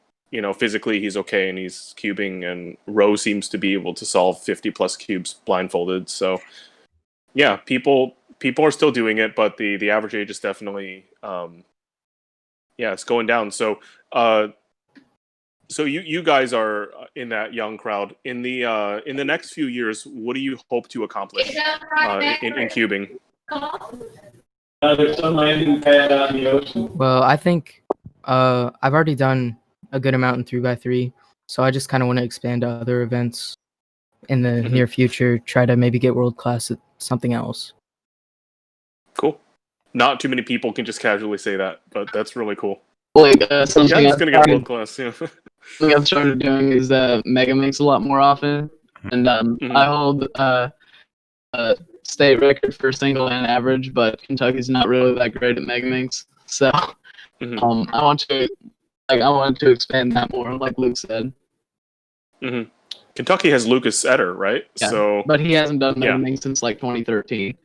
physically he's okay and he's cubing, and Rose seems to be able to solve 50 plus cubes blindfolded. So yeah, people are still doing it, but the average age is definitely, it's going down. So, so you guys are in that young crowd. In the next few years, what do you hope to accomplish in cubing? Well, I think I've already done a good amount in 3x3, so I just kind of want to expand to other events in the near future. Try to maybe get world class at something else. Cool. Not too many people can just casually say that, but that's really cool. Like Yeah, something it's I've gonna get world started, class. Yeah. something I've started doing is mega minks a lot more often, and I hold state record for single and average, but Kentucky's not really that great at mega minks, so I want to expand that more, like Luke said. Kentucky has Lucas Etter, right? Yeah, So, but he hasn't done mega yeah. minks since like 2013.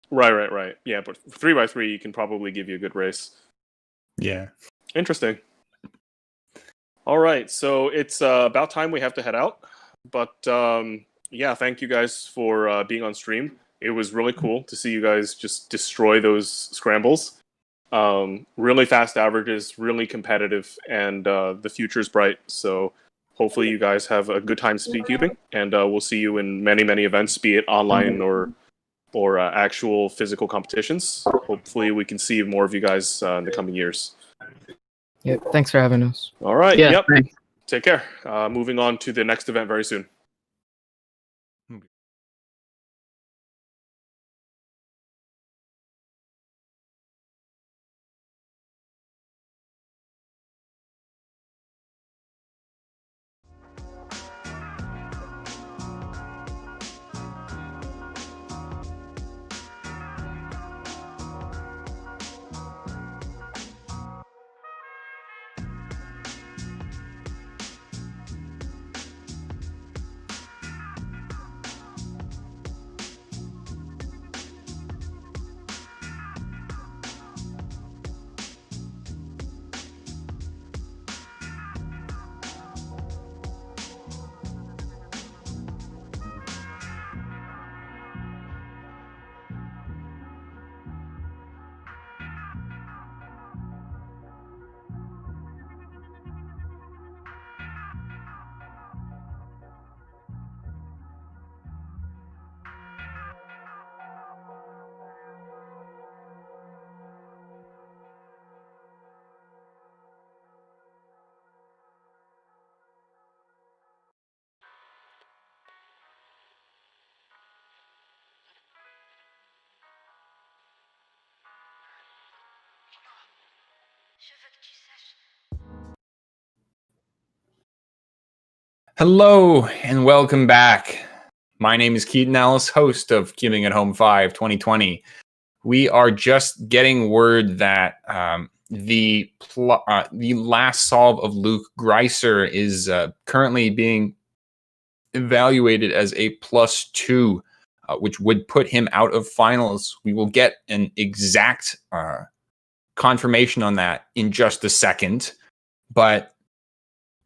Right. Yeah, but 3x3, you can probably give you a good race. Yeah. Interesting. All right, so it's about time we have to head out. But yeah, thank you guys for being on stream. It was really cool to see you guys just destroy those scrambles. Really fast averages, really competitive, and the future's bright. So hopefully you guys have a good time speed cubing, and we'll see you in many events, be it online or actual physical competitions. Hopefully we can see more of you guys in the coming years. Yep. Thanks for having us. All right. Yeah, Yep. thanks. Take care. Moving on to the next event very soon. Hello and welcome back. My name is Keaton Ellis, host of Cubing at Home 5 2020. We are just getting word that the last solve of Luke Greiser is currently being evaluated as a +2, which would put him out of finals. We will get an exact confirmation on that in just a second, but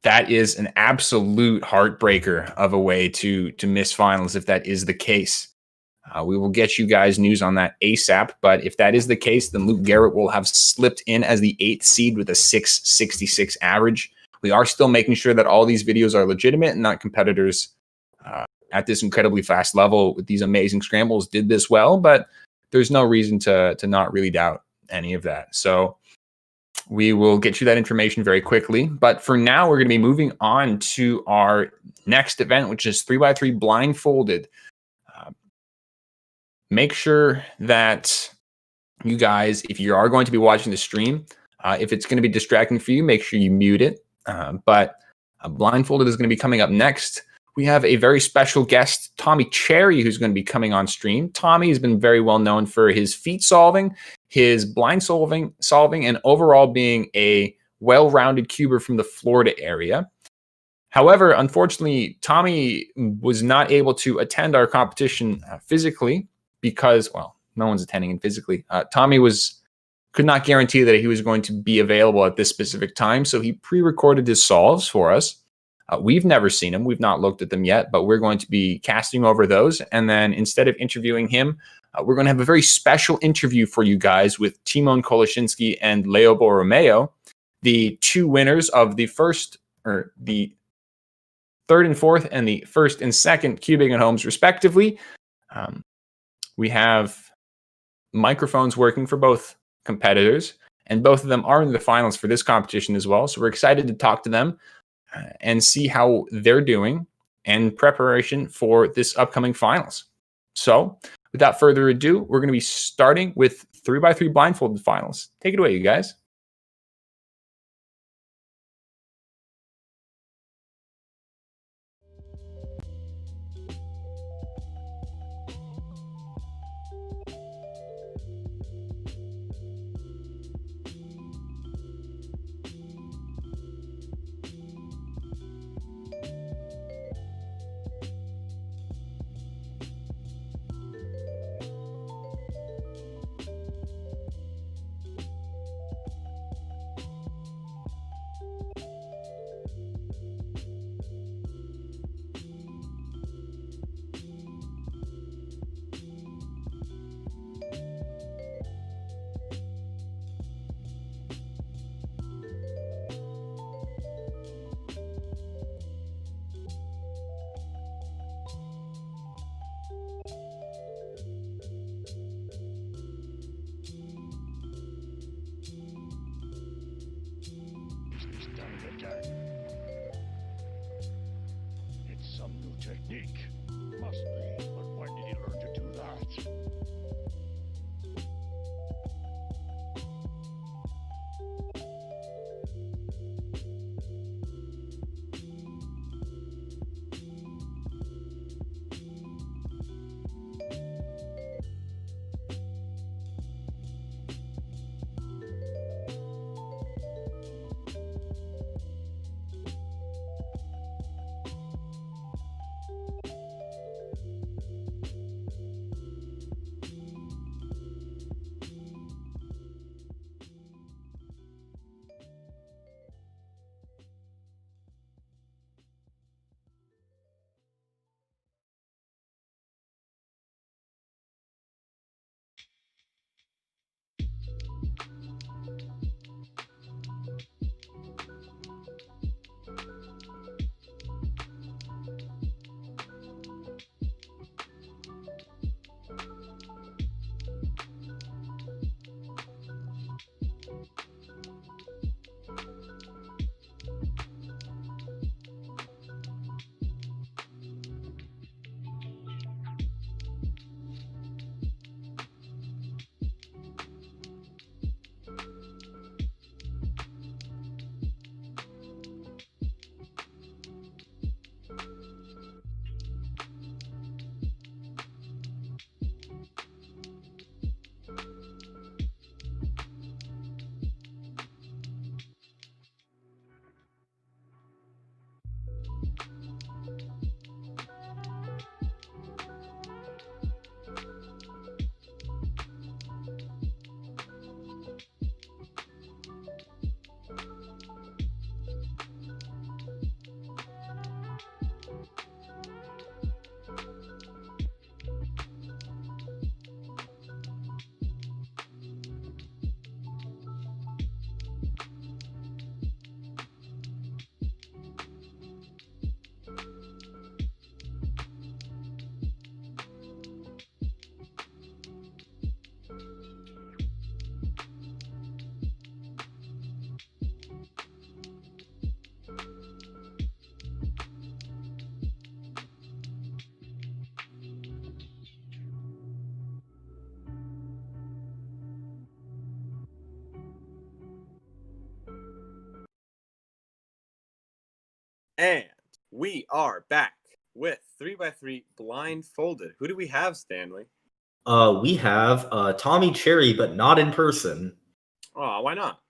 that is an absolute heartbreaker of a way to miss finals if that is the case. We will get you guys news on that ASAP, but if that is the case, then Luke Garrett will have slipped in as the 8th seed with a 666 average. We are still making sure that all these videos are legitimate and not competitors at this incredibly fast level with these amazing scrambles did this well, but there's no reason to not really doubt any of that. So we will get you that information very quickly. But for now, we're going to be moving on to our next event, which is 3x3 blindfolded. Make sure that you guys, if you are going to be watching the stream, if it's going to be distracting for you, make sure you mute it. But blindfolded is going to be coming up next. We have a very special guest, Tommy Cherry, who's going to be coming on stream. Tommy has been very well known for his feat solving, his blind solving, and overall being a well-rounded cuber from the Florida area. However, unfortunately, Tommy was not able to attend our competition physically because, well, no one's attending it physically. Tommy could not guarantee that he was going to be available at this specific time, so he pre-recorded his solves for us. We've never seen them. We've not looked at them yet, but we're going to be casting over those. And then instead of interviewing him, we're going to have a very special interview for you guys with Timon Koloshinsky and Leo Borromeo, the two winners of the the third and fourth and the first and second Cubing at Homes, respectively. We have microphones working for both competitors, and both of them are in the finals for this competition as well. So we're excited to talk to them and see how they're doing in preparation for this upcoming finals. So without further ado, we're going to be starting with 3x3 blindfolded finals. Take it away, you guys. technique. Must be, but when did he learn to do that? And we are back with 3x3 blindfolded. Who do we have, Stanley? We have Tommy Cherry, but not in person. Oh, why not?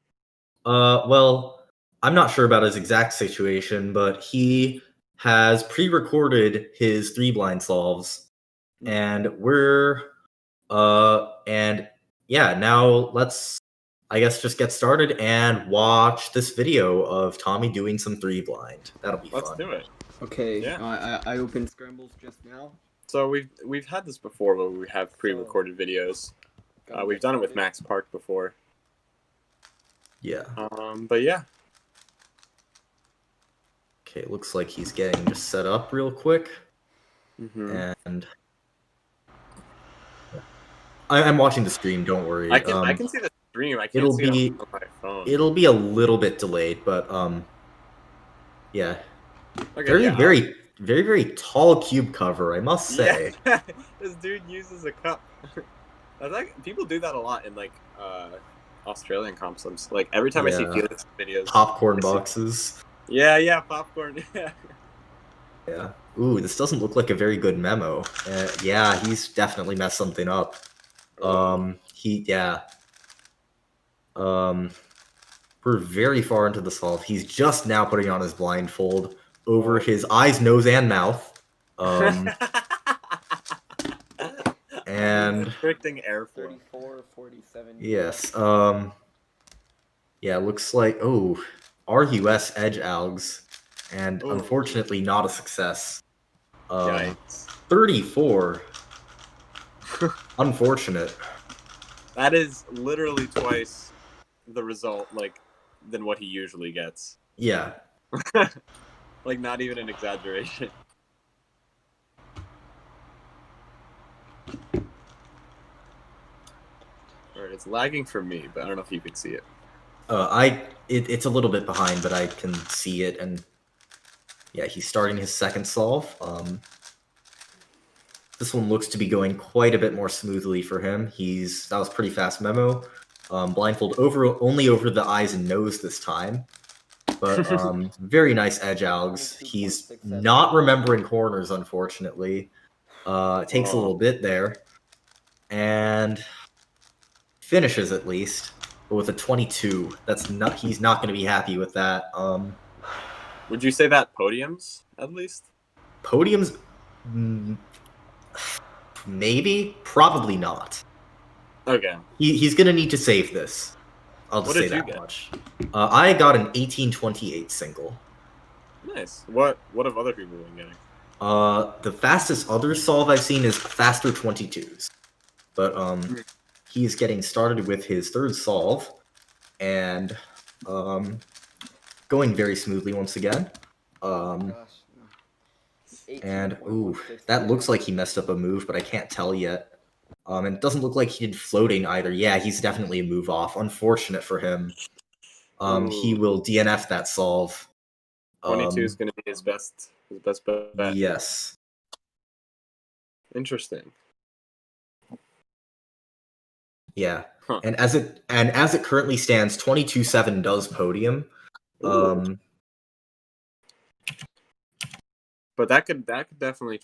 Well, I'm not sure about his exact situation, but he has pre-recorded his 3 blind solves, and now let's, I guess, just get started and watch this video of Tommy doing some 3 blind. That'll be fun. Let's do it. Okay, Yeah. I opened Scrambles just now. So we've had this before where we have pre-recorded videos. We've done it with Max Park before. Yeah. But yeah. Okay, looks like he's getting just set up real quick. And I'm watching the stream, don't worry. I can see the stream. I can't see it on my phone. It'll be a little bit delayed, but yeah. Okay, Very tall cube cover, I must say. Yeah. This dude uses a cup. I like people do that a lot in like Australian comps. Like every time I see Felix videos, popcorn boxes. Yeah, popcorn. Yeah. Ooh, this doesn't look like a very good memo. Yeah, he's definitely messed something up. We're very far into the solve. He's just now putting on his blindfold over his eyes, nose, and mouth. And restricting airflow. 34, 47. Yes. Yeah, looks like RUS edge algs, and unfortunately not a success. 34. Unfortunate. That is literally twice the result, than what he usually gets. Yeah. Like, not even an exaggeration. Alright, it's lagging for me, but I don't know if you can see it. It's a little bit behind, but I can see it, and yeah, he's starting his second solve. This one looks to be going quite a bit more smoothly for him. That was pretty fast memo. Blindfold only over the eyes and nose this time. But very nice edge algs. He's not remembering corners, unfortunately. It takes a little bit there. And finishes at least, but with a 22. He's not going to be happy with that. Would you say that podiums at least? Podiums, maybe, probably not. Okay. He's going to need to save this. I'll just say that much. I got an 1828 single. Nice. What have other people been getting? The fastest other solve I've seen is faster 22s. But he's getting started with his third solve and going very smoothly once again. And ooh, that looks like he messed up a move, but I can't tell yet. And it doesn't look like he did floating either. Yeah, he's definitely a move off. Unfortunate for him. He will DNF that solve. 22 is going to be his best bet. Yes. Interesting. Yeah. Huh. And as it currently stands, 22-7 does podium. But that could definitely.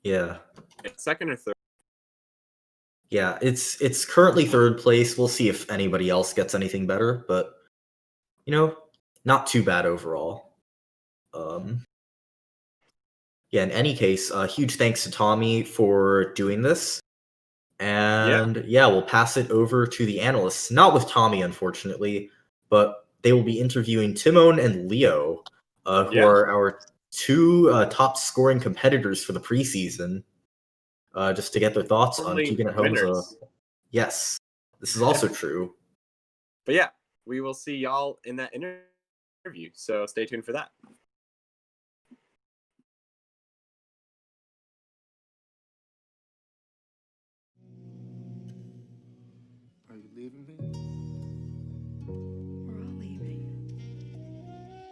Yeah. Second or third? Yeah, it's currently third place. We'll see if anybody else gets anything better, but not too bad overall. Yeah, in any case, huge thanks to Tommy for doing this. And yeah, we'll pass it over to the analysts. Not with Tommy, unfortunately, but they will be interviewing Timon and Leo, who are our two top scoring competitors for the preseason, just to get their thoughts on keeping at home. Yes, this is also true. But yeah, we will see y'all in that interview, so stay tuned for that. Are you leaving me? We're all leaving. You feel me with you right now.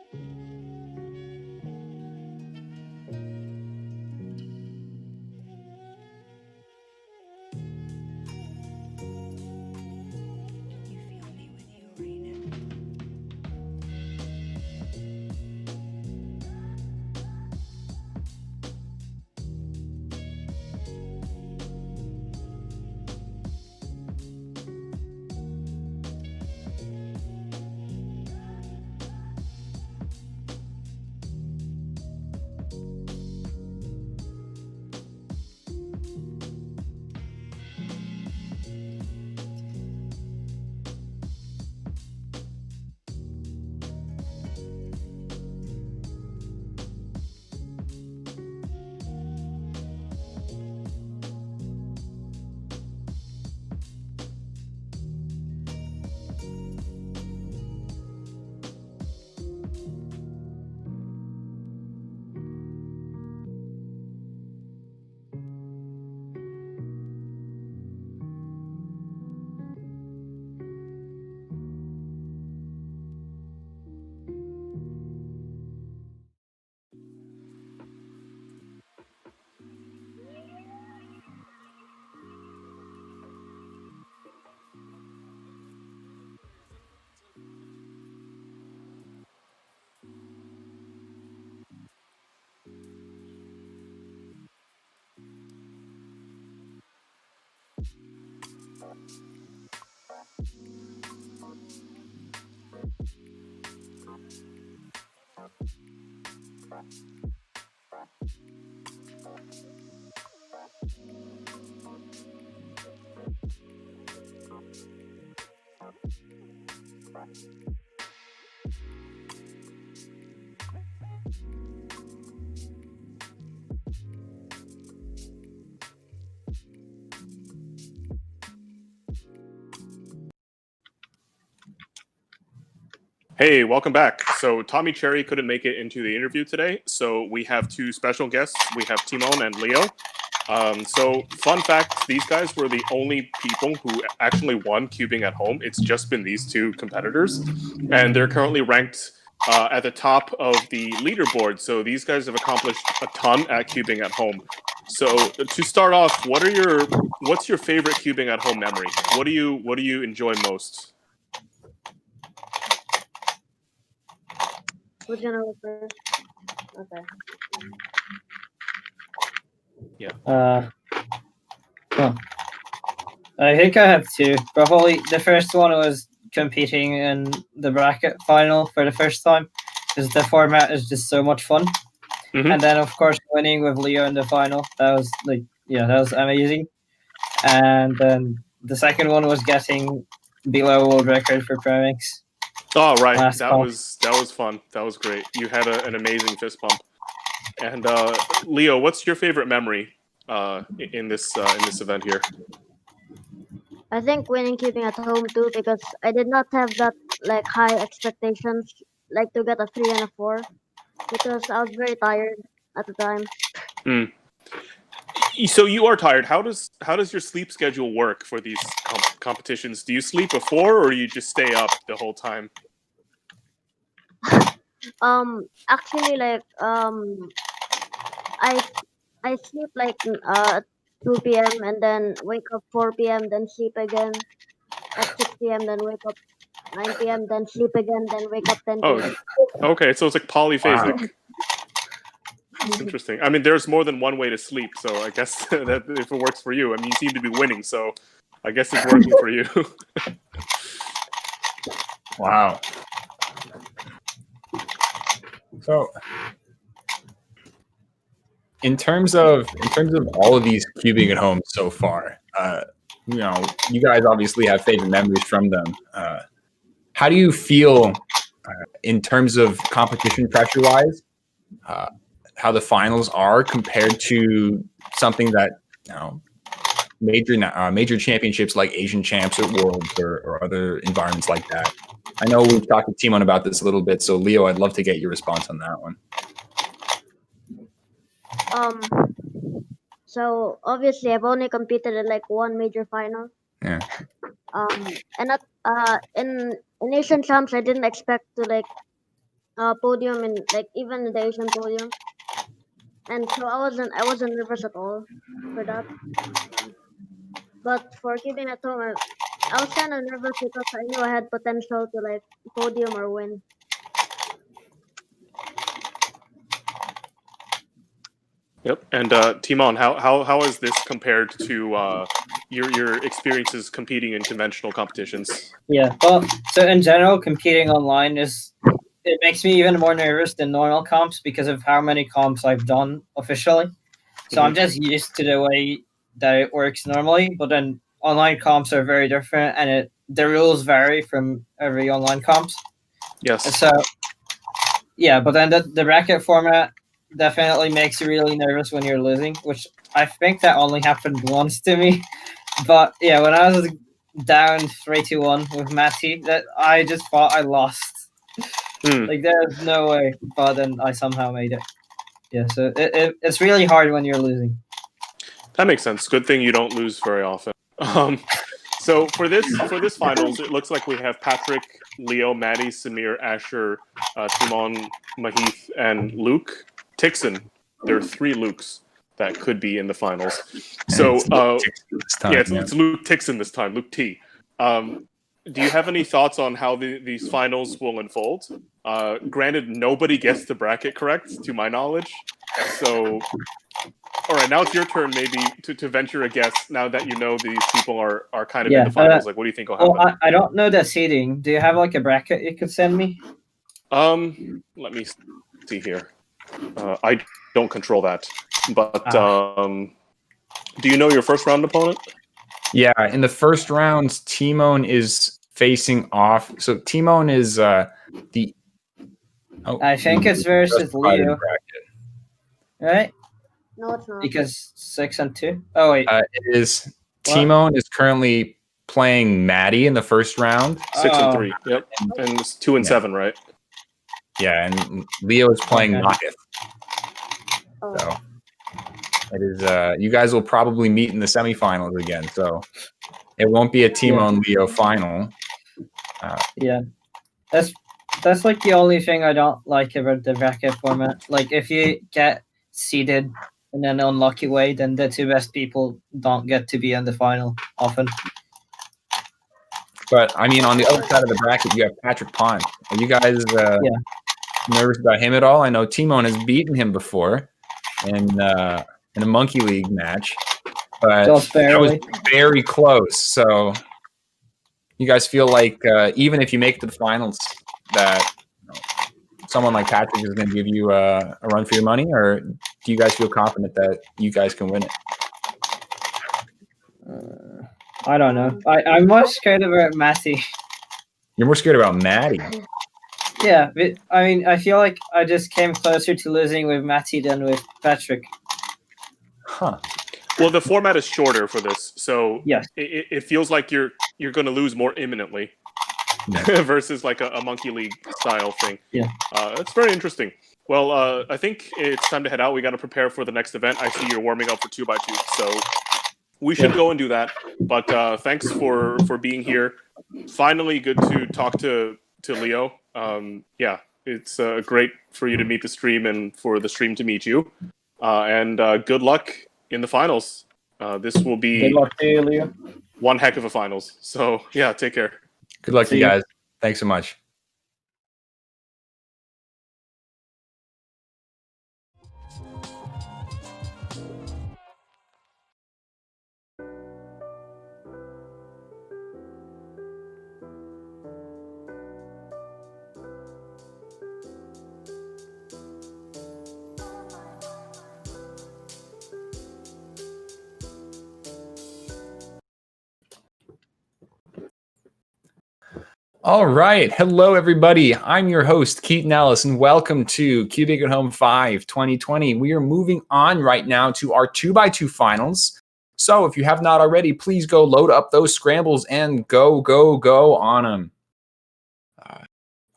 Hey, welcome back. So Tommy Cherry couldn't make it into the interview today, so we have two special guests. We have Timon and Leo. So fun fact, these guys were the only people who actually won cubing at home. It's just been these two competitors, and they're currently ranked at the top of the leaderboard. So these guys have accomplished a ton at cubing at home. So to start off, what's your favorite cubing at home memory? What do you enjoy most? Who's gonna go first? Okay. Yeah. I think I have two. Probably the first one was competing in the bracket final for the first time, because the format is just so much fun. And then of course winning with Leo in the final. That was that was amazing. And then the second one was getting below world record for premix. Oh right, Last that comp. was fun. That was great. You had an amazing fist bump. And Leo, what's your favorite memory in this event here? I think winning keeping at home too, because I did not have that like high expectations, like to get a 3 and a 4, because I was very tired at the time. So you are tired. How does your sleep schedule work for these competitions? Do you sleep before, or you just stay up the whole time? Actually, like I sleep like 2 p.m. and then wake up 4 p.m. then sleep again at 6 p.m. then wake up 9 p.m. then sleep again then wake up 10 p.m. Oh, okay. So it's like polyphasic. Wow. It's interesting. I mean, there's more than one way to sleep, so I guess that if it works for you, I mean, you seem to be winning, so I guess it's working for you. Wow. So, in terms of all of these cubing at home so far, you guys obviously have favorite memories from them. How do you feel in terms of competition pressure-wise? How the finals are compared to something that major championships like Asian Champs or Worlds or other environments like that. I know we've talked to Timon about this a little bit, so Leo, I'd love to get your response on that one. So obviously I've only competed in like one major final. Yeah. And in Asian Champs I didn't expect to like podium in like even the Asian podium. And so I wasn't nervous at all for that. But for keeping at home, I was kind of nervous because I knew I had potential to like podium or win. Yep. And Timon, how is this compared to your experiences competing in conventional competitions? Yeah, well, so in general, competing online it makes me even more nervous than normal comps because of how many comps I've done officially. So I'm just used to the way that it works normally, but then online comps are very different, and the rules vary from every online comps. Yes. So yeah, but then the bracket format definitely makes you really nervous when you're losing, which I think that only happened once to me. But yeah, when I was down 3-1 with Matty, that I just thought I lost. Like there's no way, but then I somehow made it. Yeah, so it's really hard when you're losing. That makes sense. Good thing you don't lose very often. So for this finals, it looks like we have Patrick, Leo, Maddie, Samir, Asher, Timon, Mahith, and Luke Tixon. There are 3 Lukes that could be in the finals. So it's Luke Tixon this time. Luke T. Do you have any thoughts on how these finals will unfold? Granted, nobody gets the bracket correct, to my knowledge. So, all right, now it's your turn maybe to venture a guess now that you know these people are kind of in the finals. Like, what do you think will happen? Well, I don't know the seeding. Do you have like a bracket you could send me? Let me see here. I don't control that. But do you know your first round opponent? Yeah, in the first round, Timon is facing off. So Timon is the. I think it's versus Leo. Right? No, it's not. Because 6 and 2. Oh wait. It is. Timon is currently playing Maddie in the first round. 6 and 3. Yep. And it's 2 and 7, right? Yeah, and Leo is playing Nakith. So it is. You guys will probably meet in the semifinals again. So it won't be a Timon Leo final. Yeah, that's that's like the only thing I don't like about the bracket format. Like if you get seeded in an unlucky way, then the two best people don't get to be in the final often. But I mean, on the other side of the bracket, you have Patrick Pond. Are you guys nervous about him at all? I know Timon has beaten him before in a Monkey League match, but that was very close. So you guys feel like even if you make it to the finals, that someone like Patrick is going to give you a run for your money, or do you guys feel confident that you guys can win it? I don't know. I'm more scared about Matty. You're more scared about Maddie. Yeah, but, I mean, I feel like I just came closer to losing with Matty than with Patrick. Huh. Well, the format is shorter for this, so yes, it feels like you're going to lose more imminently versus like a Monkey League style thing. Yeah, it's very interesting. Well, I think it's time to head out. We got to prepare for the next event. I see you're warming up for 2x2, so we should go and do that. But thanks for being here. Finally, good to talk to Leo. Yeah, it's great for you to meet the stream and for the stream to meet you. And good luck in the finals. This will be good luck to you, Leo. One heck of a finals. So yeah, take care. Good luck to you guys. Thanks so much. All right. Hello, everybody. I'm your host, Keaton Ellis, and welcome to Cubic at Home 5 2020. We are moving on right now to our 2x2 finals. So if you have not already, please go load up those scrambles and go on them.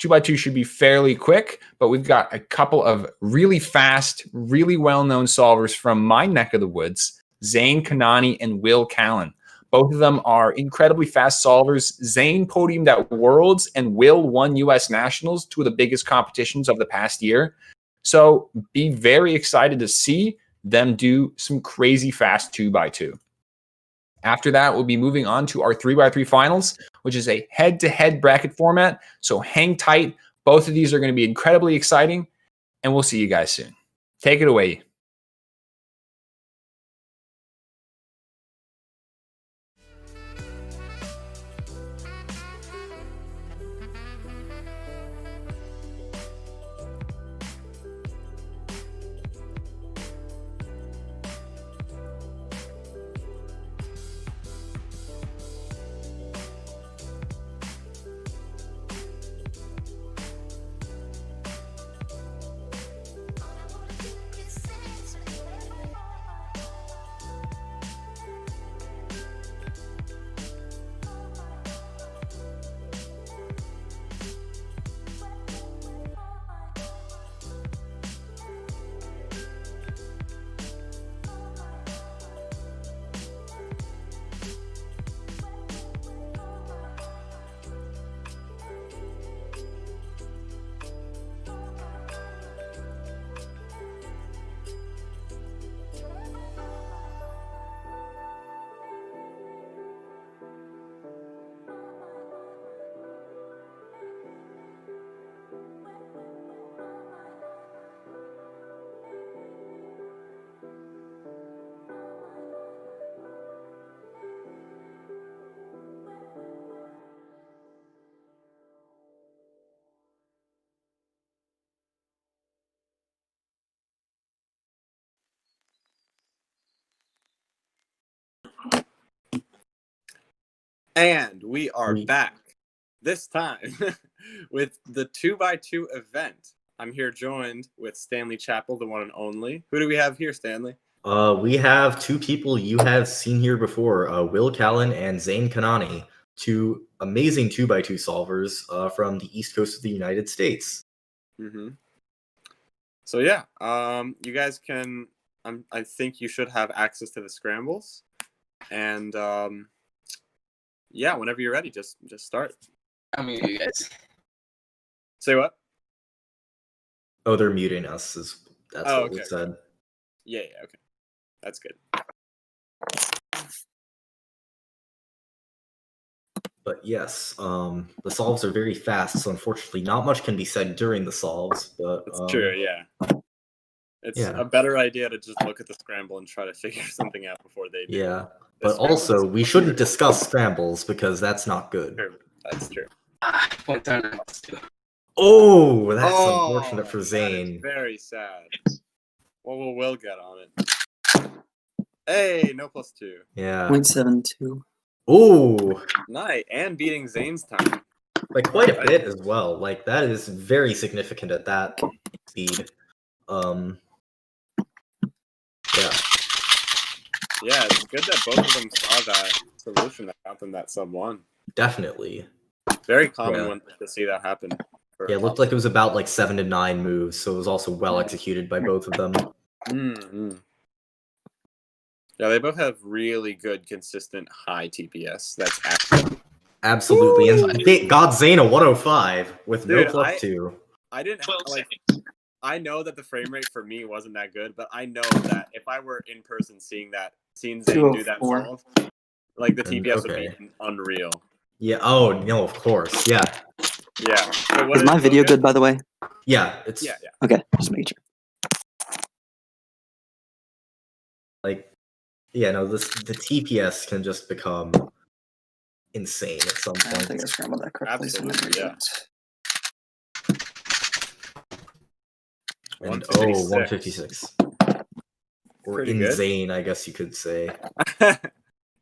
2x2 should be fairly quick, but we've got a couple of really fast, really well-known solvers from my neck of the woods, Zane Kanani and Will Callan. Both of them are incredibly fast solvers. Zane podiumed at Worlds and Will won US Nationals, two of the biggest competitions of the past year. So be very excited to see them do some crazy fast 2x2. After that, we'll be moving on to our 3x3 finals, which is a head-to-head bracket format. So hang tight. Both of these are going to be incredibly exciting, and we'll see you guys soon. Take it away. And we are back, this time with the 2x2 event. I'm here joined with Stanley Chappell, the one and only. Who do we have here, Stanley? We have two people you have seen here before, Will Callan and Zane Kanani, two amazing 2x2 solvers from the East Coast of the United States. Mm-hmm. So yeah, you guys can, I think you should have access to the scrambles. And yeah, whenever you're ready, just start. I'll mute you guys. Say what? Oh, they're muting us. That's what we okay. said. Yeah, okay. That's good. But yes, the solves are very fast, so unfortunately not much can be said during the solves, but It's true, yeah. It's yeah. a better idea to just look at the scramble and try to figure something out before they do. Yeah. The But scramble also, is we shouldn't discuss scrambles because that's not good. true. That's true. Oh, that's unfortunate for Zane. Very sad. What will Will get on it? Hey, no +2. Yeah. 0.72. Oh, Nice, and beating Zane's time. like quite a bit as well. Like that is very significant at that speed. Yeah. Yeah, it's good that both of them saw that solution that got them that sub-1. Definitely. Very common one to see that happen. Yeah, it looked like it was about like 7 to 9 moves, so it was also well executed by both of them. Mm-hmm. Yeah, they both have really good, consistent high TPS. That's accurate. Absolutely. And got Zane a 105 with Dude, no +2. I didn't like. I know that the frame rate for me wasn't that good, but I know that if I were in person seeing Zane do that 204. solve, like the TPS would Okay. be unreal. Yeah. Oh no, of course. Yeah. Yeah. So Is my video good, by the way? Yeah. It's yeah. Okay, just making sure. like, yeah. No, the TPS can just become insane at some I don't think I point. scrambled that correctly. So Absolutely, yeah. And 156. 156. Or Pretty good. insane, I guess you could say.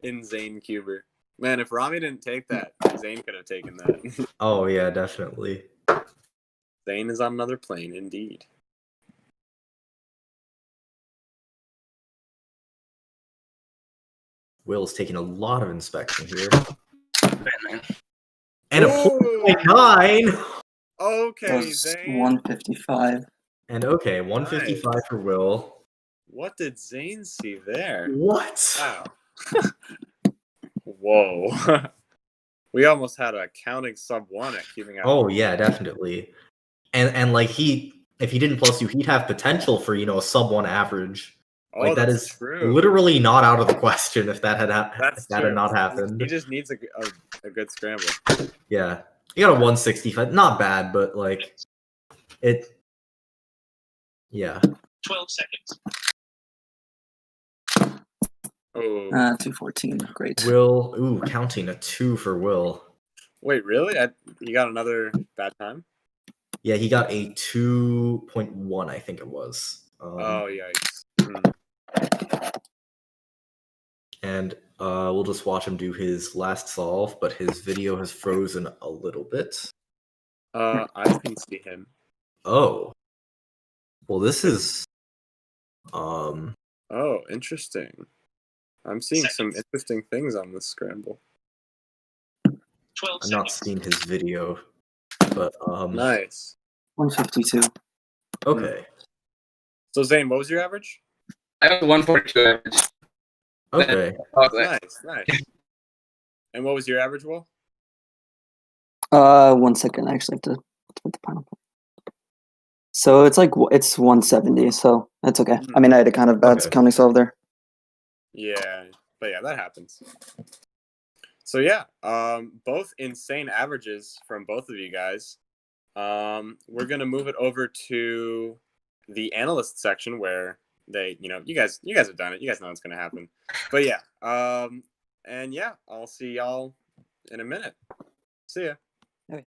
Insane Cuber. Man, if Rami didn't take that, Zane could have taken that. Oh yeah, definitely. Zane is on another plane, indeed. Will's taking a lot of inspection here. And a 0.9! Okay, Zane. 155. And okay, 155 for Will. What did Zane see there? What? Wow. Whoa. We almost had a counting sub-1 at keeping out. Oh yeah, definitely. And like if he didn't +2, he'd have potential for, a sub-1 average. Oh, Like that that's is true. literally not out of the question if that had true. not happened. He just needs a good scramble. Yeah. He got a 165. Not bad, but like it yeah. 12 seconds. Oh. 214. Great. Will, counting a 2 for Will. Wait, really? You got another bad time? Yeah, he got a 2.1, I think it was. Oh, yikes. And we'll just watch him do his last solve, but his video has frozen a little bit. I can see him. Oh. Well, this is Oh, interesting. I'm seeing some interesting things on this scramble. 12 I'm not seeing his video, but Nice. 152. Okay. So Zane, what was your average? I have a 142 average. Okay. Nice. And what was your average, Will? 1 second. I actually have to put the pineapple. So it's 170. So that's okay. I mean, I had a kind of bad counting solve there. Yeah, but yeah, that happens. So yeah, both insane averages from both of you guys. We're gonna move it over to the analyst section where they, you guys have done it. You guys know what's gonna happen. But yeah, and yeah, I'll see y'all in a minute. See ya. Okay.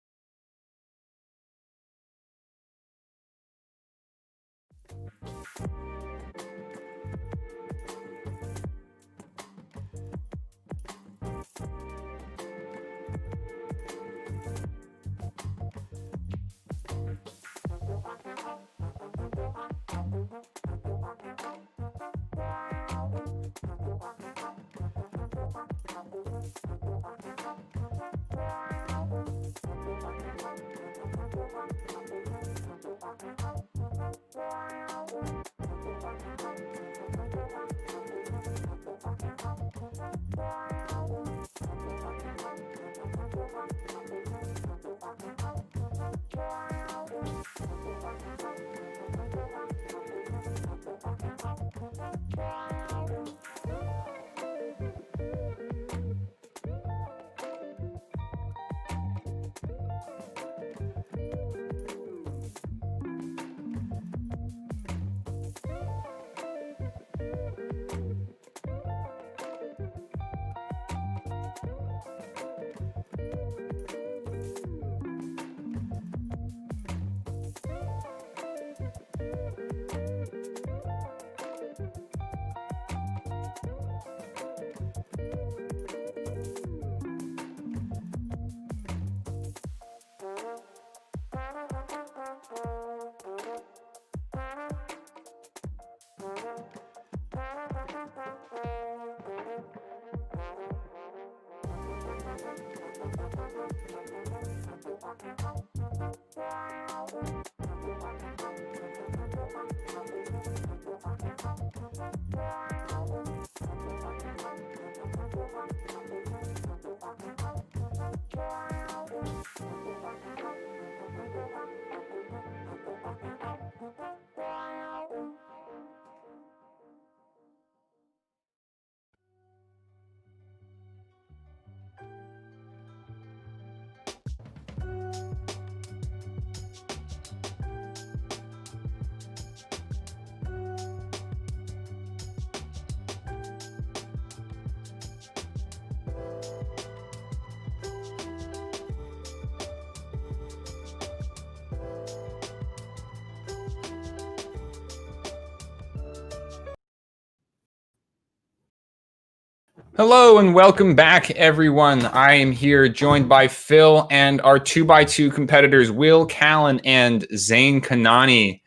Hello and welcome back, everyone. I am here joined by Phil and our 2x2 competitors, Will Callan and Zane Kanani.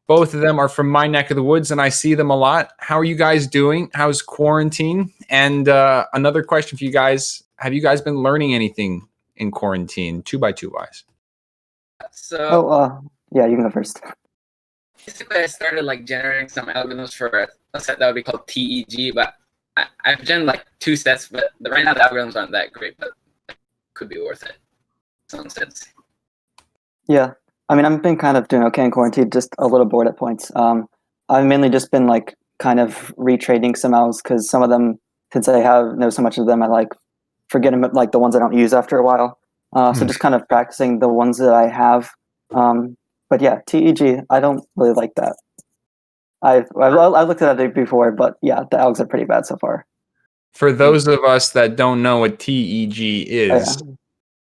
Both of them are from my neck of the woods, and I see them a lot. How are you guys doing? How's quarantine? And another question for you guys. Have you guys been learning anything in quarantine, 2x2 wise? So, Yeah, you can go first. basically, I started like generating some algorithms for a set that would be called TEG, but I've done like 2 sets, but right now the algorithms aren't that great, but could be worth it in some sense. Yeah, I mean, I've been kind of doing okay in quarantine, just a little bored at points. I've mainly just been like kind of retrading some L's because some of them, since I know so much of them, I like forget them, like the ones I don't use after a while. So just kind of practicing the ones that I have. But yeah, TEG, I don't really like that. I've looked at it before, but yeah, the algs are pretty bad so far. For those of us that don't know what TEG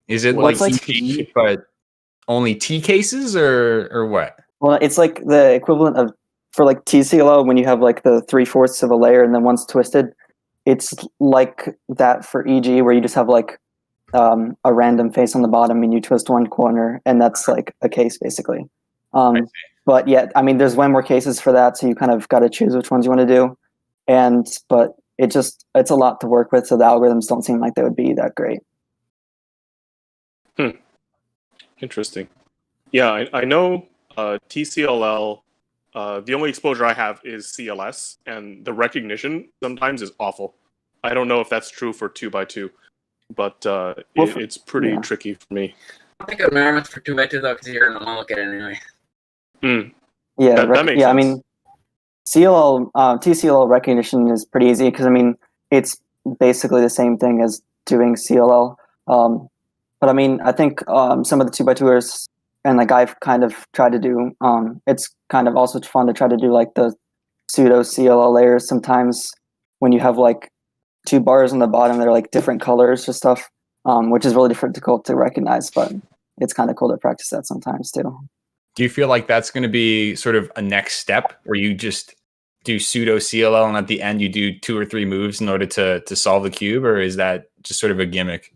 is it like TE, but only T cases or what? Well, it's like the equivalent of, for like TCLO, when you have like the 3/4 of a layer and then one's twisted, it's like that for EG, where you just have like a random face on the bottom and you twist one corner, and that's like a case basically. But yeah, I mean, there's way more cases for that, so you kind of got to choose which ones you want to do. But it's a lot to work with, so the algorithms don't seem like they would be that great. Interesting. Yeah, I know TCLL. The only exposure I have is CLS, and the recognition sometimes is awful. I don't know if that's true for 2x2, but it's pretty tricky for me. I don't think it would matter much for 2x2 though, because you're going to look at it anyway. Yeah, that makes sense. I mean, TCLL recognition is pretty easy because I mean it's basically the same thing as doing CLL. But I mean, I think some of the 2x2ers and like I've kind of tried to do. It's kind of also fun to try to do like the pseudo CLL layers sometimes when you have like 2 bars on the bottom that are like different colors or stuff, which is really difficult to recognize. But it's kind of cool to practice that sometimes too. Do you feel like that's going to be sort of a next step where you just do pseudo CLL and at the end you do 2 or 3 moves in order to solve the cube, or is that just sort of a gimmick?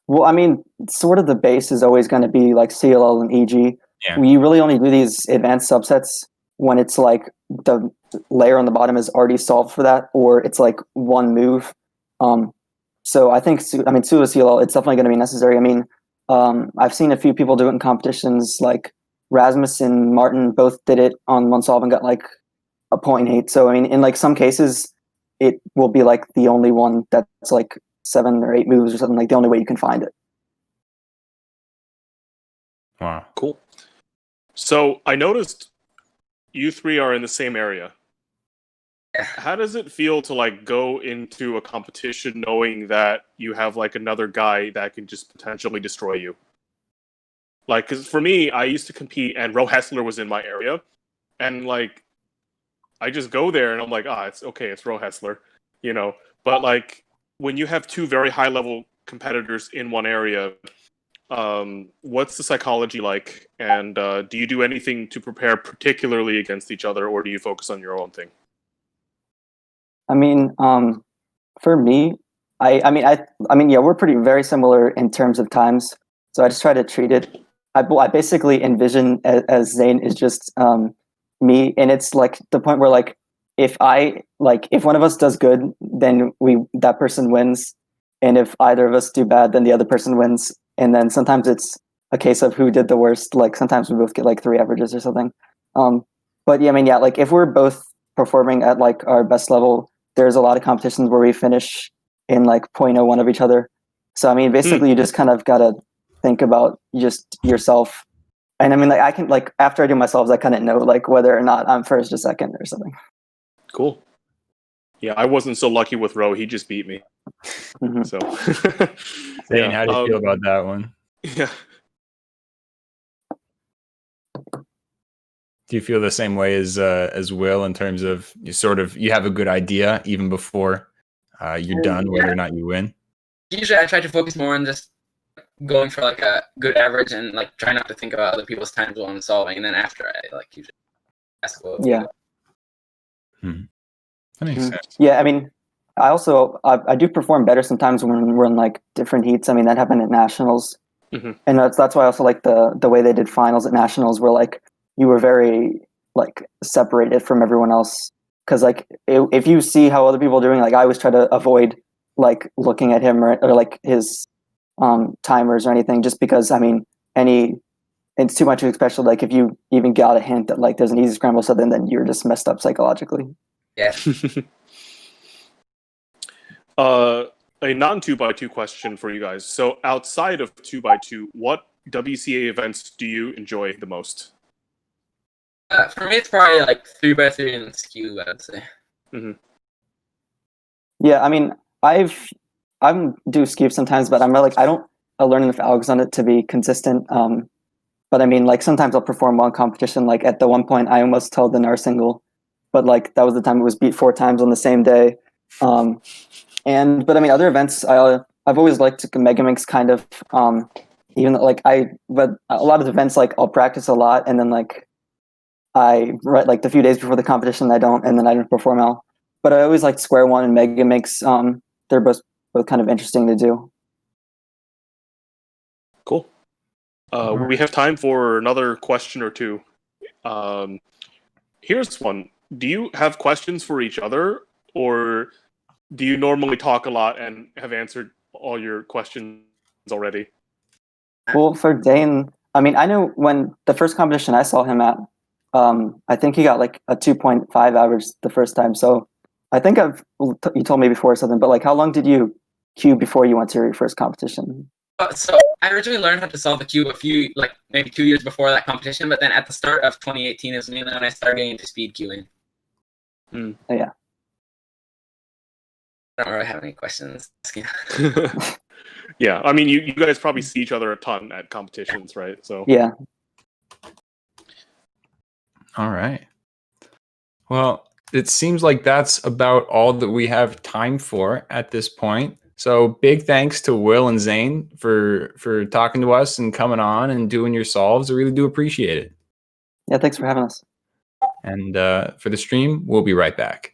Well, I mean, sort of the base is always going to be like CLL and EG. Yeah. We really only do these advanced subsets when it's like the layer on the bottom is already solved for that, or it's like one move. So I think, pseudo CLL, it's definitely going to be necessary. I mean, I've seen a few people do it in competitions, like Rasmus and Martin both did it on one solve and got like a 0.8. So I mean, in like some cases, it will be like the only one that's like 7 or 8 moves or something, like the only way you can find it. Wow, cool. So I noticed you 3 are in the same area. How does it feel to like go into a competition knowing that you have like another guy that can just potentially destroy you? Like, because for me, I used to compete and Ro Hessler was in my area, and like I just go there and I'm like, it's okay, it's Ro Hessler, you know. But like when you have 2 very high level competitors in one area, what's the psychology like? And do you do anything to prepare particularly against each other, or do you focus on your own thing? I mean, for me, I mean, yeah, we're very similar in terms of times. So I just try to treat it. I basically envision as Zane is just, me, and it's like the point where like if one of us does good, then that person wins, and if either of us do bad, then the other person wins. And then sometimes it's a case of who did the worst. Like sometimes we both get like 3 averages or something. But yeah, I mean, yeah, like if we're both performing at like our best level, there's a lot of competitions where we finish in like 0.01 of each other. So I mean, basically, you just kind of gotta think about just yourself. And I mean, like I can like after I do myself, I kind of know like whether or not I'm first or second or something. Cool. Yeah, I wasn't so lucky with Ro. He just beat me. So, Zane, how do you feel about that one? Yeah. Do you feel the same way as Will in terms of you have a good idea even before you're done, whether or not you win? Usually, I try to focus more on just going for like a good average and like try not to think about other people's times while I'm solving. And then after, I like usually ask what. Yeah. That makes sense. Yeah, I mean, I do perform better sometimes when we're in like different heats. I mean, that happened at nationals, and that's why I also like the way they did finals at nationals, where like you were very like separated from everyone else. Because like if you see how other people are doing, like I always try to avoid like looking at him or like his timers or anything, just because I mean it's too much, especially like if you even got a hint that like there's an easy scramble, so then you're just messed up psychologically. Yeah. A non 2x2 question for you guys. So outside of 2x2, what WCA events do you enjoy the most? For me, it's probably like 3x3 and Skube, I would say. Yeah, I mean, I do Skube sometimes, but I'm not like I don't learn enough algs on it to be consistent. But I mean, like sometimes I'll perform well in competition. Like at the one point, I almost held the NAR single, but like that was the time it was beat 4 times on the same day. But I mean, other events I've always liked Megaminx kind of. Even like but a lot of events like I'll practice a lot and then like I write like the few days before the competition I don't, and then I don't perform well. But I always liked Square One and Megaminx. They're both kind of interesting to do. Cool. We have time for another question or two. Here's one. Do you have questions for each other, or do you normally talk a lot and have answered all your questions already? Well, for Dane, I mean, I know when the first competition I saw him at, I think he got like a 2.5 average the first time. So I think you told me before or something, but like how long did you queue before you went to your first competition? So I originally learned how to solve the cube maybe 2 years before that competition, but then at the start of 2018 is when I started getting into speed queuing. Yeah. I don't really have any questions. Yeah, I mean, you guys probably see each other a ton at competitions, right? So yeah. All right. Well, it seems like that's about all that we have time for at this point. So big thanks to Will and Zane for talking to us and coming on and doing your solves. I really do appreciate it. Yeah, thanks for having us. And for the stream, we'll be right back.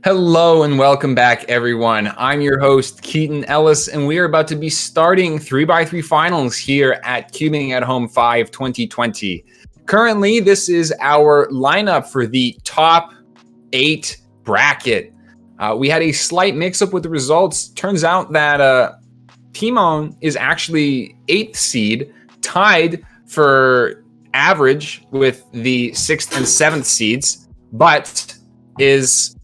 Hello and welcome back, everyone. I'm your host, Keaton Ellis, and we are about to be starting 3x3 finals here at Cubing at Home 5 2020. Currently, this is our lineup for the top 8 bracket. We had a slight mix-up with the results. Turns out that Timon is actually 8th seed, tied for average with the 6th and 7th seeds, but is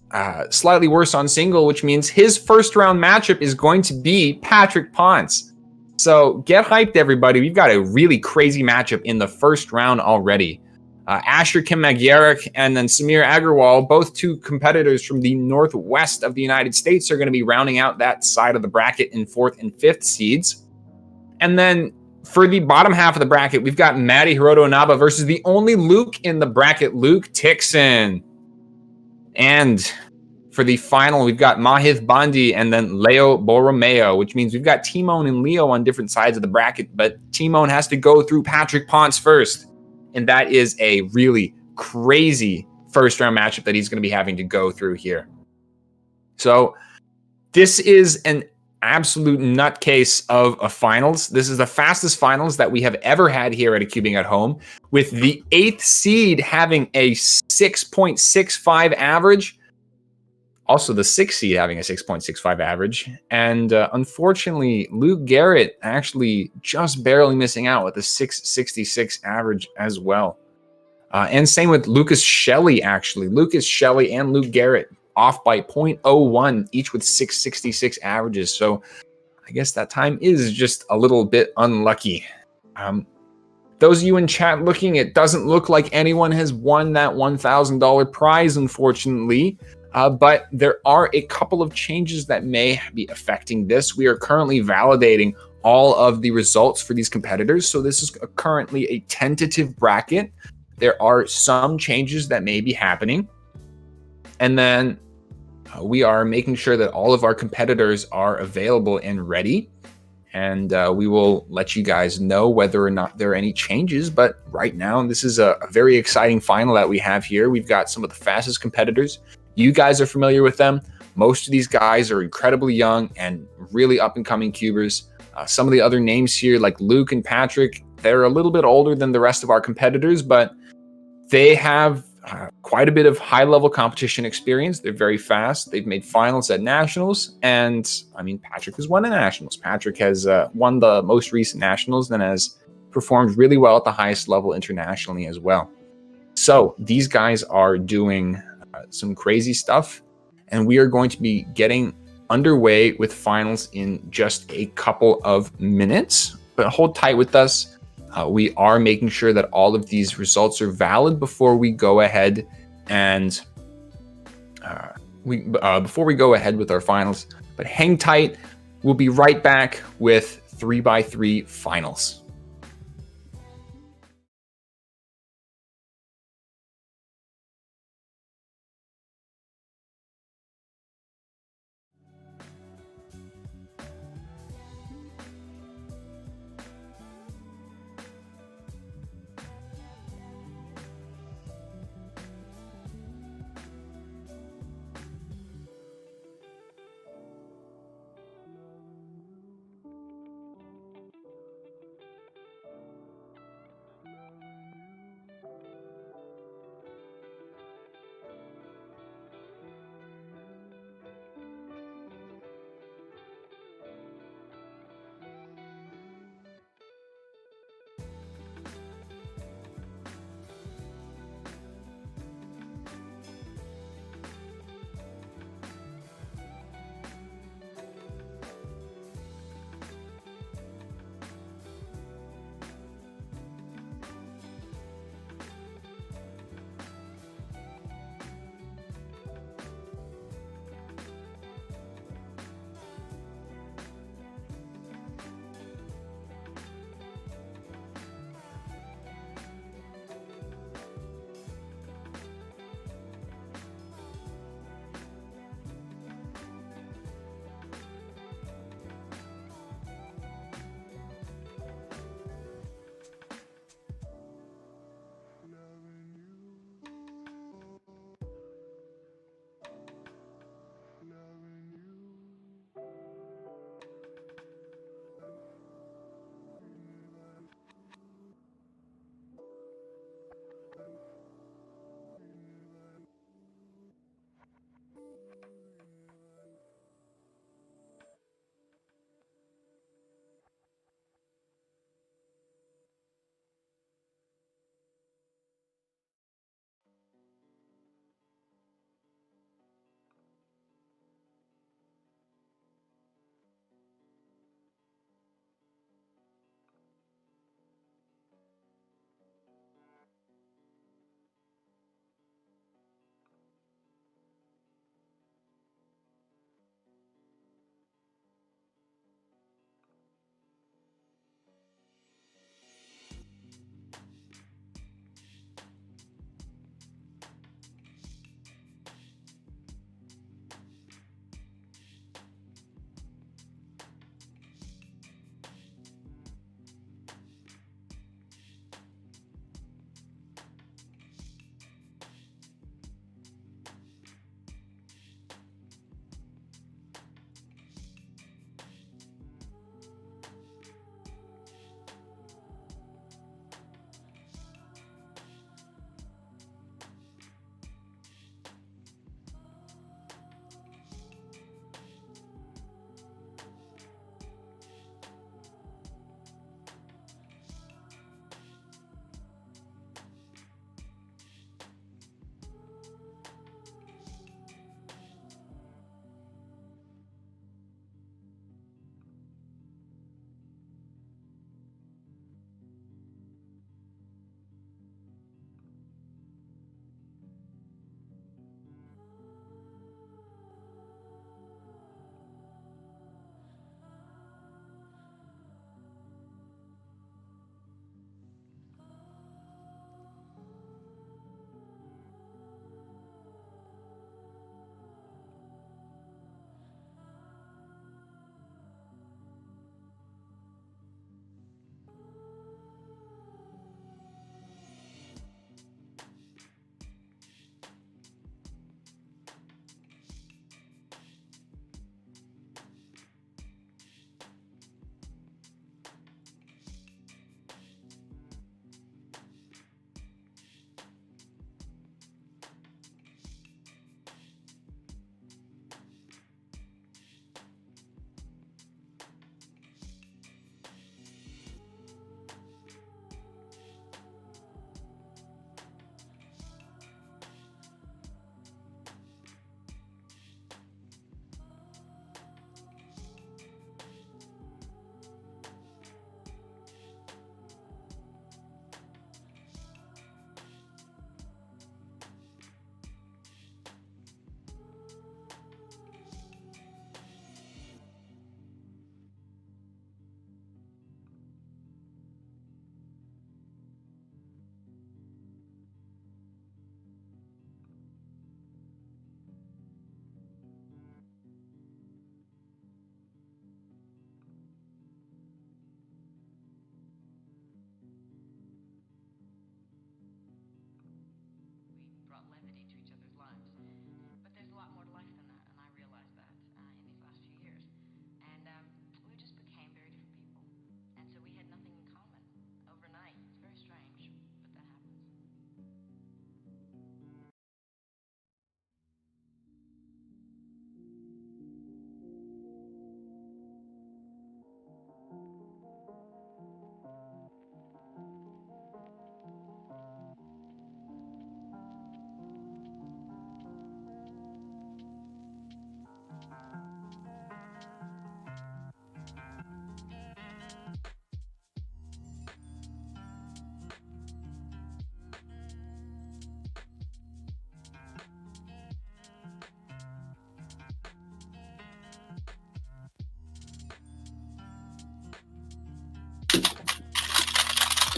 slightly worse on single, which means his first round matchup is going to be Patrick Ponce. So get hyped, everybody. We've got a really crazy matchup in the first round already. Asher Kimagierik and then Samir Agarwal, both two competitors from the northwest of the United States, are going to be rounding out that side of the bracket in 4th and 5th seeds. And then for the bottom half of the bracket, we've got Maddie Hiroto Inaba versus the only Luke in the bracket, Luke Tixon. And for the final, we've got Mahith Bandi and then Leo Borromeo, which means we've got Timon and Leo on different sides of the bracket, but Timon has to go through Patrick Ponce first. And that is a really crazy first round matchup that he's going to be having to go through here. So this is an absolute nutcase of a finals. This is the fastest finals that we have ever had here at a Cubing at Home, with the 8th seed having a 6.65 average. Also the 6th seed having a 6.65 average. And unfortunately, Luke Garrett actually just barely missing out with a 666 average as well. And same with Lucas Shelley, actually. Lucas Shelley and Luke Garrett off by 0.01, each with 666 averages. So I guess that time is just a little bit unlucky. Those of you in chat looking, it doesn't look like anyone has won that $1,000 prize, unfortunately. But there are a couple of changes that may be affecting this. We are currently validating all of the results for these competitors. So this is currently a tentative bracket. There are some changes that may be happening. And then we are making sure that all of our competitors are available and ready. And we will let you guys know whether or not there are any changes. But right now, this is a very exciting final that we have here. We've got some of the fastest competitors. You guys are familiar with them. Most of these guys are incredibly young and really up-and-coming cubers. Some of the other names here, like Luke and Patrick, they're a little bit older than the rest of our competitors, but they have quite a bit of high-level competition experience. They're very fast. They've made finals at nationals, and I mean, Patrick has won at nationals. Patrick has won the most recent nationals and has performed really well at the highest level internationally as well. So these guys are doing some crazy stuff, and we are going to be getting underway with finals in just a couple of minutes. But hold tight with us. We are making sure that all of these results are valid before we go ahead and before we go ahead with our finals. But hang tight. We'll be right back with 3x3 finals.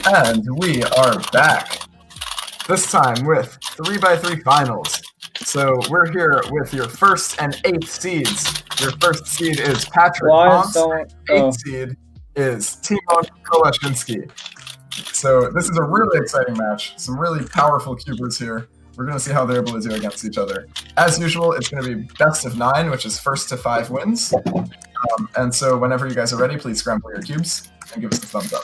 And we are back. This time with 3x3 finals. So we're here with your first and 8th seeds. Your first seed is Patrick Ponce. 8th seed is Timon Kolashvinsky. So this is a really exciting match. Some really powerful cubers here. We're going to see how they're able to do against each other. As usual, it's going to be best of 9, which is first to 5 wins. And so whenever you guys are ready, please scramble your cubes and give us a thumbs up.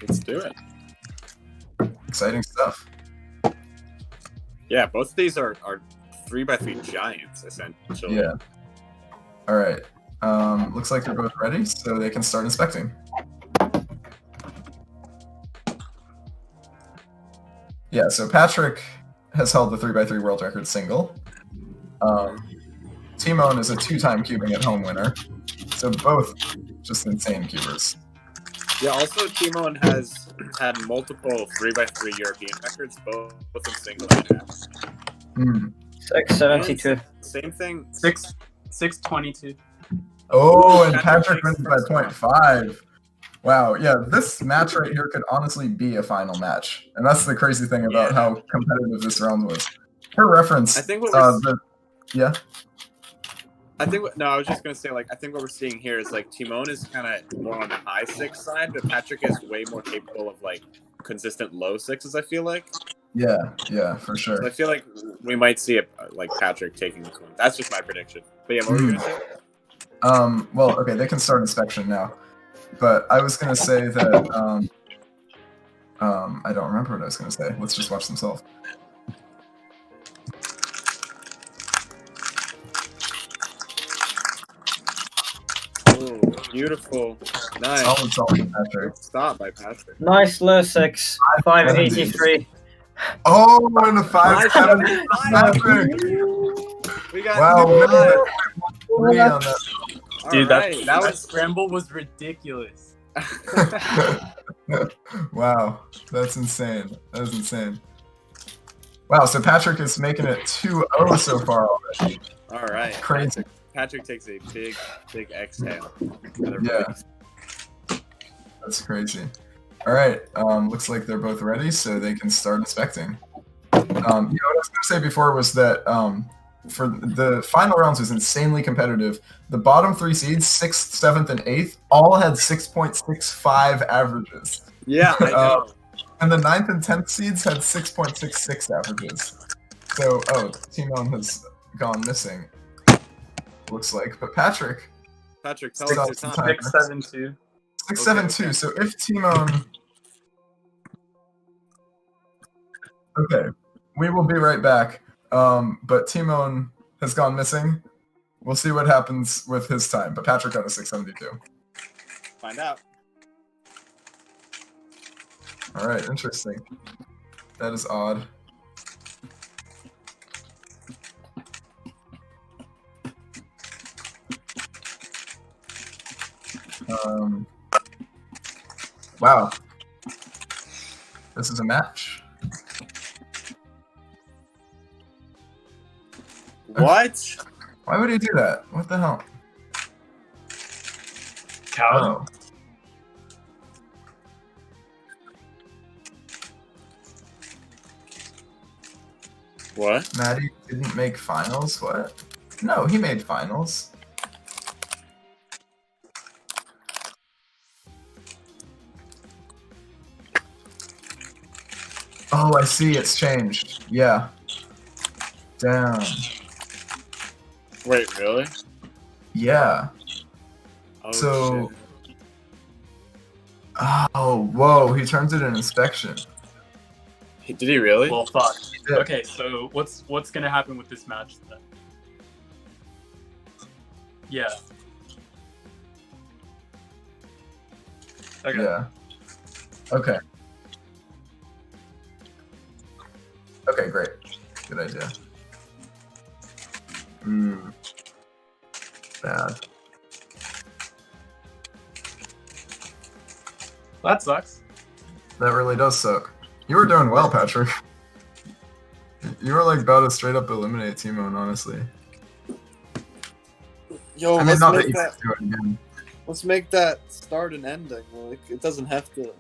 Let's do it. Exciting stuff. Yeah, both of these are 3x3 giants, essentially. Yeah. All right. Looks like they're both ready, so they can start inspecting. Yeah, so Patrick has held the 3x3 world record single. Timon is a 2-time cubing at home winner. So both just insane cubers. Yeah, also Timon has had multiple 3x3 European records, both in single and half. 672. Same thing. 622. Oh, and Patrick wins by 0.5. Wow, yeah, this match right here could honestly be a final match. And that's the crazy thing about how competitive this round was. For reference, I think what yeah. I was just gonna say, like, I think what we're seeing here is like Timon is kind of more on the high 6 side, but Patrick is way more capable of like consistent low 6s. I feel like. Yeah, for sure. So I feel like we might see it like Patrick taking this one. That's just my prediction. But yeah, what were you gonna say? Well, okay, they can start inspection now. But I was gonna say that I don't remember what I was gonna say. Let's just watch them solve. Beautiful. Nice. Solid, Patrick. Stop by Patrick. Nice low 6. 583. Oh, and a 570. Patrick. We got wow, three on that. Dude, that scramble was ridiculous. Wow, that's insane. That is insane. Wow, so Patrick is making it 2-0 so far already. All right. Crazy. Patrick takes a big exhale. Yeah. That's crazy. All right. Looks like they're both ready, so they can start inspecting. What I was going to say before was that for the final rounds was insanely competitive. The bottom 3 seeds, 6th, 7th, and 8th, all had 6.65 averages. Yeah, I know. And the 9th and 10th seeds had 6.66 averages. So, Timon has gone missing. Looks like, but Patrick, tell us your time. 672. 672. So if Timon, okay, we will be right back. But Timon has gone missing. We'll see what happens with his time. But Patrick got a 672. Find out. All right, interesting. That is odd. Wow. This is a match. What? Why would he do that? What the hell? Cow. What? Maddie didn't make finals? What? No, he made finals. Oh, I see. It's changed. Yeah. Damn. Wait, really? Yeah. Oh, so. shit. Oh, whoa! He turns it in inspection. Did he really? Well, fuck. Okay, so what's gonna happen with this match then? Yeah. Okay. Yeah. Okay. Okay, great. Good idea. Bad. That sucks. That really does suck. You were doing well, Patrick. You were like about to straight up eliminate Timon, honestly. Yo, I mean, not that you could do it again. Let's make that start and ending. Like, it doesn't have to.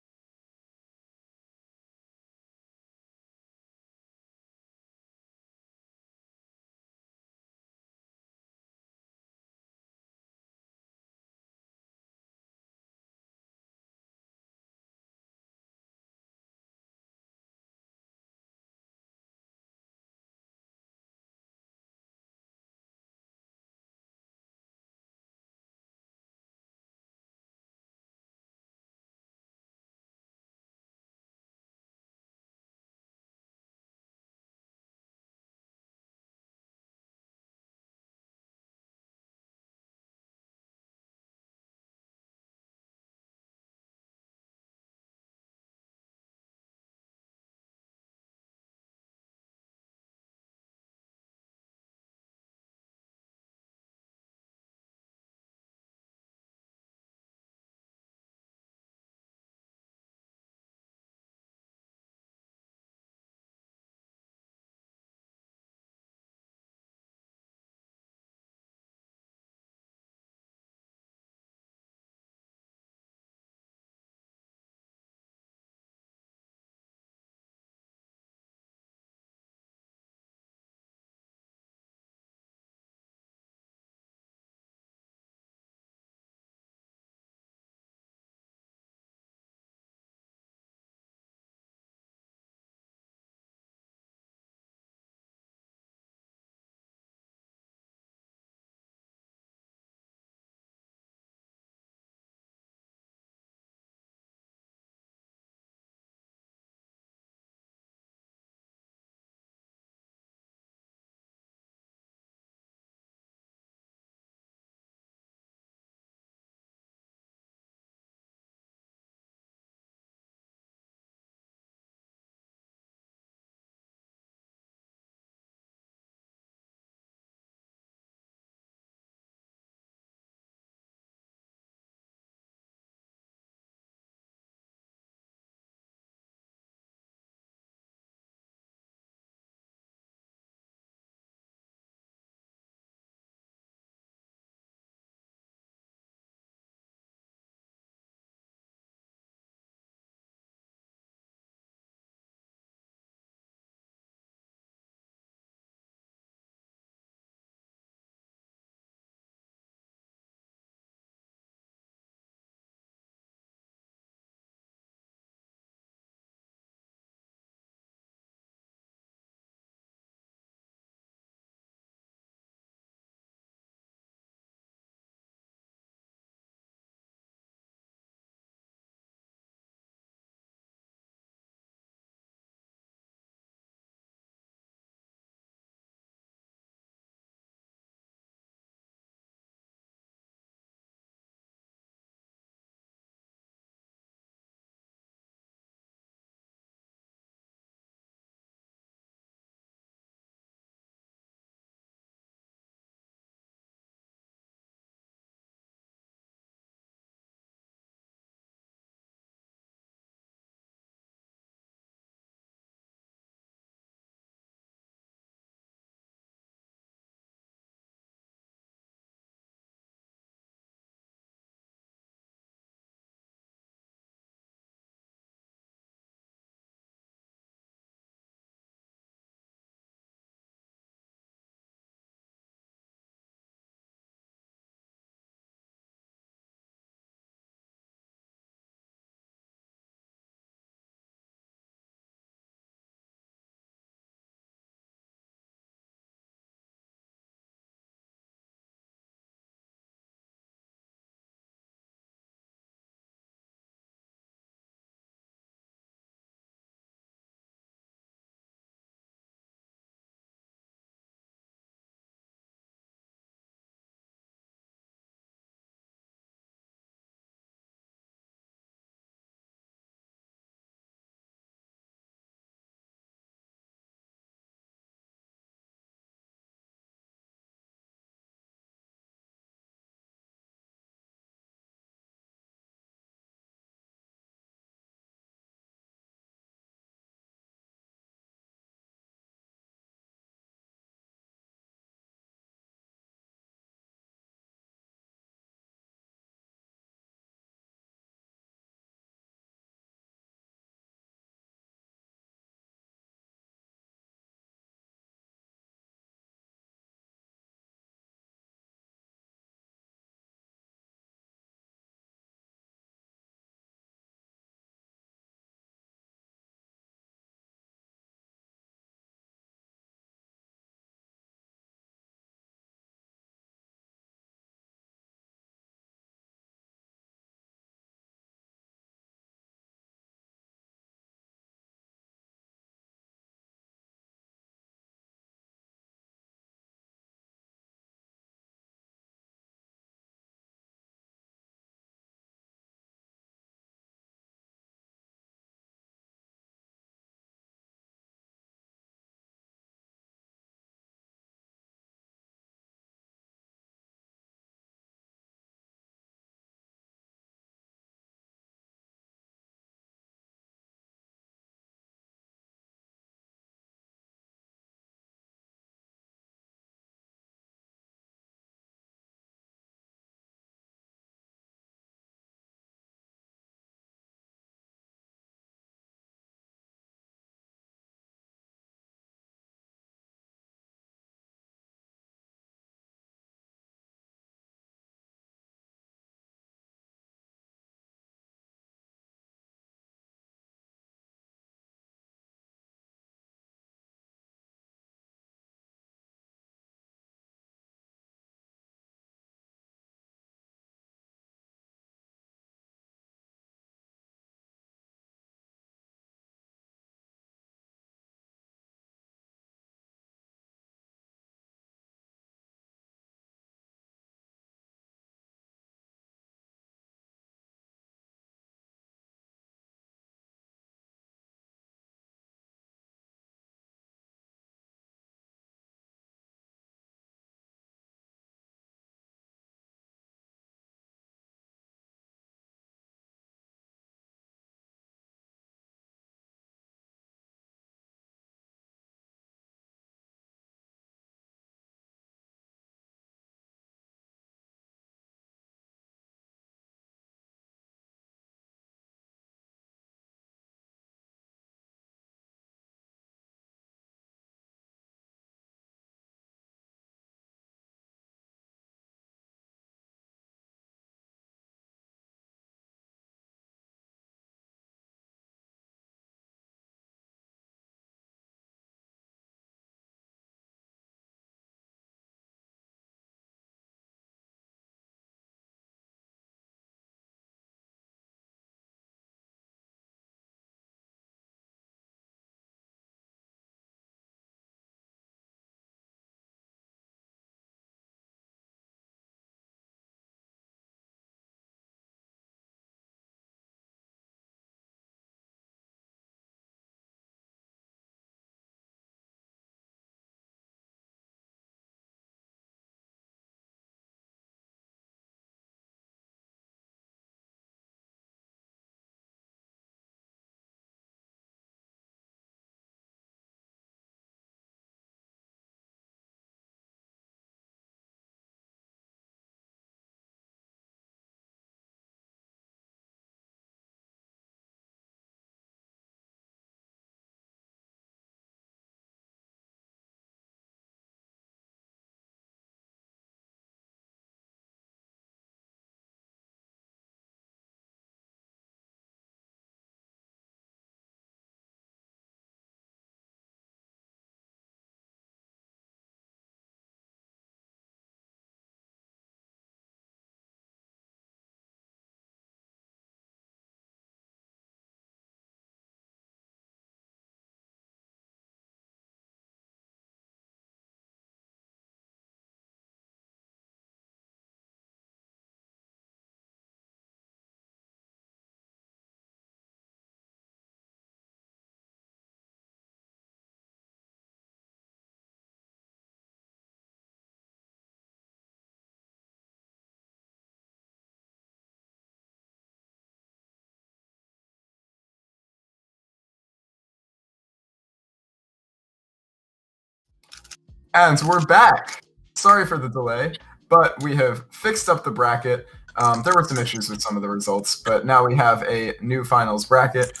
And we're back. Sorry for the delay, but we have fixed up the bracket. There were some issues with some of the results, but now we have a new finals bracket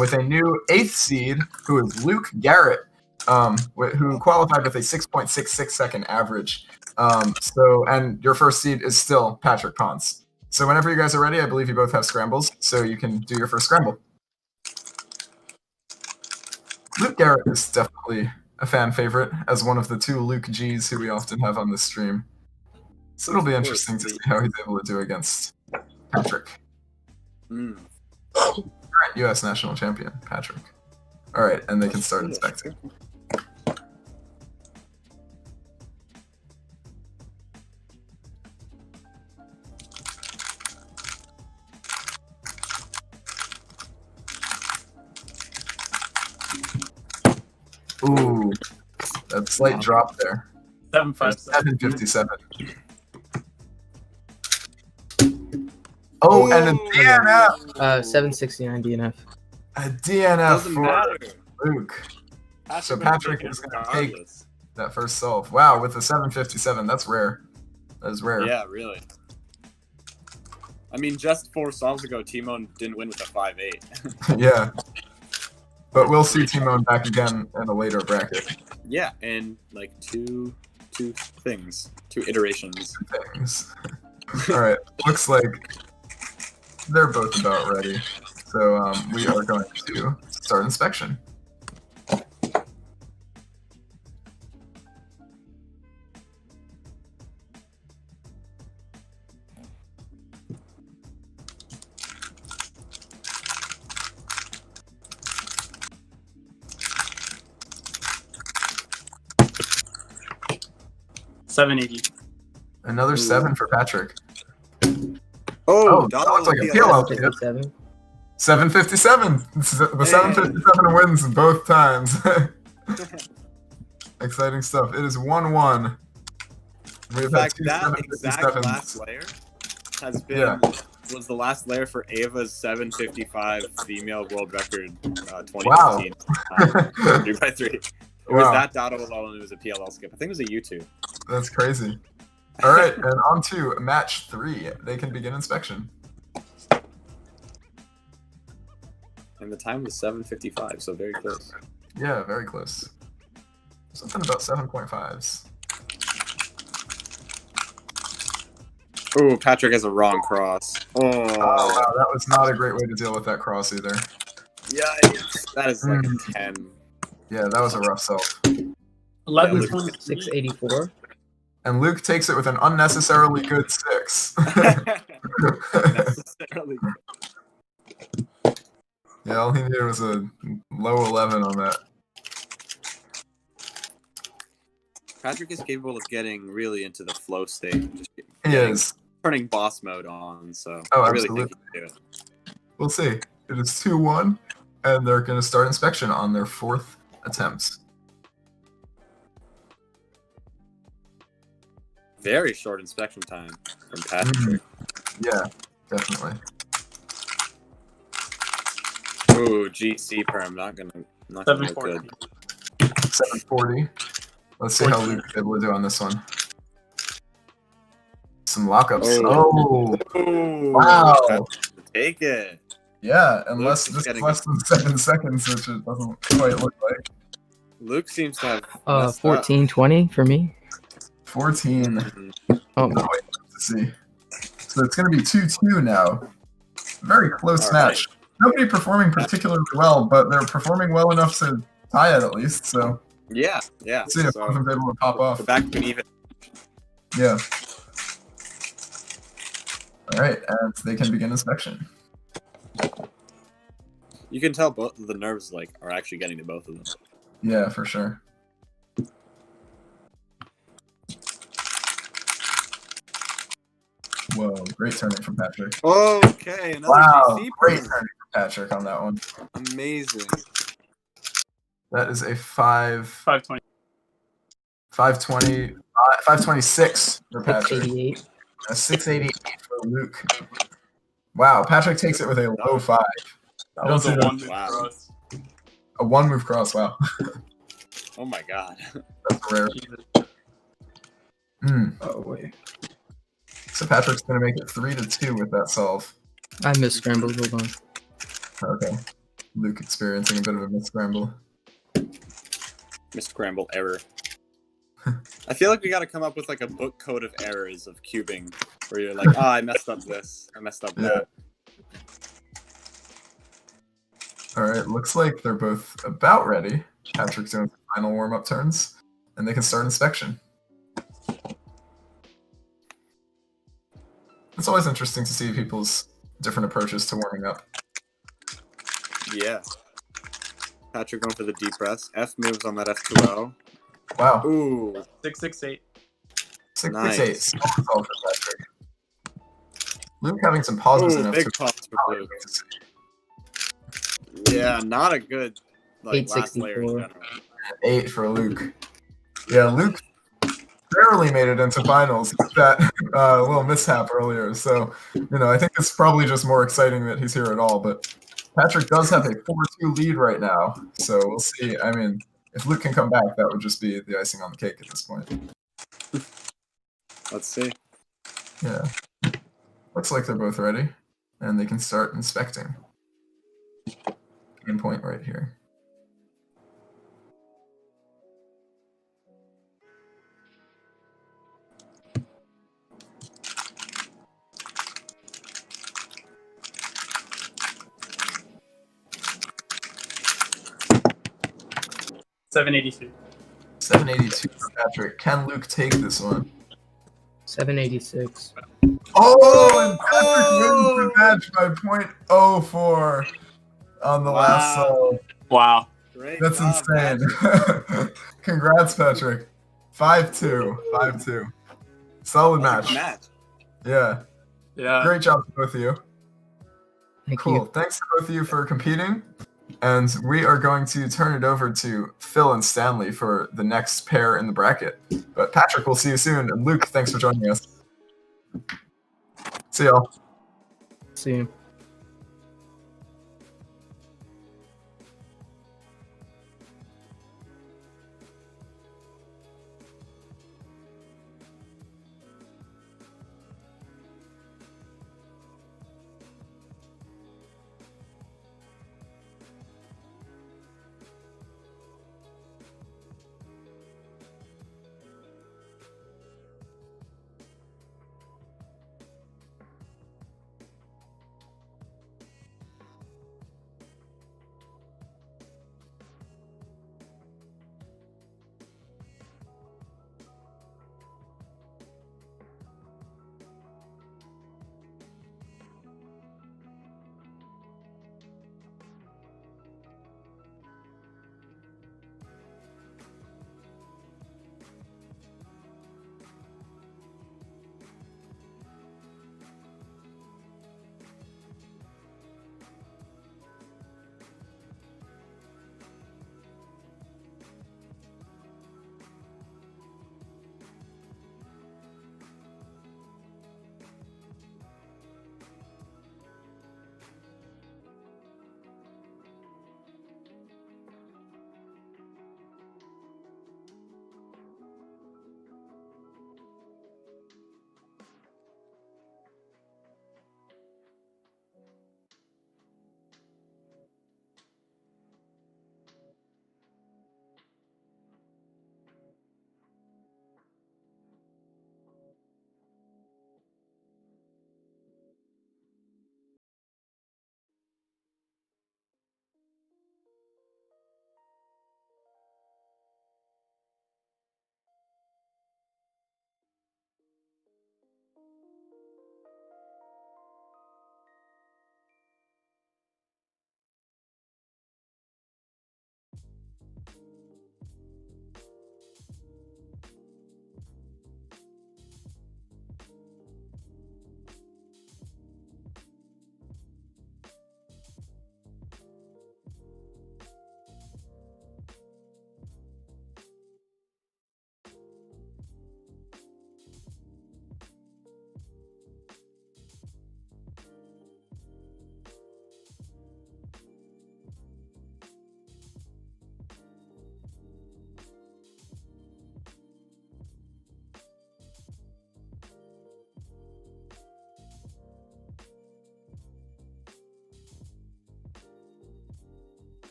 with a new 8th seed, who is Luke Garrett, who qualified with a 6.66 second average. And your first seed is still Patrick Ponce. So whenever you guys are ready, I believe you both have scrambles, so you can do your first scramble. Luke Garrett is definitely a fan favorite, as one of the 2 Luke G's who we often have on this stream. So it'll be interesting to see how he's able to do against Patrick. Current U.S. national champion, Patrick. All right, and they can start inspecting. Ooh, that slight drop there. 757. Oh, and a DNF. 769 DNF. A DNF for matter. Luke. So Patrick is going to take that first solve. Wow, with a 757, that's rare. That is rare. Yeah, really. I mean, just 4 solves ago, Timon didn't win with a 5-8. Yeah. But we'll see Timon back again in a later bracket. Yeah, and like two iterations. All right, looks like they're both about ready. So we are going to start inspection. Another 7 for Patrick. Oh, that looks like a PLL. 757. The 757 wins both times. Exciting stuff. It is 1-1. In fact, that exact last layer has been was the last layer for Ava's 755 female world record 2015. 3x3. It was that Dotto alone. It was a PLL skip. I think it was a U2. That's crazy. All right, and on to match 3. They can begin inspection. And the time was 7:55, so very close. Yeah, very close. Something about 7.5s. Oh, Patrick has a wrong cross. Oh, wow, that was not a great way to deal with that cross either. Yeah, that is like a 10. Yeah, that was a rough self. 684. And Luke takes it with an unnecessarily good 6. Necessarily. Yeah, all he needed was a low 11 on that. Patrick is capable of getting really into the flow state. He is. Turning boss mode on, so Oh, I really absolutely. think he can do it. We'll see. It is 2-1, and they're going to start inspection on their 4th attempt. Very short inspection time from Patrick. Yeah, definitely. Ooh, GC perm, not gonna look good. 740. Let's see how Luke's able to do on this one. Some lockups. Oh, wow. Take it. Yeah, unless this is less than 7 seconds, which it doesn't quite look like. Luke seems to have 1420 for me. 14. Oh, wait, let's see. So it's going to be 2-2 now. Very close match. Nobody performing particularly well, but they're performing well enough to tie it at least. So yeah. Let's see if one of them's able to pop off. Back to even. Yeah. All right, and they can begin inspection. You can tell both the nerves are actually getting to both of them. Yeah, for sure. Whoa, great turning from Patrick. Okay, another GC great turning from Patrick on that one. Amazing. That is a 520. 526 for Patrick. 688. A 688 for Luke. Wow, Patrick takes it with a low 5. That was a 1-move cross. A 1-move cross, wow. Oh my god. That's rare. Oh wait. So Patrick's gonna make it 3-2 with that solve. I misscrambled. Hold on. Okay. Luke experiencing a bit of a misscramble. Misscramble error. I feel like we got to come up with like a book code of errors of cubing, where you're like, I messed up this, I messed up that. All right, looks like they're both about ready. Patrick's doing final warm-up turns, and they can start inspection. It's always interesting to see people's different approaches to warming up. Yeah. Patrick going for the deep breaths. F moves on that F2L. Wow. Ooh. 668. 668. Solid for Patrick. Luke having some pauses Ooh, in big F2L. pause for Luke. Yeah, not a good like last layer in 864. general. 8 for Luke. Yeah, Luke barely made it into finals with that little mishap earlier. So, I think it's probably just more exciting that he's here at all. But Patrick does have a 4-2 lead right now. So we'll see. I mean, if Luke can come back, that would just be the icing on the cake at this point. Let's see. Yeah. Looks like they're both ready. And they can start inspecting. Game point right here. $782. 782 for Patrick. Can Luke take this one? 786. Oh, and Patrick wins the match by .04 on the last solve. Wow. Great That's job, insane. Congrats, Patrick. 5-2. 5-2. Solid match. Yeah. Yeah. Great job to both of you. Thank Cool. you. Thanks to both of you for competing. And we are going to turn it over to Phil and Stanley for the next pair in the bracket. But Patrick, we'll see you soon. And Luke, thanks for joining us. See y'all. See you.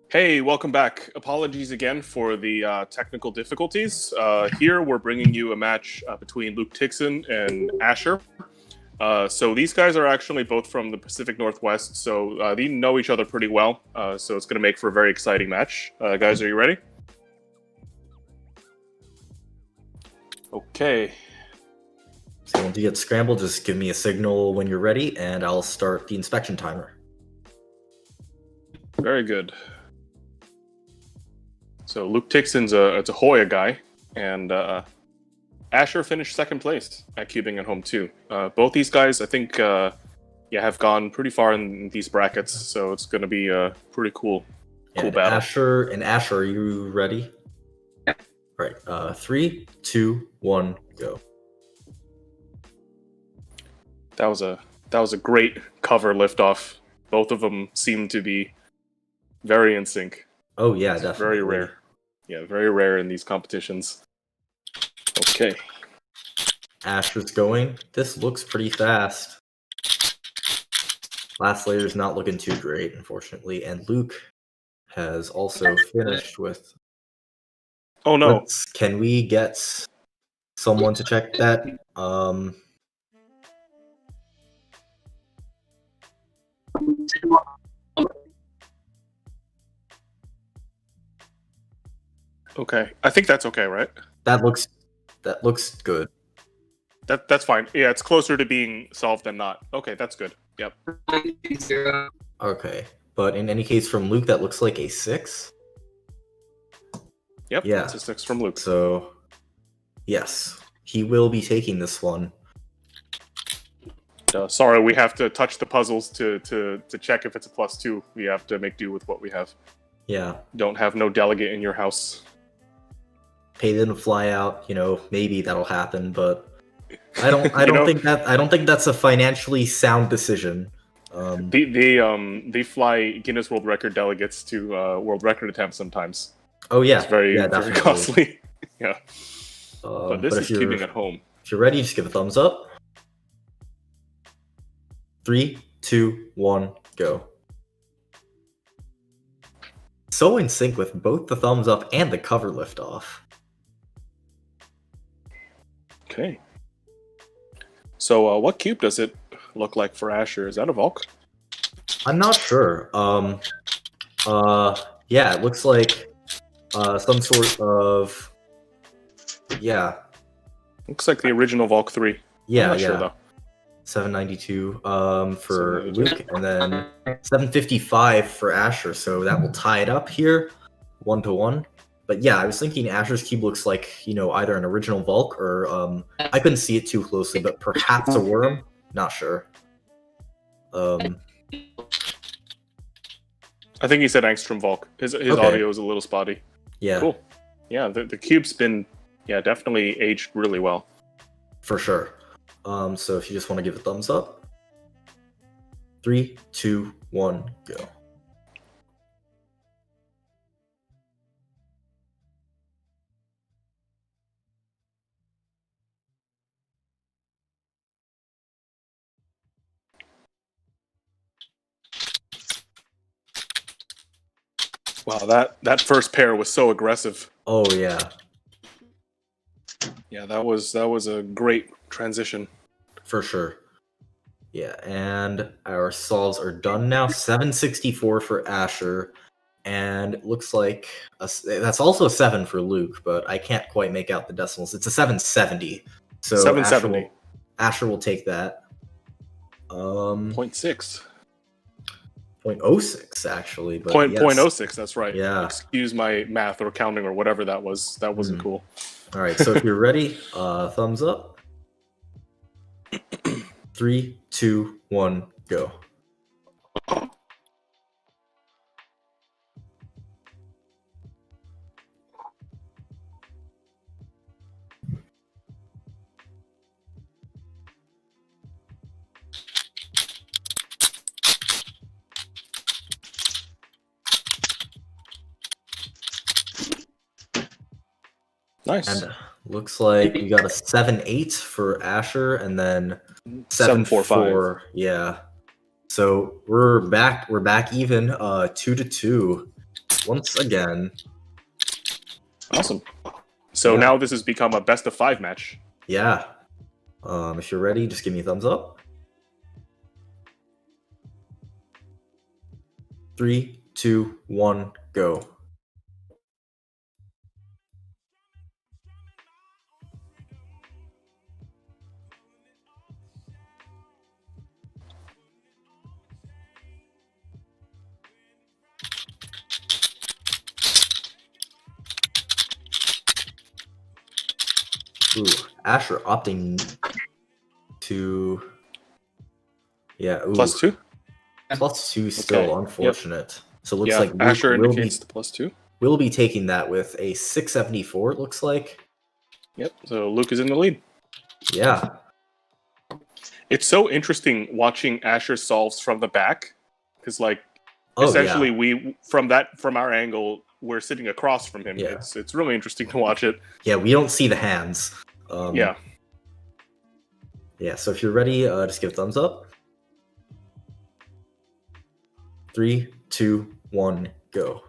Hey, welcome back. Apologies again for the technical difficulties. Here we're bringing you a match between Luke Tixon and Asher. So these guys are actually both from the Pacific Northwest, so they know each other pretty well. So it's going to make for a very exciting match. Guys, are you ready? Okay. So once you get scrambled, just give me a signal when you're ready, and I'll start the inspection timer. Very good. So Luke Tixon's a Hoya guy, and Asher finished second place at Cubing at home too. Both these guys, I think, have gone pretty far in these brackets, so it's going to be a pretty cool battle. Asher, are you ready? Yeah. Right. 3, 2, 1, go. That was a great cover liftoff. Both of them seem to be very in sync. Oh yeah, definitely. Very rare. Yeah, very rare in these competitions. Okay. Asher's going. This looks pretty fast. Last layer's not looking too great, unfortunately, and Luke has also finished with. Oh no! Can we get someone to check that? Okay, I think that's okay, right? That looks good. That's fine. Yeah, it's closer to being solved than not. Okay, that's good. Yep. Okay, but in any case, from Luke, that looks like a 6. Yep. Yeah. It's a 6 from Luke. So, yes, he will be taking this one. Sorry, we have to touch the puzzles to check if it's a +2. We have to make do with what we have. Yeah. Don't have no delegate in your house. Pay them to fly out. Maybe that'll happen, but I don't think that's a financially sound decision. They fly Guinness World Record delegates to world record attempts sometimes. Oh yeah, it's very definitely. costly. Yeah. But this is keeping at home. If you're ready, just give a thumbs up. 3, 2, 1, go. So in sync with both the thumbs up and the cover lift off. Okay. So what cube does it look like for Asher? Is that a Volk? I'm not sure. Yeah, it looks like some sort of Looks like the original Volk 3. Yeah, I'm not sure though. 792 for Luke, and then 755 for Asher, so that will tie it up here, 1-1. But yeah, I was thinking Asher's cube looks like, either an original Volk or I couldn't see it too closely, but perhaps a worm. Not sure. I think he said Angstrom Volk. His Okay. audio is a little spotty. Yeah. Cool. Yeah, the cube's been definitely aged really well. For sure. So if you just want to give a thumbs up. 3, 2, 1, go. Wow, that first pair was so aggressive. Oh yeah. Yeah, that was a great transition. For sure. Yeah, and our solves are done now. 764 for Asher, and it looks like that's also a 7 for Luke, but I can't quite make out the decimals. It's a 770. So 770. Asher will take that. 0.6. 0.06 actually, but Point yes. 0.06, that's right. Yeah. Excuse my math or counting or whatever that was. That wasn't cool. All right, so if you're ready, thumbs up. 3, 2, 1, go. Nice. And looks like we got a 7-8 for Asher, and then 7-4-5. 7-4. Yeah. So we're back even 2-2. once again. Awesome. So Yeah. now this has become a best of 5 match. Yeah. If you're ready, just give me a thumbs up. 3, 2, 1, go. Ooh, Asher opting to... Yeah, ooh. +2? +2 still, Okay. unfortunate. Yep. So it looks Yeah, like Luke Asher will indicates be, the +2. We'll be taking that with a 674, it looks like. Yep, so Luke is in the lead. Yeah. It's so interesting watching Asher solves from the back, because Oh, essentially yeah. we from our angle we're sitting across from him. Yeah. It's really interesting to watch it. Yeah, we don't see the hands. Yeah. Yeah, so if you're ready, just give a thumbs up. 3, 2, 1, go.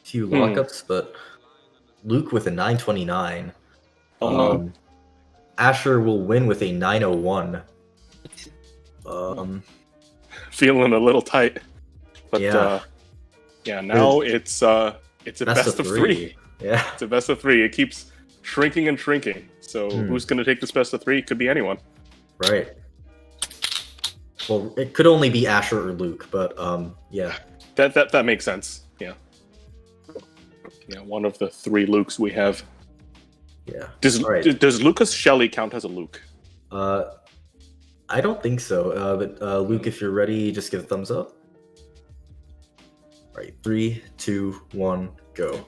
Few lockups, but Luke with a 929. Oh no. Asher will win with a 901. Feeling a little tight. But yeah. Now it's a best of 3. Yeah. It's a best of 3. It keeps shrinking and shrinking. So who's gonna take this best of 3? Could be anyone. Right. Well, it could only be Asher or Luke, but yeah. That makes sense. Yeah. Yeah, one of the 3 Lukes we have. Yeah. Does Lucas Shelley count as a Luke? I don't think so. But Luke, if you're ready, just give a thumbs up. All right, 3, 2, 1, go.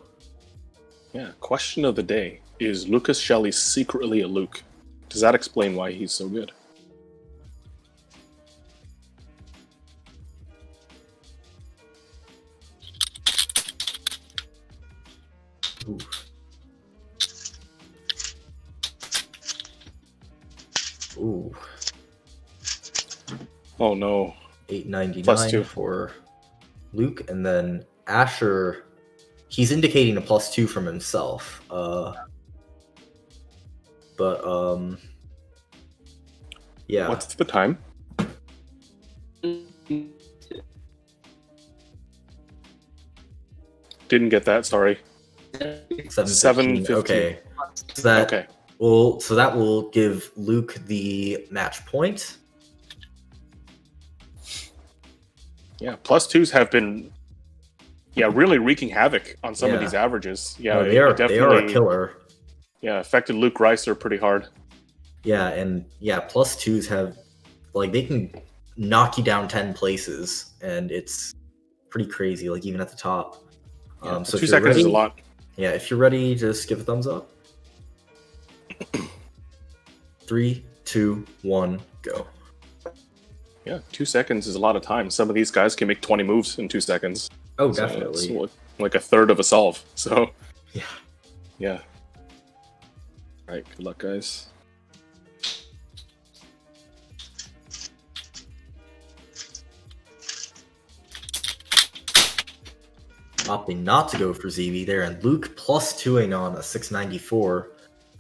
Yeah. Question of the day: is Lucas Shelley secretly a Luke? Does that explain why he's so good? Ooh. Ooh. Oh no. 899 +2 for Luke, and then Asher, he's indicating a +2 from himself. Yeah. What's the time? Didn't get that. Sorry. 7:15. Okay. So that will give Luke the match point. Yeah, +2s have been, really wreaking havoc on some of these averages. Yeah, no, they are a killer. Yeah, affected Luke Reiser pretty hard. Yeah, and +2s have, they can knock you down 10 places, and it's pretty crazy. Even at the top. So 2 seconds is a lot. Yeah, if you're ready, just give a thumbs up. 3, 2, 1, go. Yeah, 2 seconds is a lot of time. Some of these guys can make 20 moves in 2 seconds. Oh, so definitely. It's like a third of a solve. So, yeah. Yeah. All right, good luck, guys. Opting not to go for ZB there, and Luke +2ing on a 694.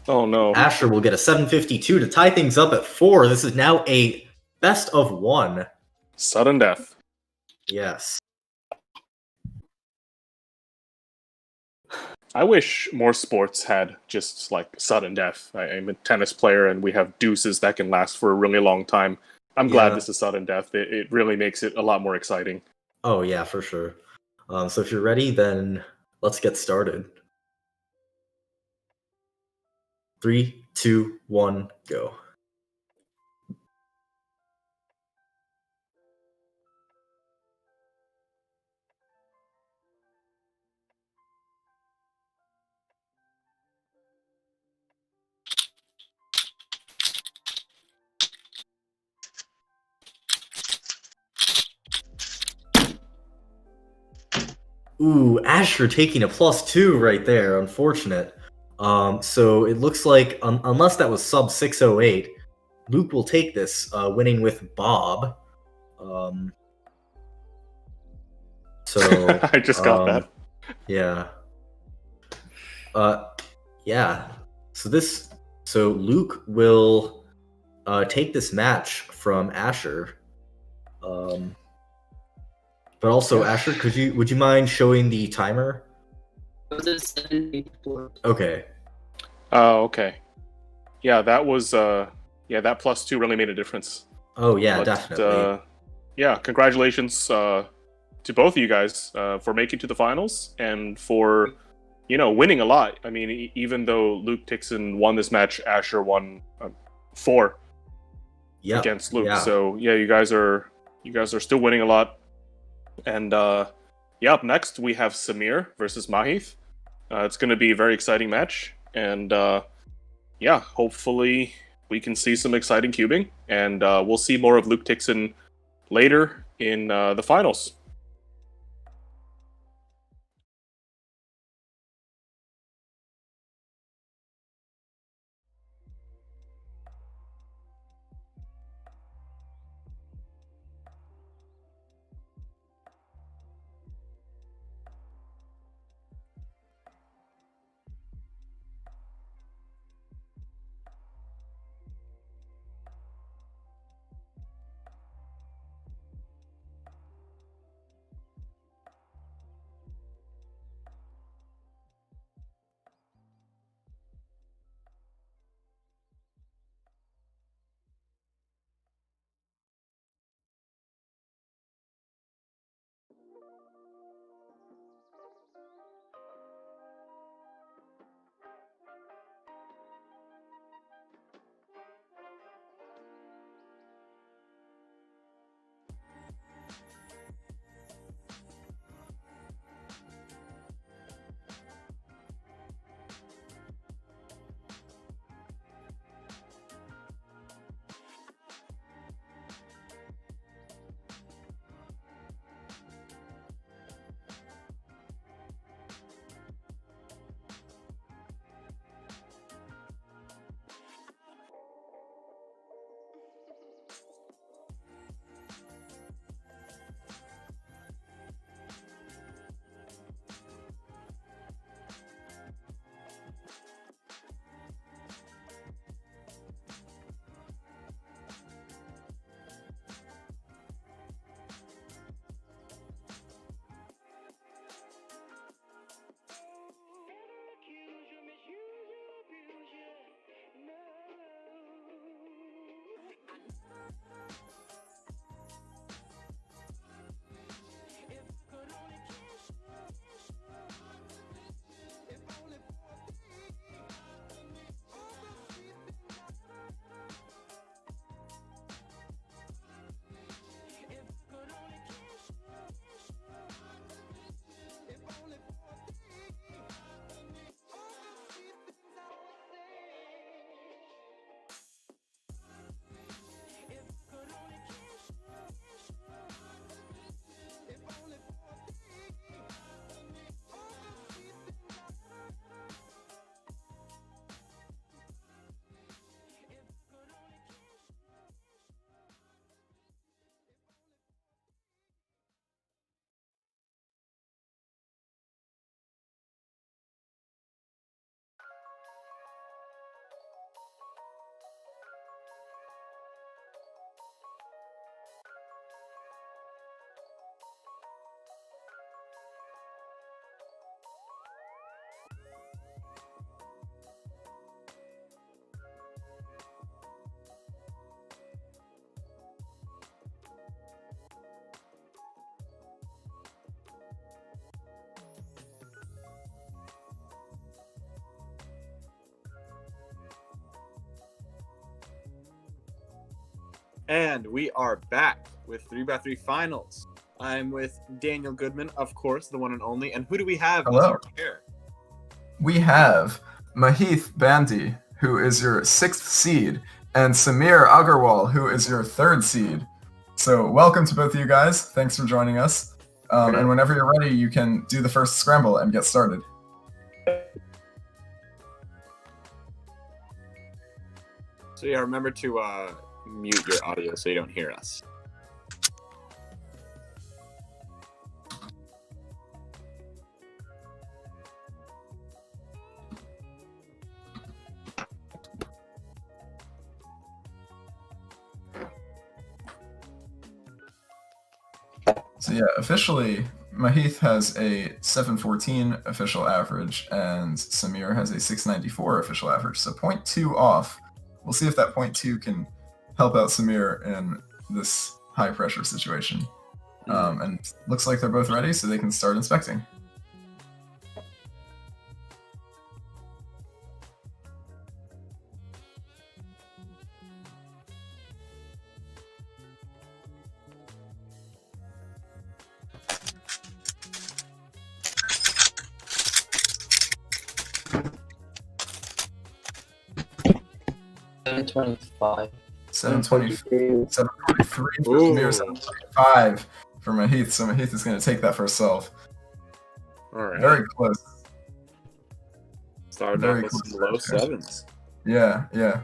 Oh no. Asher will get a 752 to tie things up at 4. This is now a best of 1. Sudden death. Yes. I wish more sports had just sudden death. I'm a tennis player and we have deuces that can last for a really long time. I'm glad this is sudden death. It really makes it a lot more exciting. Oh yeah, for sure. So if you're ready, then let's get started. 3, 2, 1, go. Ooh, Asher taking a +2 right there. Unfortunate. So it looks like unless that was sub 608, Luke will take this, winning with Bob. So I just got that. Yeah. Yeah. So Luke will take this match from Asher. But also, Asher, would you mind showing the timer? Okay. Oh, okay. Yeah, that was that +2 really made a difference. Oh yeah, definitely. Yeah, congratulations to both of you guys for making to the finals and for winning a lot. I mean, even though Luke Tixon won this match, Asher won 4 against Luke. Yeah. So yeah, you guys are still winning a lot. And up next we have Samir versus Mahith. It's going to be a very exciting match, and hopefully we can see some exciting cubing, and we'll see more of Luke Tixon later in the finals. And we are back with 3x3 finals. I'm with Daniel Goodman, of course, the one and only. And who do we have as our pair? We have Mahith Bandi, who is your 6th seed, and Samir Agarwal, who is your 3rd seed. So welcome to both of you guys. Thanks for joining us. And whenever you're ready, you can do the first scramble and get started. So yeah, remember to mute your audio so you don't hear us. So yeah, officially, Mahith has a 714 official average, and Samir has a 694 official average. So 0.2 off. We'll see if that 0.2 can help out Samir in this high pressure situation. And looks like they're both ready, so they can start inspecting. $7.25. 723 for Samir, 725 for Mahith. So Mahith is going to take that first solve. All right. Very close. Starting Very off with close. some low sevens. Yeah, yeah.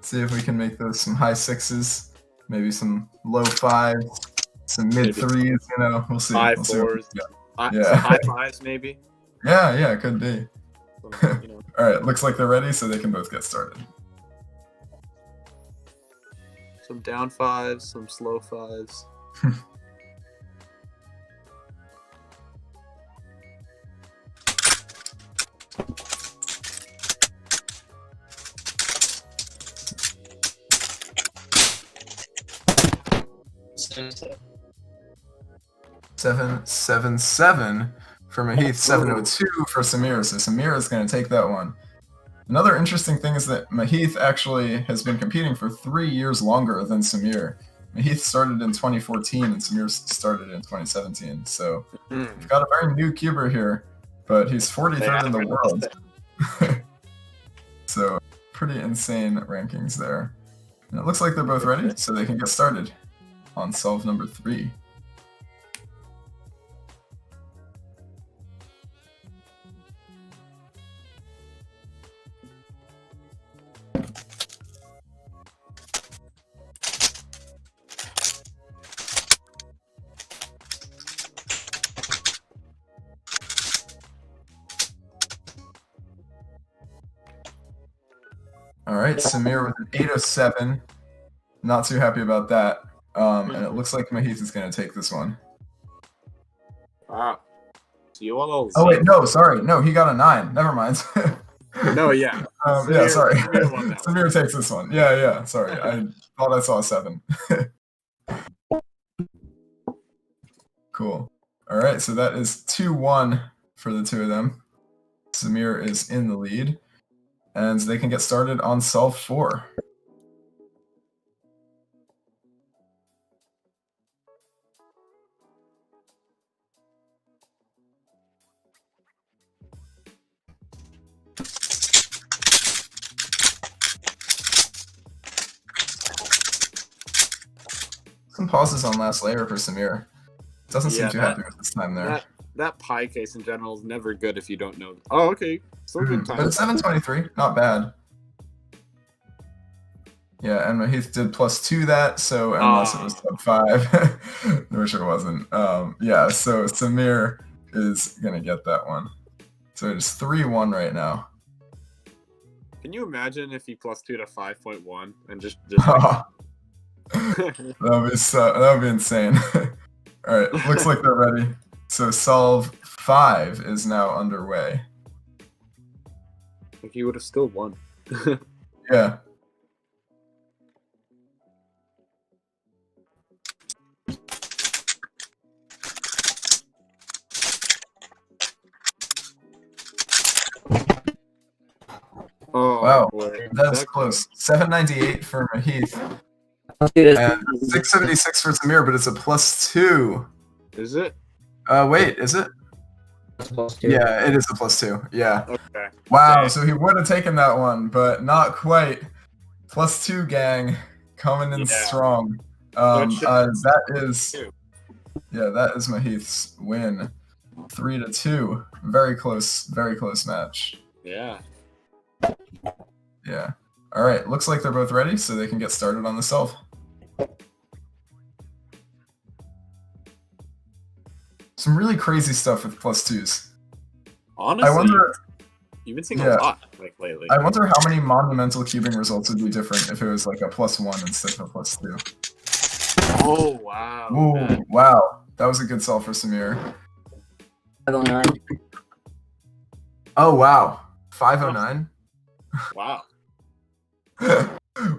See if we can make those some high sixes, maybe some low fives, some mid threes. You know, we'll see. High We'll see fours. Yeah. Some high fives, maybe. Yeah, could be. So, you know. All right, looks like they're ready, so they can both get started. Some down fives, some slow fives. Seven, 7-7 for Mahith, 702 for Samir. So Samir is going to take that one. Another interesting thing is that Mahith actually has been competing for 3 years longer than Samir. Mahith started in 2014 and Samir started in 2017. So we've got a very new cuber here, but he's 43rd in the world. So pretty insane rankings there. And it looks like they're both ready, so they can get started on solve number 3. All right, Samir with an 807. Not too happy about that. And it looks like Mahith is going to take this one. Wow. So you all. Oh wait, no, sorry, no, he got a 9. Never mind. No, yeah. Yeah, sorry. Samir won that one. Samir takes this one. Yeah. Sorry, I thought I saw a 7. Cool. All right, so that is 2-1 for the two of them. Samir is in the lead, and they can get started on solve 4. Some pauses on last layer for Samir. Doesn't seem too happy with this time there. That pie case in general is never good if you don't know. Oh, okay. Still good time. But it's 723, not bad. Yeah, and Mahith did +2 that, so unless it was sub 5, which it wasn't. Yeah, so Samir is gonna get that one. So it's 3-1 right now. Can you imagine if he +2 to 5.1 and just that would be insane. All right, looks like they're ready. So solve 5 is now underway. I think he would have still won. Yeah. Oh, wow, boy. That's close. 798 for Mahith. And 676 for Samir, but it's a +2. Is it? Wait, is it? Yeah, it is a +2. Yeah. Okay. Wow, Okay. so he would have taken that one, but not quite. +2 gang coming in strong. That is Yeah, that is Mahith's win. 3-2. Very close match. Yeah. Yeah. All right, looks like they're both ready, so they can get started on the solve. Some really crazy stuff with +2s. Honestly, I wonder, you've been seeing a lot like lately. I wonder how many monumental cubing results would be different if it was like a +1 instead of a +2. Oh wow. Ooh, wow. That was a good solve for Samir. 509. Oh wow. 509? Wow.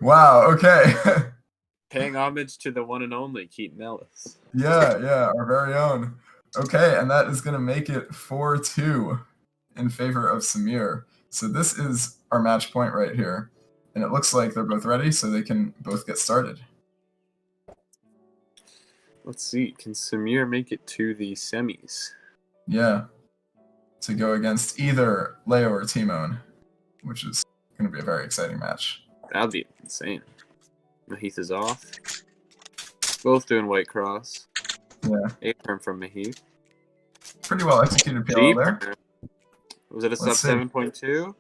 Wow, okay. Paying homage to the one and only Keaton Ellis. Yeah, our very own. Okay, and that is going to make it 4-2 in favor of Samir. So this is our match point right here. And it looks like they're both ready, so they can both get started. Let's see. Can Samir make it to the semis? Yeah. To go against either Leo or Timon, which is going to be a very exciting match. That'd be insane. Mahith is off. Both doing white cross. Yeah. A-turn from Mahith. Pretty well executed PL there. Was it a sub Let's see. 7.2?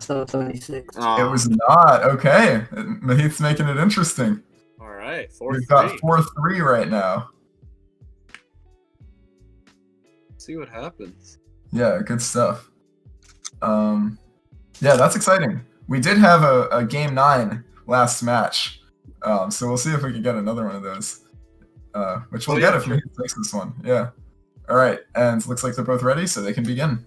Sub 76. It was not. Okay. Mahith's making it interesting. All right. 4-3. We've got 4-3 right now. Let's see what happens. Yeah, good stuff. Yeah, that's exciting. We did have a game 9 last match, so we'll see if we can get another one of those, which we'll get if we takes this one. Yeah. All right, and it looks like they're both ready, so they can begin.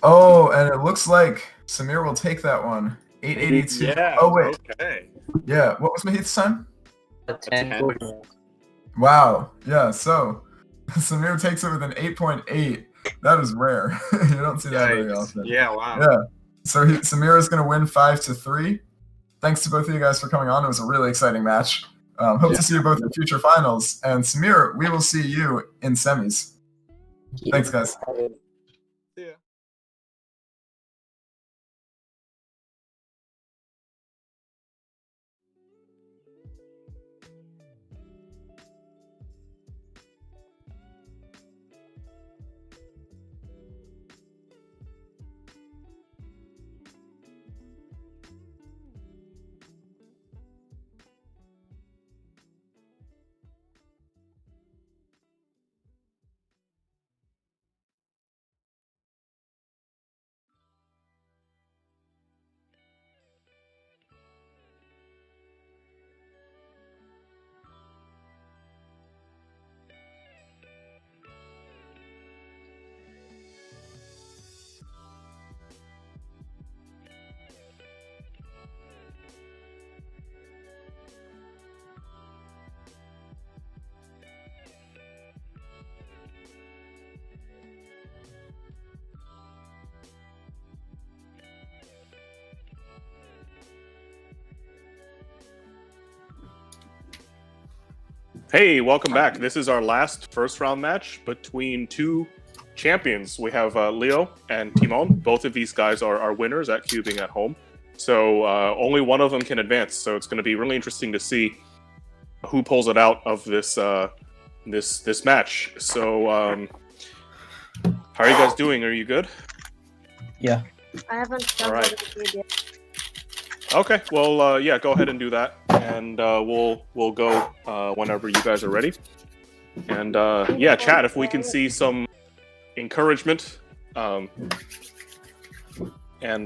Oh, and it looks like Samir will take that one. 882. Yeah. Oh, wait. Okay. Yeah, what was Mahith's time? 10. Wow. Yeah, so Samir takes it with an 8.8. That is rare. You don't see that very often. Yeah, wow. Yeah. So Samir is going to win 5-3. Thanks to both of you guys for coming on. It was a really exciting match. Hope to see you both in future finals. And Samir, we will see you in semis. Thanks, guys. See ya. Hey, welcome back. This is our last first round match between two champions. We have Leo and Timon. Both of these guys are winners at cubing at home. So only one of them can advance. So it's going to be really interesting to see who pulls it out of this this match. So how are you guys doing? Are you good? Yeah. I haven't done it yet. Okay, well, yeah, go ahead and do that, and we'll go whenever you guys are ready. And yeah, chat, if we can see some encouragement, and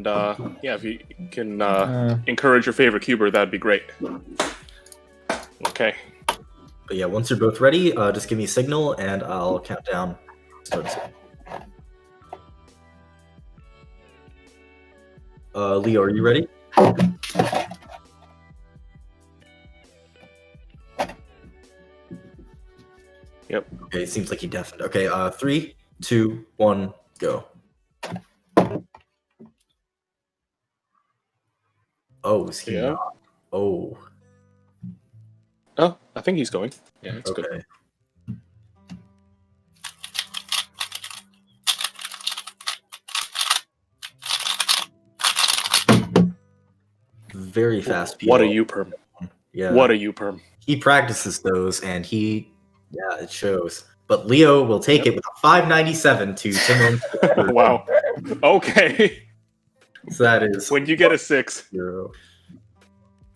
yeah, if you can encourage your favorite cuber, that'd be great. Okay. But yeah, once you're both ready, just give me a signal, and I'll count down. Leo, are you ready? Yep. Okay, it seems like he deafened. Okay, 3, 2, 1, go. Oh, is he Yeah. not? Oh. Oh, I think he's going. Yeah, that's Okay. good. Very fast PO. What a U-perm. Yeah. What a U-perm. He practices those, and it shows. But Leo will take it with a 597 to Timon. Wow. Okay. So that is when you get a 6. 0.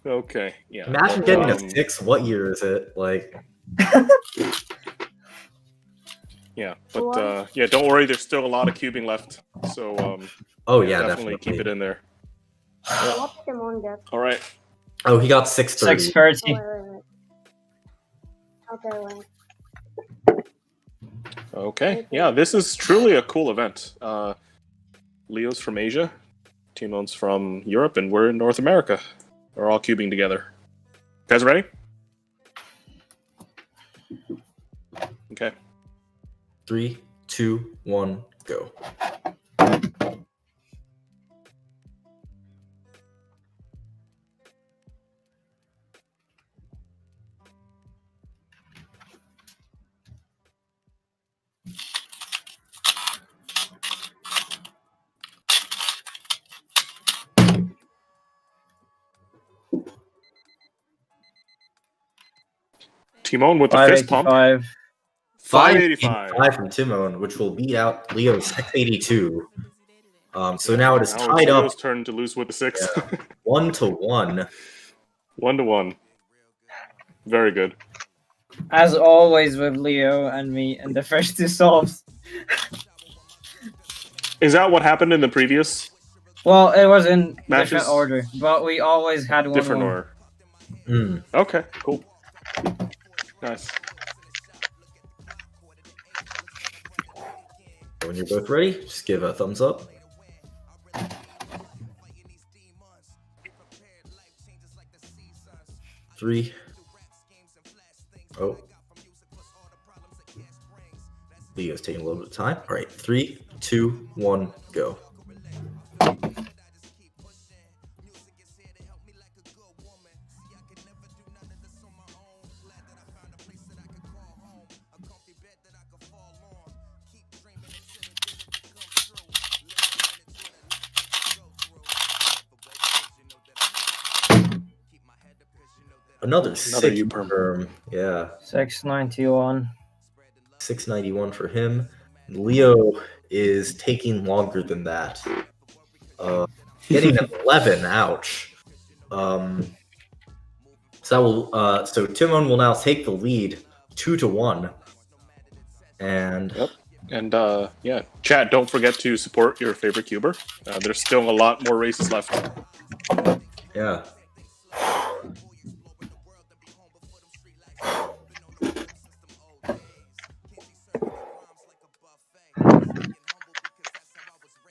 Okay. Yeah. Imagine getting a 6. What year is it? Like. Yeah, but yeah, don't worry. There's still a lot of cubing left. So oh yeah, definitely keep it in there. What did Timon get? All right. Oh, he got 630. 630. Okay, wait. Okay. Yeah, this is truly a cool event. Leo's from Asia, Timon's from Europe, and we're in North America. We're all cubing together. You guys ready? Okay. 3, 2, 1, go. Timon with the fist pump. 585 from Timon, which will beat out Leo's 682. So now it is Now tied it's up. Leo's turn to lose with the 6. Yeah. 1-1. 1-1. Very good. As always with Leo and me in the first 2 solves. Is that what happened in the previous? Well, it was in matches? different order, but we always had one. Different order. Okay, cool. Nice. When you're both ready, just give a thumbs up. Three. Oh. Leo's taking a little bit of time. All right, 3, 2, 1, go. Another 6 U-perm. Yeah. 691. 691 for him. Leo is taking longer than that. Getting an 11. Ouch. So that will. So Timon will now take the lead, 2-1. And. Yep. And yeah, chat. Don't forget to support your favorite cuber. There's still a lot more races left. Yeah.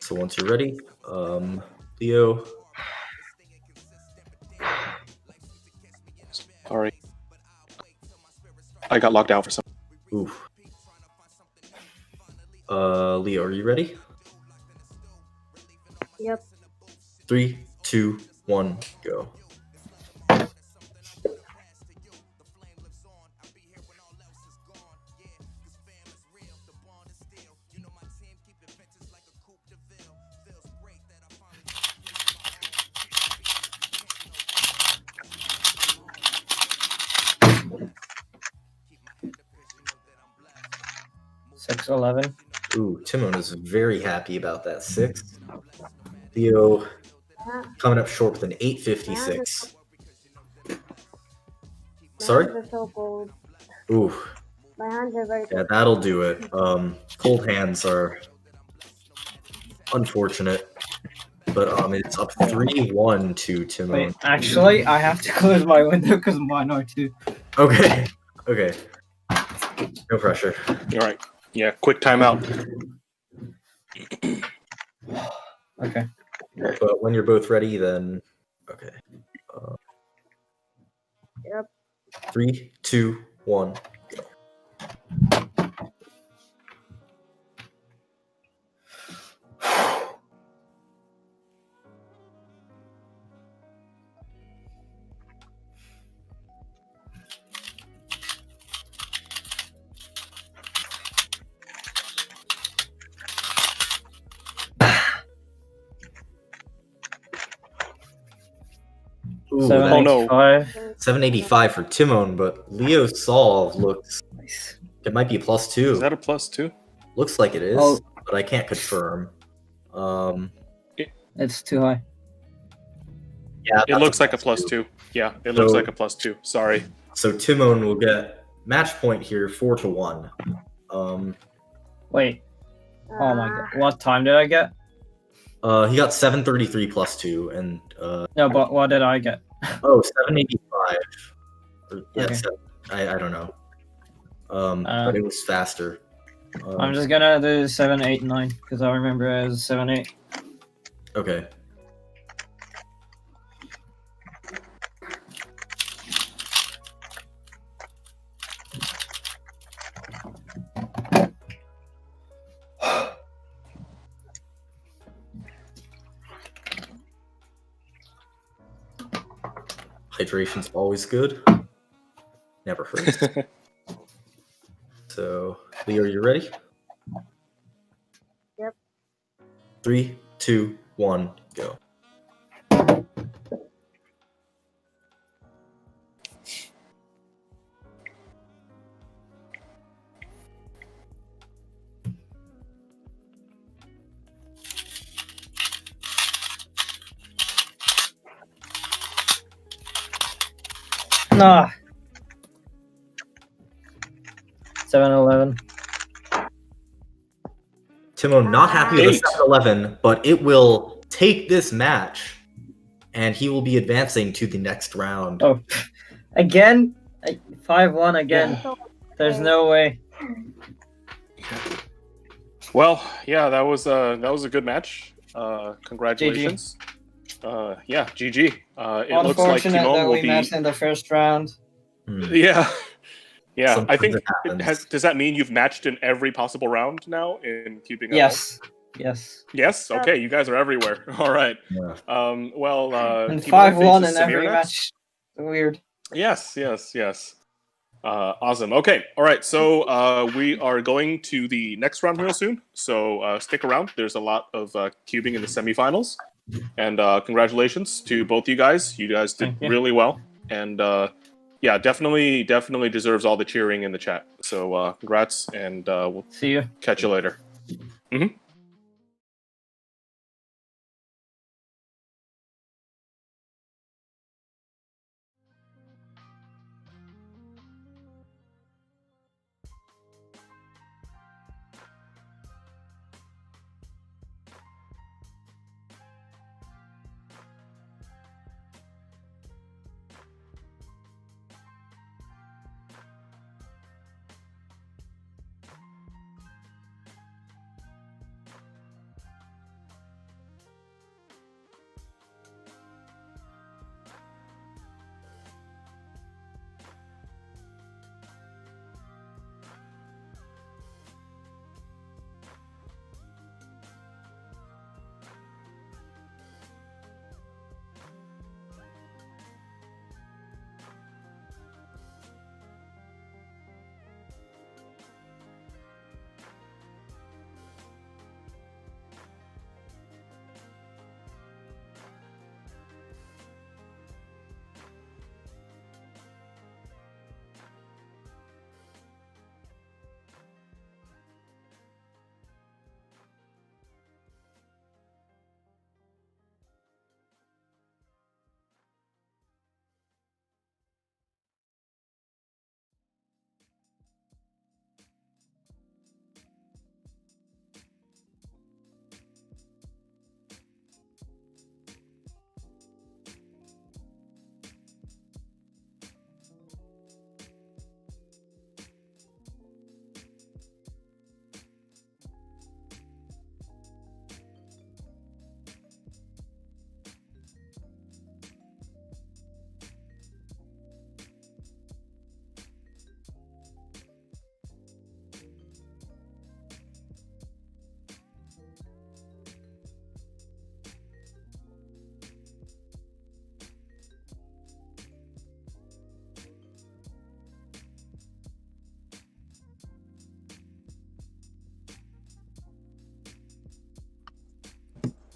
So once you're ready, Leo. Sorry. I got locked out for some. Oof. Leo, are you ready? Yep. 3, 2, 1, go. $611. Ooh, Timon is very happy about that 6. Leo coming up short with an 856. Sorry? My hands are so cold. Ooh. My hands are very cold. Yeah, that'll do it. Cold hands are unfortunate. But it's up 3-1 to Timon. Wait, actually, I have to close my window because mine are too. Okay. Okay. No pressure. All right. Yeah, quick timeout. Okay. But when you're both ready, then okay. Yep. 3, 2, 1, go. Ooh, 785. 785 for Timon, but Leo's solve looks. It might be a +2. Is that a +2? Looks like it is, Oh. but I can't confirm. It's too high. Yeah, It looks like a +2. Yeah, it looks like a +2. Sorry. So Timon will get match point here, 4-1. Wait. Oh my god. What time did I get? He got 733 +2, and No, but what did I get? oh, 785. Yeah, Okay. I don't know. But it was faster. I'm just gonna do 789 because I remember it was 78. Okay. Hydration's always good. Never hurts. So, Leo, are you ready? Yep. 3, 2, 1, go. Nah. 711. Timo not happy with the 7-11, but it will take this match, and he will be advancing to the next round. Oh, again? 5-1 again. There's no way. Well, yeah, that was a good match. Congratulations. Yeah, GG. It looks like Unfortunate Timon that will we be. matched in the first round. Yeah, yeah. I Sometimes think it happens. does that mean you've matched in every possible round now in cubing? Yes. Yes. Yes. Okay, you guys are everywhere. All right. Yeah. Well. And Timon 5-1 faces in every Samir next. match. Weird. Yes, yes, yes. Awesome. Okay. All right. So we are going to the next round real soon. So stick around. There's a lot of cubing in the semifinals. And congratulations to both you guys. You guys did really well. And yeah, definitely deserves all the cheering in the chat. So congrats, and we'll see you. Catch you later. Mm-hmm.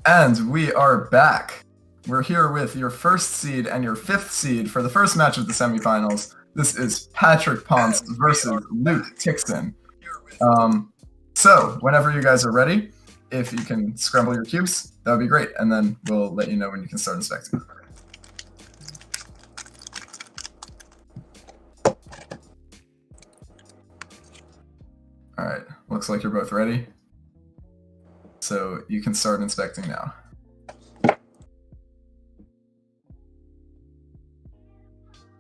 And we are back. we're here with your 1st seed and your 5th seed for the first match of the semifinals. This is Patrick Ponce versus Luke Tixon. So, whenever you guys are ready, if you can scramble your cubes, that would be great, and then we'll let you know when you can start inspecting. Alright, looks like you're both ready. So you can start inspecting now.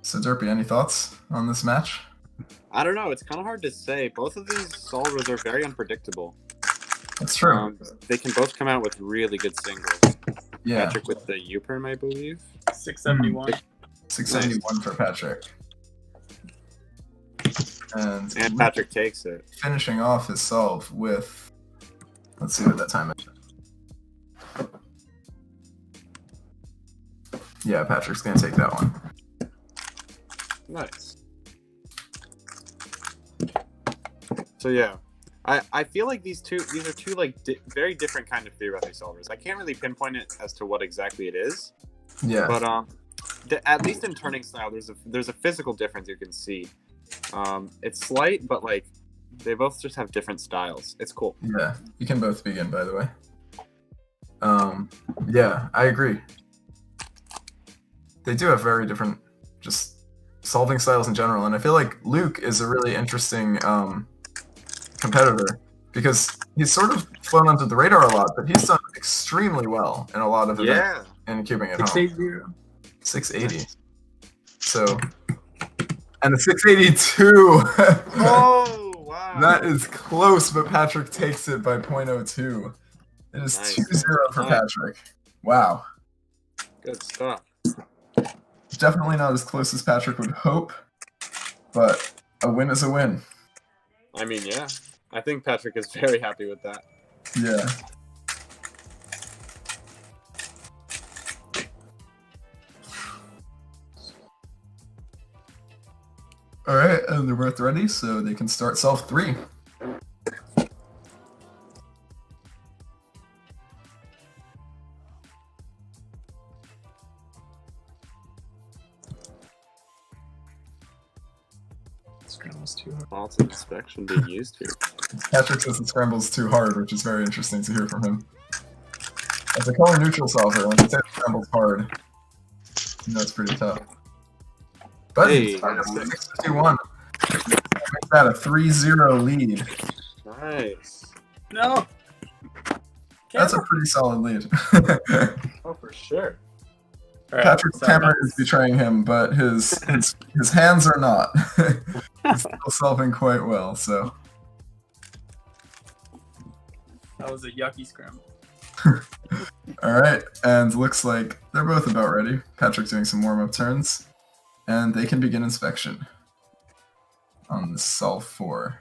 So Derpy, any thoughts on this match? I don't know. It's kind of hard to say. Both of these solvers are very unpredictable. That's true. They can both come out with really good singles. Yeah. Patrick with the U-perm, I believe. 671. 671 for Patrick. And Patrick takes it. Finishing off his solve with, let's see what that time is. Yeah, Patrick's gonna take that one. Nice. So yeah, I feel like these are two like very different kind of 3x3 solvers. I can't really pinpoint it as to what exactly it is. Yeah. But at least in turning style, there's a physical difference you can see. It's slight, but like they both just have different styles. It's cool. Yeah, you can both begin, by the way. Yeah, I agree. They do have very different just solving styles in general, and I feel like Luke is a really interesting competitor because he's sort of flown under the radar a lot, but he's done extremely well in a lot of events in cubing at home. 680. 680. So, and the 682. Oh, wow. That is close, but Patrick takes it by 0.02. It is 2-0 for Patrick. Wow. Good stuff. Definitely not as close as Patrick would hope, but a win is a win. I mean, yeah. I think Patrick is very happy with that. Yeah. Alright, and they're both ready, so they can start solve 3. Scramble's too hard. Lots of inspection being used here. Patrick says the scramble's too hard, which is very interesting to hear from him. As a color neutral solver, when he says scramble's hard, you know it's pretty tough. But Hey. 651. Make that a 3-0 lead. Nice. No. That's a pretty solid lead. Oh, for sure. Patrick's camera is betraying him, but his hands are not. He's still solving quite well, so. That was a yucky scramble. Alright, and looks like they're both about ready. Patrick's doing some warm-up turns, and they can begin inspection on the solve 4.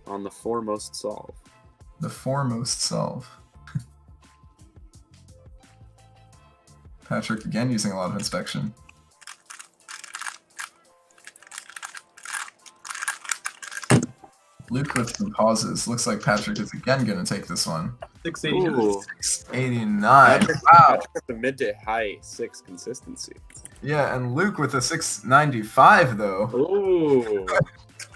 On the foremost solve. The foremost solve. Patrick again using a lot of inspection. Luke with some pauses. Looks like Patrick is again going to take this one. 689. 689. Patrick with the mid to high 6 consistency. Yeah, and Luke with a 695 though. Ooh.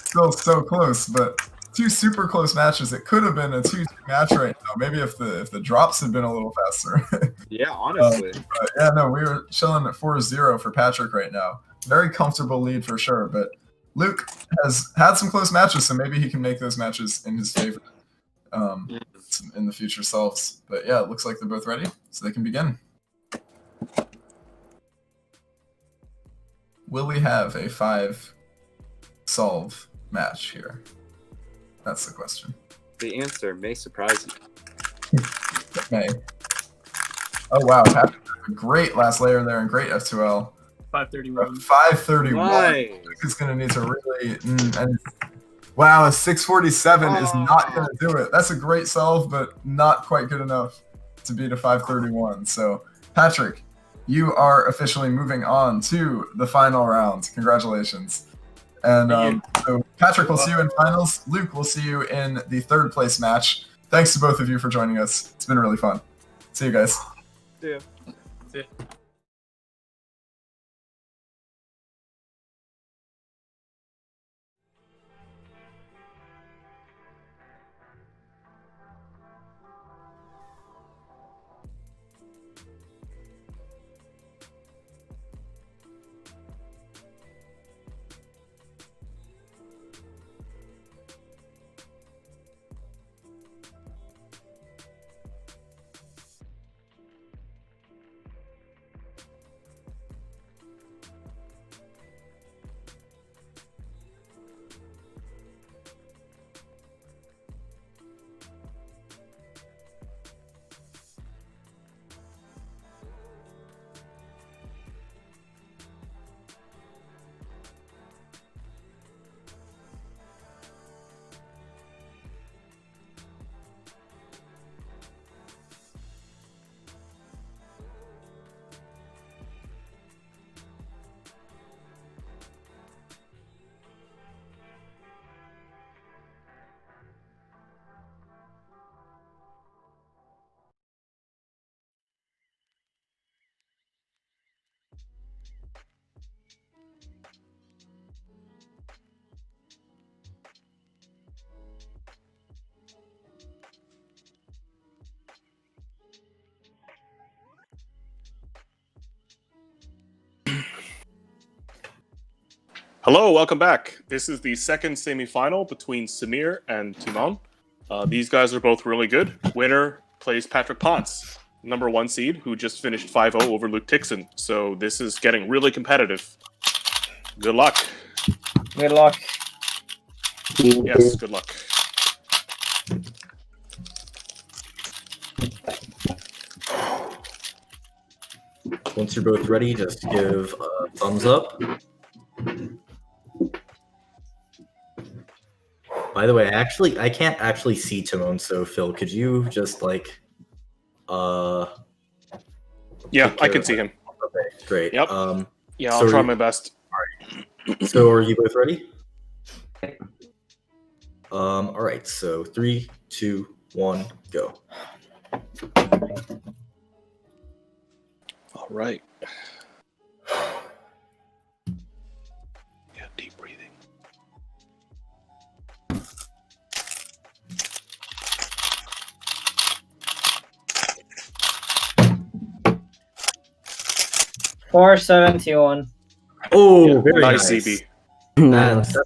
Still so close, but 2 super close matches. It could have been a 2-2 match right now. Maybe if the drops had been a little faster. Yeah, honestly. But yeah, no, we were chilling at 4-0 for Patrick right now. Very comfortable lead for sure, but Luke has had some close matches, so maybe he can make those matches in his favor in the future solves. But yeah, it looks like they're both ready, so they can begin. Will we have a 5 solve match here? That's the question. The answer may surprise you. It may. Oh wow, Patrick, a great last layer there and great F2L. 531. 531. Nice. He's gonna need to really. And wow, a 647 is not gonna do it. That's a great solve, but not quite good enough to beat a 531. So, Patrick, you are officially moving on to the final round. Congratulations. And so Patrick will see you in finals. Luke will see you in the 3rd place match. Thanks to both of you for joining us. It's been really fun. See you guys. Yeah. Yeah. Hello, welcome back. This is the second semifinal between Samir and Timon. These guys are both really good. Winner plays Patrick Ponce, #1 seed, who just finished 5-0 over Luke Tixon. So this is getting really competitive. Good luck. Good luck. Yes, good luck. Once you're both ready, just give a thumbs up. By the way, I can't actually see Timon, so Phil, could you just like Yeah, I can see him. Okay, great. Yep. Yeah, I'll so try my best. So are you both ready? All right, so 3, 2, 1, go. All right. Yeah, deep breathing. $471. Oh, very nice, nice. ZB. That's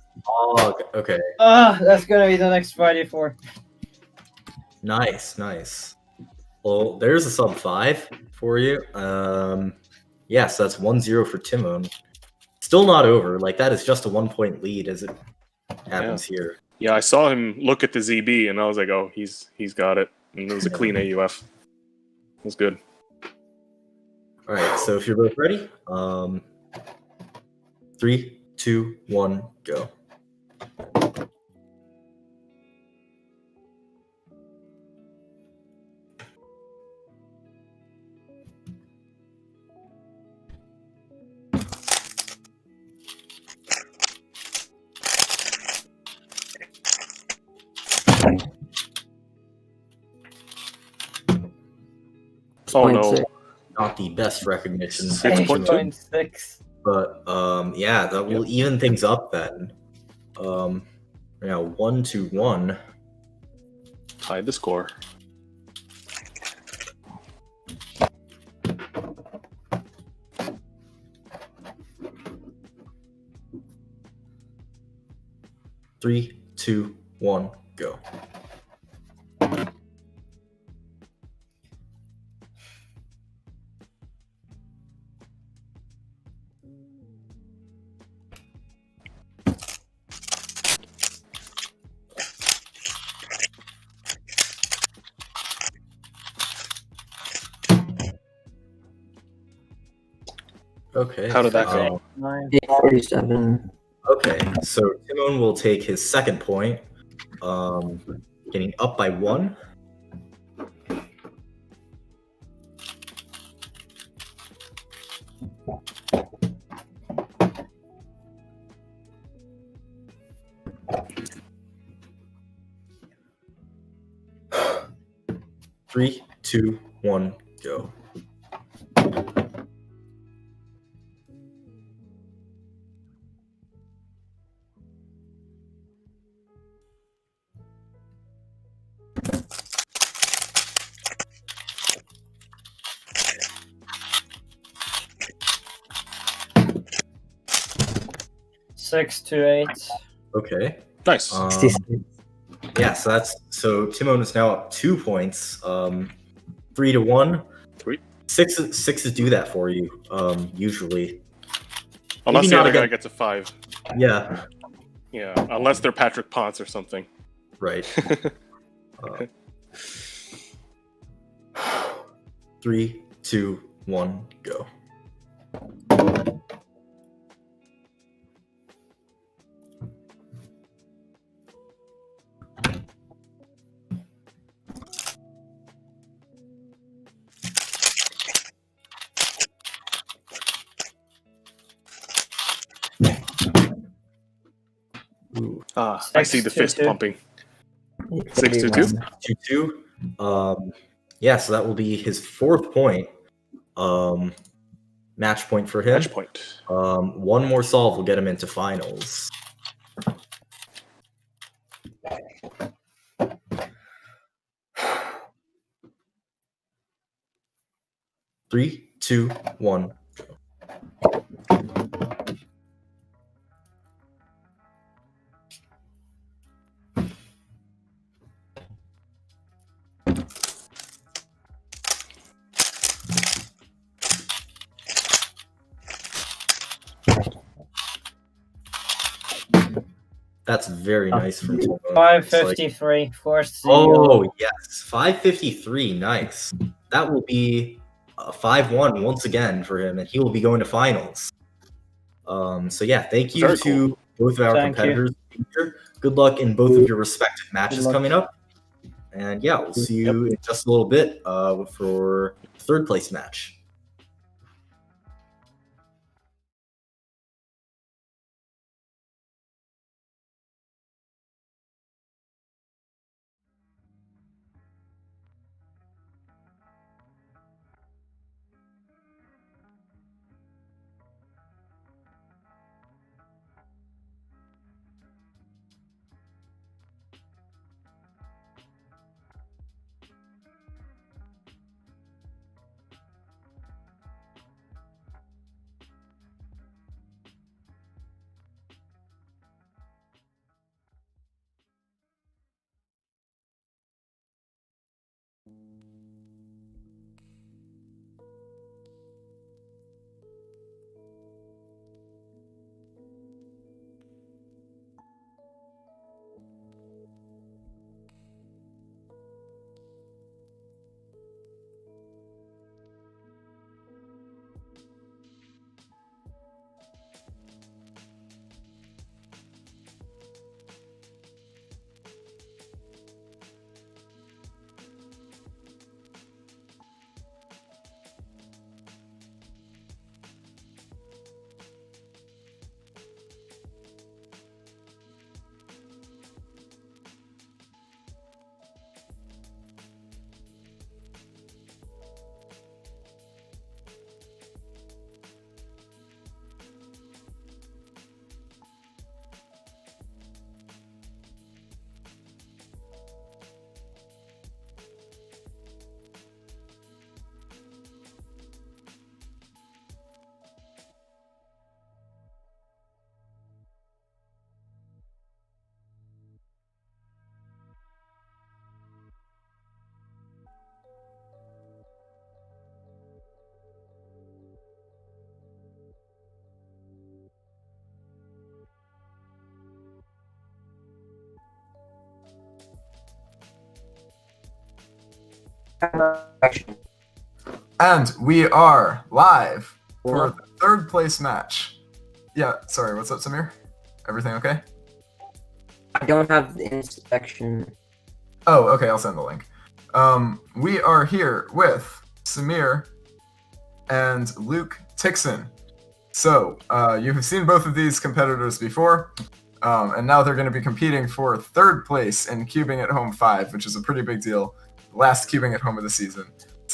okay. That's gonna be the next Friday for. Nice, nice. Well, there's a sub 5 for you. Yes, that's 1-0 for Timon. Still not over. Like, that is just a 1-point lead as it happens here. Yeah, I saw him look at the ZB, and I was like, oh, he's got it. And it was a clean AUF. It was good. All right, so if you're both ready, 3, 2, 1, go. Oh no. Not the best recognition. 6.6. But yeah, that will even things up then. Yeah, 1-1. Tied the score. Three, 2, 1, go. Okay. How did that go? 847. Okay, so Timon will take his second point, getting up by 1. Three, 2, 1, go. Six to 8. Okay. Nice. Yeah, so Timon is now up 2 points. 3 to 1. 3. Sixes do that for you, usually. Unless Maybe the not other guy again- gets a 5. Yeah. Yeah, unless they're Patrick Potts or something. Right. 3, 2, 1, go. I see the fist pumping. 6 to 2. 2-2. Yeah, so that will be his 4th point. Match point for him. Match point. One more solve will get him into finals. Three, 2, 1. That's very nice from Timon. 553. Forced to Oh, yes. 553. Nice. That will be 5-1 once again for him, and he will be going to finals. So, yeah, thank you Very to both of our Thank competitors. Good luck in both of your respective matches luck. coming up. And, yeah, we'll see you in just a little bit for third place match. And we are live for the third place match. Yeah, sorry, what's up, Samir? Everything okay? I don't have the inspection. Oh, okay, I'll send the link. We are here with Samir and Luke Tixon. So, you have seen both of these competitors before, and now they're going to be competing for third place in Cubing at Home 5, which is a pretty big deal. Last Cubing at Home of the season.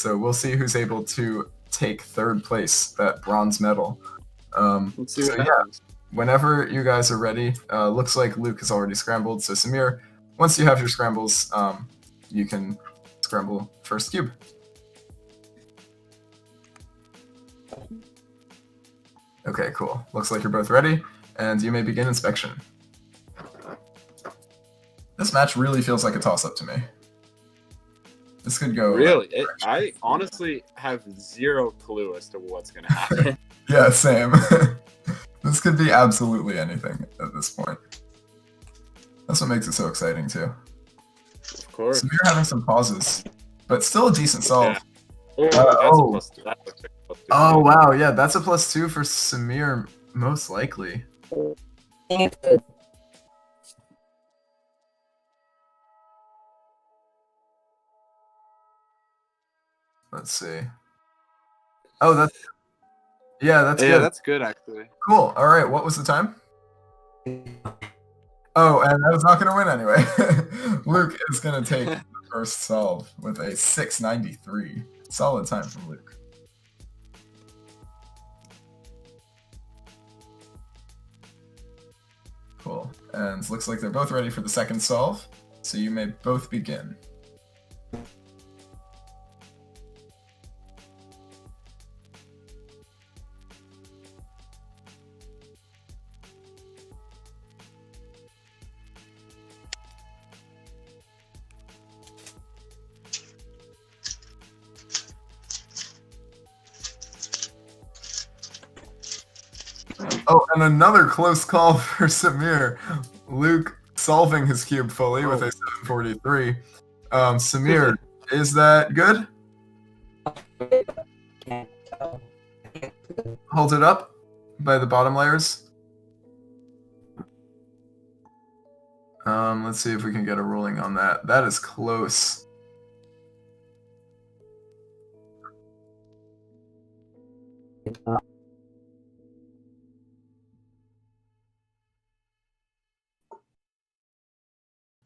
So we'll see who's able to take third place, that bronze medal. Let's see what happens. Whenever you guys are ready, looks like Luke has already scrambled. So Samir, once you have your scrambles, you can scramble first cube. Okay, cool. Looks like you're both ready, and you may begin inspection. This match really feels like a toss-up to me. This could go... Really? I honestly have zero clue as to what's going to happen. Yeah, same. This could be absolutely anything at this point. That's what makes it so exciting, too. Of course. So you're having some pauses, but still a decent solve. Yeah. Oh, that's a +2. That looks like a +2. Oh, wow. Yeah, that's a +2 for Samir, most likely. Let's see. Oh, that's... Yeah, that's good. Yeah, that's good, actually. Cool. All right, what was the time? Oh, and I was not going to win anyway. Luke is going to take the first solve with a 693. Solid time from Luke. Cool. And looks like they're both ready for the second solve, so you may both begin. Oh, and another close call for Samir. Luke solving his cube fully with a 743. Samir, is that good? Hold it up by the bottom layers. Let's see if we can get a ruling on that. That is close.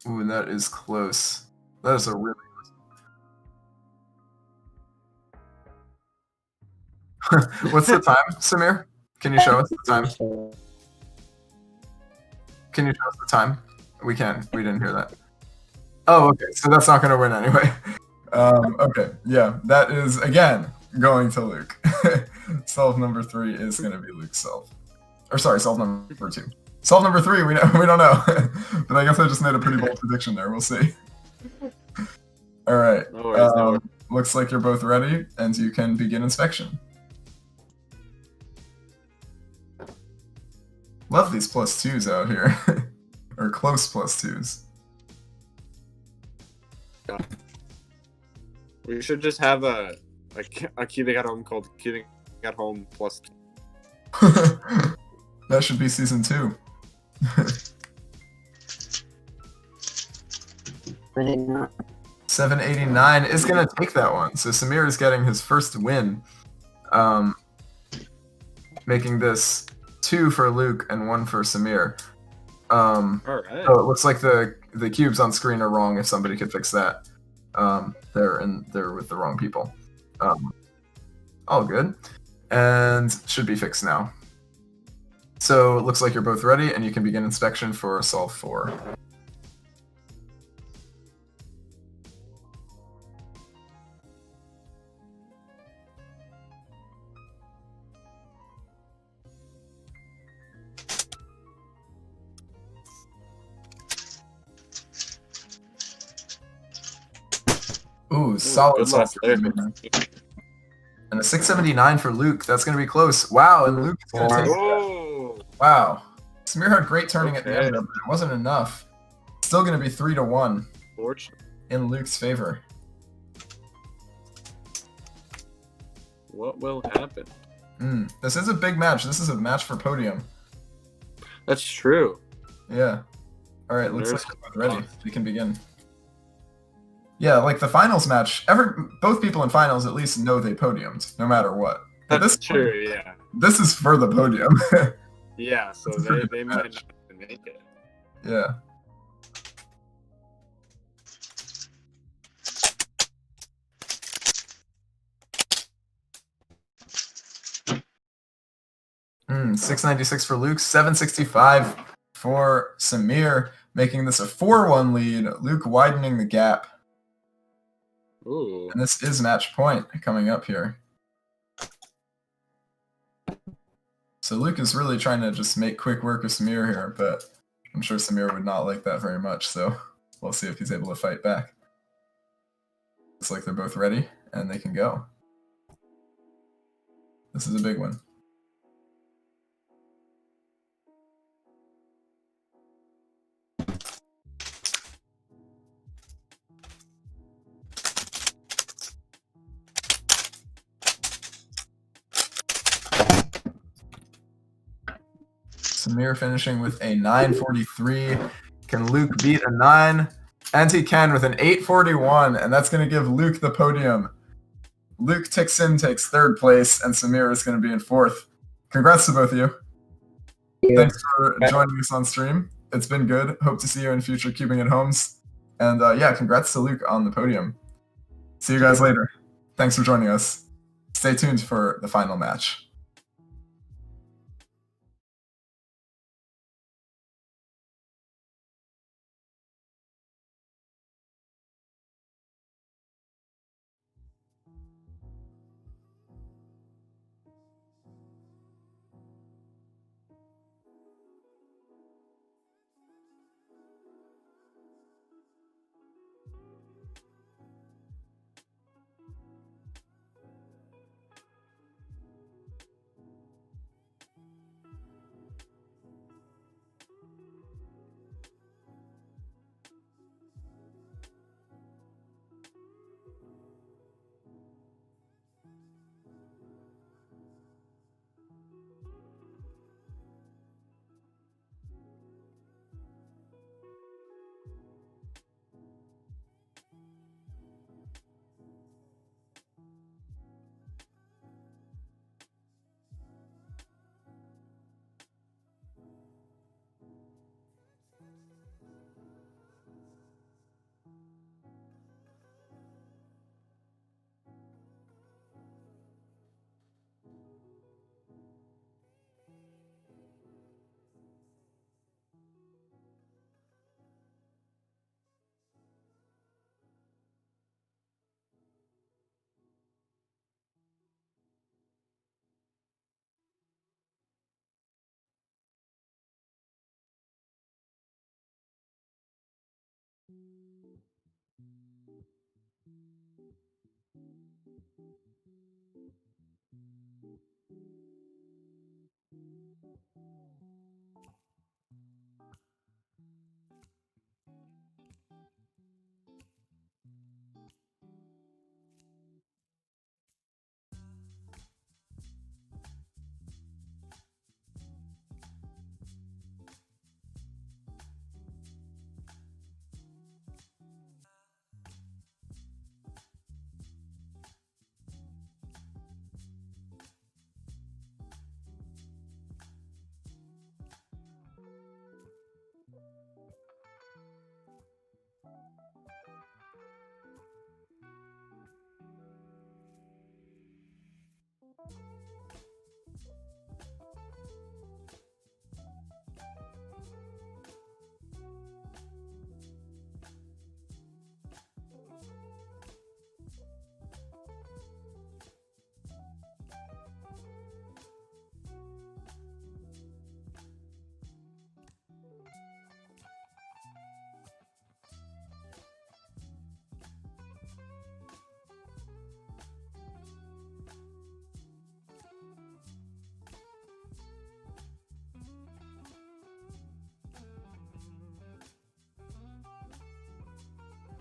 Ooh, that is close. That is a really... What's the time, Samir? Can you show us the time? Can you show us the time? We can. We didn't hear that. Oh, okay. So that's not going to win anyway. Okay. Yeah, that is, again, going to Luke. Solve number 3 is going to be Luke's solve. Or sorry, solve number 2. Solve number 3, we don't know. But I guess I just made a pretty bold prediction there. We'll see. All right. No worries, no worries. Looks like you're both ready, and you can begin inspection. Love these +2s out here. Or close +2s. We should just have a Kilink at home called Kilink at home +2. That should be season 2. 789 is gonna take that one. So Samir is getting his first win, making this 2 for Luke and 1 for Samir. All right. So it looks like the cubes on screen are wrong. If somebody could fix that, they're with the wrong people. All good, and should be fixed now. So it looks like you're both ready, and you can begin inspection for solve 4. Ooh, solid solve. And a 679 for Luke. That's going to be close. Wow, and Luke is going to take that. Wow. Samir had great turning at the end, but it wasn't enough. Still going to be 3-1 in Luke's favor. What will happen? This is a big match. This is a match for podium. That's true. Yeah. All right, looks like we're ready. We can begin. Yeah, like the finals match, both people in finals at least know they podiumed, no matter what. But That's true, yeah. This is for the podium. Yeah, so they might not even make it. Yeah. 696 for Luke, 765 for Samir, making this a 4-1 lead. Luke widening the gap. Ooh. And this is match point coming up here. So Luke is really trying to just make quick work of Samir here, but I'm sure Samir would not like that very much, so we'll see if he's able to fight back. Looks like they're both ready, and they can go. This is a big one. Samir finishing with a 943. Can Luke beat a 9? And he can with an 841, and that's going to give Luke the podium. Luke takes 3rd place, and Samir is going to be in 4th. Congrats to both of you. Thanks for joining us on stream. It's been good. Hope to see you in future Cubing at Homes. And yeah, congrats to Luke on the podium. See you guys later. Thanks for joining us. Stay tuned for the final match.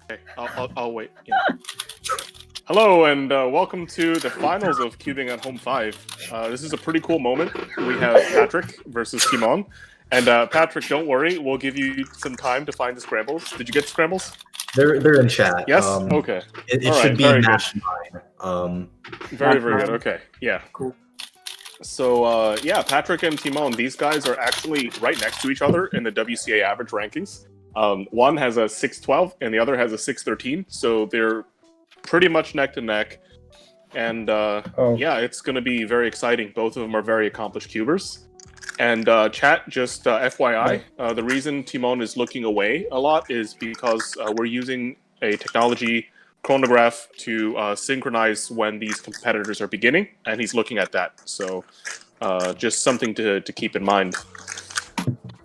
Okay, I'll wait. Yeah. Hello and welcome to the finals of Cubing at Home 5. This is a pretty cool moment. We have Patrick versus Timon. And Patrick, don't worry, we'll give you some time to find the scrambles. Did you get the scrambles? They're in chat. Yes? Okay. It All should right, be very match good. 9. Very good. Okay. Yeah. Cool. So, yeah, Patrick and Timon, these guys are actually right next to each other in the WCA average rankings. One has a 612 and the other has a 613, so they're pretty much neck to neck. and yeah, it's going to be very exciting. Both of them are very accomplished cubers. And chat, just FYI, the reason Timon is looking away a lot is because we're using a technology chronograph to synchronize when these competitors are beginning, and he's looking at that. So just something to keep in mind.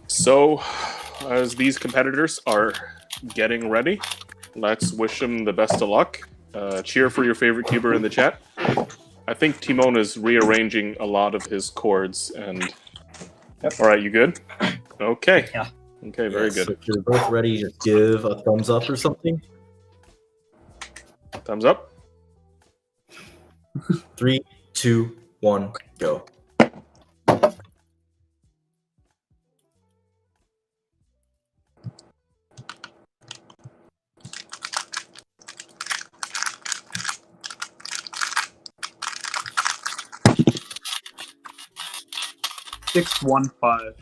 So as these competitors are getting ready, let's wish them the best of luck. Cheer for your favorite cuber in the chat. I think Timon is rearranging a lot of his chords and... Yep. All right, you good? Okay. Yeah. Okay, very good. So if you're both ready, just give a thumbs up or something. Thumbs up. 3, 2, 1, go. Six, 1-5.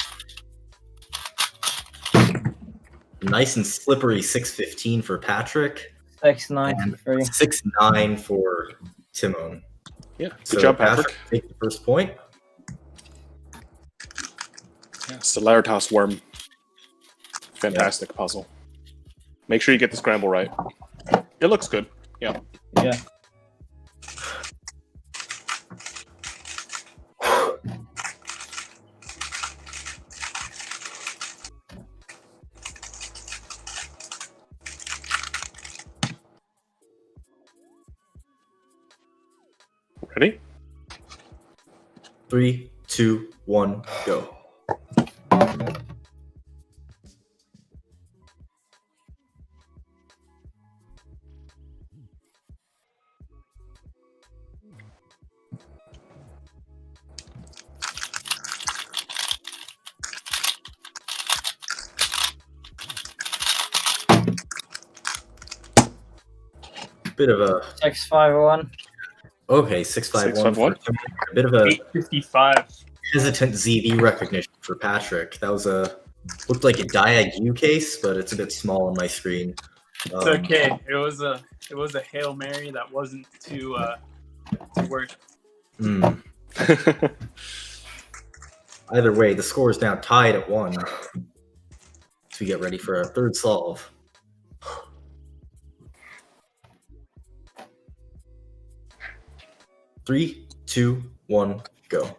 Nice and slippery 6-15 for Patrick. 6-9 for 3. 6-9 for Timon. Yeah, good job, Patrick. Take the first point. Yeah, Celeritas worm. Fantastic puzzle. Make sure you get the scramble right. It looks good. Yeah. Yeah. Ready? 3, 2, 1, go. Bit of a 6-5-1. okay, 6-5-1. 6-5-1. A bit of a 8-55. hesitant ZB recognition for Patrick. That was a looked like a Diag U case, but it's a bit small on my screen. It's okay. It was a Hail Mary that wasn't too work. Either way, the score is now tied at 1. So we get ready for our third solve. Three, 2, 1, go.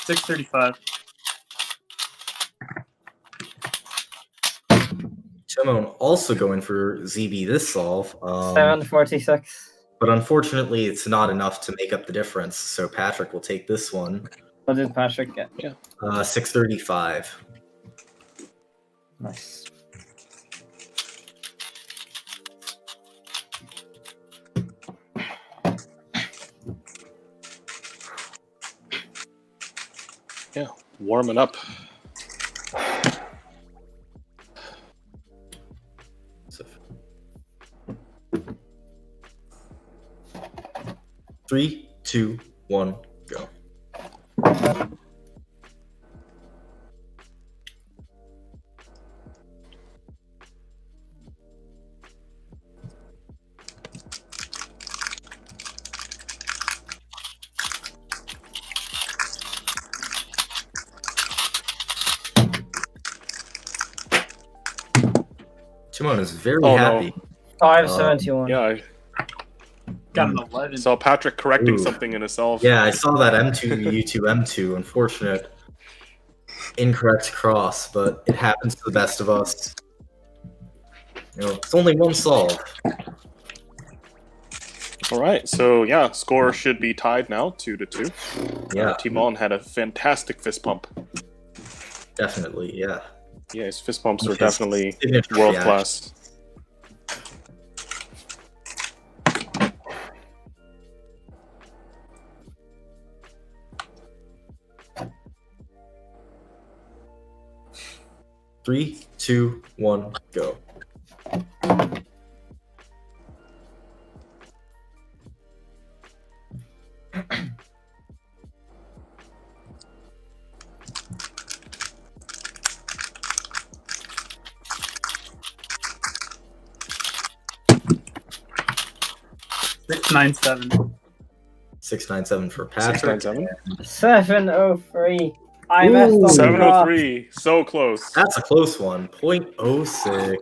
$6.35. Timon also going for ZB this solve. 7.46. But unfortunately, it's not enough to make up the difference. So Patrick will take this one. What did Patrick get? Yeah. 6.35. Nice. Yeah, warming up. Three, 2, 1, go. Timon is very happy. 5.71. Yeah, I got an 11. saw Patrick correcting something in a solve. Yeah, I saw that M2, U2, M2. Unfortunate. Incorrect cross, but it happens to the best of us. You know, it's only one solve. All right, so yeah, score should be tied now, 2-2. Yeah. Timon had a fantastic fist pump. Definitely, yeah. Yeah, his fist pumps are His definitely signature world reaction. class. Three, 2, 1, go. 697. 697 for Patrick. 697. 703. I messed up. 703. So close. That's a close one. 0.06.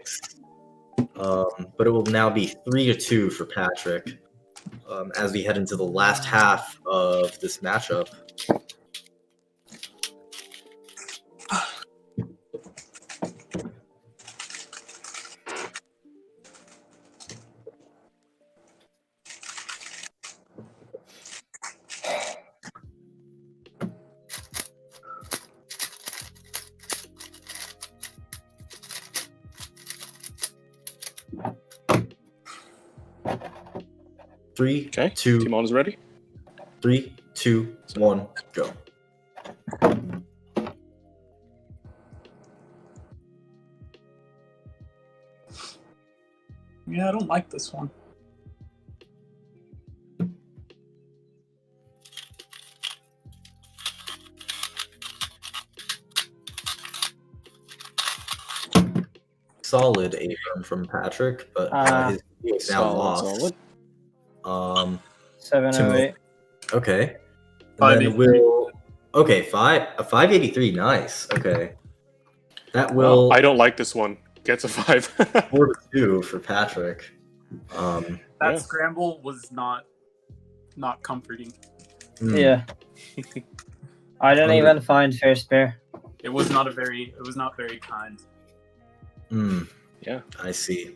But it will now be 3-2 for Patrick as we head into the last half of this matchup. Three, okay. Two. Timon is ready. 3, 2, 1, go. Yeah, I don't like this one. Solid A-firm from Patrick, but his video is now lost. 708. Okay. And then we'll... Okay, 583, nice. Okay. That will... I don't like this one. Gets a 5. 4-2 for Patrick. That scramble was not comforting. Yeah. I didn't even find fair spare. It was not very kind. Yeah. I see.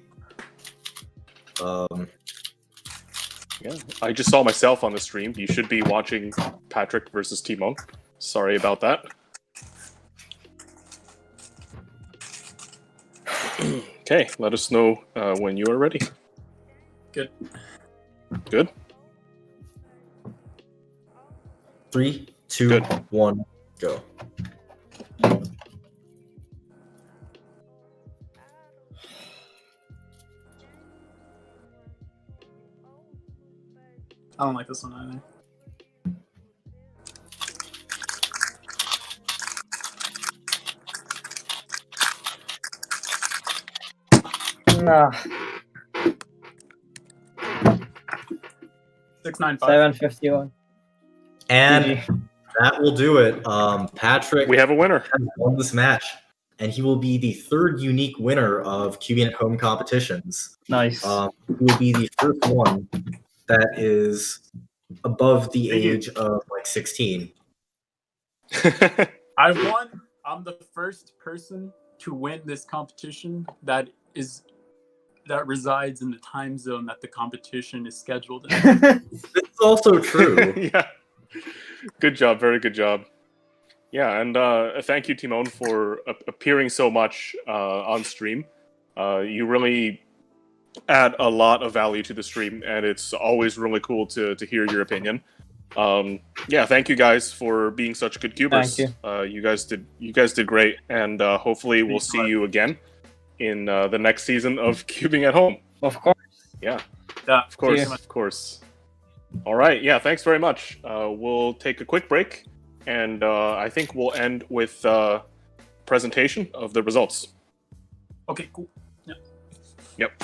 Yeah, I just saw myself on the stream. You should be watching Patrick versus Timon. Sorry about that. Okay, let us know when you are ready. Good. Good. 3, 2, 1, go. I don't like this one either. No. 695. 751. And that will do it. Patrick, we have a winner. Has won this match, and he will be the third unique winner of Cubian at Home competitions. Nice. He will be the first one that is above the age of like 16. I won. I'm the first person to win this competition that resides in the time zone that the competition is scheduled in. It's also true. Yeah. Good job. Very good job. Yeah, and thank you, Timon, for appearing so much on stream. You really add a lot of value to the stream, and it's always really cool to hear your opinion. Yeah, thank you guys for being such good cubers. Thank you guys did great, and hopefully we'll see you again in the next season of Cubing at Home. Of course. Yeah. Yeah. Of course. All right. Yeah. Thanks very much. We'll take a quick break, and I think we'll end with presentation of the results. Okay. Cool. Yeah. Yep.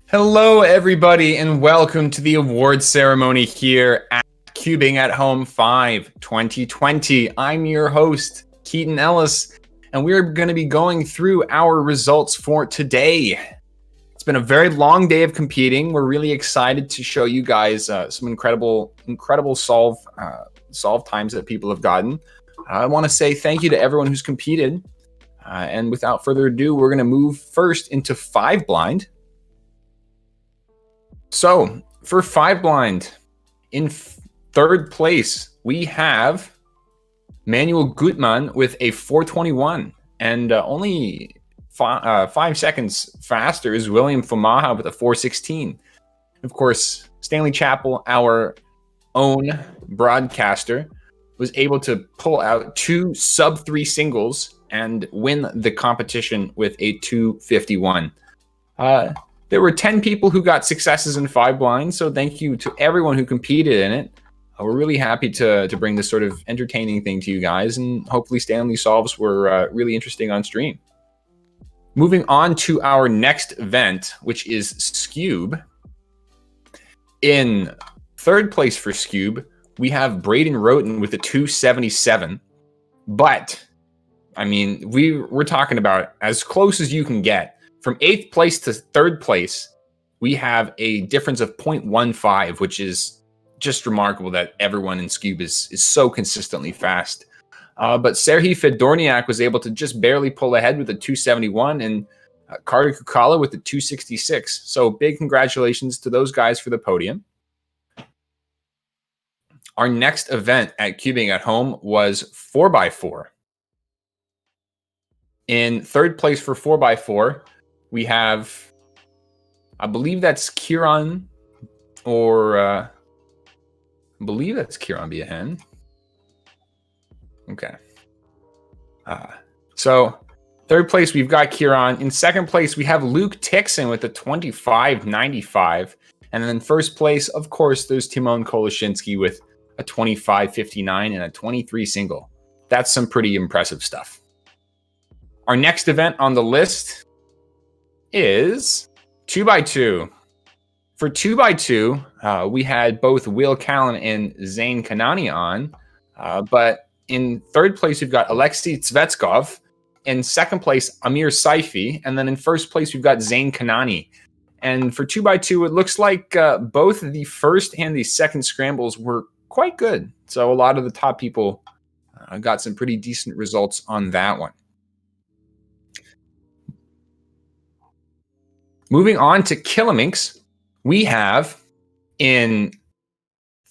Hello, everybody, and welcome to the award ceremony here at Cubing at Home 5 2020. I'm your host, Keaton Ellis, and we're going to be going through our results for today. It's been a very long day of competing. We're really excited to show you guys some incredible solve times that people have gotten. I want to say thank you to everyone who's competed. And without further ado, we're going to move first into 5 blind. So for 5 blind, in third place, we have Manuel Gutmann with a 421, and only 5 seconds faster is William Famaha with a 416. Of course, Stanley Chappell, our own broadcaster, was able to pull out 2 sub-3 singles and win the competition with a 251. There were 10 people who got successes in 5 blind, so thank you to everyone who competed in it. We're really happy to bring this sort of entertaining thing to you guys, and hopefully Stanley Solves were really interesting on stream. Moving on to our next event, which is Skube. In third place for Skube, we have Braden Roten with a 277. But, I mean, we're talking about as close as you can get. From 8th place to 3rd place, we have a difference of 0.15, which is just remarkable that everyone in Skube is so consistently fast. But Serhii Fedorniak was able to just barely pull ahead with a 271, and Carter Kukala with a 266. So big congratulations to those guys for the podium. Our next event at Cubing at Home was 4x4. In 3rd place for 4x4, we have, I believe that's Kieran, or I believe that's Kieran Biahen. Okay. So 3rd place, we've got Kieran. In 2nd place, we have Luke Tixon with a 25.95. And then in 1st place, of course, there's Timon Koloshinsky with a 25.59 and a 23 single. That's some pretty impressive stuff. Our next event on the list is 2x2. For 2x2, we had both Will Callan and Zane Kanani on, but in 3rd place, we've got Alexei Tsvetskov. In 2nd place, Amir Saifi. And then in 1st place, we've got Zane Kanani. And for 2x2, it looks like both the 1st and the 2nd scrambles were quite good. So a lot of the top people got some pretty decent results on that one. Moving on to Kilominx, we have in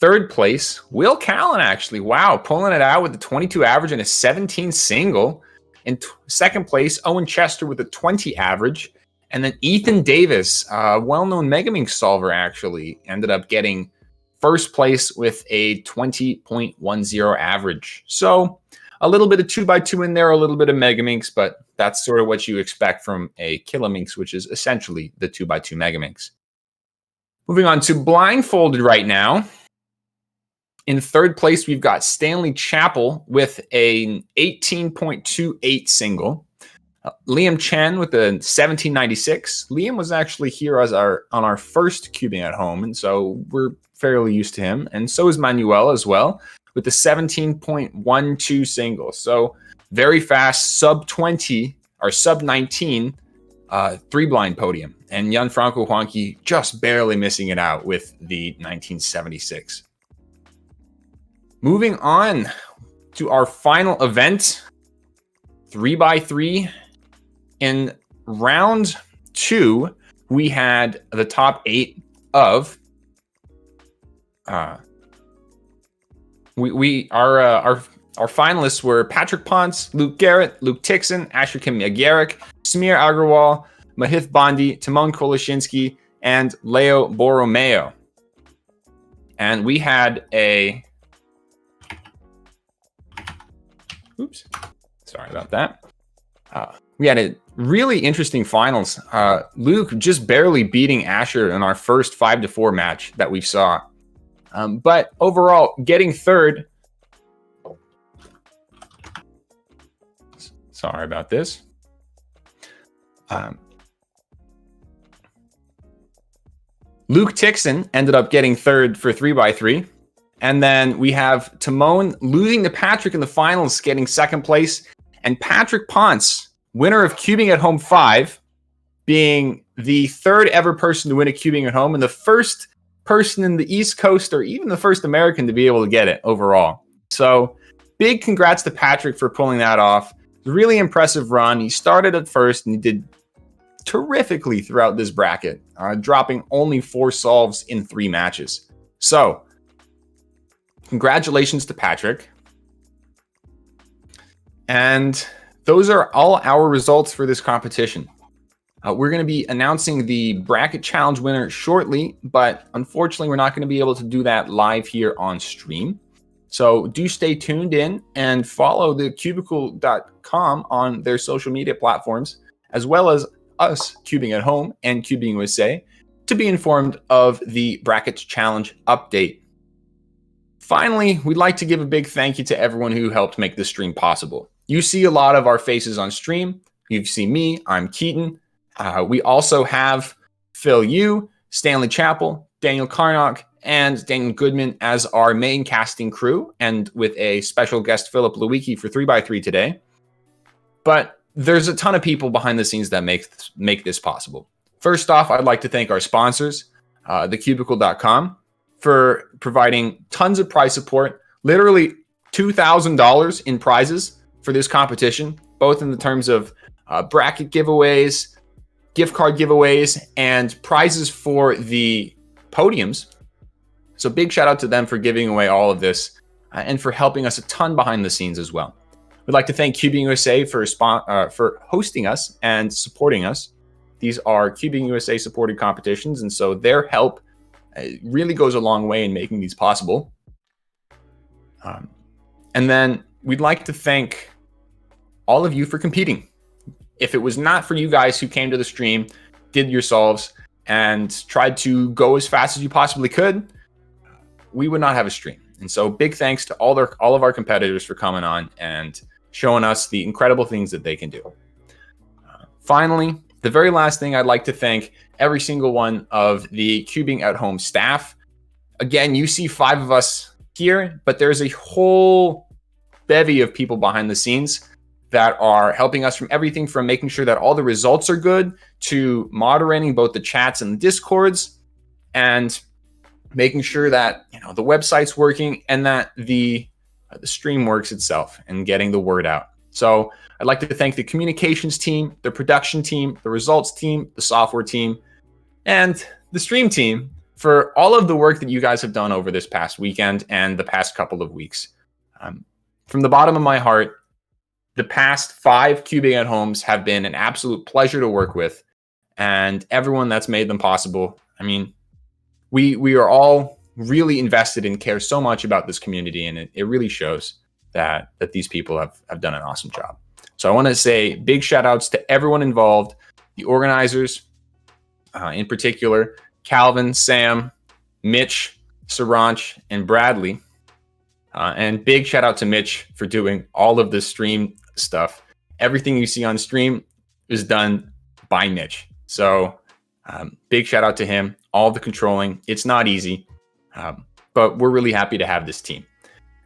3rd place, Will Callan, actually. Wow, pulling it out with a 22 average and a 17 single. In 2nd place, Owen Chester with a 20 average. And then Ethan Davis, a well-known Megaminx solver, actually ended up getting 1st place with a 20.10 average. So a little bit of 2x2 in there, a little bit of Megaminx, but that's sort of what you expect from a Kilominx, which is essentially the 2x2 Megaminx. Moving on to blindfolded right now. In 3rd place, we've got Stanley Chappell with an 18.28 single. Liam Chen with a 17.96. Liam was actually here as on our first Cubing at Home, and so we're fairly used to him. And so is Manuel as well, with the 17.12 single. So very fast, sub 20 or sub 19 3 blind podium. And Gianfranco Huanqui just barely missing it out with the 1976. Moving on to our final event, 3x3. In round 2, we had the top 8 of our finalists were Patrick Ponce, Luke Garrett, Luke Tixon, Asher Kim Yagarek, Samir Agarwal, Mahith Bondi, Timon Koloshinsky, and Leo Borromeo. And we had a... Oops. Sorry about that. We had a really interesting finals. Luke just barely beating Asher in our first 5-4 match that we saw. But overall, getting 3rd. Sorry about this. Luke Tixon ended up getting third for 3x3. And then we have Timon losing to Patrick in the finals, getting second place. And Patrick Ponce, winner of Cubing at Home 5, being the third ever person to win a Cubing at Home and the first person in the East Coast, or even the first American to be able to get it overall. So big congrats to Patrick for pulling that off. Really impressive run. He started at first and he did terrifically throughout this bracket, dropping only 4 solves in 3 matches. So congratulations to Patrick. And those are all our results for this competition. We're going to be announcing the bracket challenge winner shortly, but unfortunately we're not going to be able to do that live here on stream. So do stay tuned in and follow the cubicle.com on their social media platforms, as well as us, Cubing at Home and Cubing USA, to be informed of the bracket challenge update. Finally, we'd like to give a big thank you to everyone who helped make this stream possible. You see a lot of our faces on stream. You see me, I'm Keaton. We also have Phil Yu, Stanley Chappell, Daniel Carnock, and Daniel Goodman as our main casting crew, and with a special guest, Philip Lewicki, for 3x3 today. But there's a ton of people behind the scenes that make this possible. First off, I'd like to thank our sponsors, thecubicle.com, for providing tons of prize support, literally $2,000 in prizes for this competition, both in the terms of bracket giveaways, gift card giveaways, and prizes for the podiums. So big shout out to them for giving away all of this and for helping us a ton behind the scenes as well. We'd like to thank Cubing USA for hosting us and supporting us. These are Cubing USA supported competitions, and so their help really goes a long way in making these possible. And then we'd like to thank all of you for competing. If it was not for you guys who came to the stream, did your solves, and tried to go as fast as you possibly could, we would not have a stream. And so big thanks to all of our competitors for coming on and showing us the incredible things that they can do. Finally, the very last thing, I'd like to thank every single one of the Cubing at Home staff. Again, you see 5 of us here, but there's a whole bevy of people behind the scenes that are helping us from everything from making sure that all the results are good to moderating both the chats and the discords and making sure that the website's working and that the stream works itself and getting the word out. So I'd like to thank the communications team, the production team, the results team, the software team, and the stream team for all of the work that you guys have done over this past weekend and the past couple of weeks. From the bottom of my heart, the past 5 Cubing at Homes have been an absolute pleasure to work with, and everyone that's made them possible. I mean, we are all really invested and care so much about this community, and it really shows that these people have done an awesome job. So I want to say big shout outs to everyone involved, the organizers, in particular, Calvin, Sam, Mitch, Saranch, and Bradley. And big shout out to Mitch for doing all of the stream stuff. Everything you see on stream is done by Mitch. So big shout out to him. All the controlling. It's not easy, but we're really happy to have this team.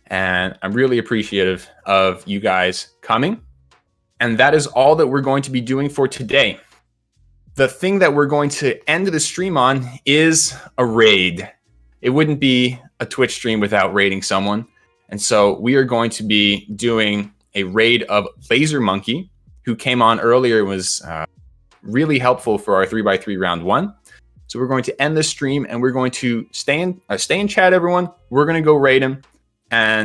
And I'm really appreciative of you guys coming. And that is all that we're going to be doing for today. The thing that we're going to end the stream on is a raid. It wouldn't be a Twitch stream without raiding someone. And so we are going to be doing a raid of Laser Monkey, who came on earlier and was really helpful for our 3x3 round 1. So we're going to end this stream and we're going to stay in chat, everyone. We're going to go raid him. And